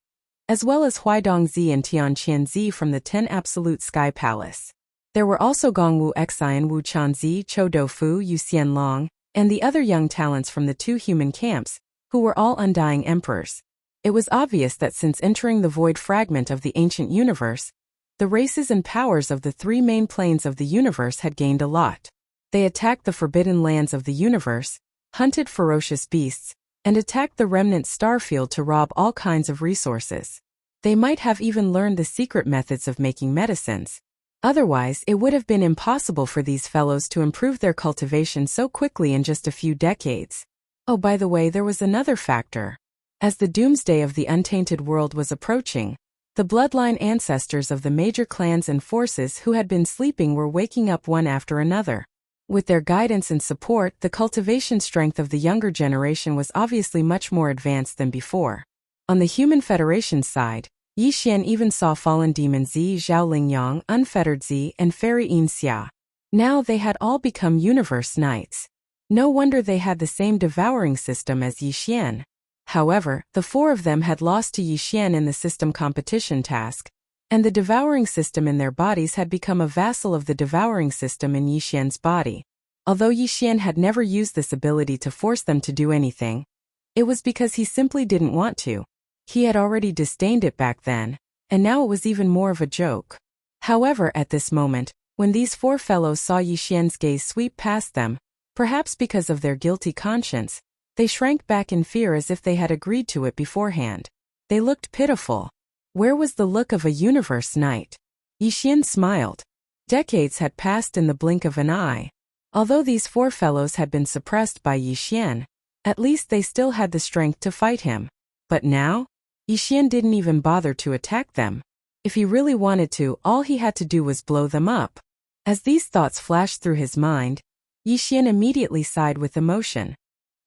as well as Huaidong Zi and Tianqian Zi from the 10 Absolute Sky Palace. There were also Gongwu Xian, Wu Chanzi, Chou Doufu, Yu Xianlong, and the other young talents from the 2 human camps, who were all undying emperors. It was obvious that since entering the void fragment of the ancient universe, the races and powers of the 3 main planes of the universe had gained a lot. They attacked the forbidden lands of the universe, hunted ferocious beasts, and attacked the remnant starfield to rob all kinds of resources. They might have even learned the secret methods of making medicines. Otherwise, it would have been impossible for these fellows to improve their cultivation so quickly in just a few decades. Oh, by the way, there was another factor. As the doomsday of the untainted world was approaching, the bloodline ancestors of the major clans and forces who had been sleeping were waking up one after another. With their guidance and support, the cultivation strength of the younger generation was obviously much more advanced than before. On the Human Federation side, Yixian even saw Fallen Demon Zi, Zhao Lingyang, Unfettered Zi, and Fairy Yin Xia. Now they had all become Universe Knights. No wonder they had the same devouring system as Yixian. However, the 4 of them had lost to Yixian in the system competition task, and the devouring system in their bodies had become a vassal of the devouring system in Yixian's body. Although Yixian had never used this ability to force them to do anything, it was because he simply didn't want to. He had already disdained it back then, and now it was even more of a joke. However, at this moment, when these 4 fellows saw Yixian's gaze sweep past them, perhaps because of their guilty conscience, they shrank back in fear as if they had agreed to it beforehand. They looked pitiful. Where was the look of a Universe Knight? Yixian smiled. Decades had passed in the blink of an eye. Although these 4 fellows had been suppressed by Yixian, at least they still had the strength to fight him. But now? Yixian didn't even bother to attack them. If he really wanted to, all he had to do was blow them up. As these thoughts flashed through his mind, Yixian immediately sighed with emotion.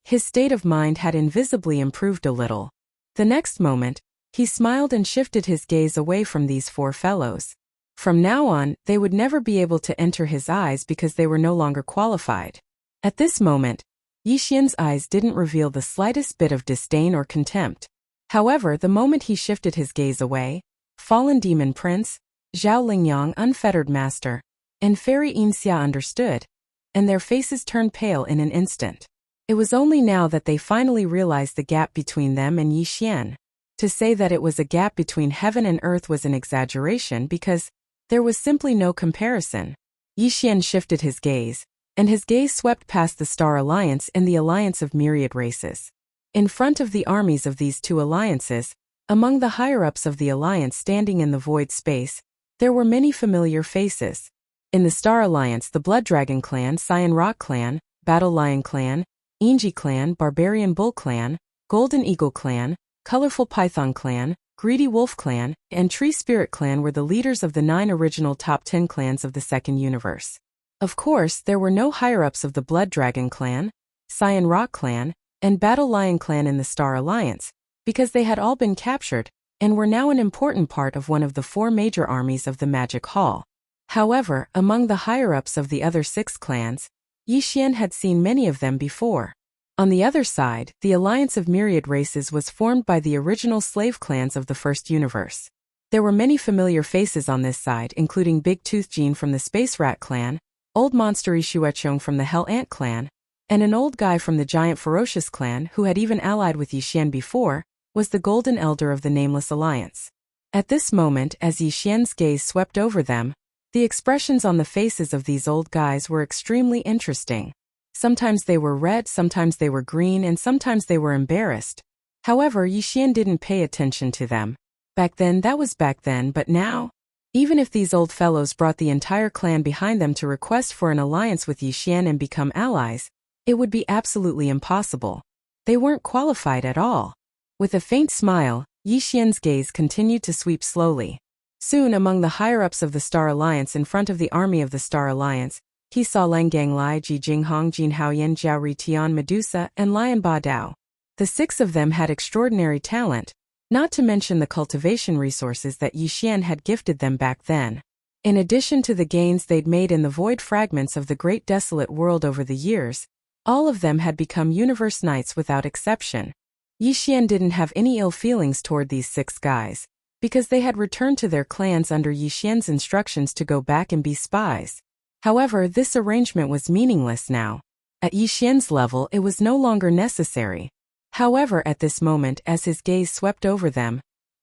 His state of mind had invisibly improved a little. The next moment, he smiled and shifted his gaze away from these 4 fellows. From now on, they would never be able to enter his eyes because they were no longer qualified. At this moment, Yixian's eyes didn't reveal the slightest bit of disdain or contempt. However, the moment he shifted his gaze away, Fallen Demon Prince, Zhao Lingyang, Unfettered Master, and Fairy Yin Xia understood, and their faces turned pale in an instant. It was only now that they finally realized the gap between them and Yixian. To say that it was a gap between heaven and earth was an exaggeration because there was simply no comparison. Yixian shifted his gaze, and his gaze swept past the Star Alliance and the Alliance of Myriad Races. In front of the armies of these 2 alliances, among the higher-ups of the alliance standing in the void space, there were many familiar faces. In the Star Alliance, the Blood Dragon Clan, Cyan Rock Clan, Battle Lion Clan, Inji Clan, Barbarian Bull Clan, Golden Eagle Clan, Colorful Python Clan, Greedy Wolf Clan, and Tree Spirit Clan were the leaders of the 9 original top 10 clans of the second universe. Of course, there were no higher-ups of the Blood Dragon Clan, Cyan Rock Clan, and Battle Lion Clan in the Star Alliance, because they had all been captured, and were now an important part of one of the 4 major armies of the Magic Hall. However, among the higher-ups of the other 6 clans, Yi Xian had seen many of them before. On the other side, the Alliance of Myriad Races was formed by the original slave clans of the first universe. There were many familiar faces on this side, including Big Tooth Jean from the Space Rat Clan, Old Monster Ishuechong from the Hell Ant Clan, and an old guy from the Giant Ferocious Clan who had even allied with Yi Xian before, was the Golden Elder of the Nameless Alliance. At this moment, as Yi Xian's gaze swept over them, the expressions on the faces of these old guys were extremely interesting. Sometimes they were red, sometimes they were green, and sometimes they were embarrassed. However, Yi Xian didn't pay attention to them. Back then, that was back then, but now? Even if these old fellows brought the entire clan behind them to request for an alliance with Yi Xian and become allies, it would be absolutely impossible. They weren't qualified at all. With a faint smile, Yi Xian's gaze continued to sweep slowly. Soon, among the higher-ups of the Star Alliance in front of the army of the Star Alliance, he saw Lang Ganglai, Ji Jinghong, Jin Haoyan, Jiao Ri Tian, Medusa, and Lion Ba Dao. The 6 of them had extraordinary talent, not to mention the cultivation resources that Yi Xian had gifted them back then. In addition to the gains they'd made in the void fragments of the Great Desolate World over the years, all of them had become Universe Knights without exception. Yi Xian didn't have any ill feelings toward these 6 guys, because they had returned to their clans under Yi Xian's instructions to go back and be spies. However, this arrangement was meaningless now. At Yi Xian's level, it was no longer necessary. However, at this moment, as his gaze swept over them,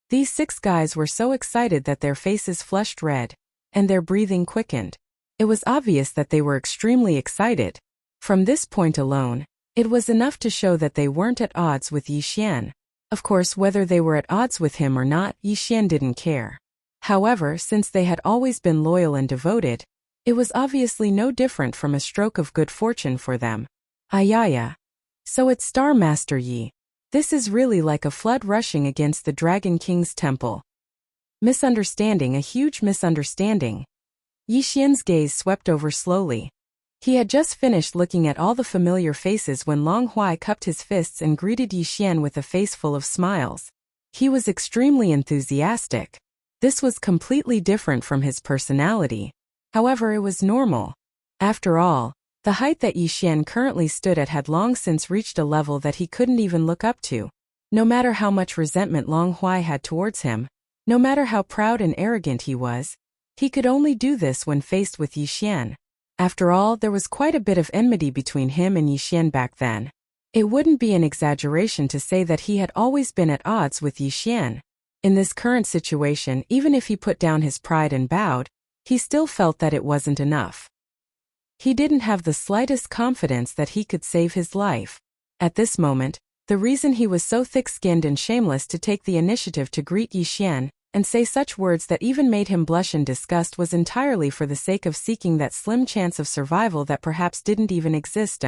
these 6 guys were so excited that their faces flushed red, and their breathing quickened. It was obvious that they were extremely excited. From this point alone, it was enough to show that they weren't at odds with Yi Xian. Of course, whether they were at odds with him or not, Yi Xian didn't care. However, since they had always been loyal and devoted, it was obviously no different from a stroke of good fortune for them. Ayaya. So it's Star Master Yi. This is really like a flood rushing against the Dragon King's temple. Misunderstanding, a huge misunderstanding. Yi Xian's gaze swept over slowly. He had just finished looking at all the familiar faces when Long Huai cupped his fists and greeted Yi Xian with a face full of smiles. He was extremely enthusiastic. This was completely different from his personality. However, it was normal. After all, the height that Yi Xian currently stood at had long since reached a level that he couldn't even look up to. No matter how much resentment Long Huai had towards him, no matter how proud and arrogant he was, he could only do this when faced with Yi Xian. After all, there was quite a bit of enmity between him and Yi Xian back then. It wouldn't be an exaggeration to say that he had always been at odds with Yi Xian. In this current situation, even if he put down his pride and bowed, he still felt that it wasn't enough. He didn't have the slightest confidence that he could save his life. At this moment, the reason he was so thick-skinned and shameless to take the initiative to greet Yi Xian and say such words that even made him blush in disgust was entirely for the sake of seeking that slim chance of survival that perhaps didn't even exist.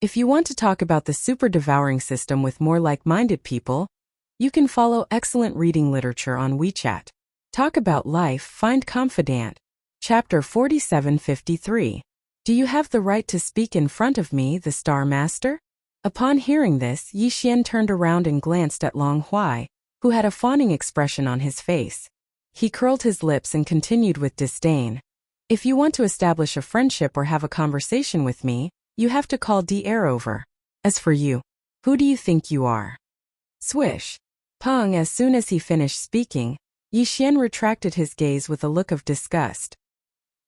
If you want to talk about the super devouring system with more like-minded people, you can follow excellent reading literature on WeChat. Talk about life, find confidant. Chapter 4753. Do you have the right to speak in front of me, the Star Master? Upon hearing this, Yi Xian turned around and glanced at Long Huai, who had a fawning expression on his face. He curled his lips and continued with disdain. If you want to establish a friendship or have a conversation with me, you have to call DR over. As for you, who do you think you are? Swish. Pong. As soon as he finished speaking, Yi Xian retracted his gaze with a look of disgust.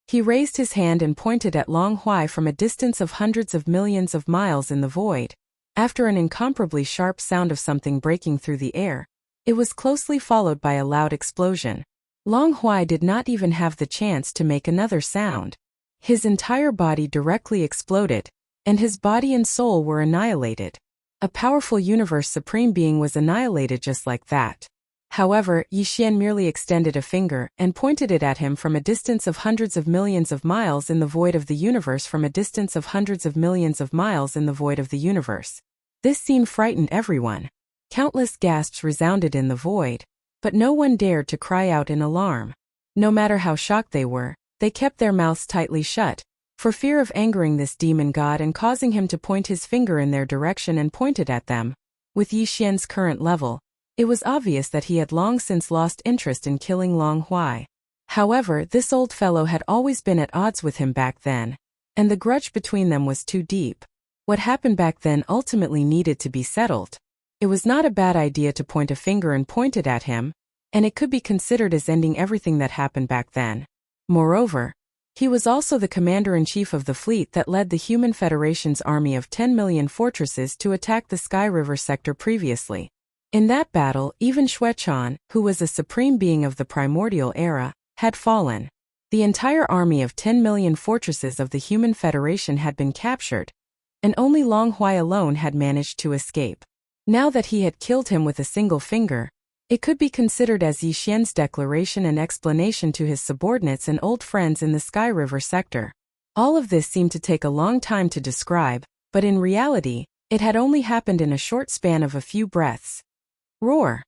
He raised his hand and pointed at Long Huai from a distance of hundreds of millions of miles in the void. After an incomparably sharp sound of something breaking through the air, it was closely followed by a loud explosion. Long Huai did not even have the chance to make another sound. His entire body directly exploded, and his body and soul were annihilated. A powerful universe supreme being was annihilated just like that. However, Yixian merely extended a finger and pointed it at him from a distance of hundreds of millions of miles in the void of the universe from a distance of hundreds of millions of miles in the void of the universe. This scene frightened everyone. Countless gasps resounded in the void, but no one dared to cry out in alarm. No matter how shocked they were, they kept their mouths tightly shut, for fear of angering this demon god and causing him to point his finger in their direction and point it at them. With Yixian's current level, it was obvious that he had long since lost interest in killing Long Huai. However, this old fellow had always been at odds with him back then, and the grudge between them was too deep. What happened back then ultimately needed to be settled. It was not a bad idea to point a finger and point it at him, and it could be considered as ending everything that happened back then. Moreover, he was also the commander-in-chief of the fleet that led the Human Federation's army of 10 million fortresses to attack the Sky River sector previously. In that battle, even Xuechan, who was a supreme being of the primordial era, had fallen. The entire army of 10 million fortresses of the Human Federation had been captured, and only Long Huai alone had managed to escape. Now that he had killed him with a single finger, it could be considered as Yixian's declaration and explanation to his subordinates and old friends in the Sky River sector. All of this seemed to take a long time to describe, but in reality, it had only happened in a short span of a few breaths. Roar!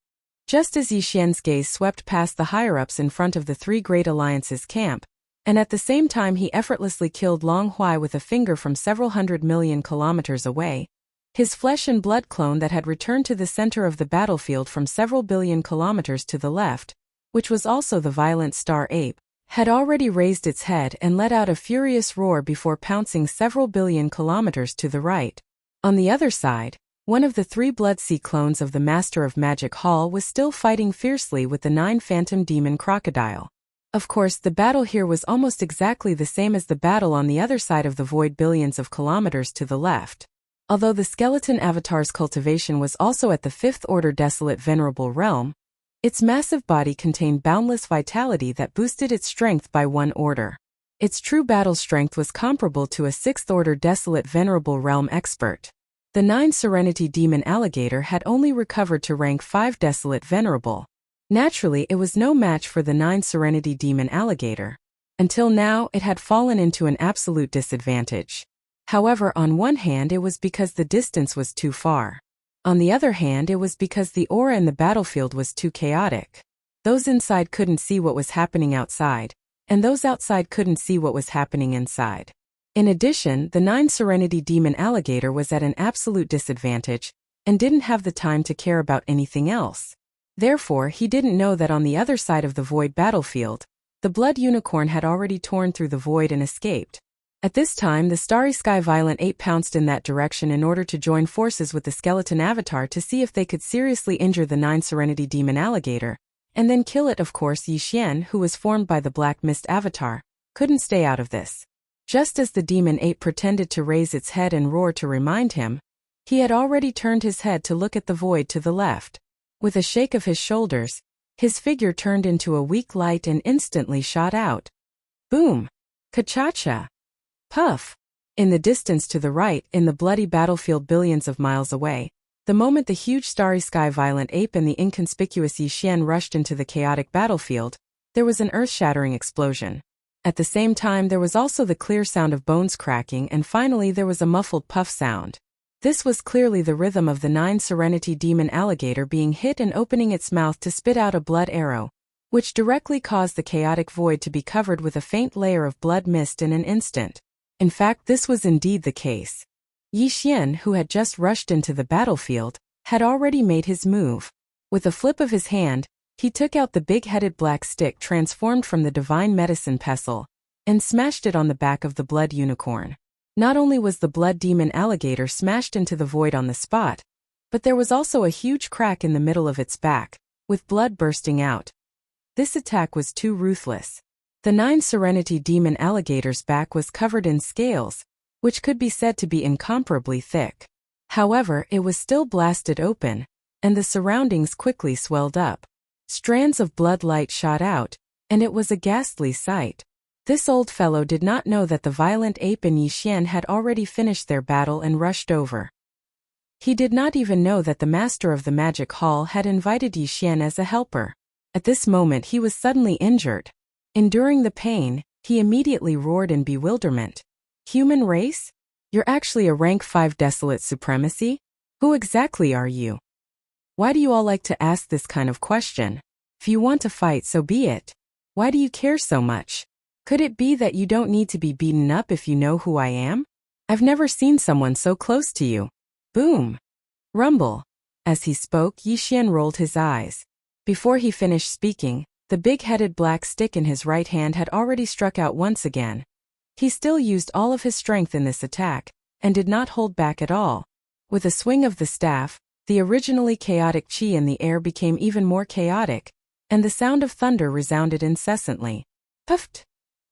Just as Yixian's gaze swept past the higher-ups in front of the Three Great Alliances camp, and at the same time he effortlessly killed Long Huai with a finger from several 100 million kilometers away, his flesh and blood clone that had returned to the center of the battlefield from several billion kilometers to the left, which was also the violent star ape, had already raised its head and let out a furious roar before pouncing several billion kilometers to the right. On the other side, one of the 3 Blood Sea clones of the Master of Magic Hall was still fighting fiercely with the 9 Phantom Demon Crocodile. Of course, the battle here was almost exactly the same as the battle on the other side of the void billions of kilometers to the left. Although the skeleton avatar's cultivation was also at the 5th order Desolate Venerable Realm, its massive body contained boundless vitality that boosted its strength by 1 order. Its true battle strength was comparable to a 6th order Desolate Venerable Realm expert. The 9 Serenity Demon Alligator had only recovered to rank 5 Desolate Venerable. Naturally, it was no match for the 9 Serenity Demon Alligator. Until now, it had fallen into an absolute disadvantage. However, on one hand it was because the distance was too far. On the other hand it was because the aura in the battlefield was too chaotic. Those inside couldn't see what was happening outside, and those outside couldn't see what was happening inside. In addition, the 9 Serenity Demon Alligator was at an absolute disadvantage, and didn't have the time to care about anything else. Therefore, he didn't know that on the other side of the void battlefield, the Blood Unicorn had already torn through the void and escaped. At this time, the Starry Sky Violent Ape pounced in that direction in order to join forces with the Skeleton Avatar to see if they could seriously injure the 9 Serenity Demon Alligator, and then kill it. Of course, Yixian, who was formed by the Black Mist Avatar, couldn't stay out of this. Just as the demon ape pretended to raise its head and roar to remind him, he had already turned his head to look at the void to the left. With a shake of his shoulders, his figure turned into a weak light and instantly shot out. Boom! Ka-cha-cha! Puff! In the distance to the right, in the bloody battlefield billions of miles away, the moment the huge Starry Sky Violent Ape and the inconspicuous Yixian rushed into the chaotic battlefield, there was an earth-shattering explosion. At the same time, there was also the clear sound of bones cracking, and finally there was a muffled puff sound. This was clearly the rhythm of the 9 Serenity Demon Alligator being hit and opening its mouth to spit out a blood arrow, which directly caused the chaotic void to be covered with a faint layer of blood mist in an instant. In fact, this was indeed the case. Yixian, who had just rushed into the battlefield, had already made his move. With a flip of his hand, he took out the big-headed black stick transformed from the divine medicine pestle, and smashed it on the back of the Blood Unicorn. Not only was the Blood Demon Alligator smashed into the void on the spot, but there was also a huge crack in the middle of its back, with blood bursting out. This attack was too ruthless. The 9 Serenity Demon Alligator's back was covered in scales, which could be said to be incomparably thick. However, it was still blasted open, and the surroundings quickly swelled up. Strands of blood light shot out, and it was a ghastly sight. This old fellow did not know that the violent ape and Yixian had already finished their battle and rushed over. He did not even know that the master of the magic hall had invited Yi Xian as a helper. At this moment he was suddenly injured. Enduring the pain, he immediately roared in bewilderment. Human race? You're actually a rank 5 desolate supremacy? Who exactly are you? Why do you all like to ask this kind of question? If you want to fight, so be it. Why do you care so much? Could it be that you don't need to be beaten up if you know who I am? I've never seen someone so close to you. Boom! Rumble. As he spoke, Yi Xian rolled his eyes. Before he finished speaking, the big-headed black stick in his right hand had already struck out once again. He still used all of his strength in this attack, and did not hold back at all. With a swing of the staff, the originally chaotic qi in the air became even more chaotic, and the sound of thunder resounded incessantly. Puffed!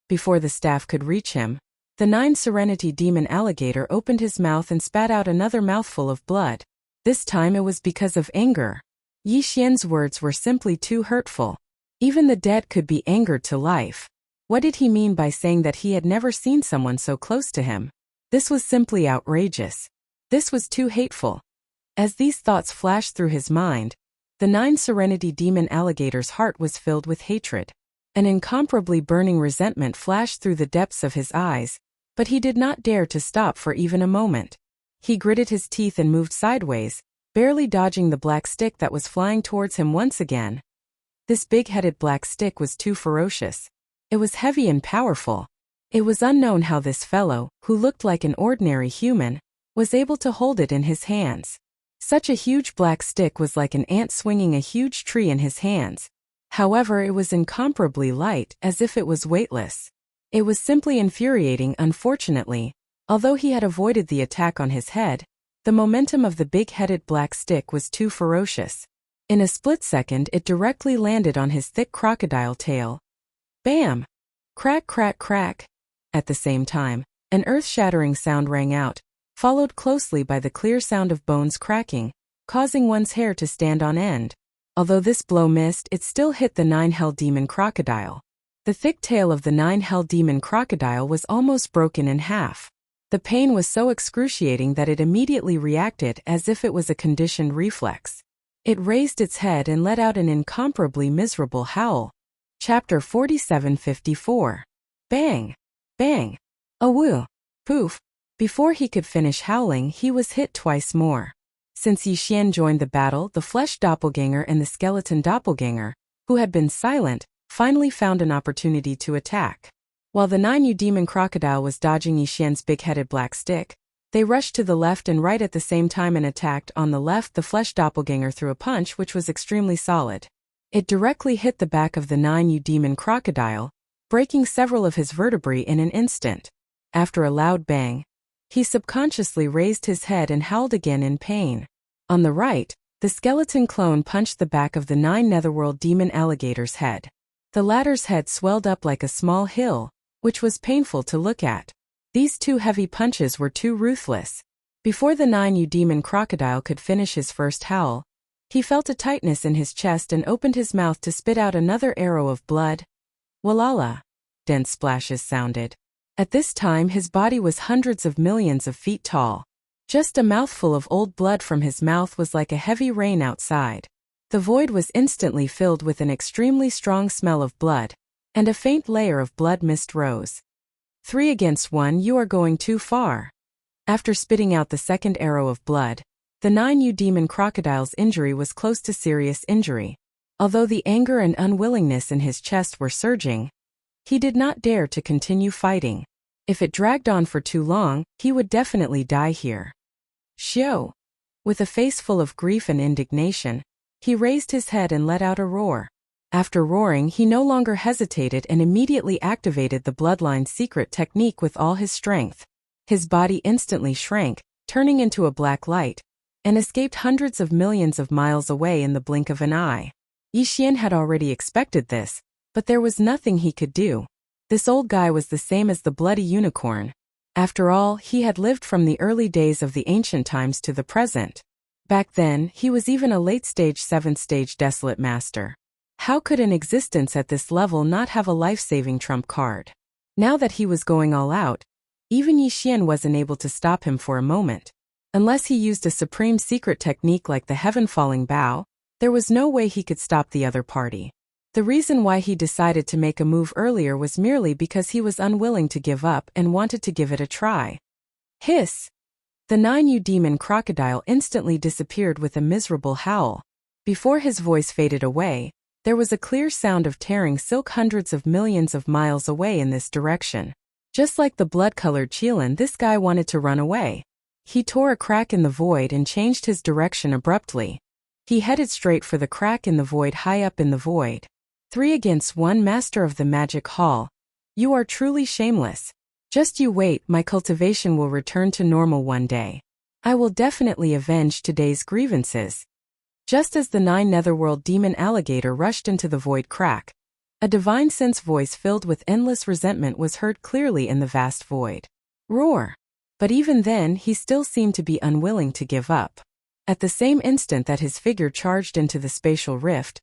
Before the staff could reach him, the 9 Serenity Demon Alligator opened his mouth and spat out another mouthful of blood. This time it was because of anger. Yi Xian's words were simply too hurtful. Even the dead could be angered to life. What did he mean by saying that he had never seen someone so close to him? This was simply outrageous. This was too hateful. As these thoughts flashed through his mind, the 9 Serenity Demon Alligator's heart was filled with hatred. An incomparably burning resentment flashed through the depths of his eyes, but he did not dare to stop for even a moment. He gritted his teeth and moved sideways, barely dodging the black stick that was flying towards him once again. This big-headed black stick was too ferocious. It was heavy and powerful. It was unknown how this fellow, who looked like an ordinary human, was able to hold it in his hands. Such a huge black stick was like an ant swinging a huge tree in his hands. However, it was incomparably light, as if it was weightless. It was simply infuriating. Unfortunately, although he had avoided the attack on his head, the momentum of the big-headed black stick was too ferocious. In a split second it directly landed on his thick crocodile tail. Bam! Crack, crack, crack. At the same time, an earth-shattering sound rang out, followed closely by the clear sound of bones cracking, causing one's hair to stand on end. Although this blow missed, it still hit the 9-Hell Demon Crocodile. The thick tail of the 9-Hell Demon Crocodile was almost broken in half. The pain was so excruciating that it immediately reacted as if it was a conditioned reflex. It raised its head and let out an incomparably miserable howl. Chapter 4754. Bang! Bang! Awoo! Poof! Before he could finish howling, he was hit twice more. Since Yi Xian joined the battle, the flesh doppelganger and the skeleton doppelganger, who had been silent, finally found an opportunity to attack. While the 9-Yu Demon Crocodile was dodging Yi Xian's big-headed black stick, they rushed to the left and right at the same time and attacked. On the left, the flesh doppelganger threw a punch which was extremely solid. It directly hit the back of the 9-Yu Demon Crocodile, breaking several of his vertebrae in an instant. After a loud bang, he subconsciously raised his head and howled again in pain. On the right, the skeleton clone punched the back of the 9 Netherworld Demon Alligator's head. The latter's head swelled up like a small hill, which was painful to look at. These two heavy punches were too ruthless. Before the 9-Yu Demon Crocodile could finish his first howl, he felt a tightness in his chest and opened his mouth to spit out another arrow of blood. Walala! Dense splashes sounded. At this time his body was hundreds of millions of feet tall. Just a mouthful of old blood from his mouth was like a heavy rain outside. The void was instantly filled with an extremely strong smell of blood, and a faint layer of blood mist rose. 3 against 1, you are going too far. After spitting out the second arrow of blood, the 9-Yu Demon Crocodile's injury was close to serious injury. Although the anger and unwillingness in his chest were surging, he did not dare to continue fighting. If it dragged on for too long, he would definitely die here. Xiao! With a face full of grief and indignation, he raised his head and let out a roar. After roaring, he no longer hesitated and immediately activated the Bloodline secret technique with all his strength. His body instantly shrank, turning into a black light, and escaped hundreds of millions of miles away in the blink of an eye. Yi Xian had already expected this, but there was nothing he could do. This old guy was the same as the bloody unicorn. After all, he had lived from the early days of the ancient times to the present. Back then, he was even a late-stage 7th-stage Desolate Master. How could an existence at this level not have a life-saving trump card? Now that he was going all out, even Yi Xian wasn't able to stop him for a moment. Unless he used a supreme secret technique like the heaven-falling bow, there was no way he could stop the other party. The reason why he decided to make a move earlier was merely because he was unwilling to give up and wanted to give it a try. Hiss! The 9U demon crocodile instantly disappeared with a miserable howl. Before his voice faded away, there was a clear sound of tearing silk hundreds of millions of miles away in this direction. Just like the blood-colored Qilin, this guy wanted to run away. He tore a crack in the void and changed his direction abruptly. He headed straight for the crack in the void high up in the void. 3 against 1, Master of the Magic Hall. You are truly shameless. Just you wait, my cultivation will return to normal one day. I will definitely avenge today's grievances. Just as the 9 Netherworld demon alligator rushed into the void crack, a divine sense voice filled with endless resentment was heard clearly in the vast void. Roar! But even then, he still seemed to be unwilling to give up. At the same instant that his figure charged into the spatial rift,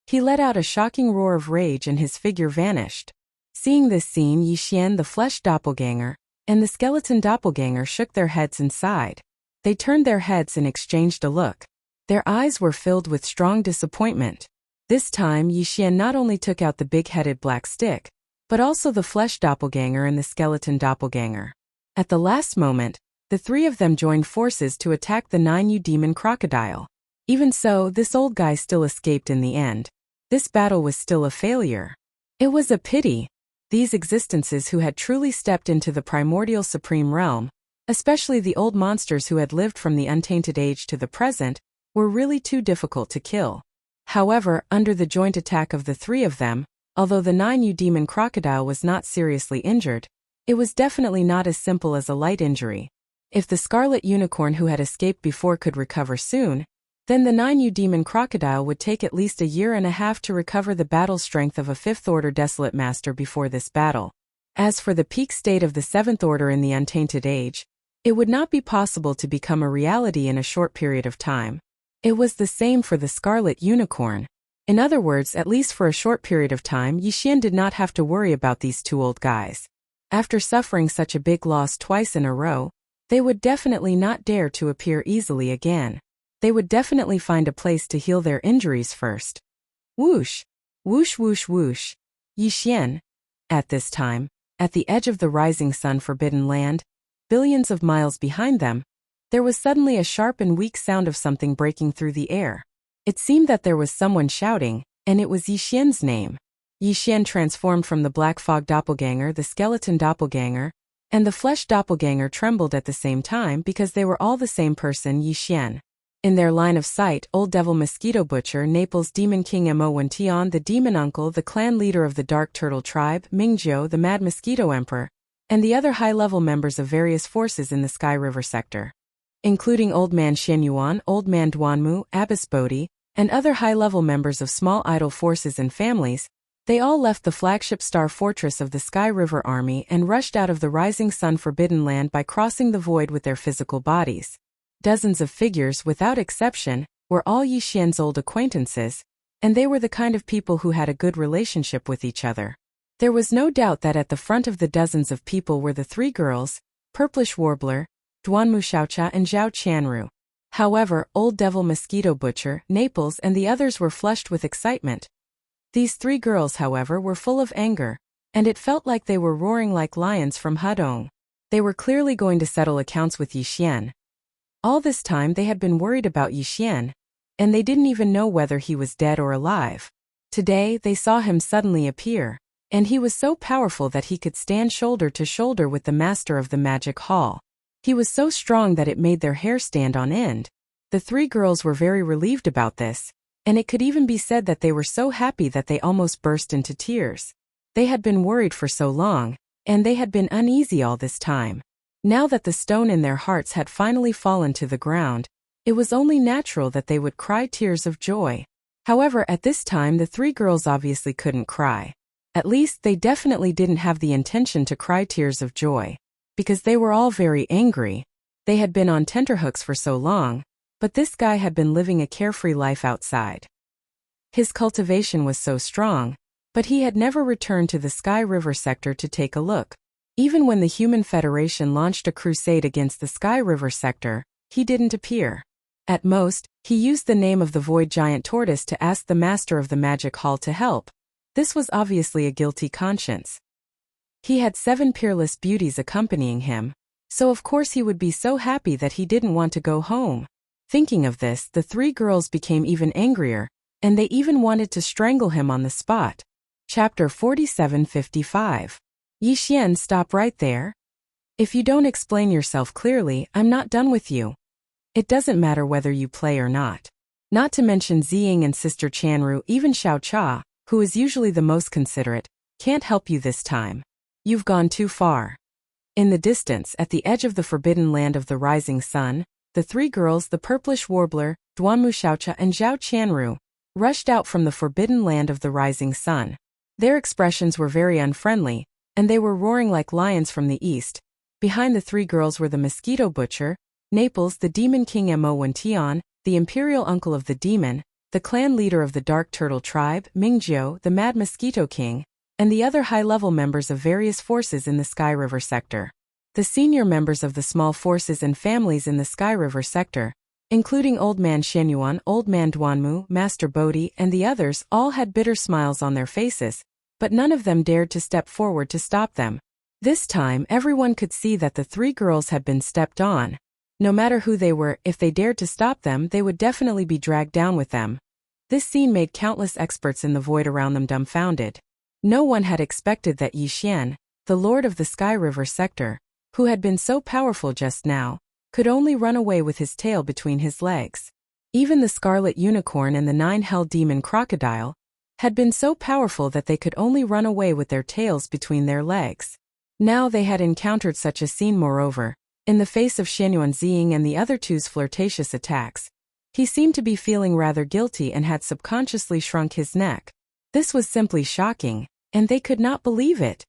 he let out a shocking roar of rage and his figure vanished. Seeing this scene, Yixian, the flesh doppelganger, and the skeleton doppelganger shook their heads and sighed. They turned their heads and exchanged a look. Their eyes were filled with strong disappointment. This time, Yixian not only took out the big-headed black stick, but also the flesh doppelganger and the skeleton doppelganger. At the last moment, the 3 of them joined forces to attack the 9U demon crocodile. Even so, this old guy still escaped in the end. This battle was still a failure. It was a pity. These existences who had truly stepped into the primordial supreme realm, especially the old monsters who had lived from the untainted age to the present, were really too difficult to kill. However, under the joint attack of the 3 of them, although the 9U demon crocodile was not seriously injured, it was definitely not as simple as a light injury. If the scarlet unicorn who had escaped before could recover soon, then the 9U demon crocodile would take at least a year and a half to recover the battle strength of a 5th Order Desolate Master before this battle. As for the peak state of the 7th Order in the Untainted Age, it would not be possible to become a reality in a short period of time. It was the same for the Scarlet Unicorn. In other words, at least for a short period of time, Yixian did not have to worry about these 2 old guys. After suffering such a big loss twice in a row, they would definitely not dare to appear easily again. They would definitely find a place to heal their injuries first. Whoosh! Whoosh whoosh whoosh! Yixian. At this time, at the edge of the rising sun forbidden land, billions of miles behind them, there was suddenly a sharp and weak sound of something breaking through the air. It seemed that there was someone shouting, and it was Yixian's name. Yixian transformed from the black fog doppelganger, the skeleton doppelganger, and the flesh doppelganger trembled at the same time because they were all the same person, Yixian. In their line of sight, Old Devil Mosquito Butcher, Naples Demon King Mo1 Tian, the Demon Uncle, the clan leader of the Dark Turtle Tribe, Mingjiu, the Mad Mosquito Emperor, and the other high-level members of various forces in the Sky River sector, including Old Man Xianyuan, Old Man Duanmu, Abbess Bodhi, and other high-level members of small idol forces and families. They all left the flagship star fortress of the Sky River Army and rushed out of the rising sun forbidden land by crossing the void with their physical bodies. Dozens of figures, without exception, were all Yixian's old acquaintances, and they were the kind of people who had a good relationship with each other. There was no doubt that at the front of the dozens of people were the 3 girls, Purplish Warbler, Duanmu Xiaocha and Zhao Qianru. However, Old Devil Mosquito Butcher, Naples and the others were flushed with excitement. These 3 girls, however, were full of anger, and it felt like they were roaring like lions from Hudong. They were clearly going to settle accounts with Yixian. All this time they had been worried about Yixian, and they didn't even know whether he was dead or alive. Today they saw him suddenly appear, and he was so powerful that he could stand shoulder to shoulder with the master of the magic hall. He was so strong that it made their hair stand on end. The 3 girls were very relieved about this, and it could even be said that they were so happy that they almost burst into tears. They had been worried for so long, and they had been uneasy all this time. Now that the stone in their hearts had finally fallen to the ground, it was only natural that they would cry tears of joy. However, at this time the 3 girls obviously couldn't cry. At least they definitely didn't have the intention to cry tears of joy, because they were all very angry. They had been on tenterhooks for so long, but this guy had been living a carefree life outside. His cultivation was so strong, but he had never returned to the Sky River sector to take a look. Even when the Human Federation launched a crusade against the Sky River sector, he didn't appear. At most, he used the name of the Void Giant Tortoise to ask the master of the magic hall to help. This was obviously a guilty conscience. He had 7 peerless beauties accompanying him, so of course he would be so happy that he didn't want to go home. Thinking of this, the 3 girls became even angrier, and they even wanted to strangle him on the spot. Chapter 47:55. Yixian, stop right there. If you don't explain yourself clearly, I'm not done with you. It doesn't matter whether you play or not. Not to mention Ziying and Sister Chanru, even Xiao Cha, who is usually the most considerate, can't help you this time. You've gone too far. In the distance, at the edge of the forbidden land of the rising sun, the 3 girls, the purplish warbler, Duanmu Xiaocha and Zhao Chanru, rushed out from the forbidden land of the rising sun. Their expressions were very unfriendly, and they were roaring like lions from the east. Behind the 3 girls were the mosquito butcher, Naples, the demon king Mo Wentian, the imperial uncle of the demon, the clan leader of the dark turtle tribe, Mingjiu, the mad mosquito king, and the other high-level members of various forces in the Sky River sector. The senior members of the small forces and families in the Sky River sector, including Old Man Shenyuan, Old Man Duanmu, Master Bodhi, and the others, all had bitter smiles on their faces, but none of them dared to step forward to stop them. This time, everyone could see that the 3 girls had been stepped on. No matter who they were, if they dared to stop them, they would definitely be dragged down with them. This scene made countless experts in the void around them dumbfounded. No one had expected that Yixian, the lord of the Sky River sector, who had been so powerful just now, could only run away with his tail between his legs. Even the Scarlet Unicorn and the 9 Hell Demon Crocodile had been so powerful that they could only run away with their tails between their legs. Now they had encountered such a scene. Moreover, in the face of Shenyuan Ziying and the other two's flirtatious attacks, he seemed to be feeling rather guilty and had subconsciously shrunk his neck. This was simply shocking, and they could not believe it.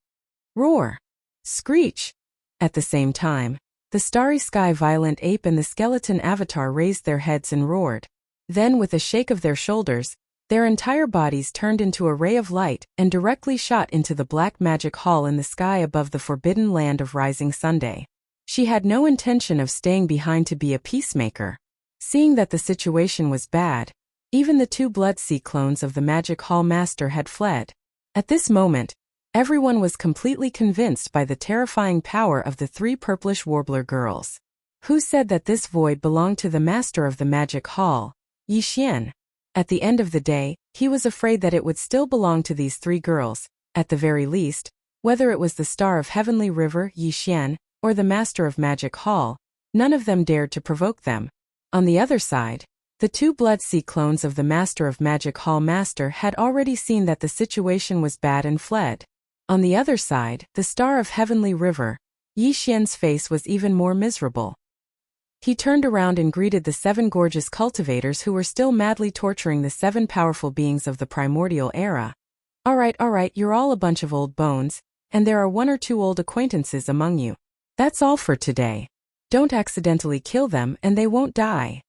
Roar! Screech! At the same time, the Starry Sky Violent Ape and the Skeleton Avatar raised their heads and roared. Then, with a shake of their shoulders, their entire bodies turned into a ray of light and directly shot into the black magic hall in the sky above the forbidden land of Rising Sunday. She had no intention of staying behind to be a peacemaker. Seeing that the situation was bad, even the 2 Blood-Sea clones of the Magic Hall Master had fled. At this moment, everyone was completely convinced by the terrifying power of the 3 purplish warbler girls. Who said that this void belonged to the Master of the Magic Hall, Yixian? At the end of the day, he was afraid that it would still belong to these 3 girls, at the very least, whether it was the Star of Heavenly River, Yixian, or the Master of Magic Hall, none of them dared to provoke them. On the other side, the 2 Blood-Sea clones of the Master of Magic Hall Master had already seen that the situation was bad and fled. On the other side, the Star of Heavenly River, Yixian's face was even more miserable. He turned around and greeted the 7 gorgeous cultivators who were still madly torturing the 7 powerful beings of the primordial era. Alright, you're all a bunch of old bones, and there are 1 or 2 old acquaintances among you. That's all for today. Don't accidentally kill them and they won't die.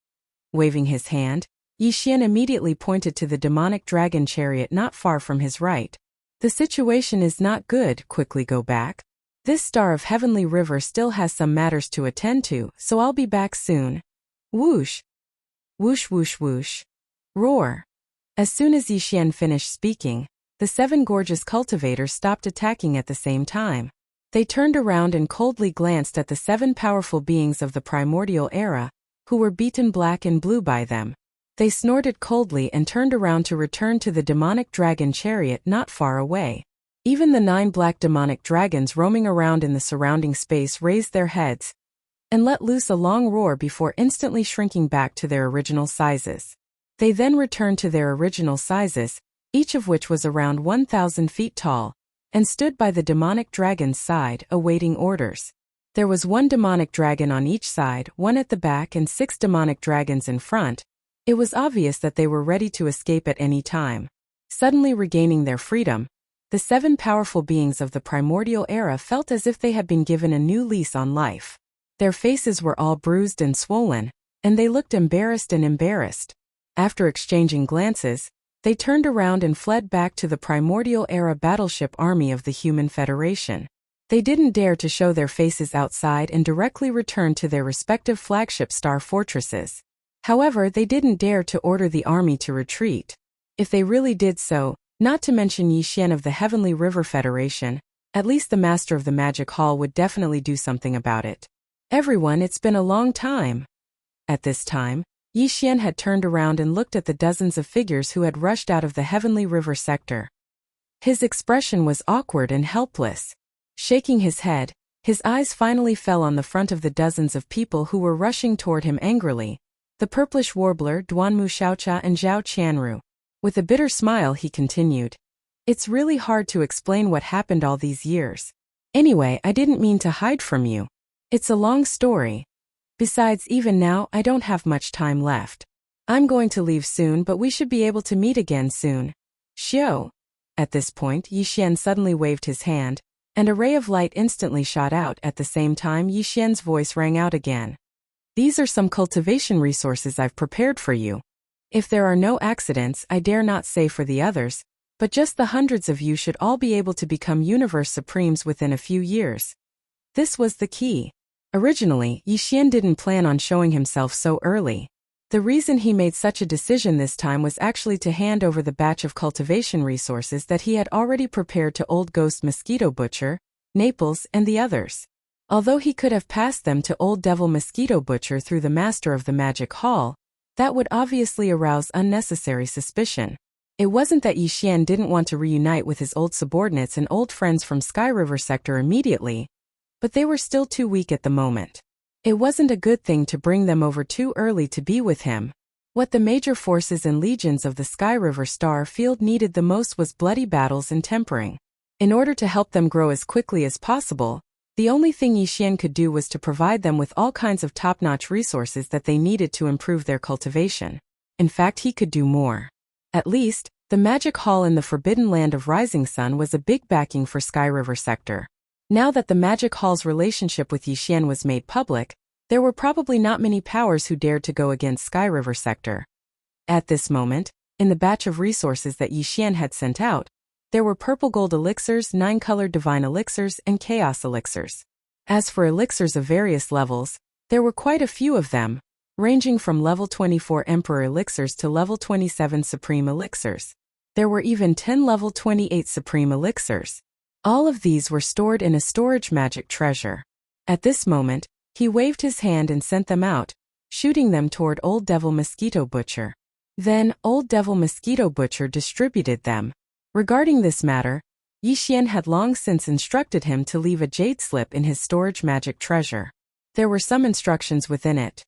Waving his hand, Yixian immediately pointed to the demonic dragon chariot not far from his right. The situation is not good, quickly go back. This Star of Heavenly River still has some matters to attend to, so I'll be back soon. Whoosh! Whoosh whoosh whoosh. Roar! As soon as Yixian finished speaking, the 7 gorgeous cultivators stopped attacking at the same time. They turned around and coldly glanced at the 7 powerful beings of the primordial era, who were beaten black and blue by them. They snorted coldly and turned around to return to the demonic dragon chariot not far away. Even the 9 black demonic dragons roaming around in the surrounding space raised their heads and let loose a long roar before instantly shrinking back to their original sizes. They then returned to their original sizes, each of which was around 1,000 feet tall, and stood by the demonic dragon's side, awaiting orders. There was 1 demonic dragon on each side, 1 at the back and 6 demonic dragons in front. It was obvious that they were ready to escape at any time. Suddenly regaining their freedom, the 7 powerful beings of the primordial era felt as if they had been given a new lease on life. Their faces were all bruised and swollen, and they looked embarrassed. After exchanging glances, they turned around and fled back to the primordial era battleship army of the Human Federation. They didn't dare to show their faces outside and directly return to their respective flagship star fortresses. However, they didn't dare to order the army to retreat. If they really did so, not to mention Yi Xian of the Heavenly River Federation, at least the master of the Magic Hall would definitely do something about it. Everyone, it's been a long time. At this time, Yi Xian had turned around and looked at the dozens of figures who had rushed out of the Heavenly River sector. His expression was awkward and helpless. Shaking his head, his eyes finally fell on the front of the dozens of people who were rushing toward him angrily. The purplish warbler Duanmu Xiaocha and Zhao Qianru. With a bitter smile he continued. It's really hard to explain what happened all these years. Anyway, I didn't mean to hide from you. It's a long story. Besides, even now, I don't have much time left. I'm going to leave soon, but we should be able to meet again soon. Xiao. At this point, Yi Xian suddenly waved his hand, and a ray of light instantly shot out. At the same time, Yi Xian's voice rang out again. These are some cultivation resources I've prepared for you. If there are no accidents, I dare not say for the others, but just the hundreds of you should all be able to become Universe Supremes within a few years. This was the key. Originally, Yi Xian didn't plan on showing himself so early. The reason he made such a decision this time was actually to hand over the batch of cultivation resources that he had already prepared to Old Ghost Mosquito Butcher, Naples, and the others. Although he could have passed them to Old Devil Mosquito Butcher through the Master of the Magic Hall, that would obviously arouse unnecessary suspicion. It wasn't that Yi Xian didn't want to reunite with his old subordinates and old friends from Sky River Sector immediately, but they were still too weak at the moment. It wasn't a good thing to bring them over too early to be with him. What the major forces and legions of the Sky River Star Field needed the most was bloody battles and tempering. In order to help them grow as quickly as possible, the only thing Yi Xian could do was to provide them with all kinds of top-notch resources that they needed to improve their cultivation. In fact, he could do more. At least, the Magic Hall in the Forbidden Land of Rising Sun was a big backing for Sky River Sector. Now that the Magic Hall's relationship with Yi Xian was made public, there were probably not many powers who dared to go against Sky River Sector. At this moment, in the batch of resources that Yi Xian had sent out, there were purple gold elixirs, 9-colored divine elixirs, and chaos elixirs. As for elixirs of various levels, there were quite a few of them, ranging from level 24 Emperor elixirs to level 27 Supreme elixirs. There were even 10 level 28 Supreme elixirs. All of these were stored in a storage magic treasure. At this moment, he waved his hand and sent them out, shooting them toward Old Devil Mosquito Butcher. Then, Old Devil Mosquito Butcher distributed them. Regarding this matter, Yi Xian had long since instructed him to leave a jade slip in his storage magic treasure. There were some instructions within it.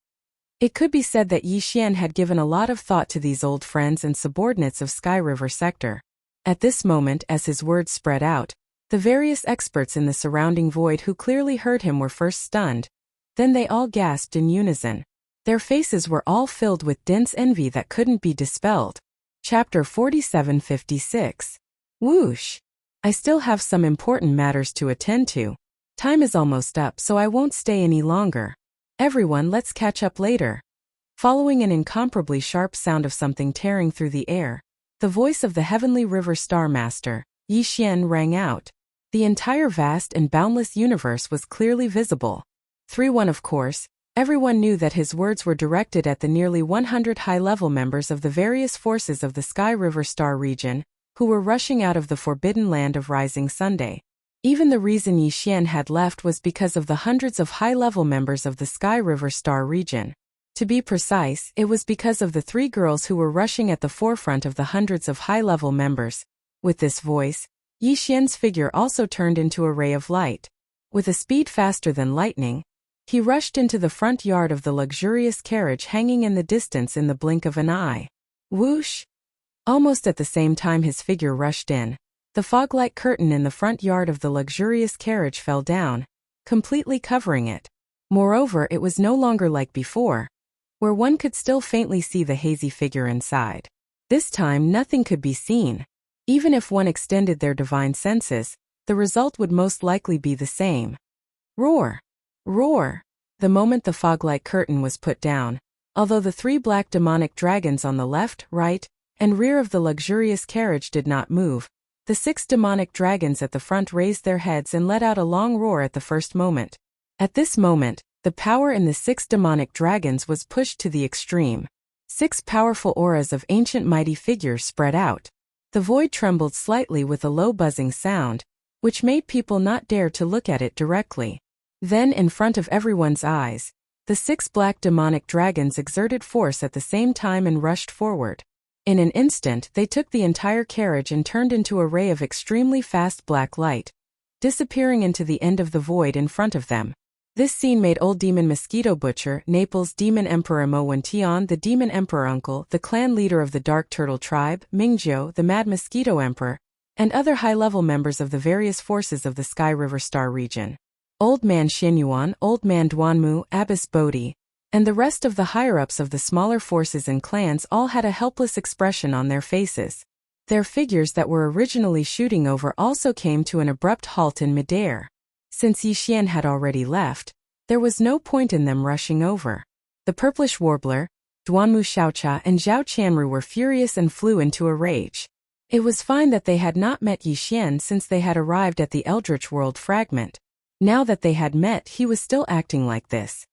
It could be said that Yi Xian had given a lot of thought to these old friends and subordinates of Sky River Sector. At this moment, as his words spread out, the various experts in the surrounding void who clearly heard him were first stunned. Then they all gasped in unison. Their faces were all filled with dense envy that couldn't be dispelled. Chapter 4756. Whoosh! I still have some important matters to attend to. Time is almost up, so I won't stay any longer. Everyone, let's catch up later. Following an incomparably sharp sound of something tearing through the air, the voice of the Heavenly River Star Master, Yi Xian, rang out. The entire vast and boundless universe was clearly visible. 3-1 Of course, everyone knew that his words were directed at the nearly 100 high-level members of the various forces of the Sky River Star region, who were rushing out of the Forbidden Land of Rising Sunday. Even the reason Yi Xian had left was because of the hundreds of high-level members of the Sky River Star region. To be precise, it was because of the 3 girls who were rushing at the forefront of the hundreds of high-level members. With this voice, Yi Xian's figure also turned into a ray of light. With a speed faster than lightning, he rushed into the front yard of the luxurious carriage hanging in the distance in the blink of an eye. Whoosh! Almost at the same time his figure rushed in, the fog-like curtain in the front yard of the luxurious carriage fell down, completely covering it. Moreover, it was no longer like before, where one could still faintly see the hazy figure inside. This time nothing could be seen. Even if one extended their divine senses, the result would most likely be the same. Roar! Roar! The moment the fog-like curtain was put down, although the 3 black demonic dragons on the left, right, and rear of the luxurious carriage did not move, The 6 demonic dragons at the front raised their heads and let out a long roar at the first moment. At this moment, the power in the 6 demonic dragons was pushed to the extreme. 6 powerful auras of ancient mighty figures spread out. The void trembled slightly with a low buzzing sound, which made people not dare to look at it directly. Then, in front of everyone's eyes, the 6 black demonic dragons exerted force at the same time and rushed forward. In an instant, they took the entire carriage and turned into a ray of extremely fast black light, disappearing into the end of the void in front of them. This scene made Old Demon Mosquito Butcher, Naples Demon Emperor Mo Wention, the Demon Emperor Uncle, the clan leader of the Dark Turtle Tribe, Mingzhou, the Mad Mosquito Emperor, and other high-level members of the various forces of the Sky River Star region. Old Man Xinyuan, Old Man Duanmu, Abbess Bodhi, and the rest of the higher-ups of the smaller forces and clans all had a helpless expression on their faces. Their figures that were originally shooting over also came to an abrupt halt in midair. Since Yixian had already left, there was no point in them rushing over. The purplish warbler, Duanmu Xiaocha and Zhao Qianru were furious and flew into a rage. It was fine that they had not met Yixian since they had arrived at the Eldritch World fragment. Now that they had met, he was still acting like this.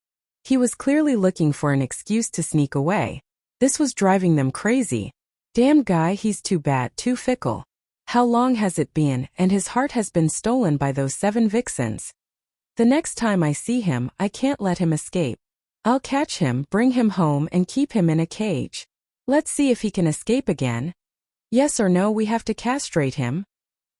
He was clearly looking for an excuse to sneak away. This was driving them crazy. Damn guy, he's too bad, too fickle. How long has it been, and his heart has been stolen by those 7 vixens. The next time I see him, I can't let him escape. I'll catch him, bring him home and keep him in a cage. Let's see if he can escape again. Yes or no, we have to castrate him.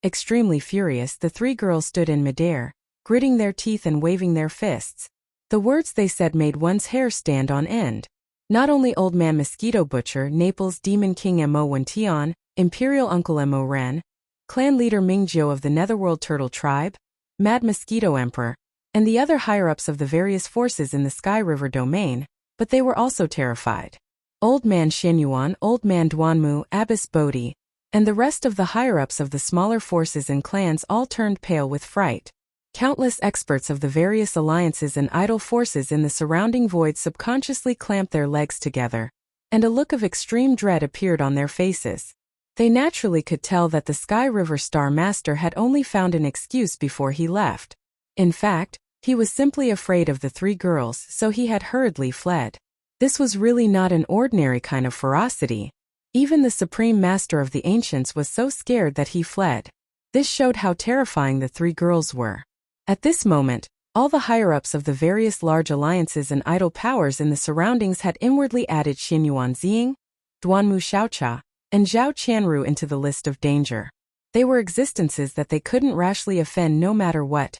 Extremely furious, the 3 girls stood in midair, gritting their teeth and waving their fists. The words they said made one's hair stand on end. Not only Old Man Mosquito Butcher, Naples Demon King Mo Wention, Imperial Uncle Mo Ren, clan leader Mingzhou of the Netherworld Turtle Tribe, Mad Mosquito Emperor, and the other higher-ups of the various forces in the Sky River domain, but they were also terrified. Old Man Xinyuan, Old Man Duanmu, Abbess Bodhi, and the rest of the higher-ups of the smaller forces and clans all turned pale with fright. Countless experts of the various alliances and idle forces in the surrounding void subconsciously clamped their legs together, and a look of extreme dread appeared on their faces. They naturally could tell that the Sky River Star Master had only found an excuse before he left. In fact, he was simply afraid of the 3 girls, so he had hurriedly fled. This was really not an ordinary kind of ferocity. Even the Supreme Master of the Ancients was so scared that he fled. This showed how terrifying the 3 girls were. At this moment, all the higher-ups of the various large alliances and idle powers in the surroundings had inwardly added Xinyuan Ziying, Duanmu Xiaocha, and Zhao Qianru into the list of danger. They were existences that they couldn't rashly offend no matter what.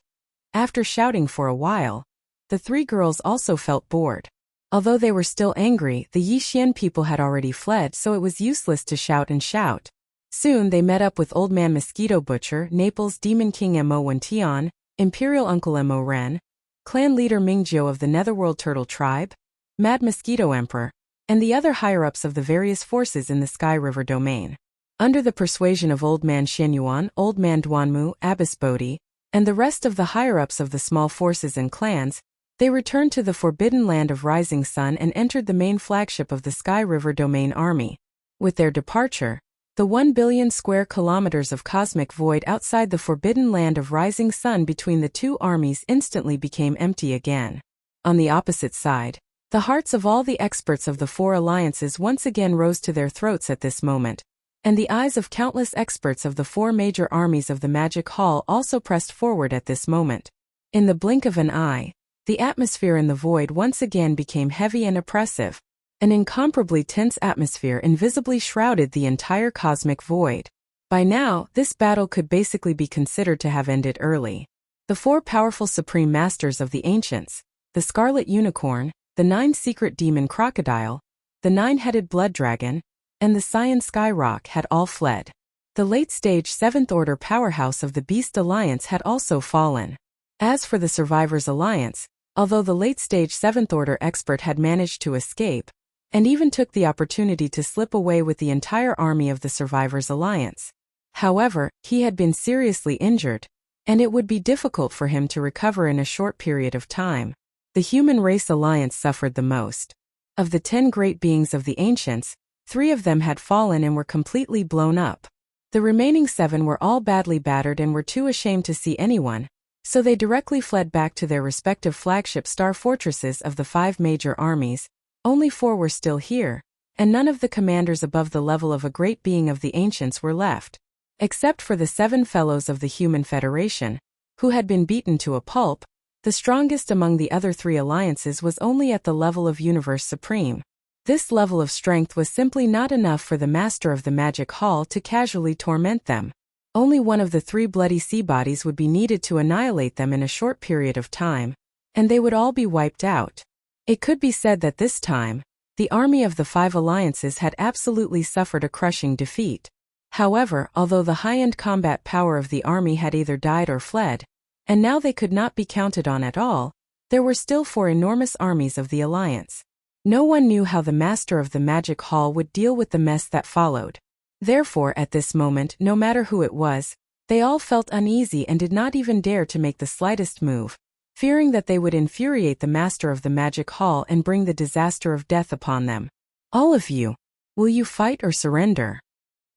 After shouting for a while, the 3 girls also felt bored. Although they were still angry, the Yixian people had already fled, so it was useless to shout and shout. Soon they met up with Old Man Mosquito Butcher, Naples Demon King Mo Wention, Imperial Uncle Mo Ren, clan leader Mingzhou of the Netherworld Turtle Tribe, Mad Mosquito Emperor, and the other higher-ups of the various forces in the Sky River domain. Under the persuasion of Old Man Xinyuan, Old Man Duanmu, Abbess Bodhi, and the rest of the higher-ups of the small forces and clans, they returned to the forbidden land of Rising Sun and entered the main flagship of the Sky River domain army. With their departure, the 1 billion square kilometers of cosmic void outside the forbidden land of Rising Sun between the 2 armies instantly became empty again. On the opposite side, the hearts of all the experts of the 4 alliances once again rose to their throats at this moment, and the eyes of countless experts of the 4 major armies of the Magic Hall also pressed forward at this moment. In the blink of an eye, the atmosphere in the void once again became heavy and oppressive. An incomparably tense atmosphere invisibly shrouded the entire cosmic void. By now, this battle could basically be considered to have ended early. The 4 powerful supreme masters of the ancients, the Scarlet Unicorn, the 9 secret demon crocodile, the 9-headed blood dragon, and the Cyan Skyrock had all fled. The late-stage 7th Order powerhouse of the Beast Alliance had also fallen. As for the Survivors Alliance, although the late-stage 7th Order expert had managed to escape, and even took the opportunity to slip away with the entire army of the Survivors Alliance. However, he had been seriously injured, and it would be difficult for him to recover in a short period of time. The Human Race Alliance suffered the most. Of the 10 great beings of the ancients, 3 of them had fallen and were completely blown up. The remaining 7 were all badly battered and were too ashamed to see anyone, so they directly fled back to their respective flagship star fortresses of the 5 major armies. Only 4 were still here, and none of the commanders above the level of a great being of the ancients were left, except for the 7 fellows of the Human Federation, who had been beaten to a pulp. The strongest among the other 3 alliances was only at the level of Universe Supreme. This level of strength was simply not enough for the Master of the Magic Hall to casually torment them. Only one of the 3 bloody sea bodies would be needed to annihilate them in a short period of time, and they would all be wiped out. It could be said that this time, the army of the 5 alliances had absolutely suffered a crushing defeat. However, although the high-end combat power of the army had either died or fled, and now they could not be counted on at all, there were still 4 enormous armies of the alliance. No one knew how the Master of the Magic Hall would deal with the mess that followed. Therefore, at this moment, no matter who it was, they all felt uneasy and did not even dare to make the slightest move, fearing that they would infuriate the Master of the Magic Hall and bring the disaster of death upon them. All of you, will you fight or surrender?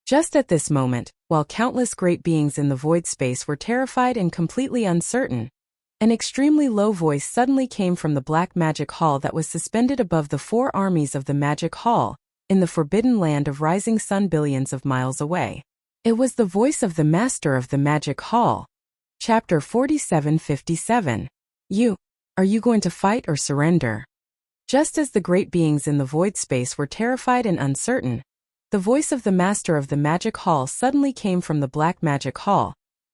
Just at this moment, while countless great beings in the void space were terrified and completely uncertain, an extremely low voice suddenly came from the Black Magic Hall that was suspended above the 4 armies of the Magic Hall, in the forbidden land of rising sun billions of miles away. It was the voice of the Master of the Magic Hall. Chapter 4757. Are you going to fight or surrender? Just as the great beings in the void space were terrified and uncertain, the voice of the Master of the Magic Hall suddenly came from the Black Magic Hall,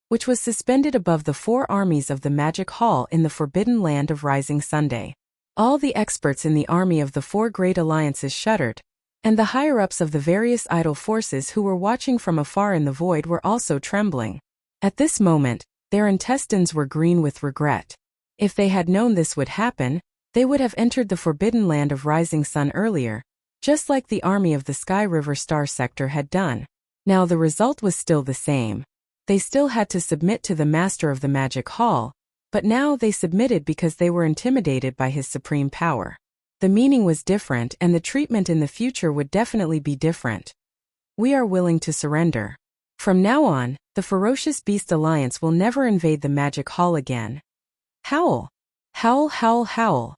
which was suspended above the 4 armies of the Magic Hall in the forbidden land of rising Sunday. All the experts in the army of the 4 great alliances shuddered, and the higher-ups of the various idle forces who were watching from afar in the void were also trembling. At this moment, their intestines were green with regret. If they had known this would happen, they would have entered the forbidden land of rising sun earlier, just like the army of the Sky River Star Sector had done. Now the result was still the same. They still had to submit to the Master of the Magic Hall, but now they submitted because they were intimidated by his supreme power. The meaning was different and the treatment in the future would definitely be different. We are willing to surrender. From now on, the Ferocious Beast Alliance will never invade the Magic Hall again. Howl! Howl, howl, howl.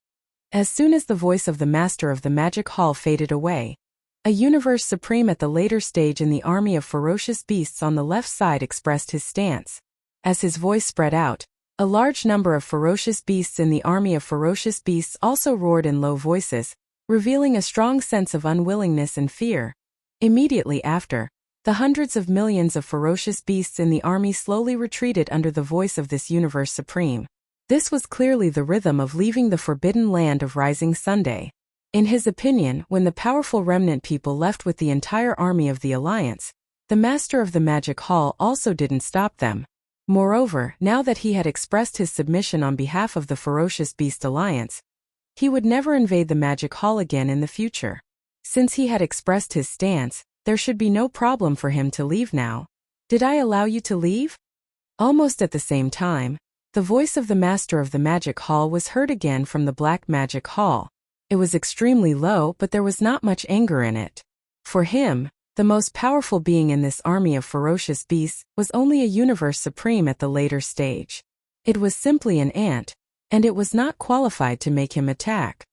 As soon as the voice of the Master of the Magic Hall faded away, a Universe Supreme at the later stage in the army of ferocious beasts on the left side expressed his stance. As his voice spread out, a large number of ferocious beasts in the army of ferocious beasts also roared in low voices, revealing a strong sense of unwillingness and fear. Immediately after, the hundreds of millions of ferocious beasts in the army slowly retreated under the voice of this Universe Supreme. This was clearly the rhythm of leaving the forbidden land of rising Sunday. In his opinion, when the powerful remnant people left with the entire army of the Alliance, the Master of the Magic Hall also didn't stop them. Moreover, now that he had expressed his submission on behalf of the Ferocious Beast Alliance, he would never invade the Magic Hall again in the future. Since he had expressed his stance, there should be no problem for him to leave now. Did I allow you to leave? Almost at the same time, the voice of the Master of the Magic Hall was heard again from the Black Magic Hall. It was extremely low, but there was not much anger in it. For him, the most powerful being in this army of ferocious beasts was only a Universe Supreme at the later stage. It was simply an ant, and it was not qualified to make him attack.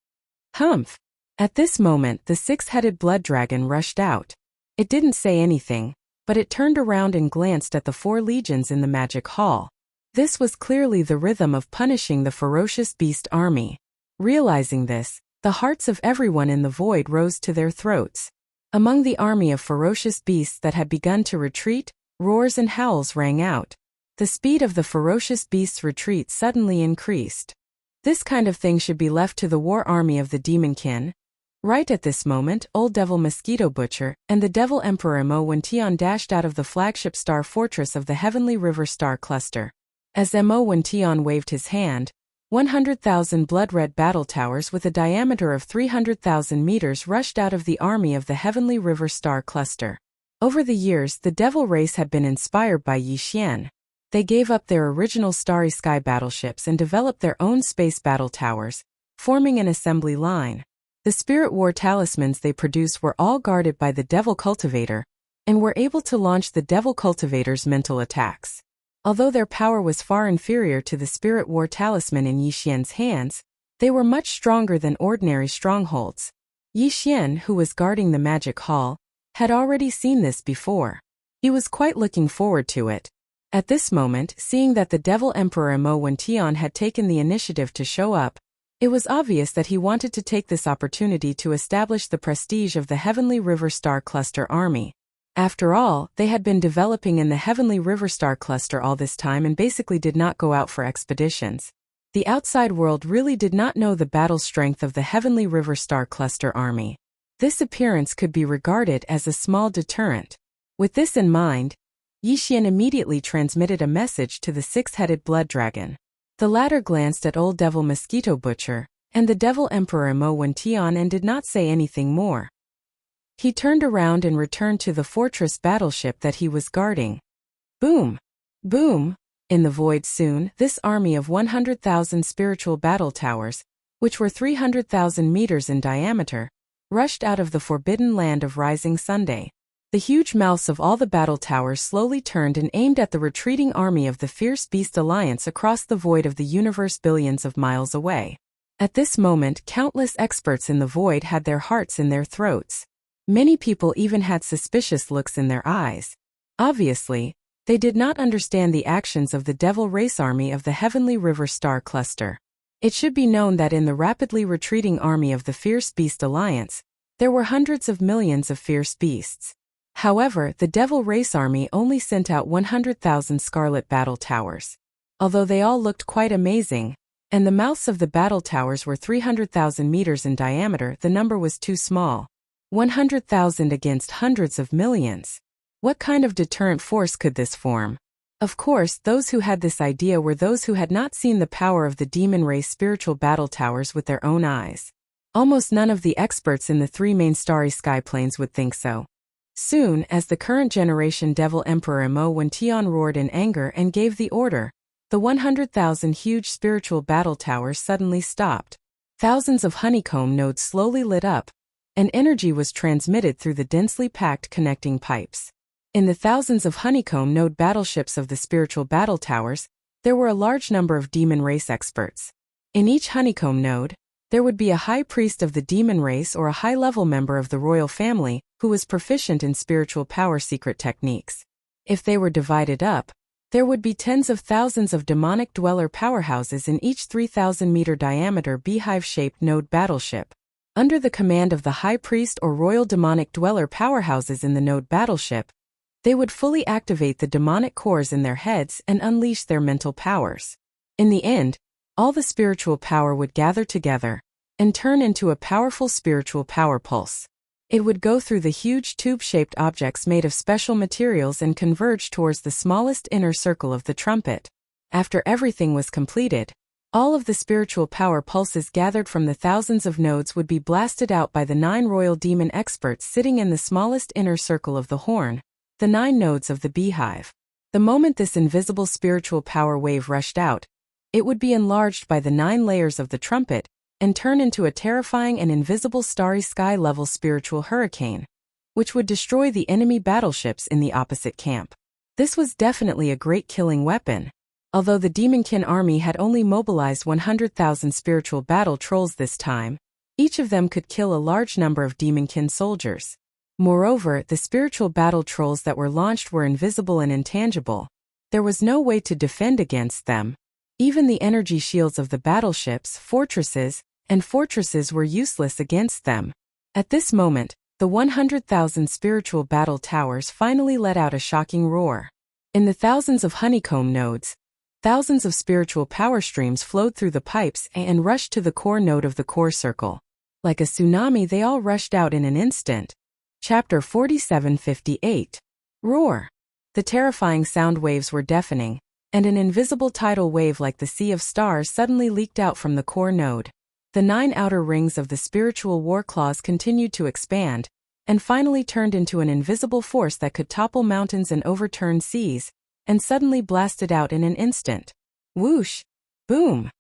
Humph! At this moment the 6-headed blood dragon rushed out. It didn't say anything, but it turned around and glanced at the 4 legions in the Magic Hall. This was clearly the rhythm of punishing the ferocious beast army. Realizing this, the hearts of everyone in the void rose to their throats. Among the army of ferocious beasts that had begun to retreat, roars and howls rang out. The speed of the ferocious beasts' retreat suddenly increased. This kind of thing should be left to the war army of the Demonkin. Right at this moment, Old Devil Mosquito Butcher and the Devil Emperor Mo Wentian dashed out of the flagship star fortress of the Heavenly River Star Cluster. As Mo Wentian waved his hand, 100,000 blood-red battle towers with a diameter of 300,000 meters rushed out of the army of the Heavenly River Star Cluster. Over the years, the Devil race had been inspired by Yi Xian. They gave up their original Starry Sky battleships and developed their own space battle towers, forming an assembly line. The Spirit War talismans they produced were all guarded by the Devil Cultivator, and were able to launch the devil cultivator's mental attacks. Although their power was far inferior to the spirit war talisman in Yixian's hands, they were much stronger than ordinary strongholds. Yixian, who was guarding the magic hall, had already seen this before. He was quite looking forward to it. At this moment, seeing that the Devil Emperor Mo Wention had taken the initiative to show up, it was obvious that he wanted to take this opportunity to establish the prestige of the Heavenly River Star Cluster Army. After all, they had been developing in the Heavenly River Star Cluster all this time and basically did not go out for expeditions. The outside world really did not know the battle strength of the Heavenly River Star Cluster Army. This appearance could be regarded as a small deterrent. With this in mind, Yixian immediately transmitted a message to the six-headed blood dragon. The latter glanced at Old Devil Mosquito Butcher and the Devil Emperor Mo Wention and did not say anything more. He turned around and returned to the fortress battleship that he was guarding. Boom! Boom! In the void soon, this army of 100,000 spiritual battle towers, which were 300,000 meters in diameter, rushed out of the forbidden land of Rising Sunday. The huge mouths of all the battle towers slowly turned and aimed at the retreating army of the Fierce Beast Alliance across the void of the universe billions of miles away. At this moment, countless experts in the void had their hearts in their throats. Many people even had suspicious looks in their eyes. Obviously, they did not understand the actions of the Devil Race Army of the Heavenly River Star Cluster. It should be known that in the rapidly retreating army of the Fierce Beast Alliance, there were hundreds of millions of fierce beasts. However, the Devil Race Army only sent out 100,000 scarlet battle towers. Although they all looked quite amazing, and the mouths of the battle towers were 300,000 meters in diameter, the number was too small. 100,000 against hundreds of millions. What kind of deterrent force could this form? Of course, those who had this idea were those who had not seen the power of the demon race spiritual battle towers with their own eyes. Almost none of the experts in the three main starry sky planes would think so. Soon, as the current generation Devil Emperor Mo Wention roared in anger and gave the order, the 100,000 huge spiritual battle towers suddenly stopped. Thousands of honeycomb nodes slowly lit up, and energy was transmitted through the densely packed connecting pipes. In the thousands of honeycomb node battleships of the spiritual battle towers, there were a large number of demon race experts. In each honeycomb node, there would be a high priest of the demon race or a high-level member of the royal family who was proficient in spiritual power secret techniques. If they were divided up, there would be tens of thousands of demonic dweller powerhouses in each 3,000-meter diameter beehive-shaped node battleship. Under the command of the high priest or royal demonic dweller powerhouses in the node battleship, they would fully activate the demonic cores in their heads and unleash their mental powers. In the end, all the spiritual power would gather together and turn into a powerful spiritual power pulse. It would go through the huge tube-shaped objects made of special materials and converge towards the smallest inner circle of the trumpet. After everything was completed, all of the spiritual power pulses gathered from the thousands of nodes would be blasted out by the 9 royal demon experts sitting in the smallest inner circle of the horn, the 9 nodes of the beehive. The moment this invisible spiritual power wave rushed out, it would be enlarged by the 9 layers of the trumpet and turn into a terrifying and invisible starry sky-level spiritual hurricane, which would destroy the enemy battleships in the opposite camp. This was definitely a great killing weapon. Although the Demonkin army had only mobilized 100,000 spiritual battle trolls this time, each of them could kill a large number of Demonkin soldiers. Moreover, the spiritual battle trolls that were launched were invisible and intangible. There was no way to defend against them. Even the energy shields of the battleships, fortresses were useless against them. At this moment, the 100,000 spiritual battle towers finally let out a shocking roar. In the thousands of honeycomb nodes, thousands of spiritual power streams flowed through the pipes and rushed to the core node of the core circle. Like a tsunami, they all rushed out in an instant. Chapter 4758. Roar. The terrifying sound waves were deafening, and an invisible tidal wave like the sea of stars suddenly leaked out from the core node. The 9 outer rings of the spiritual war claws continued to expand, and finally turned into an invisible force that could topple mountains and overturn seas, and suddenly blasted out in an instant. Whoosh! Boom!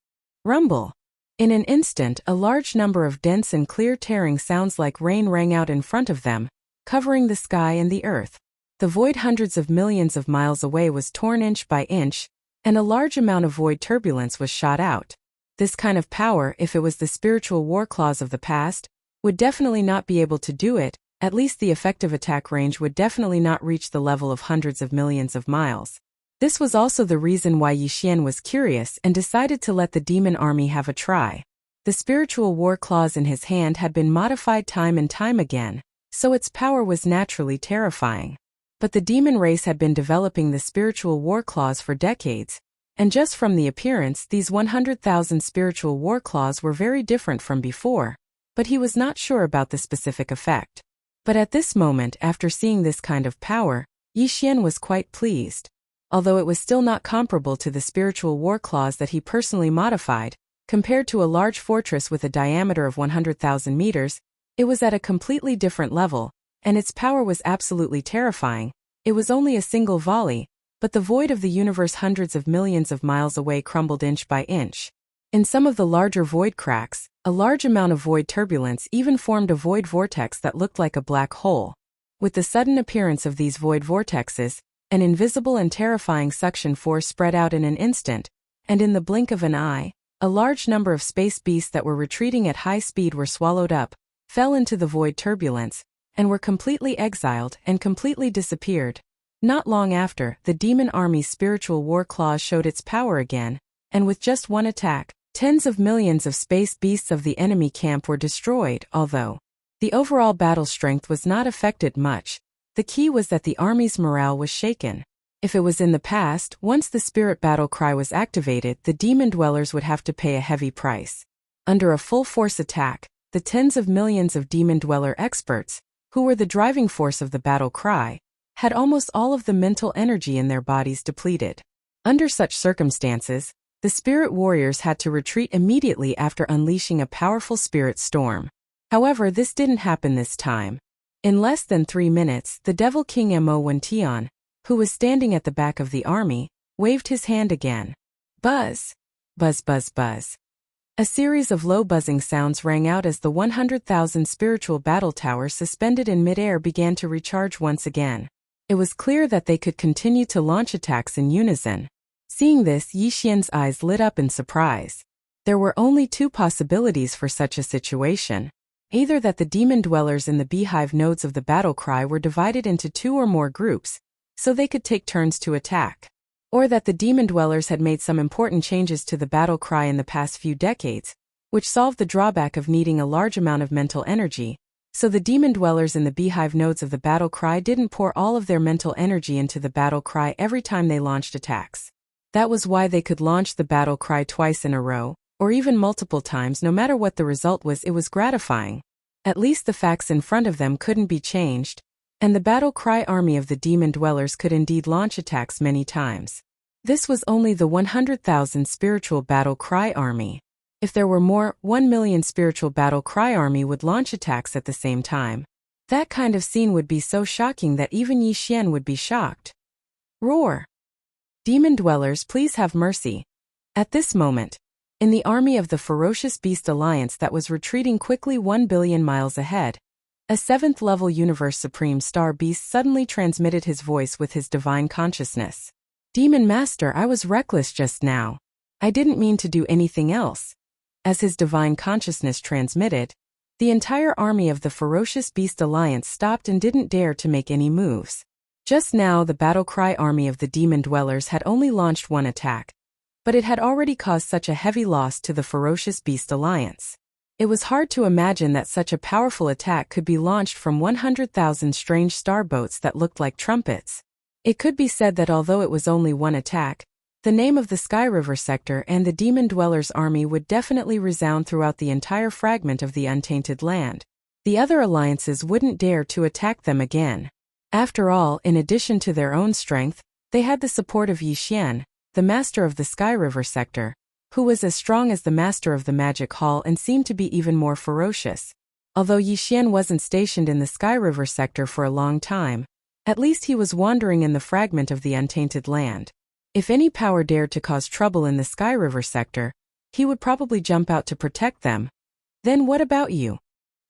Rumble! In an instant, a large number of dense and clear tearing sounds like rain rang out in front of them, covering the sky and the earth. The void hundreds of millions of miles away was torn inch by inch, and a large amount of void turbulence was shot out. This kind of power, if it was the spiritual war claws of the past, would definitely not be able to do it. At least the effective attack range would definitely not reach the level of hundreds of millions of miles. This was also the reason why Yi Xian was curious and decided to let the demon army have a try. The spiritual war claws in his hand had been modified time and time again, so its power was naturally terrifying. But the demon race had been developing the spiritual war claws for decades, and just from the appearance, these 100,000 spiritual war claws were very different from before, but he was not sure about the specific effect. But at this moment, after seeing this kind of power, Yi Xian was quite pleased. Although it was still not comparable to the spiritual war claws that he personally modified, compared to a large fortress with a diameter of 100,000 meters, it was at a completely different level, and its power was absolutely terrifying. It was only a single volley, but the void of the universe hundreds of millions of miles away crumbled inch by inch. In some of the larger void cracks, a large amount of void turbulence even formed a void vortex that looked like a black hole. With the sudden appearance of these void vortexes, an invisible and terrifying suction force spread out in an instant, and in the blink of an eye, a large number of space beasts that were retreating at high speed were swallowed up, fell into the void turbulence, and were completely exiled and completely disappeared. Not long after, the demon army's spiritual war claws showed its power again, and with just one attack, tens of millions of space beasts of the enemy camp were destroyed. Although the overall battle strength was not affected much, the key was that the army's morale was shaken. If it was in the past, once the spirit battle cry was activated, the demon dwellers would have to pay a heavy price. Under a full-force attack, the tens of millions of demon dweller experts, who were the driving force of the battle cry, had almost all of the mental energy in their bodies depleted. Under such circumstances, the spirit warriors had to retreat immediately after unleashing a powerful spirit storm. However, this didn't happen this time. In less than 3 minutes, the Devil King Mo Wentian, who was standing at the back of the army, waved his hand again. Buzz! Buzz buzz buzz. A series of low buzzing sounds rang out as the 100,000 spiritual battle towers suspended in midair began to recharge once again. It was clear that they could continue to launch attacks in unison. Seeing this, Yi Xian's eyes lit up in surprise. There were only 2 possibilities for such a situation. Either that the demon dwellers in the beehive nodes of the battle cry were divided into 2 or more groups, so they could take turns to attack. Or that the demon dwellers had made some important changes to the battle cry in the past few decades, which solved the drawback of needing a large amount of mental energy, so the demon dwellers in the beehive nodes of the battle cry didn't pour all of their mental energy into the battle cry every time they launched attacks. That was why they could launch the battle cry twice in a row, or even multiple times. No matter what the result was, it was gratifying. At least the facts in front of them couldn't be changed, and the battle cry army of the demon dwellers could indeed launch attacks many times. This was only the 100,000 spiritual battle cry army. If there were more, 1 million spiritual battle cry army would launch attacks at the same time. That kind of scene would be so shocking that even Yi Xian would be shocked. Roar! Demon dwellers, please have mercy. At this moment, in the army of the ferocious beast alliance that was retreating quickly 1 billion miles ahead, a 7th-level universe supreme star beast suddenly transmitted his voice with his divine consciousness. Demon Master, I was reckless just now. I didn't mean to do anything else. As his divine consciousness transmitted, the entire army of the ferocious beast alliance stopped and didn't dare to make any moves. Just now the battle cry army of the demon dwellers had only launched 1 attack, but it had already caused such a heavy loss to the ferocious beast alliance. It was hard to imagine that such a powerful attack could be launched from 100,000 strange starboats that looked like trumpets. It could be said that although it was only 1 attack, the name of the Sky River sector and the demon dwellers' army would definitely resound throughout the entire fragment of the untainted land. The other alliances wouldn't dare to attack them again. After all, in addition to their own strength, they had the support of Yi Xian, the master of the Sky River sector, who was as strong as the master of the Magic Hall and seemed to be even more ferocious. Although Yi Xian wasn't stationed in the Sky River sector for a long time, at least he was wandering in the fragment of the untainted land. If any power dared to cause trouble in the Sky River sector, he would probably jump out to protect them. Then what about you?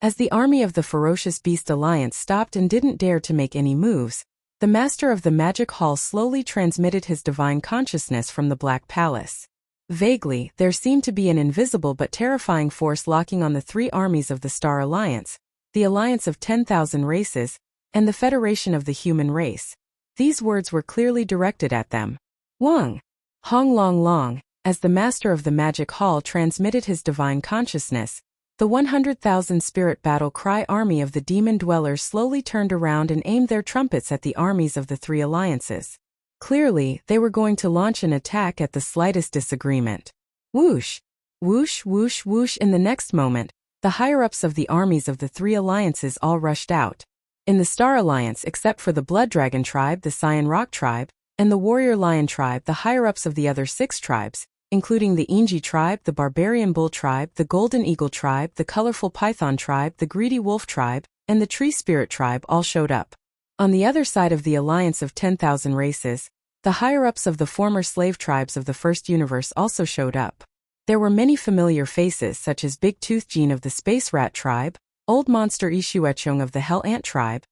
As the army of the ferocious beast alliance stopped and didn't dare to make any moves, The master of the Magic Hall slowly transmitted his divine consciousness from the Black Palace. Vaguely, there seemed to be an invisible but terrifying force locking on the three armies of the Star Alliance, the Alliance of 10,000 Races, and the Federation of the Human Race. These words were clearly directed at them. Wang! Hong Long Long, as the master of the Magic Hall transmitted his divine consciousness, the 100,000 spirit battle cry army of the demon dwellers slowly turned around and aimed their trumpets at the armies of the three alliances. Clearly, they were going to launch an attack at the slightest disagreement. Whoosh! Whoosh, whoosh, whoosh. In the next moment, the higher-ups of the armies of the three alliances all rushed out. In the Star Alliance, except for the Blood Dragon tribe, the Cyan Rock tribe, and the Warrior Lion tribe, the higher-ups of the other 6 tribes, including the Inji tribe, the Barbarian Bull tribe, the Golden Eagle tribe, the Colorful Python tribe, the Greedy Wolf tribe, and the Tree Spirit tribe all showed up. On the other side of the Alliance of 10,000 Races, the higher-ups of the former slave tribes of the First Universe also showed up. There were many familiar faces such as Big Tooth Jean of the Space Rat tribe, Old Monster Ishuechung of the Hell Ant tribe,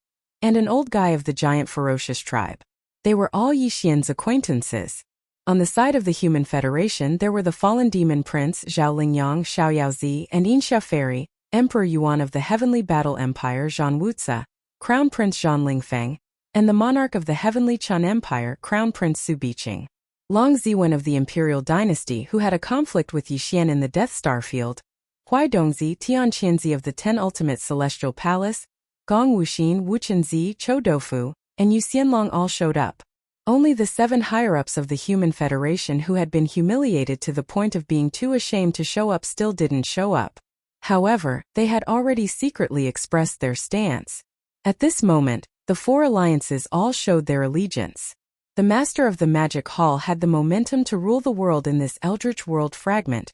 and an old guy of the Giant Ferocious tribe. They were all Yixian's acquaintances. On the side of the Human Federation there were the fallen demon prince Zhao Lingyang, Xiao Yaozi, and Inxia Fairy, Emperor Yuan of the Heavenly Battle Empire Zhan Wuxia, Crown Prince Zhan Lingfeng, and the monarch of the Heavenly Chan Empire Crown Prince Su Biqing. Long Ziwen of the Imperial Dynasty, who had a conflict with Yixian in the Death Star field, Huai Dongzi, Tian Qianzi of the 10 Ultimate Celestial Palace, Gong Wuxin, Wuchenzi, Chou Doufu, and Yu Xianlong all showed up. Only the 7 higher-ups of the Human Federation who had been humiliated to the point of being too ashamed to show up still didn't show up. However, they had already secretly expressed their stance. At this moment, the 4 alliances all showed their allegiance. The master of the Magic Hall had the momentum to rule the world in this eldritch world fragment,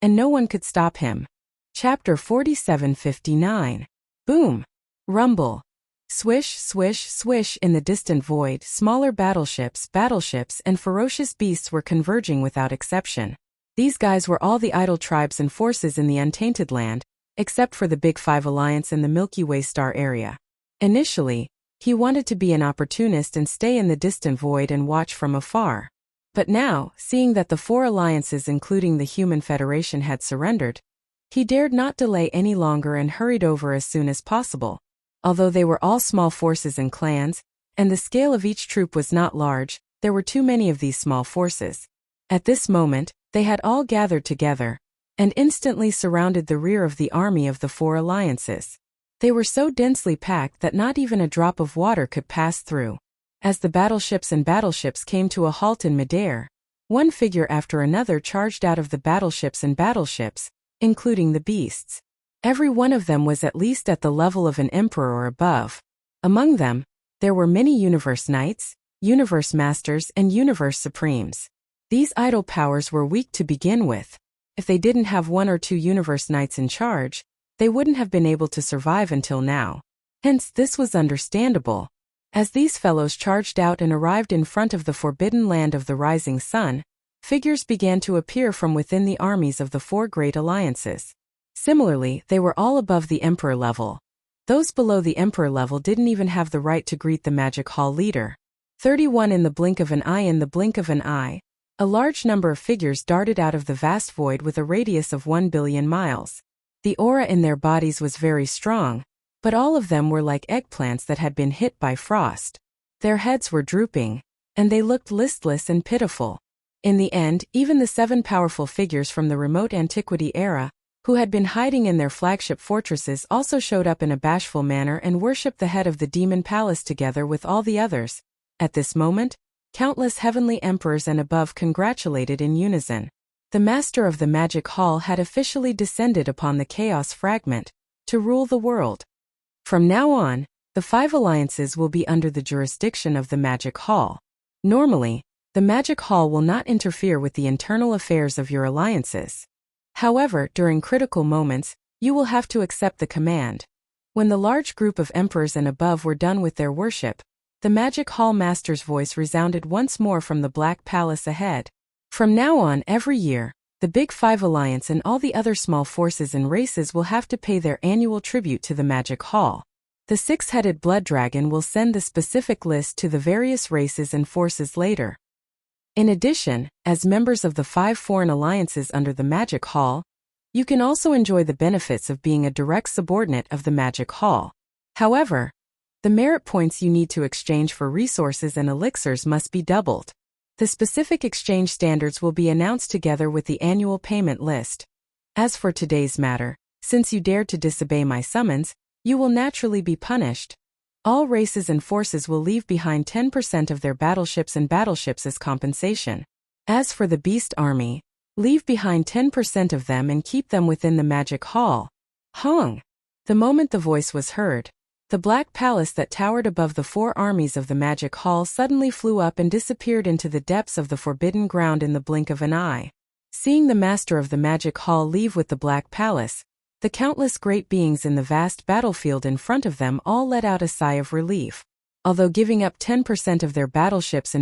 and no one could stop him. Chapter 4759. Boom! Rumble! Swish, swish, swish. In the distant void, smaller battleships, and ferocious beasts were converging without exception. These guys were all the idle tribes and forces in the Untainted Land, except for the Big 5 Alliance in the Milky Way star area. Initially, he wanted to be an opportunist and stay in the distant void and watch from afar. But now, seeing that the 4 alliances including the Human Federation had surrendered, he dared not delay any longer and hurried over as soon as possible. Although they were all small forces and clans, and the scale of each troop was not large, there were too many of these small forces. At this moment, they had all gathered together, and instantly surrounded the rear of the army of the 4 alliances. They were so densely packed that not even a drop of water could pass through. As the battleships came to a halt in midair, one figure after another charged out of the battleships, including the beasts. Every one of them was at least at the level of an emperor or above. Among them, there were many Universe Knights, Universe Masters, and Universe Supremes. These idle powers were weak to begin with. If they didn't have 1 or 2 Universe Knights in charge, they wouldn't have been able to survive until now. Hence, this was understandable. As these fellows charged out and arrived in front of the forbidden land of the rising sun, figures began to appear from within the armies of the 4 great alliances. Similarly, they were all above the Emperor level. Those below the Emperor level didn't even have the right to greet the Magic Hall leader. 31 in the blink of an eye. In the blink of an eye, a large number of figures darted out of the vast void with a radius of 1 billion miles. The aura in their bodies was very strong, but all of them were like eggplants that had been hit by frost. Their heads were drooping, and they looked listless and pitiful. In the end, even the 7 powerful figures from the remote antiquity era, who had been hiding in their flagship fortresses, also showed up in a bashful manner and worshipped the head of the demon palace together with all the others. At this moment, countless heavenly emperors and above congratulated in unison. The master of the Magic Hall had officially descended upon the Chaos Fragment to rule the world. From now on, the 5 alliances will be under the jurisdiction of the Magic Hall. Normally, the Magic Hall will not interfere with the internal affairs of your alliances. However, during critical moments, you will have to accept the command. When the large group of emperors and above were done with their worship, the Magic Hall master's voice resounded once more from the Black Palace ahead. From now on, every year, the Big 5 Alliance and all the other small forces and races will have to pay their annual tribute to the Magic Hall. The six-headed blood dragon will send the specific list to the various races and forces later. In addition, as members of the 5 foreign alliances under the Magic Hall, you can also enjoy the benefits of being a direct subordinate of the Magic Hall. However, the merit points you need to exchange for resources and elixirs must be doubled. The specific exchange standards will be announced together with the annual payment list. As for today's matter, since you dared to disobey my summons, you will naturally be punished. All races and forces will leave behind 10% of their battleships as compensation. As for the Beast Army, leave behind 10% of them and keep them within the Magic Hall. Hong! The moment the voice was heard, the Black Palace that towered above the 4 armies of the Magic Hall suddenly flew up and disappeared into the depths of the forbidden ground in the blink of an eye. Seeing the master of the Magic Hall leave with the Black Palace, the countless great beings in the vast battlefield in front of them all let out a sigh of relief. Although giving up 10% of their battleships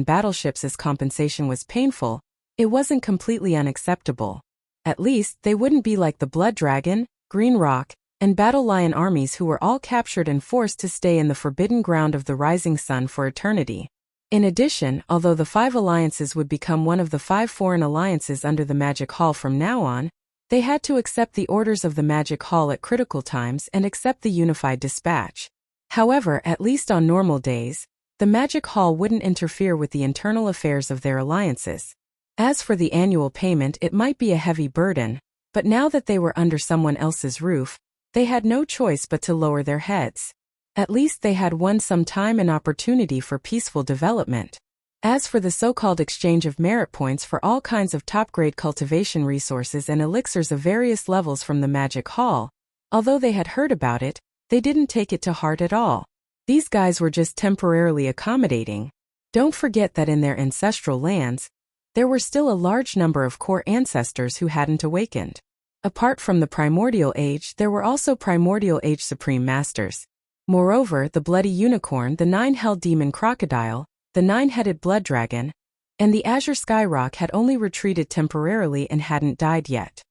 as compensation was painful, it wasn't completely unacceptable. At least, they wouldn't be like the Blood Dragon, Green Rock, and Battle Lion armies who were all captured and forced to stay in the forbidden ground of the rising sun for eternity. In addition, although the 5 alliances would become one of the 5 foreign alliances under the Magic Hall from now on, they had to accept the orders of the Magic Hall at critical times and accept the unified dispatch. However, at least on normal days, the Magic Hall wouldn't interfere with the internal affairs of their alliances. As for the annual payment, it might be a heavy burden, but now that they were under someone else's roof, they had no choice but to lower their heads. At least they had won some time and opportunity for peaceful development. As for the so-called exchange of merit points for all kinds of top-grade cultivation resources and elixirs of various levels from the Magic Hall, although they had heard about it, they didn't take it to heart at all. These guys were just temporarily accommodating. Don't forget that in their ancestral lands, there were still a large number of core ancestors who hadn't awakened. Apart from the Primordial Age, there were also Primordial Age Supreme Masters. Moreover, the Bloody Unicorn, the 9-Hell Demon Crocodile, the 9-Headed Blood Dragon, and the Azure Skyrock had only retreated temporarily and hadn't died yet.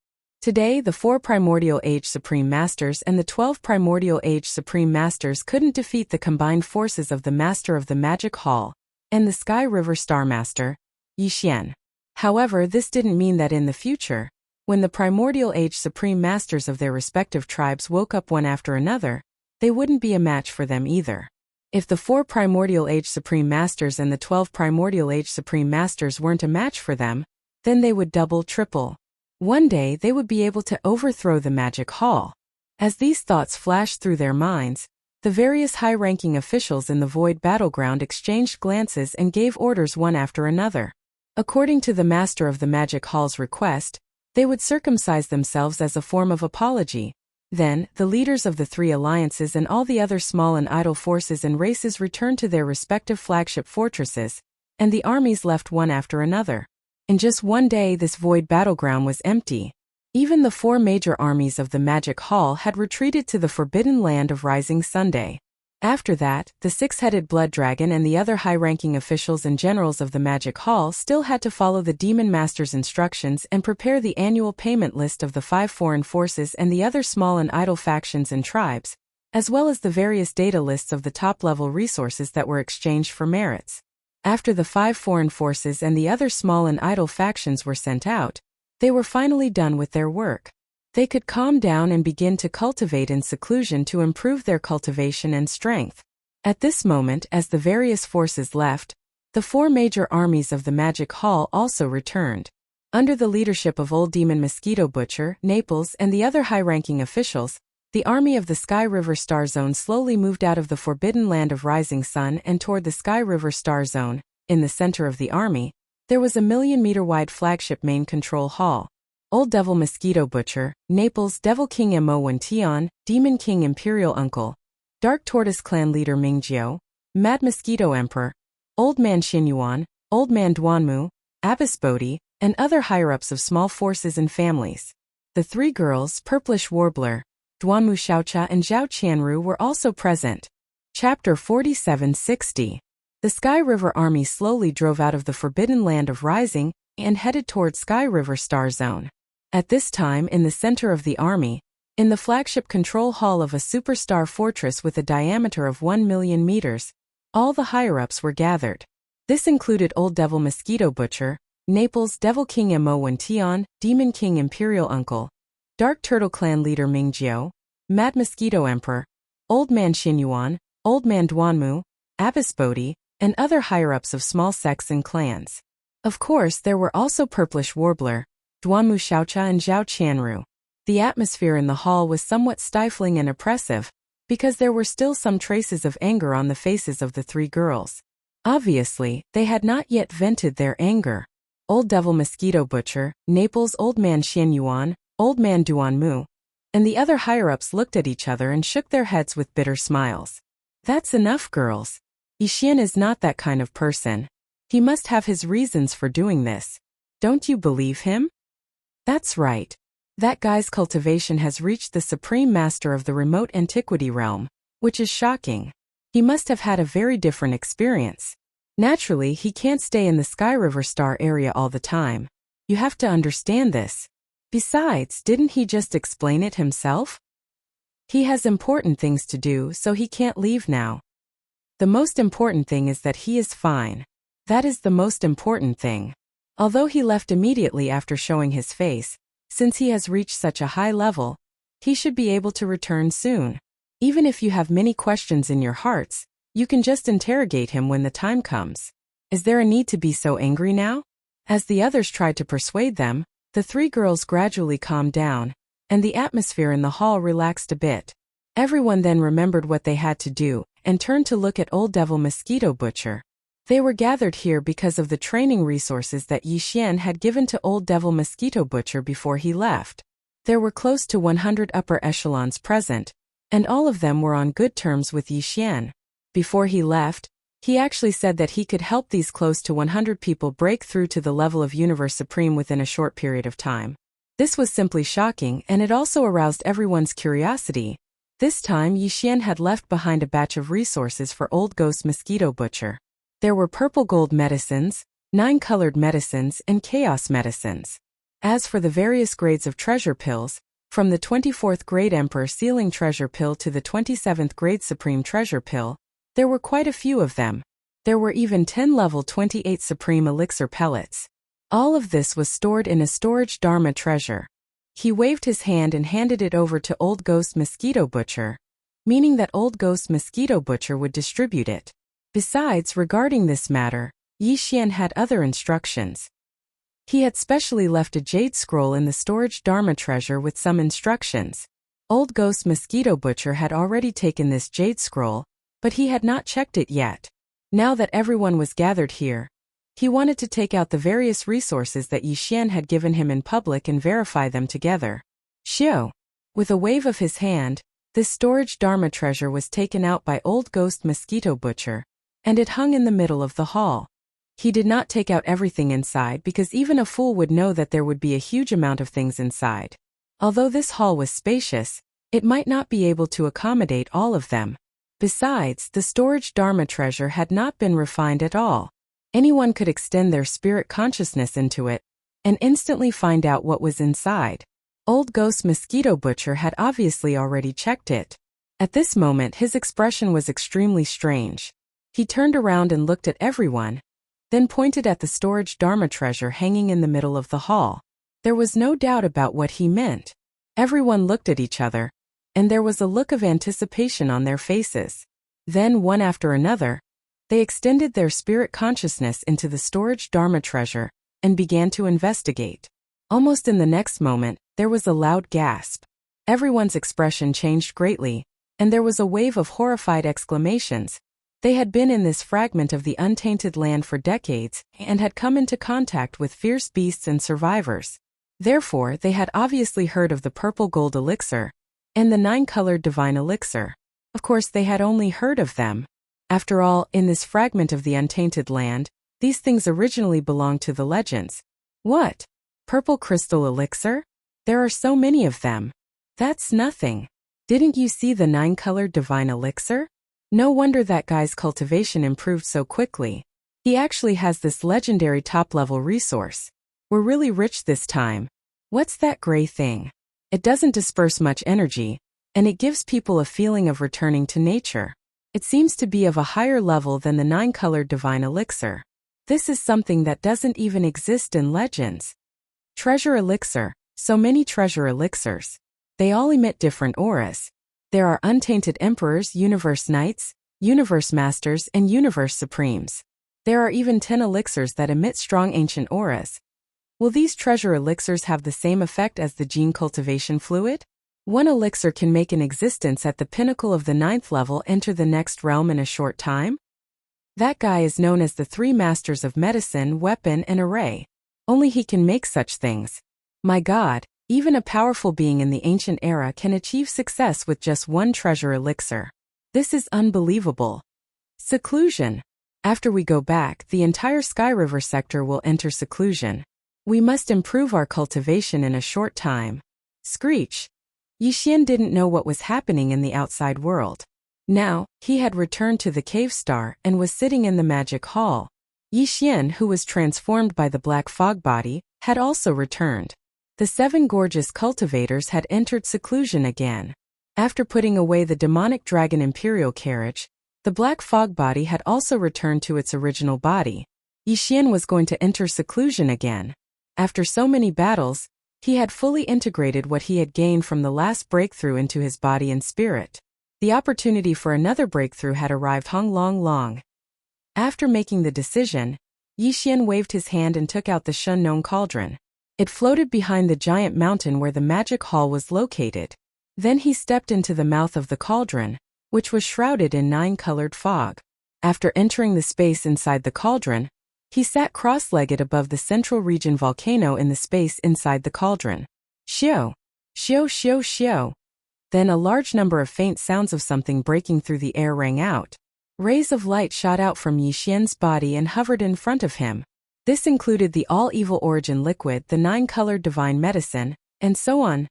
Today, the 4 Primordial Age Supreme Masters and the 12 Primordial Age Supreme Masters couldn't defeat the combined forces of the Master of the Magic Hall and the Sky River Star Master, Yixian. However, this didn't mean that in the future, when the Primordial Age Supreme Masters of their respective tribes woke up one after another, they wouldn't be a match for them either. If the 4 Primordial Age Supreme Masters and the 12 Primordial Age Supreme Masters weren't a match for them, then they would double, triple. One day they would be able to overthrow the Magic Hall. As these thoughts flashed through their minds, the various high-ranking officials in the Void Battleground exchanged glances and gave orders one after another. According to the Master of the Magic Hall's request, they would circumcise themselves as a form of apology. Then, the leaders of the 3 alliances and all the other small and idle forces and races returned to their respective flagship fortresses, and the armies left one after another. In just one day, this Void Battleground was empty. Even the 4 major armies of the Magic Hall had retreated to the forbidden land of Rising Sunday. After that, the 6-headed Blood Dragon and the other high-ranking officials and generals of the Magic Hall still had to follow the Demon Master's instructions and prepare the annual payment list of the 5 foreign forces and the other small and idle factions and tribes, as well as the various data lists of the top-level resources that were exchanged for merits. After the 5 foreign forces and the other small and idle factions were sent out, they were finally done with their work. They could calm down and begin to cultivate in seclusion to improve their cultivation and strength. At this moment, as the various forces left, the 4 major armies of the Magic Hall also returned. Under the leadership of Old Demon Mosquito Butcher, Naples, and the other high-ranking officials, the army of the Sky River Star Zone slowly moved out of the forbidden land of Rising Sun and toward the Sky River Star Zone. In the center of the army, there was a 1,000,000-meter-wide flagship main control hall. Old Devil Mosquito Butcher, Naples Devil King Mo1 Tian, Demon King Imperial Uncle, Dark Tortoise Clan Leader Mingjiu, Mad Mosquito Emperor, Old Man Xinyuan, Old Man Duanmu, Abbess Bodhi, and other higher-ups of small forces and families. The 3 girls, Purplish Warbler, Duanmu Xiaocha and Zhao Qianru were also present. Chapter 4760. The Sky River Army slowly drove out of the forbidden land of Rising and headed toward Sky River Star Zone. At this time, in the center of the army, In the flagship control hall of a superstar fortress with a diameter of 1 million meters, all the higher-ups were gathered. This included Old Devil Mosquito Butcher, Naples Devil King Mo Tion, Demon King Imperial Uncle, Dark Turtle Clan Leader Mingjiu, Mad Mosquito Emperor, Old Man Xinyuan, Old Man Duanmu, Abbess Bodhi, and other higher-ups of small sects and clans. Of course, there were also Purplish Warbler, Duanmu Xiaocha and Zhao Qianru. The atmosphere in the hall was somewhat stifling and oppressive, because there were still some traces of anger on the faces of the three girls. Obviously, they had not yet vented their anger. Old Devil Mosquito Butcher, Naples Old Man Xianyuan, Old Man Duanmu, and the other higher-ups looked at each other and shook their heads with bitter smiles. That's enough, girls. Yixian is not that kind of person. He must have his reasons for doing this. Don't you believe him? That's right. That guy's cultivation has reached the supreme master of the remote antiquity realm, which is shocking. He must have had a very different experience. Naturally, he can't stay in the Sky River Star area all the time. You have to understand this. Besides, didn't he just explain it himself? He has important things to do, so he can't leave now. The most important thing is that he is fine. That is the most important thing. Although he left immediately after showing his face, since he has reached such a high level, he should be able to return soon. Even if you have many questions in your hearts, you can just interrogate him when the time comes. Is there a need to be so angry now? As the others tried to persuade them, the three girls gradually calmed down, and the atmosphere in the hall relaxed a bit. Everyone then remembered what they had to do, and turned to look at Old Devil Mosquito Butcher. They were gathered here because of the training resources that Yixian had given to Old Devil Mosquito Butcher before he left. There were close to 100 upper echelons present, and all of them were on good terms with Yixian. Before he left, he actually said that he could help these close to 100 people break through to the level of Universe Supreme within a short period of time. This was simply shocking, and it also aroused everyone's curiosity. This time Yixian had left behind a batch of resources for Old Ghost Mosquito Butcher. There were purple gold medicines, 9-colored medicines, and chaos medicines. As for the various grades of treasure pills, from the 24th grade Emperor Sealing Treasure Pill to the 27th grade Supreme Treasure Pill, there were quite a few of them. There were even 10 level 28 Supreme Elixir pellets. All of this was stored in a storage Dharma treasure. He waved his hand and handed it over to Old Ghost Mosquito Butcher, meaning that Old Ghost Mosquito Butcher would distribute it. Besides, regarding this matter, Yixian had other instructions. He had specially left a jade scroll in the storage Dharma treasure with some instructions. Old Ghost Mosquito Butcher had already taken this jade scroll, but he had not checked it yet. Now that everyone was gathered here, he wanted to take out the various resources that Yixian had given him in public and verify them together. Shio. With a wave of his hand, this storage Dharma treasure was taken out by Old Ghost Mosquito Butcher, and it hung in the middle of the hall. He did not take out everything inside because even a fool would know that there would be a huge amount of things inside. Although this hall was spacious, it might not be able to accommodate all of them. Besides, the storage Dharma treasure had not been refined at all. Anyone could extend their spirit consciousness into it, and instantly find out what was inside. Old Ghost Mosquito Butcher had obviously already checked it. At this moment his expression was extremely strange. He turned around and looked at everyone, then pointed at the storage Dharma treasure hanging in the middle of the hall. There was no doubt about what he meant. Everyone looked at each other, and there was a look of anticipation on their faces. Then, one after another, they extended their spirit consciousness into the storage Dharma treasure, and began to investigate. Almost in the next moment, there was a loud gasp. Everyone's expression changed greatly, and there was a wave of horrified exclamations. They had been in this fragment of the untainted land for decades, and had come into contact with fierce beasts and survivors. Therefore, they had obviously heard of the purple gold elixir, and the 9-colored divine elixir. Of course, they had only heard of them. After all, in this fragment of the untainted land, these things originally belonged to the legends. What? Purple crystal elixir? There are so many of them. That's nothing. Didn't you see the 9-colored divine elixir? No wonder that guy's cultivation improved so quickly. He actually has this legendary top-level resource. We're really rich this time. What's that gray thing? It doesn't disperse much energy, and it gives people a feeling of returning to nature. It seems to be of a higher level than the 9-colored divine elixir. This is something that doesn't even exist in legends. Treasure elixir. So many treasure elixirs. They all emit different auras. There are untainted emperors, universe knights, universe masters, and universe supremes. There are even 10 elixirs that emit strong ancient auras. Will these treasure elixirs have the same effect as the gene cultivation fluid? One elixir can make an existence at the pinnacle of the 9th level enter the next realm in a short time? That guy is known as the 3 masters of medicine, weapon, and array. Only he can make such things. My God, even a powerful being in the ancient era can achieve success with just one treasure elixir. This is unbelievable. Seclusion. After we go back, the entire Sky River sector will enter seclusion. We must improve our cultivation in a short time. Screech. Yixian didn't know what was happening in the outside world. Now, he had returned to the cave star and was sitting in the magic hall. Yixian, who was transformed by the black fog body, had also returned. The 7 gorgeous cultivators had entered seclusion again. After putting away the demonic dragon imperial carriage, the black fog body had also returned to its original body. Yixian was going to enter seclusion again. After so many battles, he had fully integrated what he had gained from the last breakthrough into his body and spirit. The opportunity for another breakthrough had arrived long. After making the decision, Yixian waved his hand and took out the Shunnong cauldron. It floated behind the giant mountain where the magic hall was located. Then he stepped into the mouth of the cauldron, which was shrouded in 9-colored fog. After entering the space inside the cauldron, he sat cross-legged above the central region volcano in the space inside the cauldron. Xiao! Xiao, xiao, xiao! Then a large number of faint sounds of something breaking through the air rang out. Rays of light shot out from Yixian's body and hovered in front of him. This included the all-evil origin liquid, the 9-colored divine medicine, and so on.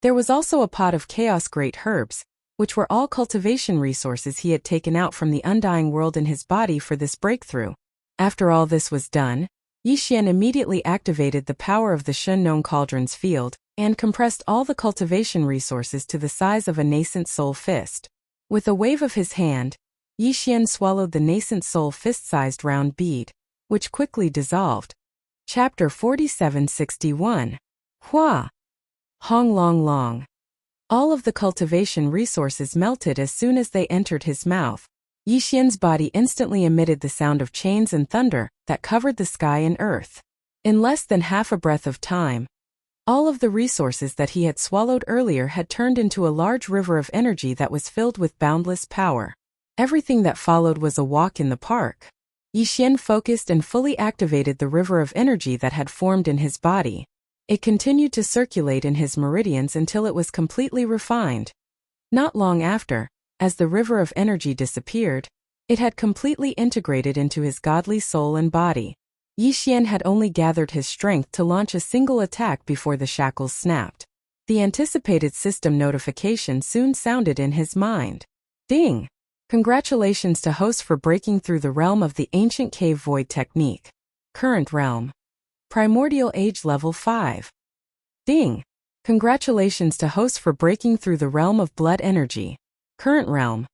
There was also a pot of chaos great herbs, which were all cultivation resources he had taken out from the undying world in his body for this breakthrough. After all this was done, Yixian immediately activated the power of the Shunnong cauldron's field and compressed all the cultivation resources to the size of a nascent soul fist. With a wave of his hand, Yixian swallowed the nascent soul fist-sized round bead, which quickly dissolved. Chapter 4761. Hua! Hong long long. All of the cultivation resources melted as soon as they entered his mouth. Yixian's body instantly emitted the sound of chains and thunder that covered the sky and earth. In less than half a breath of time, all of the resources that he had swallowed earlier had turned into a large river of energy that was filled with boundless power. Everything that followed was a walk in the park. Yixian focused and fully activated the river of energy that had formed in his body. It continued to circulate in his meridians until it was completely refined. Not long after, as the river of energy disappeared, it had completely integrated into his godly soul and body. Yixian had only gathered his strength to launch a single attack before the shackles snapped. The anticipated system notification soon sounded in his mind. Ding! Congratulations to host for breaking through the realm of the ancient cave void technique. Current realm. Primordial age level 5. Ding! Congratulations to host for breaking through the realm of blood energy. Current realm.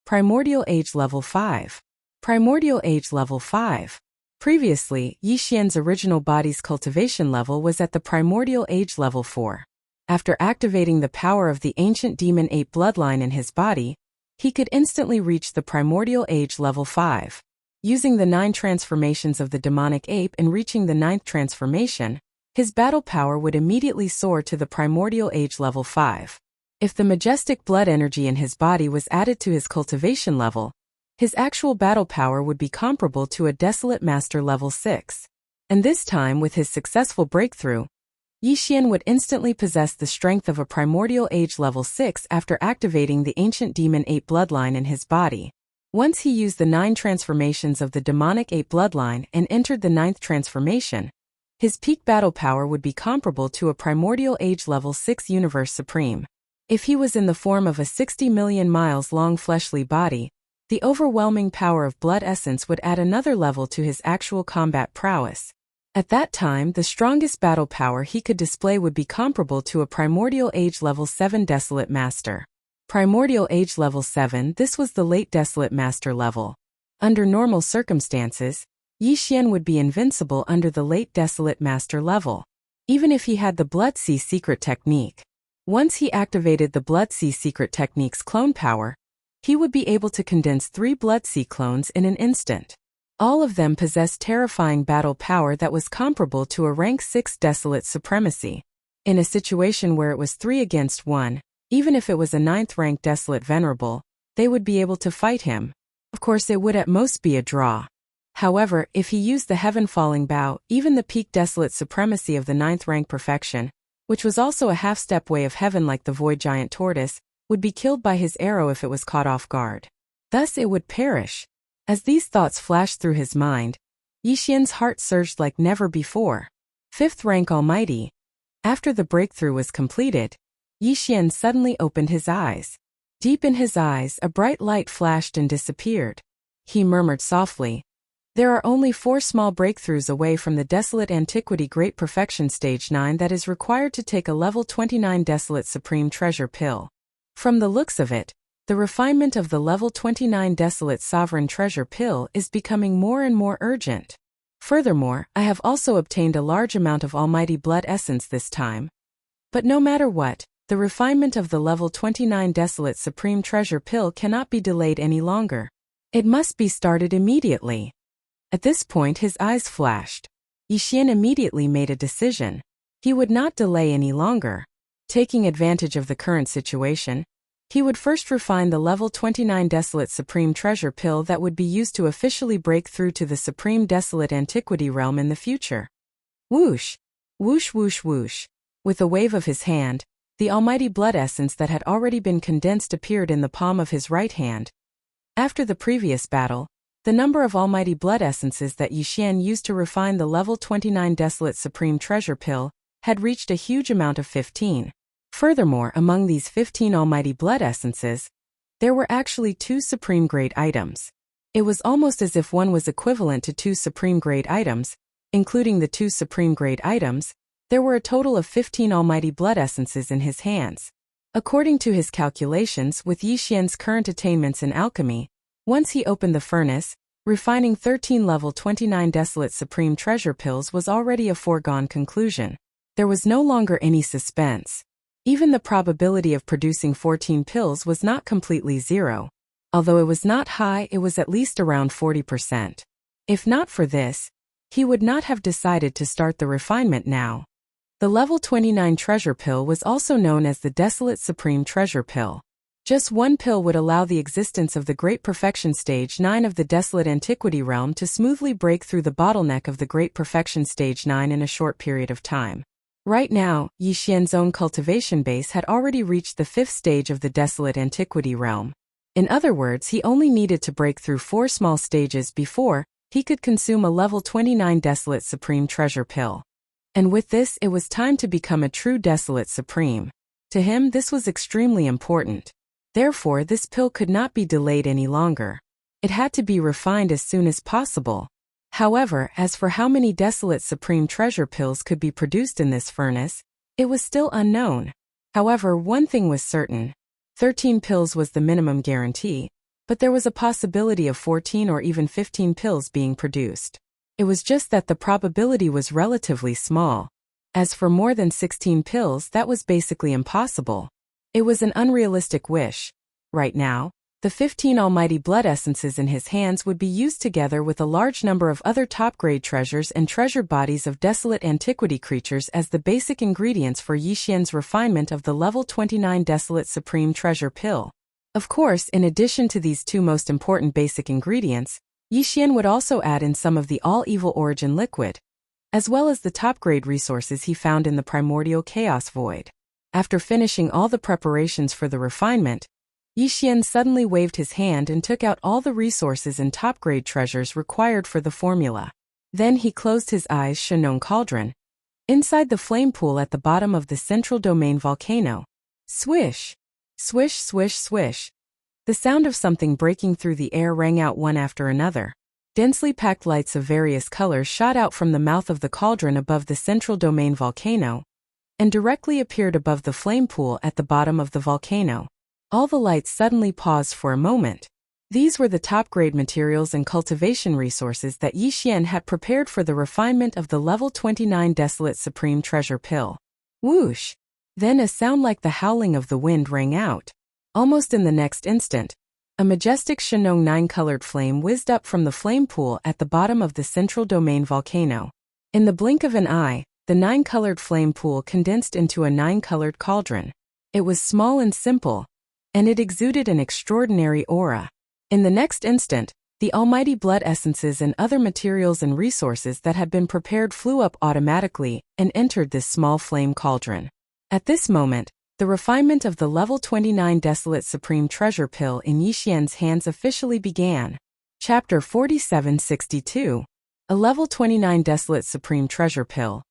Primordial age level 5. Primordial age level 5. Previously, Yixian's original body's cultivation level was at the primordial age level 4. After activating the power of the ancient demon ape bloodline in his body, he could instantly reach the primordial age level 5. Using the 9 transformations of the demonic ape and reaching the 9th transformation, his battle power would immediately soar to the primordial age level 5. If the majestic blood energy in his body was added to his cultivation level, his actual battle power would be comparable to a desolate master level 6. And this time, with his successful breakthrough, Yixian would instantly possess the strength of a primordial age level 6 after activating the ancient demon ape bloodline in his body. Once he used the 9 transformations of the demonic ape bloodline and entered the 9th transformation, his peak battle power would be comparable to a primordial age level 6 universe supreme. If he was in the form of a 60 million miles long fleshly body, the overwhelming power of blood essence would add another level to his actual combat prowess. At that time, the strongest battle power he could display would be comparable to a Primordial Age Level 7 Desolate Master. Primordial Age Level 7, this was the late Desolate Master level. Under normal circumstances, Yi Xian would be invincible under the late Desolate Master level, even if he had the Blood Sea secret technique. Once he activated the Blood Sea secret technique's clone power, he would be able to condense 3 Blood Sea clones in an instant. All of them possessed terrifying battle power that was comparable to a rank 6 Desolate Supremacy. In a situation where it was 3 against 1, even if it was a 9th rank Desolate Venerable, they would be able to fight him. Of course, it would at most be a draw. However, if he used the Heaven Falling Bow, even the peak Desolate Supremacy of the 9th rank Perfection, which was also a half-step way of heaven like the Void Giant Tortoise, would be killed by his arrow if it was caught off guard. Thus it would perish. As these thoughts flashed through his mind, Yi Xian's heart surged like never before. 5th rank Almighty. After the breakthrough was completed, Yi Xian suddenly opened his eyes. Deep in his eyes, a bright light flashed and disappeared. He murmured softly, "There are only 4 small breakthroughs away from the Desolate Antiquity Great Perfection Stage 9 that is required to take a level 29 Desolate Supreme Treasure Pill. From the looks of it, the refinement of the level 29 Desolate Sovereign Treasure Pill is becoming more and more urgent. Furthermore, I have also obtained a large amount of Almighty Blood Essence this time. But no matter what, the refinement of the level 29 Desolate Supreme Treasure Pill cannot be delayed any longer. It must be started immediately." At this point his eyes flashed. Yi Xian immediately made a decision. He would not delay any longer. Taking advantage of the current situation, he would first refine the level 29 Desolate Supreme Treasure Pill that would be used to officially break through to the Supreme Desolate Antiquity realm in the future. Whoosh! Whoosh whoosh whoosh. With a wave of his hand, the Almighty Blood Essence that had already been condensed appeared in the palm of his right hand. After the previous battle, the number of Almighty Blood Essences that Yi Xian used to refine the level 29 Desolate Supreme Treasure Pill had reached a huge amount of 15. Furthermore, among these 15 Almighty Blood Essences, there were actually 2 Supreme Grade items. It was almost as if one was equivalent to 2 Supreme Grade items. Including the 2 Supreme Grade items, there were a total of 15 Almighty Blood Essences in his hands. According to his calculations, with Yi Xian's current attainments in alchemy, once he opened the furnace, refining 13 level 29 Desolate Supreme Treasure Pills was already a foregone conclusion. There was no longer any suspense. Even the probability of producing 14 pills was not completely zero. Although it was not high, it was at least around 40%. If not for this, he would not have decided to start the refinement now. The level 29 treasure pill was also known as the Desolate Supreme Treasure Pill. Just one pill would allow the existence of the Great Perfection Stage 9 of the Desolate Antiquity realm to smoothly break through the bottleneck of the Great Perfection Stage 9 in a short period of time. Right now, Yi Xian's own cultivation base had already reached the 5th stage of the Desolate Antiquity realm. In other words, he only needed to break through 4 small stages before he could consume a level 29 Desolate Supreme Treasure Pill. And with this, it was time to become a true Desolate Supreme. To him, this was extremely important. Therefore, this pill could not be delayed any longer. It had to be refined as soon as possible. However, as for how many Desolate Supreme Treasure Pills could be produced in this furnace, it was still unknown. However, one thing was certain. 13 pills was the minimum guarantee, but there was a possibility of 14 or even 15 pills being produced. It was just that the probability was relatively small. As for more than 16 pills, that was basically impossible. It was an unrealistic wish. Right now, the 15 Almighty Blood Essences in his hands would be used together with a large number of other top-grade treasures and treasured bodies of Desolate Antiquity creatures as the basic ingredients for Yi Xian's refinement of the level 29 Desolate Supreme Treasure Pill. Of course, in addition to these 2 most important basic ingredients, Yi Xian would also add in some of the all-evil origin liquid, as well as the top-grade resources he found in the primordial chaos void. After finishing all the preparations for the refinement, Yi Xian suddenly waved his hand and took out all the resources and top-grade treasures required for the formula. Then he closed his eyes. Shenong Cauldron. Inside the flame pool at the bottom of the central domain volcano. Swish! Swish, swish, swish. The sound of something breaking through the air rang out one after another. Densely packed lights of various colors shot out from the mouth of the cauldron above the central domain volcano, and directly appeared above the flame pool at the bottom of the volcano. All the lights suddenly paused for a moment. These were the top-grade materials and cultivation resources that Yi Xian had prepared for the refinement of the level 29 Desolate Supreme Treasure Pill. Whoosh! Then a sound like the howling of the wind rang out. Almost in the next instant, a majestic Shenong 9-colored flame whizzed up from the flame pool at the bottom of the central domain volcano. In the blink of an eye, the 9-colored flame pool condensed into a 9-colored cauldron. It was small and simple, and it exuded an extraordinary aura. In the next instant, the almighty blood essences and other materials and resources that had been prepared flew up automatically and entered this small flame cauldron. At this moment, the refinement of the level 29 Desolate Supreme Treasure Pill in Yi Xian's hands officially began. Chapter 4762. A level 29 Desolate Supreme Treasure Pill.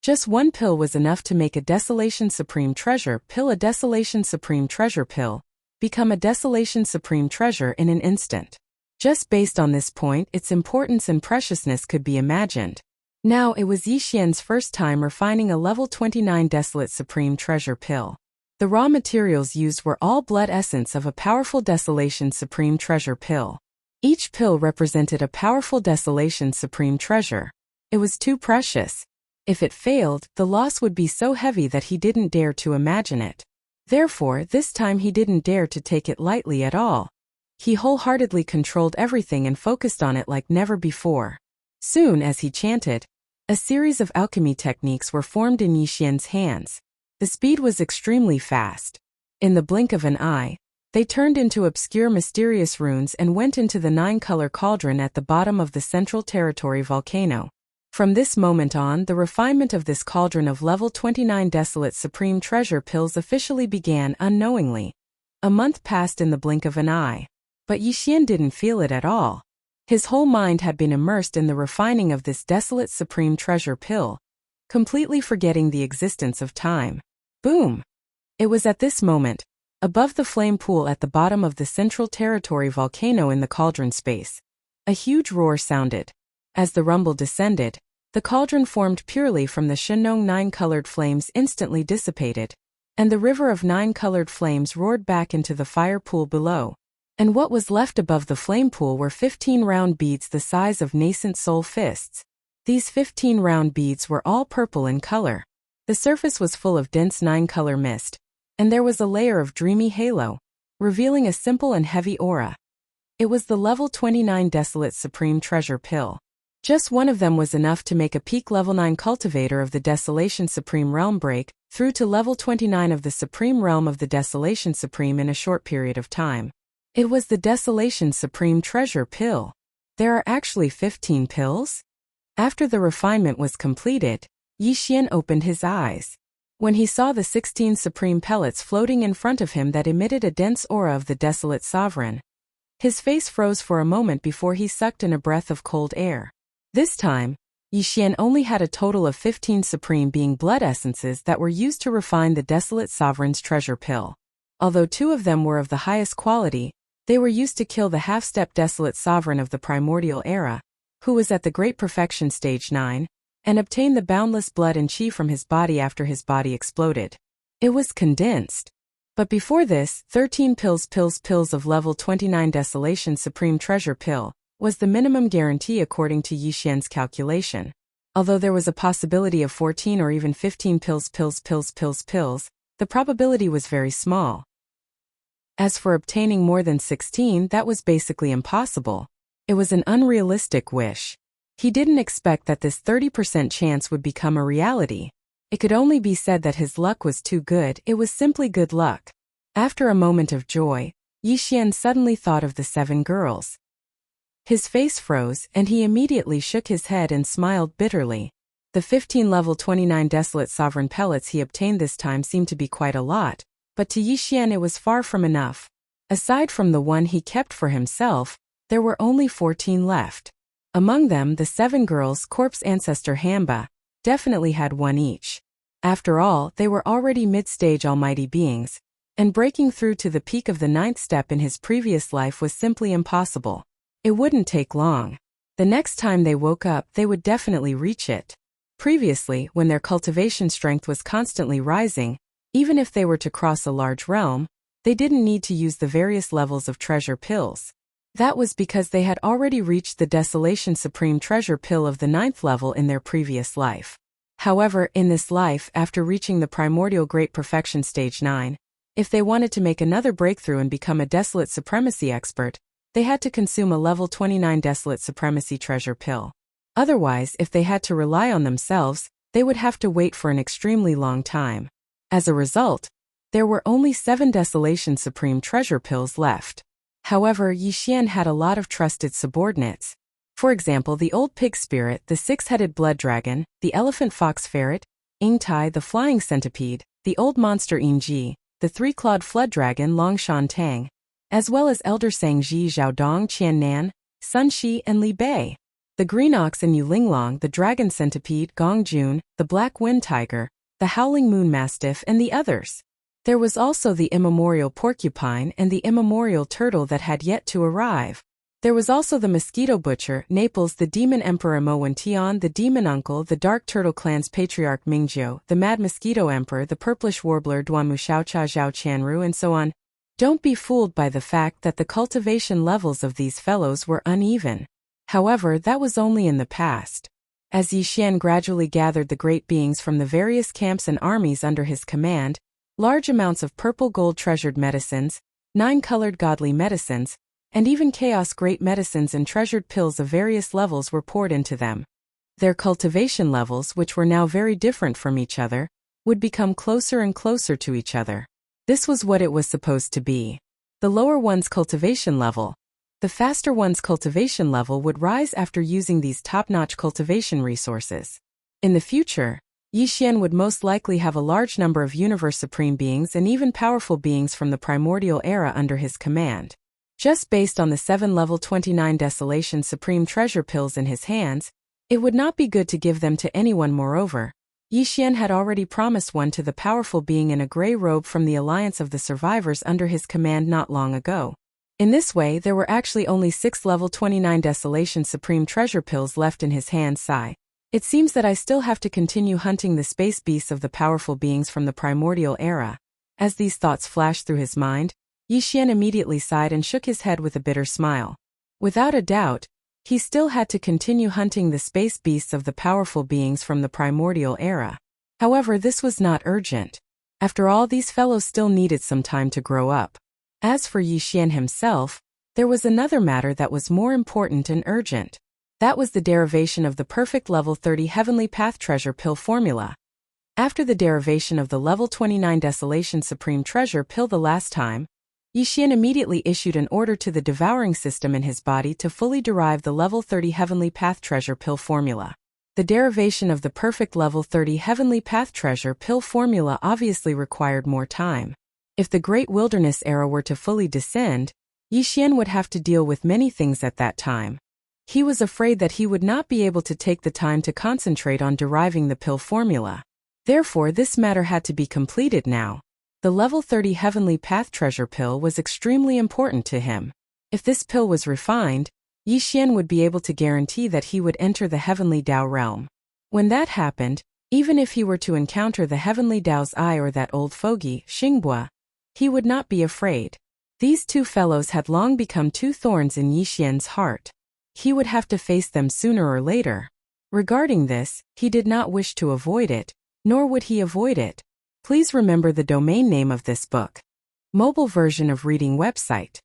Just one pill was enough to make a Desolation Supreme Treasure Pill a Desolation Supreme Treasure Pill become a Desolation Supreme Treasure in an instant. Just based on this point, its importance and preciousness could be imagined. Now it was Yi Xian's first time refining a level 29 Desolate Supreme Treasure Pill. The raw materials used were all blood essence of a powerful Desolation Supreme Treasure Pill. Each pill represented a powerful Desolation Supreme Treasure. It was too precious. If it failed, the loss would be so heavy that he didn't dare to imagine it. Therefore, this time he didn't dare to take it lightly at all. He wholeheartedly controlled everything and focused on it like never before. Soon as he chanted, a series of alchemy techniques were formed in Yi Xian's hands. The speed was extremely fast. In the blink of an eye, they turned into obscure mysterious runes and went into the 9-color cauldron at the bottom of the central territory volcano. From this moment on, the refinement of this cauldron of level 29 Desolate Supreme Treasure Pills officially began unknowingly. A month passed in the blink of an eye. But Yi Xian didn't feel it at all. His whole mind had been immersed in the refining of this Desolate Supreme Treasure Pill, completely forgetting the existence of time. Boom! It was at this moment, above the flame pool at the bottom of the central territory volcano in the cauldron space, a huge roar sounded. As the rumble descended, the cauldron formed purely from the Shenong 9-colored flames instantly dissipated, and the river of 9-colored flames roared back into the fire pool below. And what was left above the flame pool were 15 round beads the size of nascent soul fists. These 15 round beads were all purple in color. The surface was full of dense 9-color mist, and there was a layer of dreamy halo, revealing a simple and heavy aura. It was the level 29 Desolate Supreme Treasure Pill. Just one of them was enough to make a peak level 9 cultivator of the Desolation Supreme Realm break through to level 29 of the Supreme Realm of the Desolation Supreme in a short period of time. It was the Desolation Supreme Treasure Pill. There are actually 15 pills? After the refinement was completed, Yi Xian opened his eyes. When he saw the 16 supreme pellets floating in front of him that emitted a dense aura of the Desolate Sovereign, his face froze for a moment before he sucked in a breath of cold air. This time, Yi Xian only had a total of 15 supreme being blood essences that were used to refine the Desolate Sovereign's treasure pill. Although 2 of them were of the highest quality, they were used to kill the half-step Desolate Sovereign of the Primordial Era, who was at the Great Perfection Stage 9, and obtain the boundless blood and chi from his body after his body exploded. It was condensed. But before this, 13 pills of level 29 Desolation Supreme Treasure Pill was the minimum guarantee according to Yi Xian's calculation. Although there was a possibility of 14 or even 15 pills, the probability was very small. As for obtaining more than 16, that was basically impossible. It was an unrealistic wish. He didn't expect that this 30% chance would become a reality. It could only be said that his luck was too good. It was simply good luck. After a moment of joy, Yi Xian suddenly thought of the 7 girls. His face froze, and he immediately shook his head and smiled bitterly. The 15 level 29 Desolate Sovereign pellets he obtained this time seemed to be quite a lot, but to Yi Xian it was far from enough. Aside from the one he kept for himself, there were only 14 left. Among them, the 7 girls, corpse ancestor Hamba, definitely had one each. After all, they were already mid-stage almighty beings, and breaking through to the peak of the 9th step in his previous life was simply impossible. It wouldn't take long. The next time they woke up, they would definitely reach it. Previously, when their cultivation strength was constantly rising, even if they were to cross a large realm, they didn't need to use the various levels of treasure pills. That was because they had already reached the Desolation Supreme Treasure Pill of the 9th level in their previous life. However, in this life, after reaching the Primordial Great Perfection Stage 9, if they wanted to make another breakthrough and become a Desolate Supremacy expert, they had to consume a level 29 Desolate Supremacy Treasure Pill. Otherwise, if they had to rely on themselves, they would have to wait for an extremely long time. As a result, there were only 7 Desolation Supreme Treasure Pills left. However, Yixian had a lot of trusted subordinates. For example, the Old Pig Spirit, the 6-headed Blood Dragon, the Elephant Fox Ferret, Ingtai the Flying Centipede, the Old Monster Ingji, the 3-clawed Flood Dragon Long Shan Tang, as well as Elder Sangji Zhaodong Qian Nan, Sun Shi and Li Bei. The Green Ox and Yulinglong, the Dragon Centipede Gong Jun, the Black Wind Tiger, the Howling Moon Mastiff and the others. There was also the Immemorial Porcupine and the Immemorial Turtle that had yet to arrive. There was also the Mosquito Butcher, Naples the Demon Emperor Mo Wention, the Demon Uncle, the Dark Turtle Clan's Patriarch Mingjiu, the Mad Mosquito Emperor, the Purplish Warbler Duan Mushaocha Zhao Chanru and so on. Don't be fooled by the fact that the cultivation levels of these fellows were uneven. However, that was only in the past. As Yixian gradually gathered the great beings from the various camps and armies under his command, large amounts of purple gold treasured medicines, 9-colored godly medicines, and even chaos great medicines and treasured pills of various levels were poured into them. Their cultivation levels, which were now very different from each other, would become closer and closer to each other. This was what it was supposed to be. The lower one's cultivation level. The faster one's cultivation level would rise after using these top-notch cultivation resources. In the future, Yixian would most likely have a large number of Universe Supreme beings and even powerful beings from the Primordial Era under his command. Just based on the 7 level 29 Desolation Supreme Treasure Pills in his hands, it would not be good to give them to anyone. Moreover, Yixian had already promised one to the powerful being in a gray robe from the Alliance of the Survivors under his command not long ago. In this way, there were actually only 6 level 29 Desolation Supreme Treasure Pills left in his hands. Sigh. It seems that I still have to continue hunting the space beasts of the powerful beings from the Primordial Era. As these thoughts flashed through his mind, Yixian immediately sighed and shook his head with a bitter smile. Without a doubt, he still had to continue hunting the space beasts of the powerful beings from the Primordial Era. However, this was not urgent. After all, these fellows still needed some time to grow up. As for Yixian himself, there was another matter that was more important and urgent. That was the derivation of the perfect level 30 Heavenly Path Treasure Pill formula. After the derivation of the level 29 Desolation Supreme Treasure Pill the last time, Yixian immediately issued an order to the devouring system in his body to fully derive the level 30 Heavenly Path Treasure Pill formula. The derivation of the perfect level 30 Heavenly Path Treasure Pill formula obviously required more time. If the Great Wilderness Era were to fully descend, Yixian would have to deal with many things at that time. He was afraid that he would not be able to take the time to concentrate on deriving the pill formula. Therefore, this matter had to be completed now. The level 30 Heavenly Path Treasure Pill was extremely important to him. If this pill was refined, Yixian would be able to guarantee that he would enter the Heavenly Dao realm. When that happened, even if he were to encounter the Heavenly Dao's Eye or that old fogey, Xingbua, he would not be afraid. These two fellows had long become two thorns in Yixian's heart. He would have to face them sooner or later. Regarding this, he did not wish to avoid it, nor would he avoid it. Please remember the domain name of this book. Mobile version of reading website.